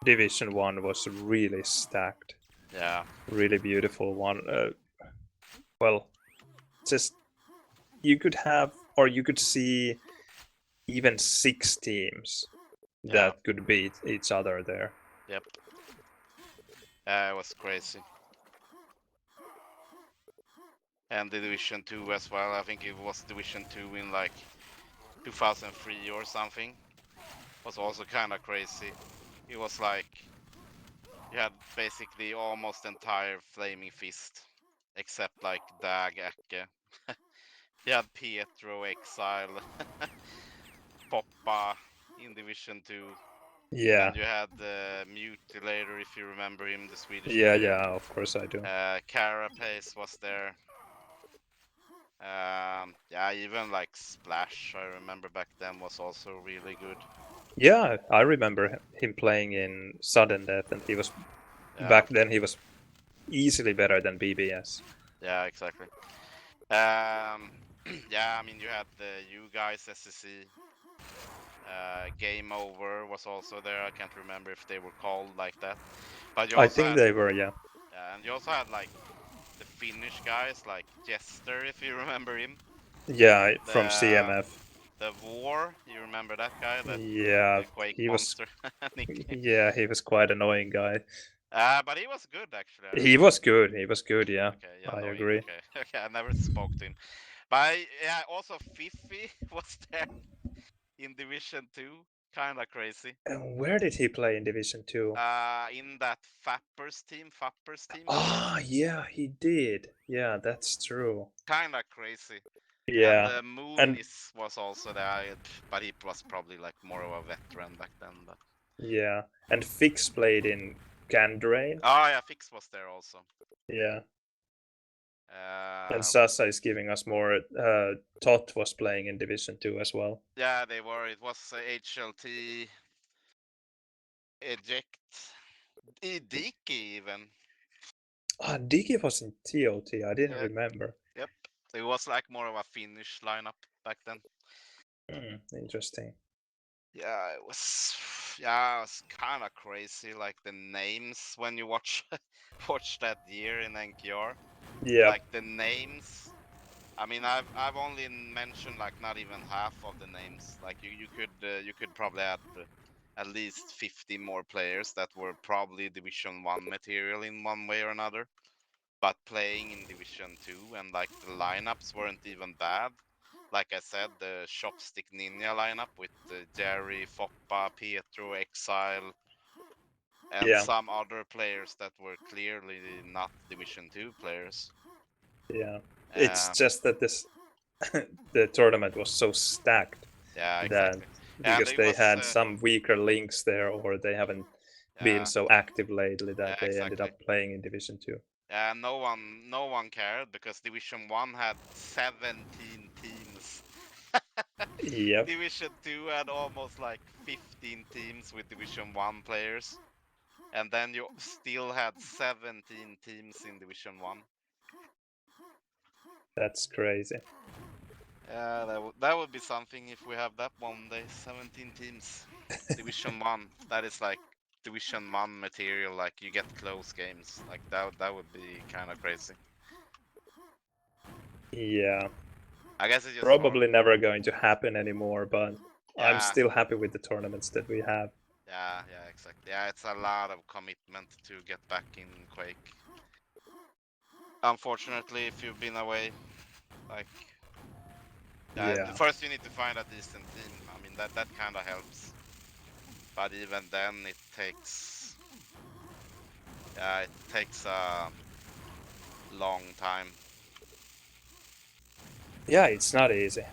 Speaker 4: Division 1 was really stacked.
Speaker 1: Yeah.
Speaker 4: Really beautiful one. Well, just you could have, or you could see even 6 teams that could beat each other there.
Speaker 1: Yep. It was crazy. And the Division 2 as well. I think it was Division 2 in like 2003 or something. Was also kind of crazy. It was like you had basically almost entire Flaming Fist, except like Dag Ecke. You had Pietro, Exile, Poppa in Division 2.
Speaker 4: Yeah.
Speaker 1: And you had the Mutilator, if you remember him, the Swedish
Speaker 4: Yeah,
Speaker 1: player.
Speaker 4: yeah, of course I do.
Speaker 1: Carapace was there. Yeah, even like Splash, I remember back then was also really good.
Speaker 4: Yeah, I remember him playing in Sudden Death, and he was back then he was easily better than BBS.
Speaker 1: Yeah, exactly. Yeah, I mean you had you guys SCC. Game Over was also there. I can't remember if they were called like that, but you also
Speaker 4: I think they were, yeah.
Speaker 1: Yeah, and you also had like the Finnish guys, like Jester, if you remember him.
Speaker 4: Yeah, from CMF.
Speaker 1: The War, you remember that guy? That
Speaker 4: Yeah,
Speaker 1: the Quake
Speaker 4: he was.
Speaker 1: monster.
Speaker 4: Yeah, he was quite annoying guy.
Speaker 1: But he was good actually. I
Speaker 4: He
Speaker 1: remember.
Speaker 4: was good. He was good. Yeah,
Speaker 1: Okay, yeah,
Speaker 4: I
Speaker 1: no,
Speaker 4: agree.
Speaker 1: okay, okay. I never spoke to him. But yeah, also Fifi was there in Division 2. Kinda crazy.
Speaker 4: And where did he play in Division 2?
Speaker 1: In that Fappers team.
Speaker 4: Ah, yeah, he did. Yeah, that's true.
Speaker 1: Kinda crazy. And
Speaker 4: Yeah,
Speaker 1: Moon
Speaker 4: and
Speaker 1: was also there, but he was probably like more of a veteran back then. But
Speaker 4: yeah, and Fix played in Gandrain.
Speaker 1: oh yeah, Fix was there also.
Speaker 4: Yeah, and
Speaker 1: Uh,
Speaker 4: Sasa is giving us more. Tot was playing in Division 2 as well.
Speaker 1: yeah, they were. It was HLT, Eject, Diki even.
Speaker 4: Ah, Diki was in TOT. I didn't
Speaker 1: Yeah,
Speaker 4: remember.
Speaker 1: yep. It was like more of a Finnish lineup back then.
Speaker 4: Interesting.
Speaker 1: Yeah, it was. Yeah, it was kind of crazy. Like the names when you watch watch that year in NKR.
Speaker 4: Yeah,
Speaker 1: Like the names. I mean, I've only mentioned like not even half of the names. Like you could probably add at least 50 more players that were probably Division 1 material in one way or another, but playing in Division 2, and like the lineups weren't even bad. Like I said, the Chopstick Ninja lineup with Jerry, Foppa, Pietro, Exile, and
Speaker 4: yeah,
Speaker 1: some other players that were clearly not Division 2 players.
Speaker 4: yeah. It's just that this the tournament was so stacked
Speaker 1: Yeah,
Speaker 4: that
Speaker 1: exactly. And
Speaker 4: because
Speaker 1: it
Speaker 4: they
Speaker 1: was
Speaker 4: had some weaker links there, or they haven't been
Speaker 1: yeah,
Speaker 4: so active lately
Speaker 1: yeah,
Speaker 4: that they ended
Speaker 1: exactly.
Speaker 4: up playing in Division 2.
Speaker 1: Yeah, no one cared because Division 1 had 17 teams.
Speaker 4: Yep,
Speaker 1: Division 2 had almost like 15 teams with Division 1 players. And then you still had 17 teams in Division 1.
Speaker 4: that's crazy.
Speaker 1: Yeah, that would be something if we have that one day. 17 teams. Division 1. That is like Division 1 material. Like you get close games. Like that would be kind of crazy.
Speaker 4: Yeah,
Speaker 1: I guess it's just hard.
Speaker 4: probably never going to happen anymore, but I'm
Speaker 1: Yeah,
Speaker 4: still happy with the tournaments that we have.
Speaker 1: yeah, exactly. Yeah, it's a lot of commitment to get back in Quake. Unfortunately, if you've been away, like,
Speaker 4: Yeah,
Speaker 1: first you need to find a decent team. I mean, that kind of helps. But even then, it takes a long time.
Speaker 4: yeah, it's not easy,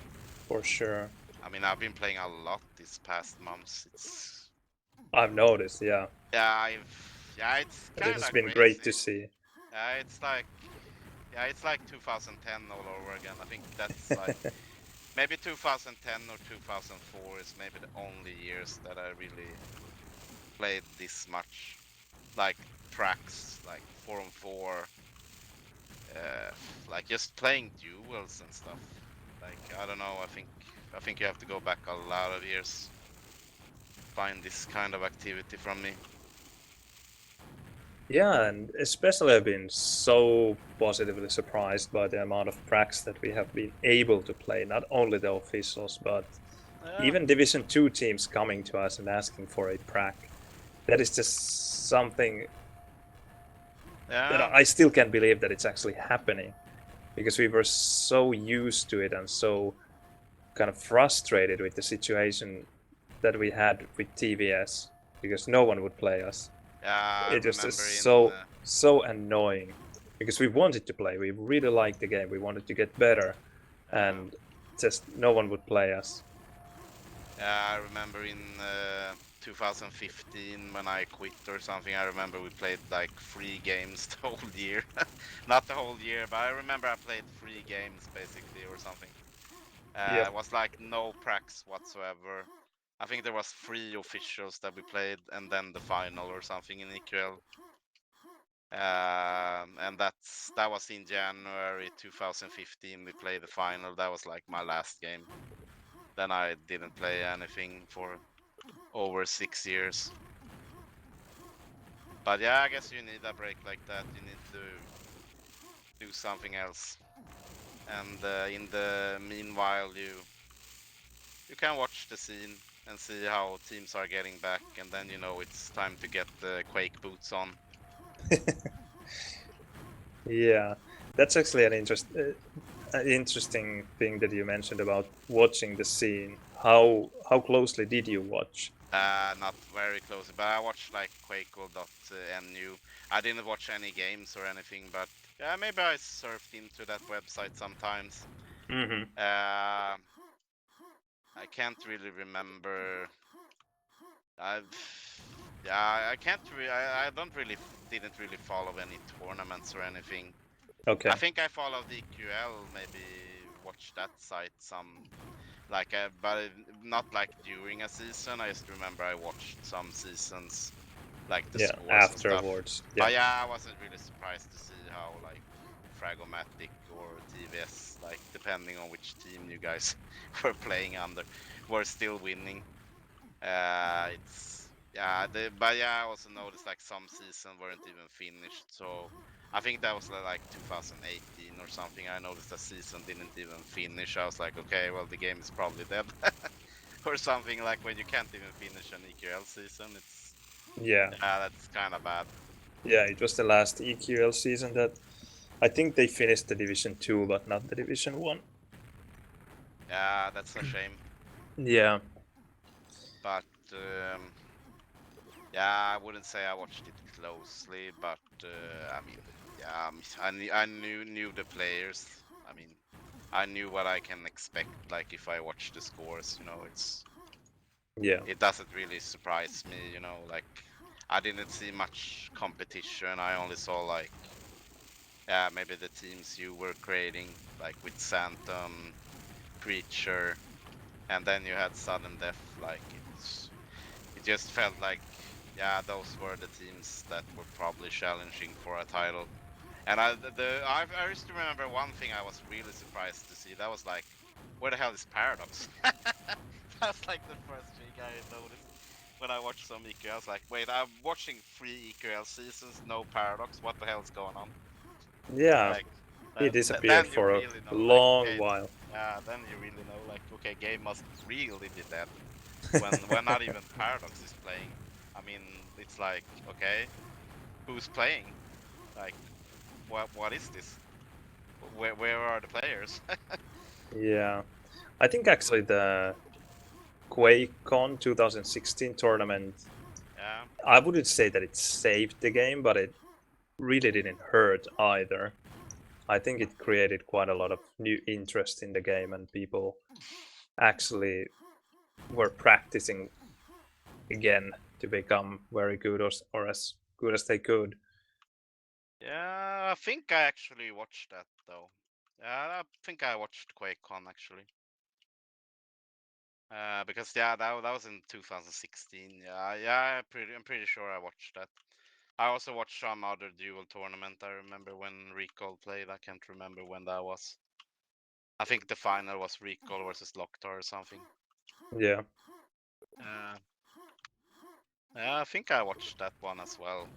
Speaker 4: for sure.
Speaker 1: I mean, I've been playing a lot these past months.
Speaker 4: I've noticed, yeah,
Speaker 1: It's
Speaker 4: but it
Speaker 1: kind
Speaker 4: has
Speaker 1: of
Speaker 4: been great to
Speaker 1: crazy.
Speaker 4: see.
Speaker 1: Yeah, it's like 2010 all over again. I think that's like maybe 2010 or 2004 is maybe the only years that I really played this much. Like tracks, like 4-on-4, like just playing duels and stuff. Like I don't know. I think you have to go back a lot of years to find this kind of activity from me.
Speaker 4: Yeah, and especially I've been so positively surprised by the amount of pracs that we have been able to play. Not only the officials, but even Division 2 teams coming to us and asking for a prac. That is just something that
Speaker 1: Yeah.
Speaker 4: I still can't believe that it's actually happening. Because we were so used to it and so kind of frustrated with the situation that we had with TVS. Because no one would play us.
Speaker 1: Yeah, I
Speaker 4: It was
Speaker 1: remember
Speaker 4: just
Speaker 1: in
Speaker 4: so annoying because we wanted to play. We really liked the game. We wanted to get better, and just no one would play us.
Speaker 1: I remember in 2015 when I quit or something. I remember we played like 3 games the whole year. Not the whole year, but I remember I played 3 games basically or something.
Speaker 4: Yep.
Speaker 1: It was like no pracs whatsoever. I think there was 3 officials that we played, and then the final or something in EQL. And that was in January 2015. We played the final. That was like my last game. Then I didn't play anything for over 6 years. But yeah, I guess you need a break like that. You need to do something else. And in the meanwhile, you can watch the scene and see how teams are getting back, and then you know it's time to get the Quake boots on.
Speaker 4: Yeah, that's actually an interesting thing that you mentioned about watching the scene. How closely did you watch?
Speaker 1: Not very closely, but I watched like Quakeworld.nu. I didn't watch any games or anything, but yeah, maybe I surfed into that website sometimes.
Speaker 4: Mm-hmm.
Speaker 1: I can't really remember. Yeah, I can't. I don't really didn't really follow any tournaments or anything.
Speaker 4: Okay.
Speaker 1: I think I followed the EQL, maybe watch that site some, like, but not like during a season. I just remember I watched some seasons, like the
Speaker 4: Yeah,
Speaker 1: scores and stuff.
Speaker 4: afterwards. Yeah.
Speaker 1: But yeah, I wasn't really surprised to see how like Fragomatic or TVS, like depending on which team you guys were playing under, were still winning. It's yeah, but yeah, I also noticed like some season weren't even finished. So I think that was like 2018 or something. I noticed the season didn't even finish. I was like, okay, well the game is probably dead, or something. Like when you can't even finish an EQL season, it's
Speaker 4: Yeah.
Speaker 1: that's kind of bad.
Speaker 4: Yeah, it was the last EQL season that I think they finished the Division 2, but not the Division 1.
Speaker 1: Yeah, that's a shame.
Speaker 4: Yeah.
Speaker 1: But yeah, I wouldn't say I watched it closely, but I mean, yeah, I knew the players. I mean, I knew what I can expect. Like if I watch the scores, you know,
Speaker 4: Yeah.
Speaker 1: it doesn't really surprise me. You know, like I didn't see much competition. I only saw like yeah, maybe the teams you were creating, like with Santum, Preacher, and then you had Sudden Death. Like it just felt like yeah, those were the teams that were probably challenging for a title. And I used to remember one thing I was really surprised to see. That was like, where the hell is Paradox? That's like the first thing I noticed when I watched some EQL. I was like, wait, I'm watching 3 EQL seasons, no Paradox. What the hell is going on?
Speaker 4: Yeah.
Speaker 1: Like,
Speaker 4: He disappeared
Speaker 1: then you
Speaker 4: for a
Speaker 1: really know, like,
Speaker 4: long
Speaker 1: okay,
Speaker 4: while.
Speaker 1: yeah, then you really know, like, okay, game must really be dead when not even Paradox is playing. I mean, it's like, okay, who's playing? Like, what is this? Where are the players?
Speaker 4: Yeah. I think actually the QuakeCon 2016 tournament,
Speaker 1: Yeah,
Speaker 4: I wouldn't say that it saved the game, but it really didn't hurt either. I think it created quite a lot of new interest in the game, and people actually were practicing again to become very good or as good as they could.
Speaker 1: yeah. I think I actually watched that though. Yeah, I think I watched QuakeCon actually. Because yeah, that was in 2016. Yeah, I'm pretty sure I watched that. I also watched some other dual tournament. I remember when Recall played. I can't remember when that was. I think the final was Recall versus Locktar or something.
Speaker 4: Yeah.
Speaker 1: Uh, yeah, I think I watched that one as well.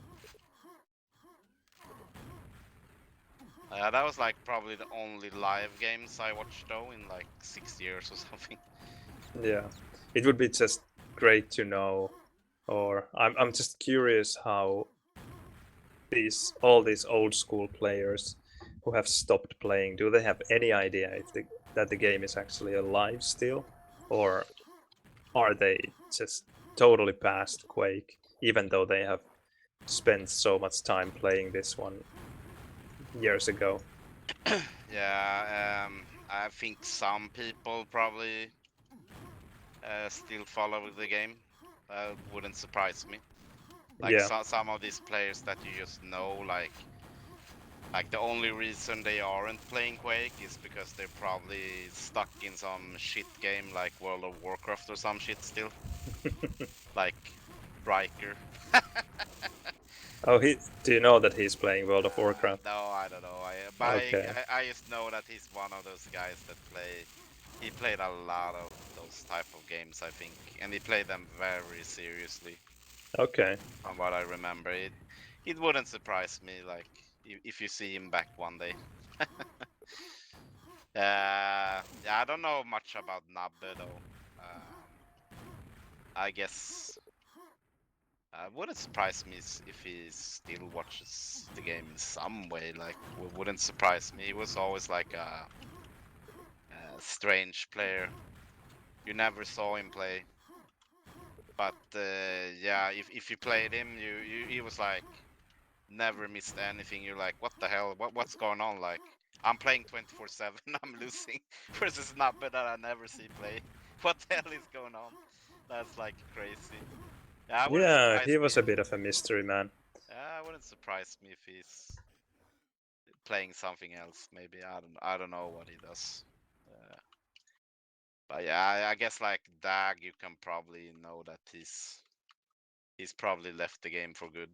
Speaker 1: That was like probably the only live games I watched though in like 6 years or something.
Speaker 4: Yeah. It would be just great to know, or I'm just curious how all these old school players who have stopped playing, do they have any idea if that the game is actually alive still, or are they just totally past Quake, even though they have spent so much time playing this one years ago?
Speaker 1: Yeah, I think some people probably still follow the game. Wouldn't surprise me. Like
Speaker 4: Yeah.
Speaker 1: some of these players that you just know, like the only reason they aren't playing Quake is because they're probably stuck in some shit game like World of Warcraft or some shit still. Like Riker.
Speaker 4: Oh, do you know that he's playing World of Warcraft?
Speaker 1: No, I don't know.
Speaker 4: Okay.
Speaker 1: I just know that he's one of those guys that play. He played a lot of those type of games, I think, and he played them very seriously.
Speaker 4: Okay.
Speaker 1: From what I remember, it wouldn't surprise me, like if you see him back one day. Yeah, I don't know much about Nabbe though. I guess Wouldn't surprise me if he still watches the game in some way. Like, wouldn't surprise me. He was always like a strange player. You never saw him play. But yeah, if you played him, he was like never missed anything. You're like, what the hell? What's going on? Like, I'm playing 24/7. I'm losing versus Nubbe that I never see play. What the hell is going on? That's like crazy. Yeah, I wouldn't
Speaker 4: Yeah,
Speaker 1: surprise
Speaker 4: he
Speaker 1: me.
Speaker 4: was a bit of a mystery man.
Speaker 1: Yeah, I wouldn't surprise me if he's playing something else. Maybe I don't know what he does. But yeah, I guess like Dag, you can probably know that he's probably left the game for good.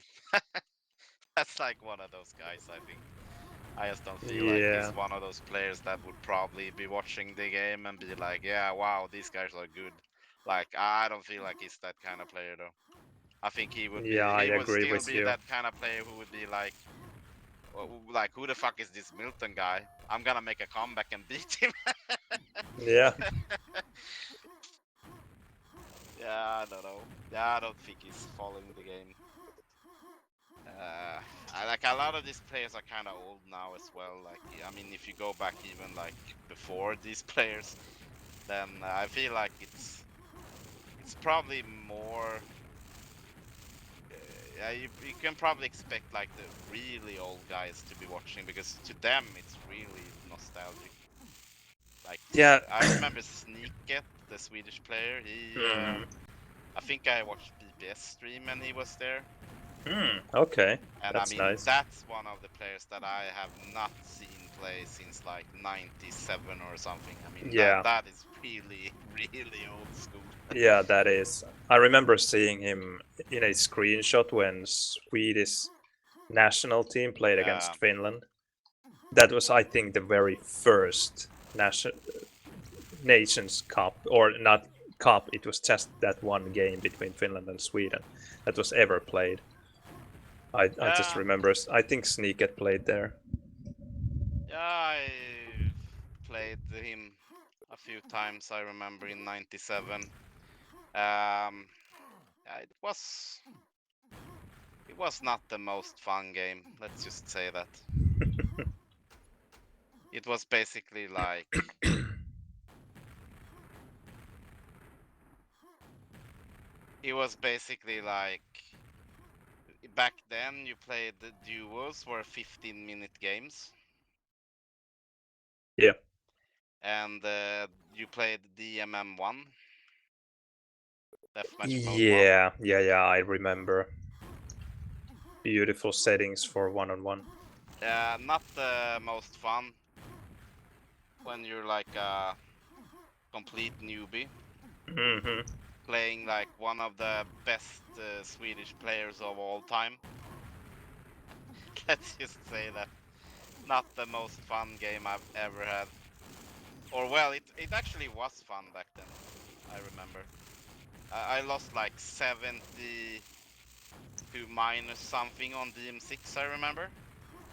Speaker 1: That's like one of those guys, I think. I just don't feel like
Speaker 4: Yeah.
Speaker 1: he's one of those players that would probably be watching the game and be like, yeah, wow, these guys are good. Like, I don't feel like he's that kind of player though. I think he would be,
Speaker 4: Yeah, I
Speaker 1: he would
Speaker 4: agree
Speaker 1: still
Speaker 4: with
Speaker 1: be
Speaker 4: you.
Speaker 1: that kind of player who would be like, who the fuck is this Milton guy? I'm gonna make a comeback and beat him.
Speaker 4: Yeah.
Speaker 1: Yeah, I don't know. Yeah, I don't think he's following the game. Like a lot of these players are kind of old now as well. Like, I mean, if you go back even like before these players, then I feel like it's probably more. Yeah, you can probably expect like the really old guys to be watching because to them it's really nostalgic. Like,
Speaker 4: Yeah.
Speaker 1: I remember Sneaket, the Swedish player. I think I watched BPS stream and he was there.
Speaker 4: Okay,
Speaker 1: And
Speaker 4: that's
Speaker 1: I mean,
Speaker 4: nice.
Speaker 1: that's one of the players that I have not seen play since like 97 or something. I mean,
Speaker 4: Yeah.
Speaker 1: that is really, really old school.
Speaker 4: Yeah, that is. I remember seeing him in a screenshot when Swedish national team played against Finland. That was, I think, the very first Nations Cup, or not cup. It was just that one game between Finland and Sweden that was ever played. I just remember. I think Sneaket played there.
Speaker 1: Yeah, I played him a few times. I remember in '97. Yeah, it was not the most fun game. Let's just say that. It was basically like back then you played the duos were 15-minute games.
Speaker 4: Yeah.
Speaker 1: And you played DMM1. Deathmatch mode 1.
Speaker 4: Yeah, I remember. Beautiful settings for one-on-one.
Speaker 1: Yeah, not the most fun when you're like a complete newbie. Playing like one of the best Swedish players of all time. Let's just say that. Not the most fun game I've ever had. Or well, it actually was fun back then, I remember. I lost like 70 to minus something on DM6, I remember.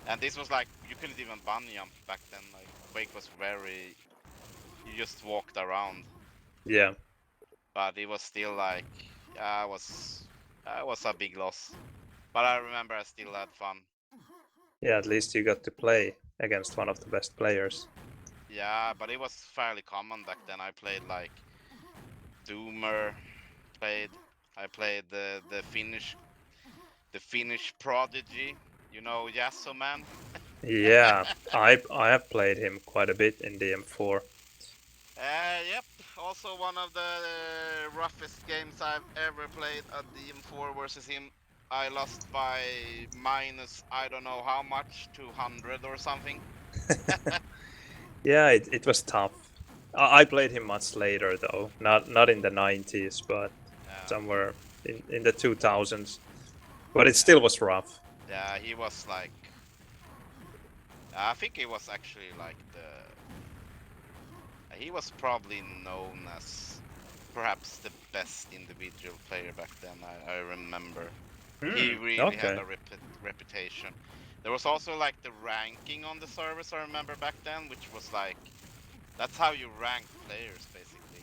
Speaker 1: And this was like, you couldn't even bunny jump back then. Like, Quake was very, you just walked around.
Speaker 4: Yeah.
Speaker 1: But it was still like, yeah, it was a big loss. But I remember I still had fun.
Speaker 4: Yeah, at least you got to play against one of the best players.
Speaker 1: Yeah, but it was fairly common back then. I played like Doomer, I played the Finnish prodigy, you know, Yasso man.
Speaker 4: Yeah, I have played him quite a bit in DM4.
Speaker 1: Yep, also one of the roughest games I've ever played at DM4 versus him. I lost by minus, I don't know how much, 200 or something.
Speaker 4: Yeah, it was tough. I played him much later though, not in the 90s, but somewhere in the 2000s. But it still was rough.
Speaker 1: Yeah, he was like, I think he was actually like he was probably known as perhaps the best individual player back then. I remember. He really had a reputation. There was also like the ranking on the servers, I remember back then, which was like, that's how you rank players basically.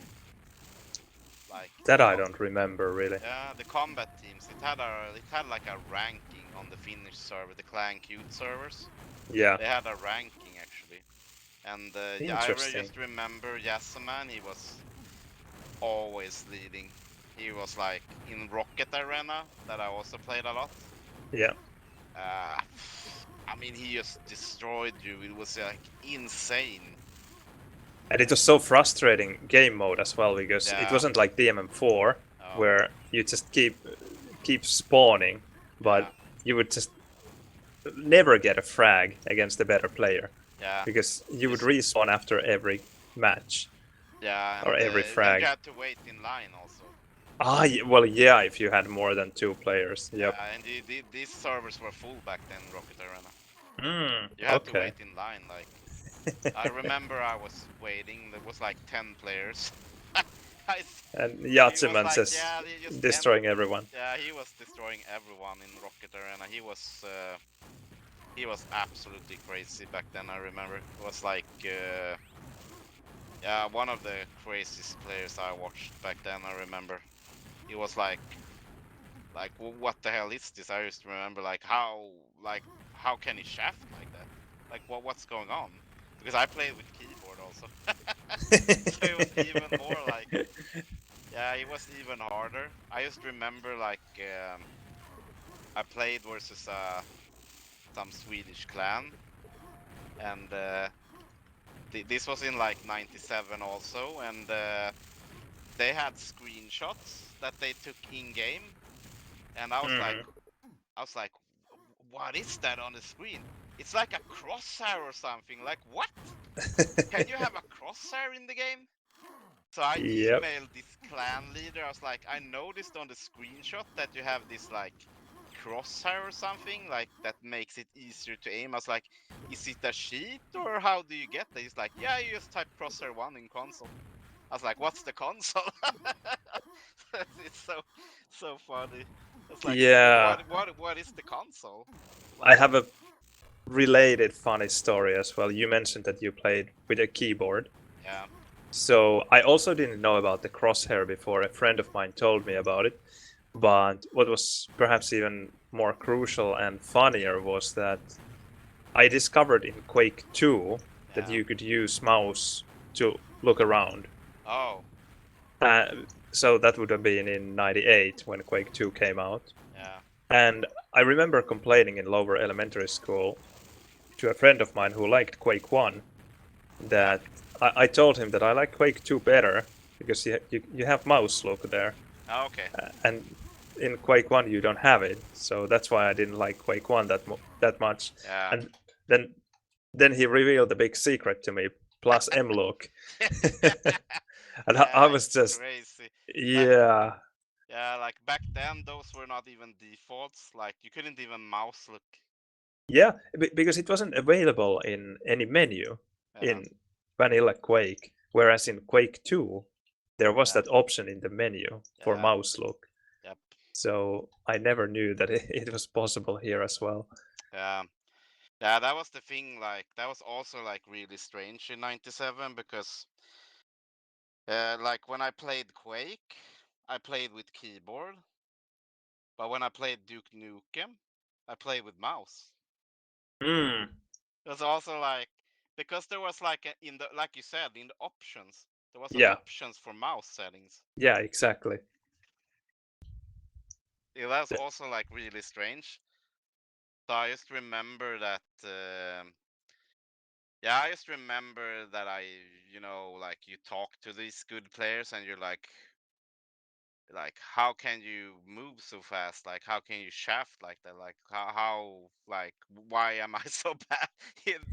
Speaker 1: Like
Speaker 4: That I don't remember really.
Speaker 1: yeah, the combat teams. It had like a ranking on the Finnish server, the Clan Cute servers.
Speaker 4: Yeah.
Speaker 1: They had a ranking actually, and yeah,
Speaker 4: Interesting.
Speaker 1: just remember Yassaman. He was always leading. He was like in Rocket Arena that I also played a lot.
Speaker 4: Yeah.
Speaker 1: Uh, I mean, he just destroyed you. It was like insane.
Speaker 4: And it was so frustrating game mode as well because it
Speaker 1: Yeah.
Speaker 4: wasn't like DMM4
Speaker 1: Oh,
Speaker 4: where you just keep spawning, but
Speaker 1: yeah.
Speaker 4: you would just never get a frag against a better player
Speaker 1: Yeah.
Speaker 4: because you would
Speaker 1: Just-
Speaker 4: respawn after every match
Speaker 1: Yeah,
Speaker 4: or
Speaker 1: and
Speaker 4: every
Speaker 1: then
Speaker 4: frag.
Speaker 1: you had to wait in line also.
Speaker 4: Well, yeah, if you had more than 2 players. Yep.
Speaker 1: Yeah, and these servers were full back then, Rocket Arena. You had to
Speaker 4: Okay.
Speaker 1: wait in line. Like I remember, I was waiting. There was like 10 players.
Speaker 4: And
Speaker 1: he was
Speaker 4: Yatsiman
Speaker 1: like,
Speaker 4: says
Speaker 1: yeah, they just
Speaker 4: destroying everyone.
Speaker 1: Yeah, he was destroying everyone in Rocket Arena. He was absolutely crazy back then. I remember it was like yeah, one of the craziest players I watched back then. I remember he was like what the hell is this? I just remember like how can he shaft like that? Like what's going on? Because I played with keyboard also, so it was even more like yeah, it was even harder. I just remember like I played versus some Swedish clan, and this was in like '97 also, and they had screenshots that they took in game, and I was like, what is that on the screen? It's like a crosshair or something. Like what? Can you have a crosshair in the game? So I
Speaker 4: Yep.
Speaker 1: emailed this clan leader. I was like, I noticed on the screenshot that you have this like crosshair or something like that makes it easier to aim. I was like, is it a cheat or how do you get that? He's like, yeah, you just type crosshair 1 in console. I was like, what's the console? It's so funny. It's like,
Speaker 4: Yeah.
Speaker 1: what is the console?
Speaker 4: I have a related funny story as well. You mentioned that you played with a keyboard.
Speaker 1: Yeah.
Speaker 4: So I also didn't know about the crosshair before. A friend of mine told me about it. But what was perhaps even more crucial and funnier was that I discovered in Quake 2 that
Speaker 1: Yeah.
Speaker 4: you could use mouse to look around.
Speaker 1: Oh.
Speaker 4: So that would have been in '98 when Quake 2 came out.
Speaker 1: Yeah.
Speaker 4: And I remember complaining in lower elementary school to a friend of mine who liked Quake 1 that I told him that I like Quake 2 better because you have mouse look there.
Speaker 1: Oh, okay.
Speaker 4: And in Quake 1 you don't have it, so that's why I didn't like Quake 1 that much.
Speaker 1: Yeah.
Speaker 4: And then he revealed the big secret to me, plus M look. And I was
Speaker 1: it's
Speaker 4: just
Speaker 1: crazy.
Speaker 4: yeah.
Speaker 1: Yeah, like back then those were not even defaults. Like you couldn't even mouse look.
Speaker 4: Yeah, because it wasn't available in any menu
Speaker 1: Yeah.
Speaker 4: in vanilla Quake, whereas in Quake 2 there was
Speaker 1: Yeah.
Speaker 4: that option in the menu for
Speaker 1: Yeah.
Speaker 4: mouse look.
Speaker 1: Yep.
Speaker 4: So I never knew that it was possible here as well.
Speaker 1: Yeah. Yeah, that was the thing. Like that was also like really strange in '97 because like when I played Quake, I played with keyboard, but when I played Duke Nukem, I played with mouse.
Speaker 4: Mm,
Speaker 1: It was also like because there was like in the like you said in the options there was an
Speaker 4: yeah,
Speaker 1: options for mouse settings.
Speaker 4: yeah, exactly.
Speaker 1: Yeah, that's also like really strange. So I just remember that. Yeah, I just remember that like you talk to these good players and you're like how can you move so fast? Like how can you shaft like that? Like how like why am I so bad?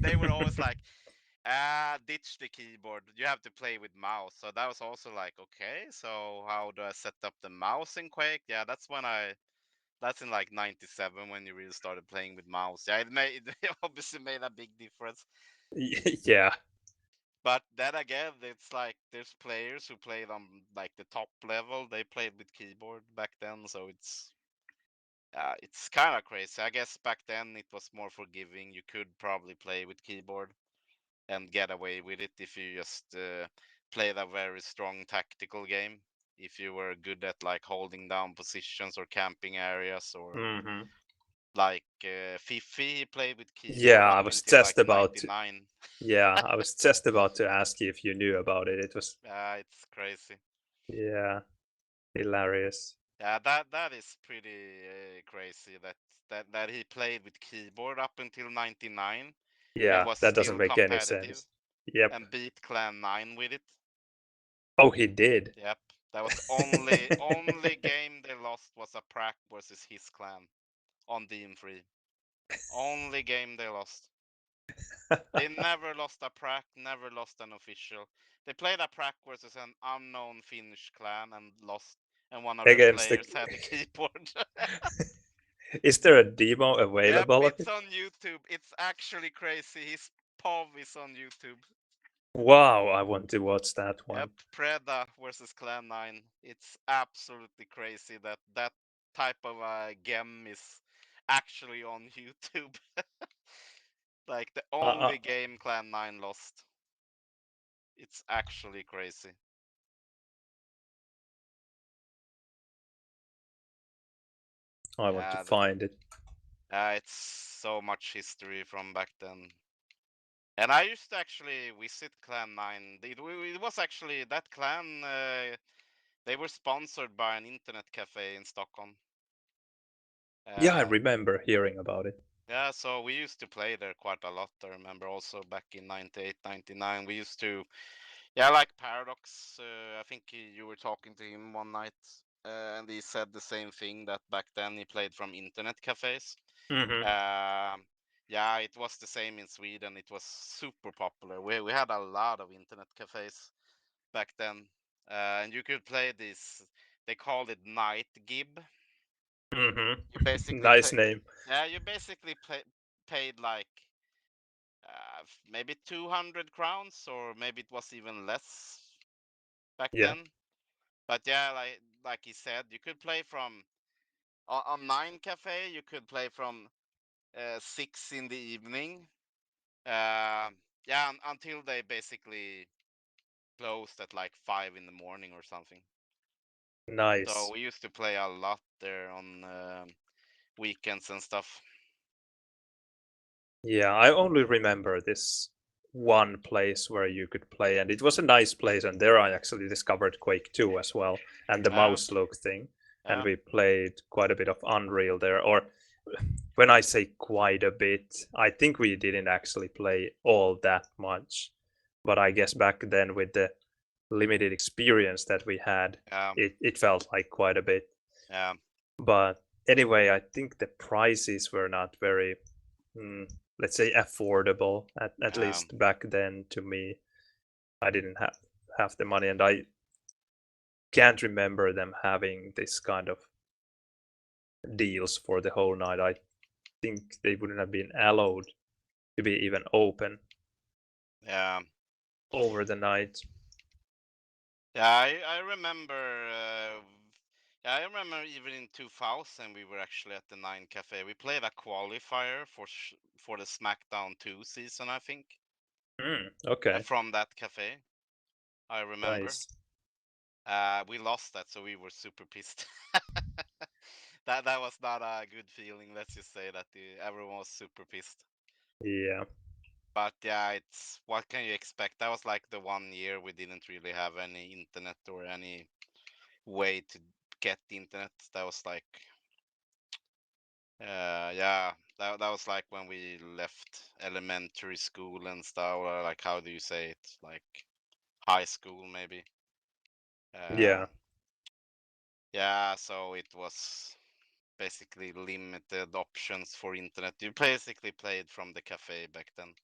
Speaker 1: They were always like, ditch the keyboard. You have to play with mouse. So that was also like, okay, so how do I set up the mouse in Quake? Yeah, that's in like '97 when you really started playing with mouse. Yeah, it obviously made a big difference.
Speaker 4: Yeah,
Speaker 1: But then again, it's like there's players who played on like the top level. They played with keyboard back then, so it's kind of crazy. I guess back then it was more forgiving. You could probably play with keyboard and get away with it if you just played a very strong tactical game. if you were good at like holding down positions or camping areas or
Speaker 4: Mm-hmm.
Speaker 1: like Fifi, he played with keyboard
Speaker 4: Yeah,
Speaker 1: up
Speaker 4: I was
Speaker 1: until
Speaker 4: just
Speaker 1: like
Speaker 4: about to.
Speaker 1: 99.
Speaker 4: Yeah, I was just about to ask you if you knew about it. It was
Speaker 1: It's crazy.
Speaker 4: yeah, hilarious.
Speaker 1: Yeah, that is pretty crazy that he played with keyboard up until 99 and
Speaker 4: Yeah,
Speaker 1: was
Speaker 4: that doesn't
Speaker 1: still
Speaker 4: make any
Speaker 1: competitive
Speaker 4: sense. Yep.
Speaker 1: and beat Clan 9 with it.
Speaker 4: Oh, he did.
Speaker 1: Yep. That was the only game they lost was a Prac versus his clan on DM3. Only game they lost. They never lost a Prac, never lost an official. They played a Prac versus an unknown Finnish clan and lost, and one of their
Speaker 4: Against the.
Speaker 1: players had the keyboard.
Speaker 4: Is there a demo
Speaker 1: Yep,
Speaker 4: available of
Speaker 1: it's
Speaker 4: it?
Speaker 1: on YouTube. It's actually crazy. His POV is on YouTube.
Speaker 4: Wow, I want to watch that
Speaker 1: Yep,
Speaker 4: one.
Speaker 1: Preda versus Clan 9. It's absolutely crazy that that type of game is actually on YouTube. Like the
Speaker 4: Uh,
Speaker 1: only game Clan 9 lost. It's actually crazy.
Speaker 4: I want to
Speaker 1: Yeah,
Speaker 4: find it.
Speaker 1: it's so much history from back then. And I used to actually visit Clan 9. It was actually that clan, they were sponsored by an internet cafe in Stockholm.
Speaker 4: Yeah, I
Speaker 1: Uh,
Speaker 4: remember hearing about it.
Speaker 1: yeah, so we used to play there quite a lot. I remember also back in 98, 99, we used to, yeah, like Paradox. I think you were talking to him one night, and he said the same thing that back then he played from internet cafes.
Speaker 4: Mm-hmm.
Speaker 1: Yeah, it was the same in Sweden. It was super popular. We had a lot of internet cafes back then, and you could play this. They called it night gib. You
Speaker 4: Mm-hmm.
Speaker 1: basically
Speaker 4: Nice
Speaker 1: pay.
Speaker 4: name.
Speaker 1: Yeah, you basically paid like maybe 200 crowns, or maybe it was even less back
Speaker 4: Yeah.
Speaker 1: then. But yeah, like he said, you could play from on Nine Cafe. You could play from 6 in the evening. Yeah, until they basically closed at like 5 in the morning or something. So
Speaker 4: Nice.
Speaker 1: we used to play a lot there on weekends and stuff.
Speaker 4: Yeah, I only remember this one place where you could play, and it was a nice place. And there I actually discovered Quake 2 as well, and the
Speaker 1: Yeah,
Speaker 4: mouse look thing. And
Speaker 1: yeah,
Speaker 4: we played quite a bit of Unreal there. Or when I say quite a bit, I think we didn't actually play all that much. But I guess back then, with the limited experience that we had,
Speaker 1: yeah,
Speaker 4: it felt like quite a bit.
Speaker 1: yeah,
Speaker 4: But anyway, I think the prices were not very, let's say, affordable, at
Speaker 1: yeah,
Speaker 4: least back then to me. I didn't have the money, and I can't remember them having this kind of deals for the whole night. I think they wouldn't have been allowed to be even open
Speaker 1: yeah.
Speaker 4: over the night.
Speaker 1: Yeah, I remember. Yeah, I remember even in 2000 we were actually at the Nine Cafe. We played a qualifier for the SmackDown 2 season, I think.
Speaker 4: Okay,
Speaker 1: From that cafe, I remember.
Speaker 4: nice.
Speaker 1: We lost that, so we were super pissed. That was not a good feeling. Let's just say that everyone was super pissed.
Speaker 4: Yeah,
Speaker 1: But yeah, it's what can you expect? That was like the 1 year we didn't really have any internet or any way to get the internet. That was like, yeah, that was like when we left elementary school and stuff. Or like, how do you say it? Like high school, maybe. Uh,
Speaker 4: yeah,
Speaker 1: yeah, so it was basically limited options for internet. You basically played from the cafe back then.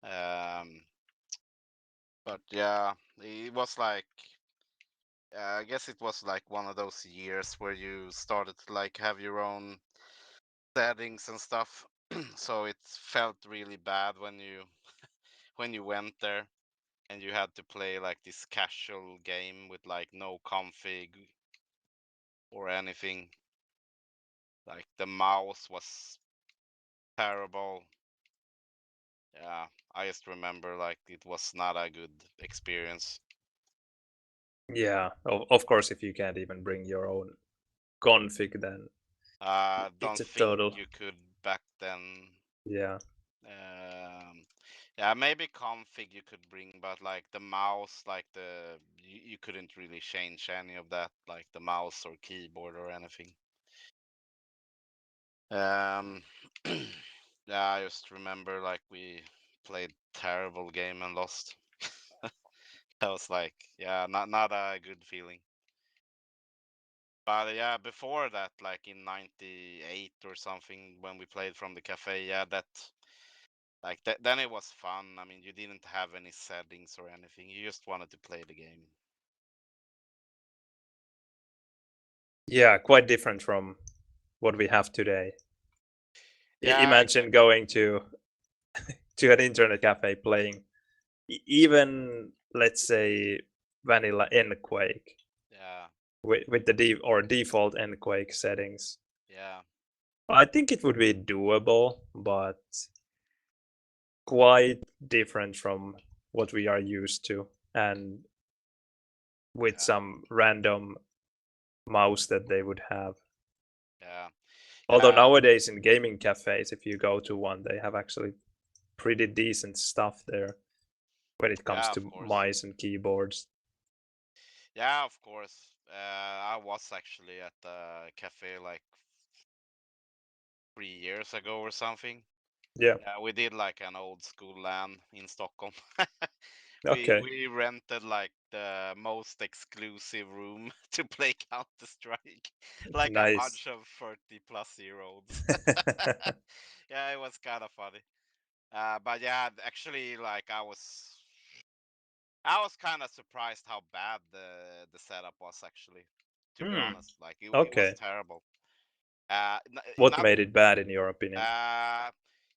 Speaker 1: Um, but yeah, it was like I guess it was like one of those years where you started to like have your own settings and stuff. So it felt really bad when you went there and you had to play like this casual game with like no config or anything. Like the mouse was terrible. Yeah, I just remember like it was not a good experience.
Speaker 4: Yeah, of course, if you can't even bring your own config, then
Speaker 1: Don't
Speaker 4: it's a
Speaker 1: think
Speaker 4: total.
Speaker 1: you could back then.
Speaker 4: Yeah,
Speaker 1: Yeah, maybe config you could bring, but like the mouse, like you couldn't really change any of that, like the mouse or keyboard or anything. Yeah, I just remember like we played terrible game and lost. That was like, yeah, not a good feeling. But yeah, before that, like in '98 or something, when we played from the cafe, yeah, then it was fun. I mean, you didn't have any settings or anything. You just wanted to play the game.
Speaker 4: yeah, quite different from what we have today.
Speaker 1: Yeah,
Speaker 4: Imagine
Speaker 1: exactly.
Speaker 4: going to an internet cafe playing even, let's say, vanilla Quake.
Speaker 1: Yeah.
Speaker 4: With the default Quake settings.
Speaker 1: Yeah.
Speaker 4: I think it would be doable, but quite different from what we are used to, and with some random mouse that they would have.
Speaker 1: Yeah.
Speaker 4: Although nowadays in gaming cafes, if you go to one, they have actually pretty decent stuff there when it comes to mice and keyboards.
Speaker 1: Yeah, of course. I was actually at the cafe like 3 years ago or something.
Speaker 4: Yeah.
Speaker 1: We did like an old school LAN in Stockholm.
Speaker 4: Okay.
Speaker 1: We rented like the most exclusive room to play Counter Strike, like a
Speaker 4: Nice.
Speaker 1: bunch of 30+-year-olds. Yeah, it was kind of funny. But yeah, actually, like I was kind of surprised how bad the setup was actually. To be honest, like it was
Speaker 4: Okay.
Speaker 1: terrible.
Speaker 4: What
Speaker 1: Not
Speaker 4: made it bad in your opinion?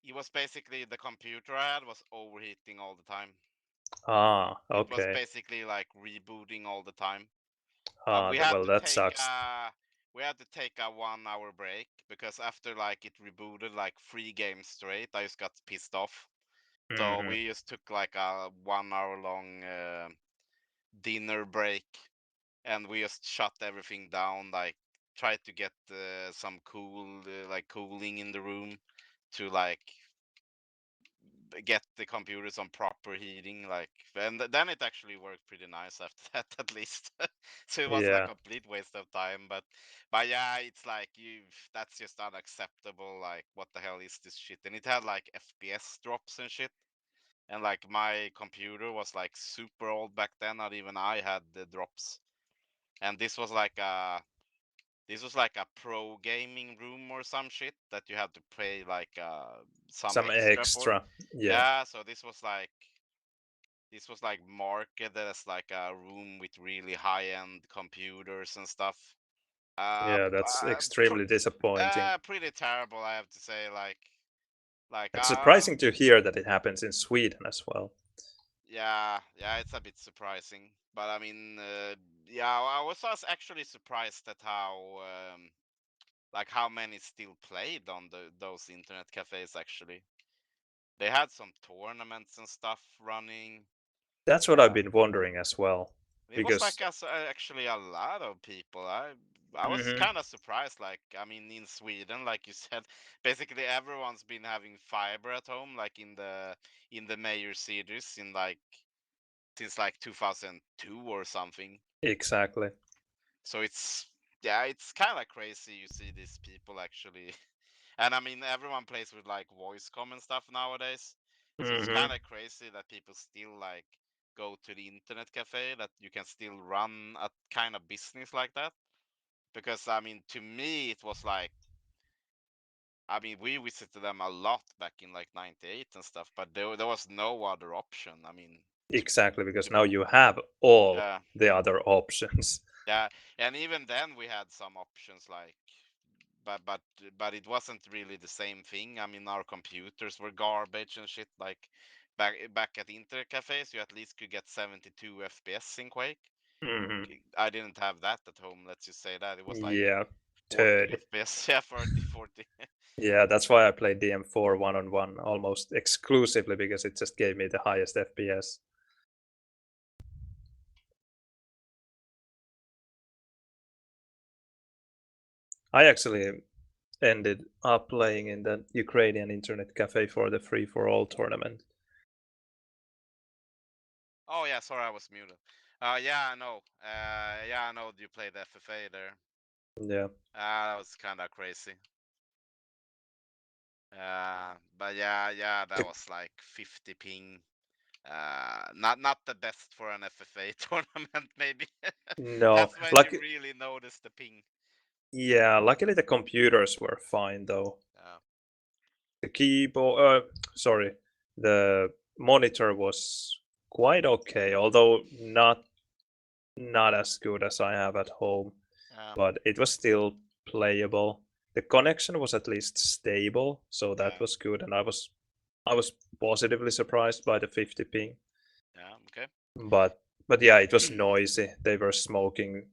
Speaker 1: it was basically the computer I had was overheating all the time.
Speaker 4: Ah,
Speaker 1: It was
Speaker 4: okay.
Speaker 1: basically like rebooting all the time.
Speaker 4: Ah,
Speaker 1: We had
Speaker 4: well,
Speaker 1: to
Speaker 4: that
Speaker 1: take
Speaker 4: sucks.
Speaker 1: a 1 hour break because after like it rebooted like 3 games straight, I just got pissed off. So
Speaker 4: Mhm.
Speaker 1: we just took like a 1 hour long dinner break, and we just shut everything down. Like tried to get some cooling in the room to like get the computers on proper heating, like, and then it actually worked pretty nice after that, at least. So it wasn't a
Speaker 4: Yeah.
Speaker 1: complete waste of time, but yeah, it's like that's just unacceptable. Like, what the hell is this shit? And it had like FPS drops and shit, and like my computer was like super old back then. Not even I had the drops, and this was like a pro gaming room or some shit that you had to pay like some
Speaker 4: Some
Speaker 1: extra for.
Speaker 4: extra. Yeah.
Speaker 1: Yeah, so this was like marketed as like a room with really high-end computers and stuff.
Speaker 4: Yeah, that's extremely disappointing.
Speaker 1: Pretty terrible, I have to say. Like
Speaker 4: It's surprising to hear that it happens in Sweden as well.
Speaker 1: yeah, it's a bit surprising, but I mean, yeah, I was actually surprised at how many still played on those internet cafes. Actually, they had some tournaments and stuff running.
Speaker 4: That's what I've been wondering as well.
Speaker 1: It was
Speaker 4: Because
Speaker 1: like actually a lot of people. I was
Speaker 4: Mhm.
Speaker 1: kind of surprised. Like, I mean, in Sweden, like you said, basically everyone's been having fiber at home, like in the major cities, since like 2002 or something.
Speaker 4: Exactly.
Speaker 1: So it's kind of crazy. You see these people actually, and I mean, everyone plays with like voice comm and stuff nowadays. So it's
Speaker 4: Mhm.
Speaker 1: kind of crazy that people still like go to the internet cafe, that you can still run a kind of business like that. Because I mean, to me, it was like, I mean, we visited them a lot back in like '98 and stuff, but there was no other option. I mean, to
Speaker 4: Exactly, because
Speaker 1: to
Speaker 4: now you have all
Speaker 1: yeah,
Speaker 4: the other options.
Speaker 1: yeah, and even then we had some options like, but it wasn't really the same thing. I mean, our computers were garbage and shit. Like back at internet cafes, you at least could get 72 FPS in Quake.
Speaker 4: Mhm.
Speaker 1: I didn't have that at home. Let's just say that it was like
Speaker 4: Yeah,
Speaker 1: 40
Speaker 4: 30.
Speaker 1: FPS. Yeah, 30, 40.
Speaker 4: Yeah, that's why I played DM4 1-on-1 almost exclusively, because it just gave me the highest FPS. I actually ended up playing in the Ukrainian internet cafe for the free for all tournament.
Speaker 1: Oh yeah, sorry, I was muted. Yeah, I know. Yeah, I know you played FFA there.
Speaker 4: Yeah.
Speaker 1: That was kind of crazy. But yeah, that was like 50 ping. Not the best for an FFA tournament, maybe.
Speaker 4: No,
Speaker 1: That's when
Speaker 4: like
Speaker 1: you really notice the ping.
Speaker 4: yeah, luckily the computers were fine though.
Speaker 1: Yeah.
Speaker 4: The keyboard, the monitor was quite okay, although not as good as I have at home, but it was still playable. The connection was at least stable, so that was good, and I was positively surprised by the 50 ping.
Speaker 1: Yeah. Okay.
Speaker 4: But yeah, it was noisy. They were smoking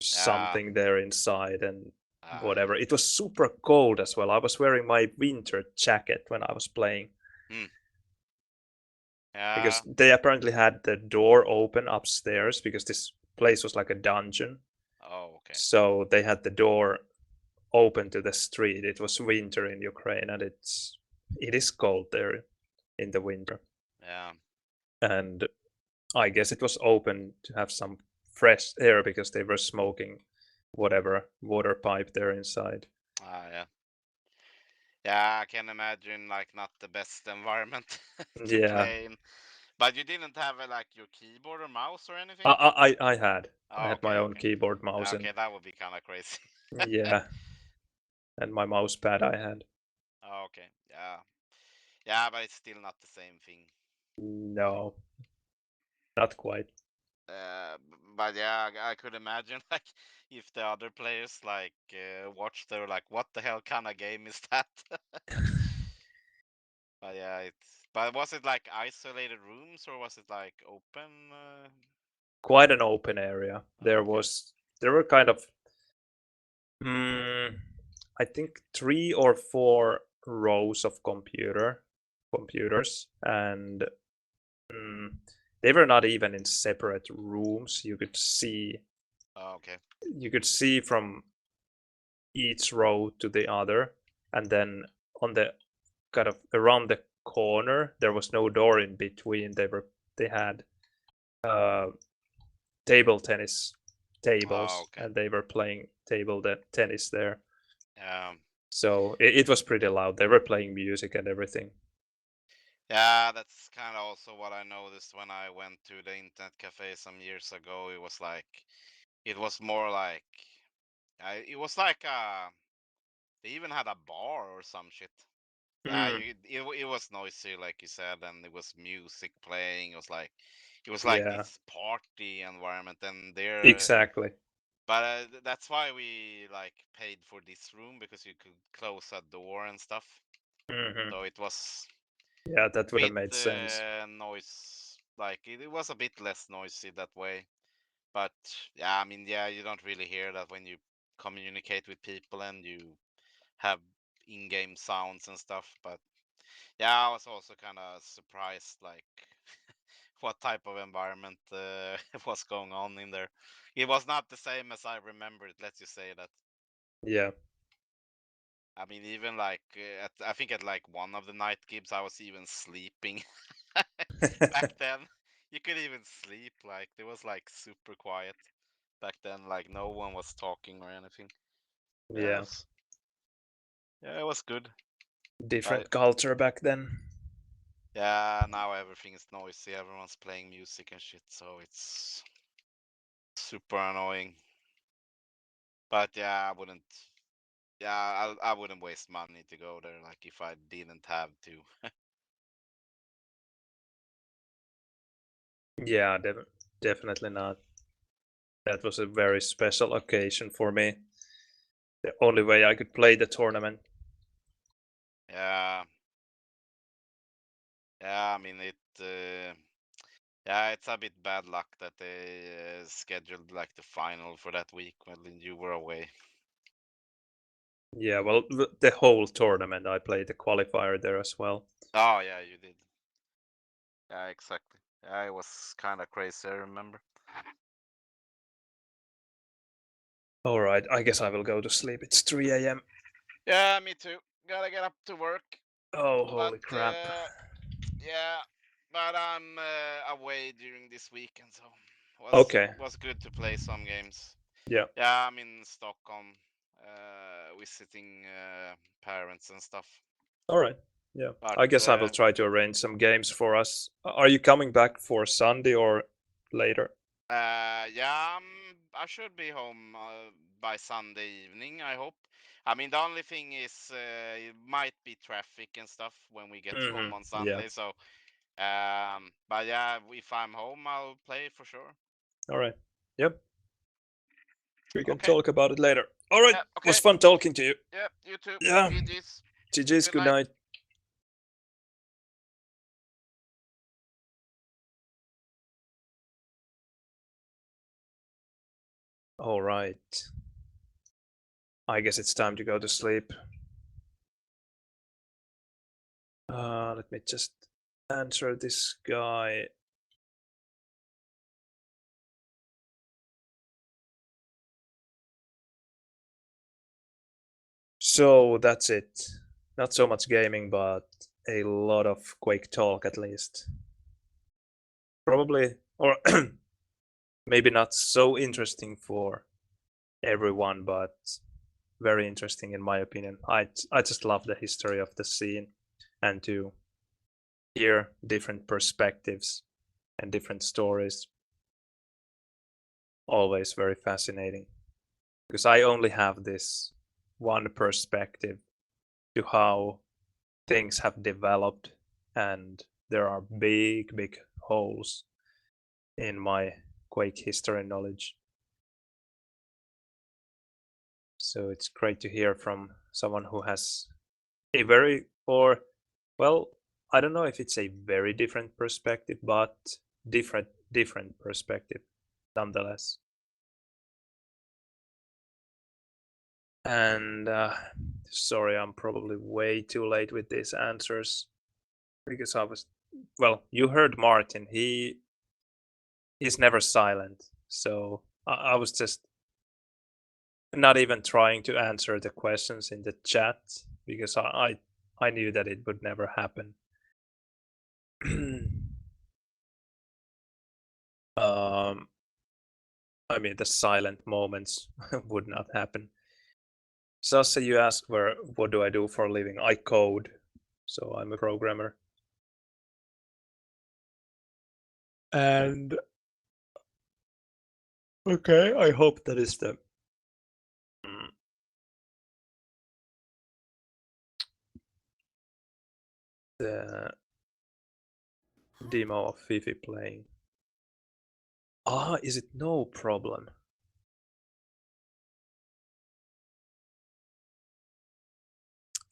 Speaker 4: something there inside and whatever. It was super cold as well. I was wearing my winter jacket when I was playing.
Speaker 1: Yeah.
Speaker 4: Because they apparently had the door open upstairs because this place was like a dungeon.
Speaker 1: Oh, okay.
Speaker 4: So they had the door open to the street. It was winter in Ukraine and it is cold there in the winter.
Speaker 1: Yeah.
Speaker 4: And I guess it was open to have some fresh air because they were smoking whatever water pipe there inside.
Speaker 1: Yeah. Yeah, I can imagine like not the best environment to
Speaker 4: Yeah.
Speaker 1: play in. But you didn't have like your keyboard or mouse or anything?
Speaker 4: I had my own
Speaker 1: okay.
Speaker 4: keyboard, mouse,
Speaker 1: Okay,
Speaker 4: and
Speaker 1: that would be kind of crazy.
Speaker 4: yeah, and my mouse pad I had.
Speaker 1: Okay. Yeah. Yeah, but it's still not the same thing.
Speaker 4: No, not quite.
Speaker 1: But yeah, I could imagine like if the other players like watch, they're like, "What the hell kind of game is that?" But yeah, But was it like isolated rooms or was it like open?
Speaker 4: Quite an open area. There were kind of, I think 3 or 4 rows of computers, and they were not even in separate rooms. You could see.
Speaker 1: Okay.
Speaker 4: You could see from each row to the other, and then on the kind of around the corner there was no door in between. They had table tennis tables,
Speaker 1: Okay.
Speaker 4: and they were playing tennis there.
Speaker 1: Yeah.
Speaker 4: So it was pretty loud. They were playing music and everything.
Speaker 1: Yeah, that's kind of also what I noticed when I went to the internet cafe some years ago. It was more like, it was like they even had a bar or some shit. Yeah, it was noisy, like you said, and it was music playing. It was like
Speaker 4: Yeah,
Speaker 1: this party environment, and there.
Speaker 4: exactly.
Speaker 1: But that's why we like paid for this room because you could close a door and stuff. So it was
Speaker 4: Yeah, that would have
Speaker 1: bit
Speaker 4: made sense.
Speaker 1: noise, like it was a bit less noisy that way. But yeah, I mean, yeah, you don't really hear that when you communicate with people and you have in-game sounds and stuff. But yeah, I was also kind of surprised, like what type of environment was going on in there. It was not the same as I remembered. Let's just say that.
Speaker 4: Yeah.
Speaker 1: I mean, even like I think at like one of the night games, I was even sleeping. Back then, you could even sleep. Like it was like super quiet back then. Like no one was talking or anything.
Speaker 4: Yeah.
Speaker 1: Yeah, it was good.
Speaker 4: Different culture back then.
Speaker 1: Yeah, now everything is noisy. Everyone's playing music and shit, so it's super annoying. But yeah, I wouldn't. Yeah, I wouldn't waste money to go there. Like if I didn't have to.
Speaker 4: Yeah, definitely not. That was a very special occasion for me. The only way I could play the tournament.
Speaker 1: Yeah. Yeah, I mean it. Yeah, it's a bit bad luck that they scheduled like the final for that week when you were away.
Speaker 4: Yeah, well, the whole tournament, I played the qualifier there as well.
Speaker 1: Oh yeah, you did. Yeah, exactly. Yeah, it was kind of crazy. I remember.
Speaker 4: All right, I guess I will go to sleep. It's 3 a.m.
Speaker 1: Yeah, me too. Gotta get up to work.
Speaker 4: Oh, holy
Speaker 1: But
Speaker 4: crap.
Speaker 1: yeah, but I'm away during this weekend, so
Speaker 4: Okay.
Speaker 1: was good to play some games.
Speaker 4: Yeah.
Speaker 1: Yeah, I'm in Stockholm, visiting parents and stuff.
Speaker 4: All right. Yeah.
Speaker 1: But
Speaker 4: I guess I will try to arrange some games for us. Are you coming back for Sunday or later?
Speaker 1: yeah, I should be home by Sunday evening, I hope. I mean, the only thing is it might be traffic and stuff when we get home on Sunday.
Speaker 4: Yeah.
Speaker 1: So, but yeah, if I'm home, I'll play for sure.
Speaker 4: All right. Yep. We can
Speaker 1: Okay.
Speaker 4: talk about it later. All right.
Speaker 1: Yeah,
Speaker 4: It was
Speaker 1: okay.
Speaker 4: fun talking to you.
Speaker 1: Yeah, you too.
Speaker 4: Yeah.
Speaker 1: GG's.
Speaker 4: GG's. Good night. All right. I guess it's time to go to sleep. Let me just answer this guy. So that's it. Not so much gaming, but a lot of Quake talk at least. Probably, or maybe not so interesting for everyone, but very interesting in my opinion. I just love the history of the scene and to hear different perspectives and different stories. Always very fascinating because I only have this one perspective to how things have developed, and there are big holes in my Quake history knowledge. So it's great to hear from someone who has a very, or well, I don't know if it's a very different perspective, but different perspective nonetheless. And sorry, I'm probably way too late with these answers because I was, well, you heard Martin. He's never silent, so I was just not even trying to answer the questions in the chat because I knew that it would never happen. I mean, the silent moments would not happen. Sasa, you ask what do I do for a living? I code, so I'm a programmer. And okay, I hope that is the demo of Fifi playing. Ah, is it no problem?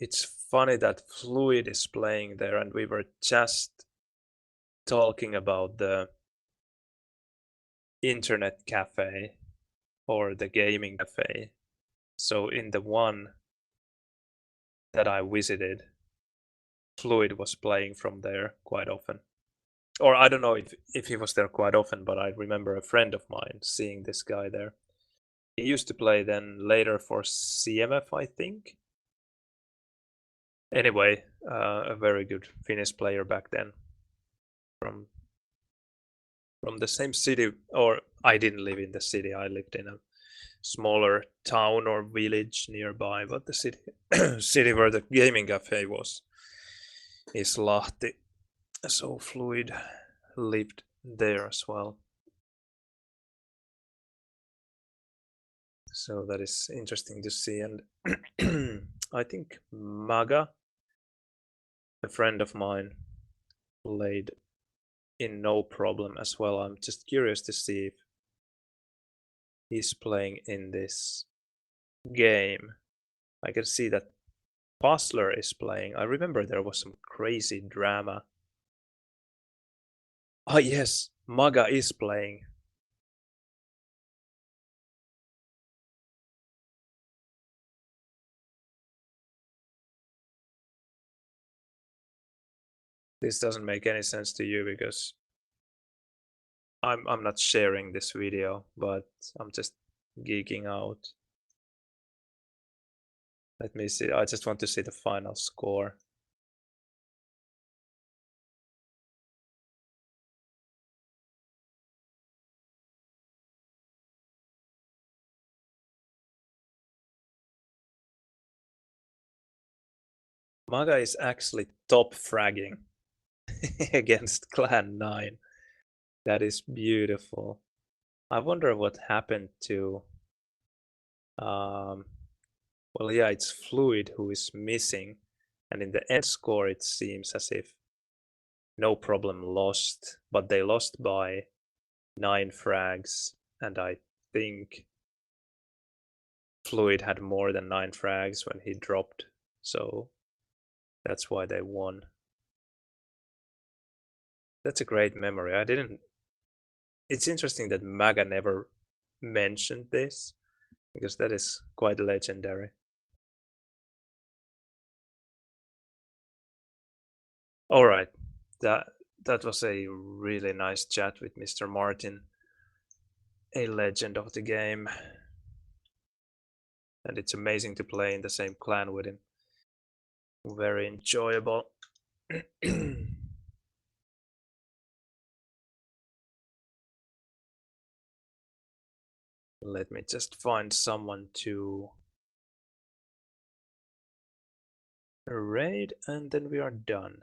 Speaker 4: It's funny that Fluid is playing there, and we were just talking about the internet cafe or the gaming cafe. So in the one that I visited, Fluid was playing from there quite often. Or I don't know if he was there quite often, but I remember a friend of mine seeing this guy there. He used to play then later for CMF, I think. Anyway, a very good Finnish player back then from the same city, or I didn't live in the city. I lived in a smaller town or village nearby, but the city city where the gaming cafe was is Lahti. So Fluid lived there as well. So that is interesting to see. And I think Maga, a friend of mine, played in No Problem as well. I'm just curious to see if he's playing in this game. I can see that Puzzler is playing. I remember there was some crazy drama. Ah, yes, Maga is playing. This doesn't make any sense to you because I'm not sharing this video, but I'm just geeking out. Let me see. I just want to see the final score. Maga is actually top fragging against Clan 9. That is beautiful. I wonder what happened to... well, yeah, it's Fluid who is missing. And in the end score, it seems as if No Problem lost, but they lost by 9 frags. And I think Fluid had more than 9 frags when he dropped. So that's why they won. That's a great memory. I didn't... It's interesting that Maga never mentioned this, because that is quite legendary. All right, that was a really nice chat with Mr. Martin, a legend of the game, and it's amazing to play in the same clan with him. Very enjoyable. Let me just find someone to raid, and then we are done.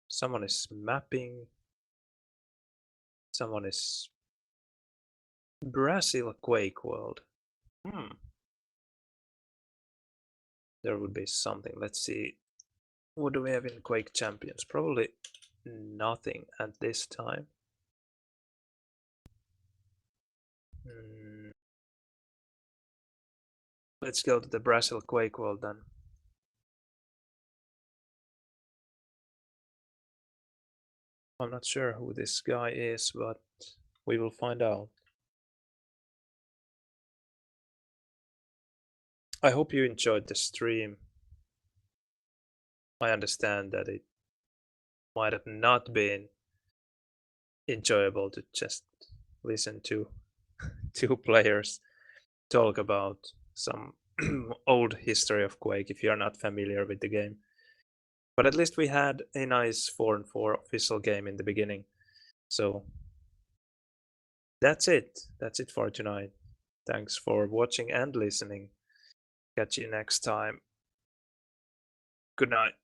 Speaker 4: Someone is mapping. Someone is Brazil Quakeworld. There would be something. Let's see. What do we have in Quake Champions? Probably nothing at this time. Let's go to the Brazil Quakeworld then. I'm not sure who this guy is, but we will find out. I hope you enjoyed the stream. I understand that it might have not been enjoyable to just listen to 2 players talk about some old history of Quake if you're not familiar with the game. But at least we had a nice 4-4 official game in the beginning. So that's it. That's it for tonight. Thanks for watching and listening. Catch you next time. Good night.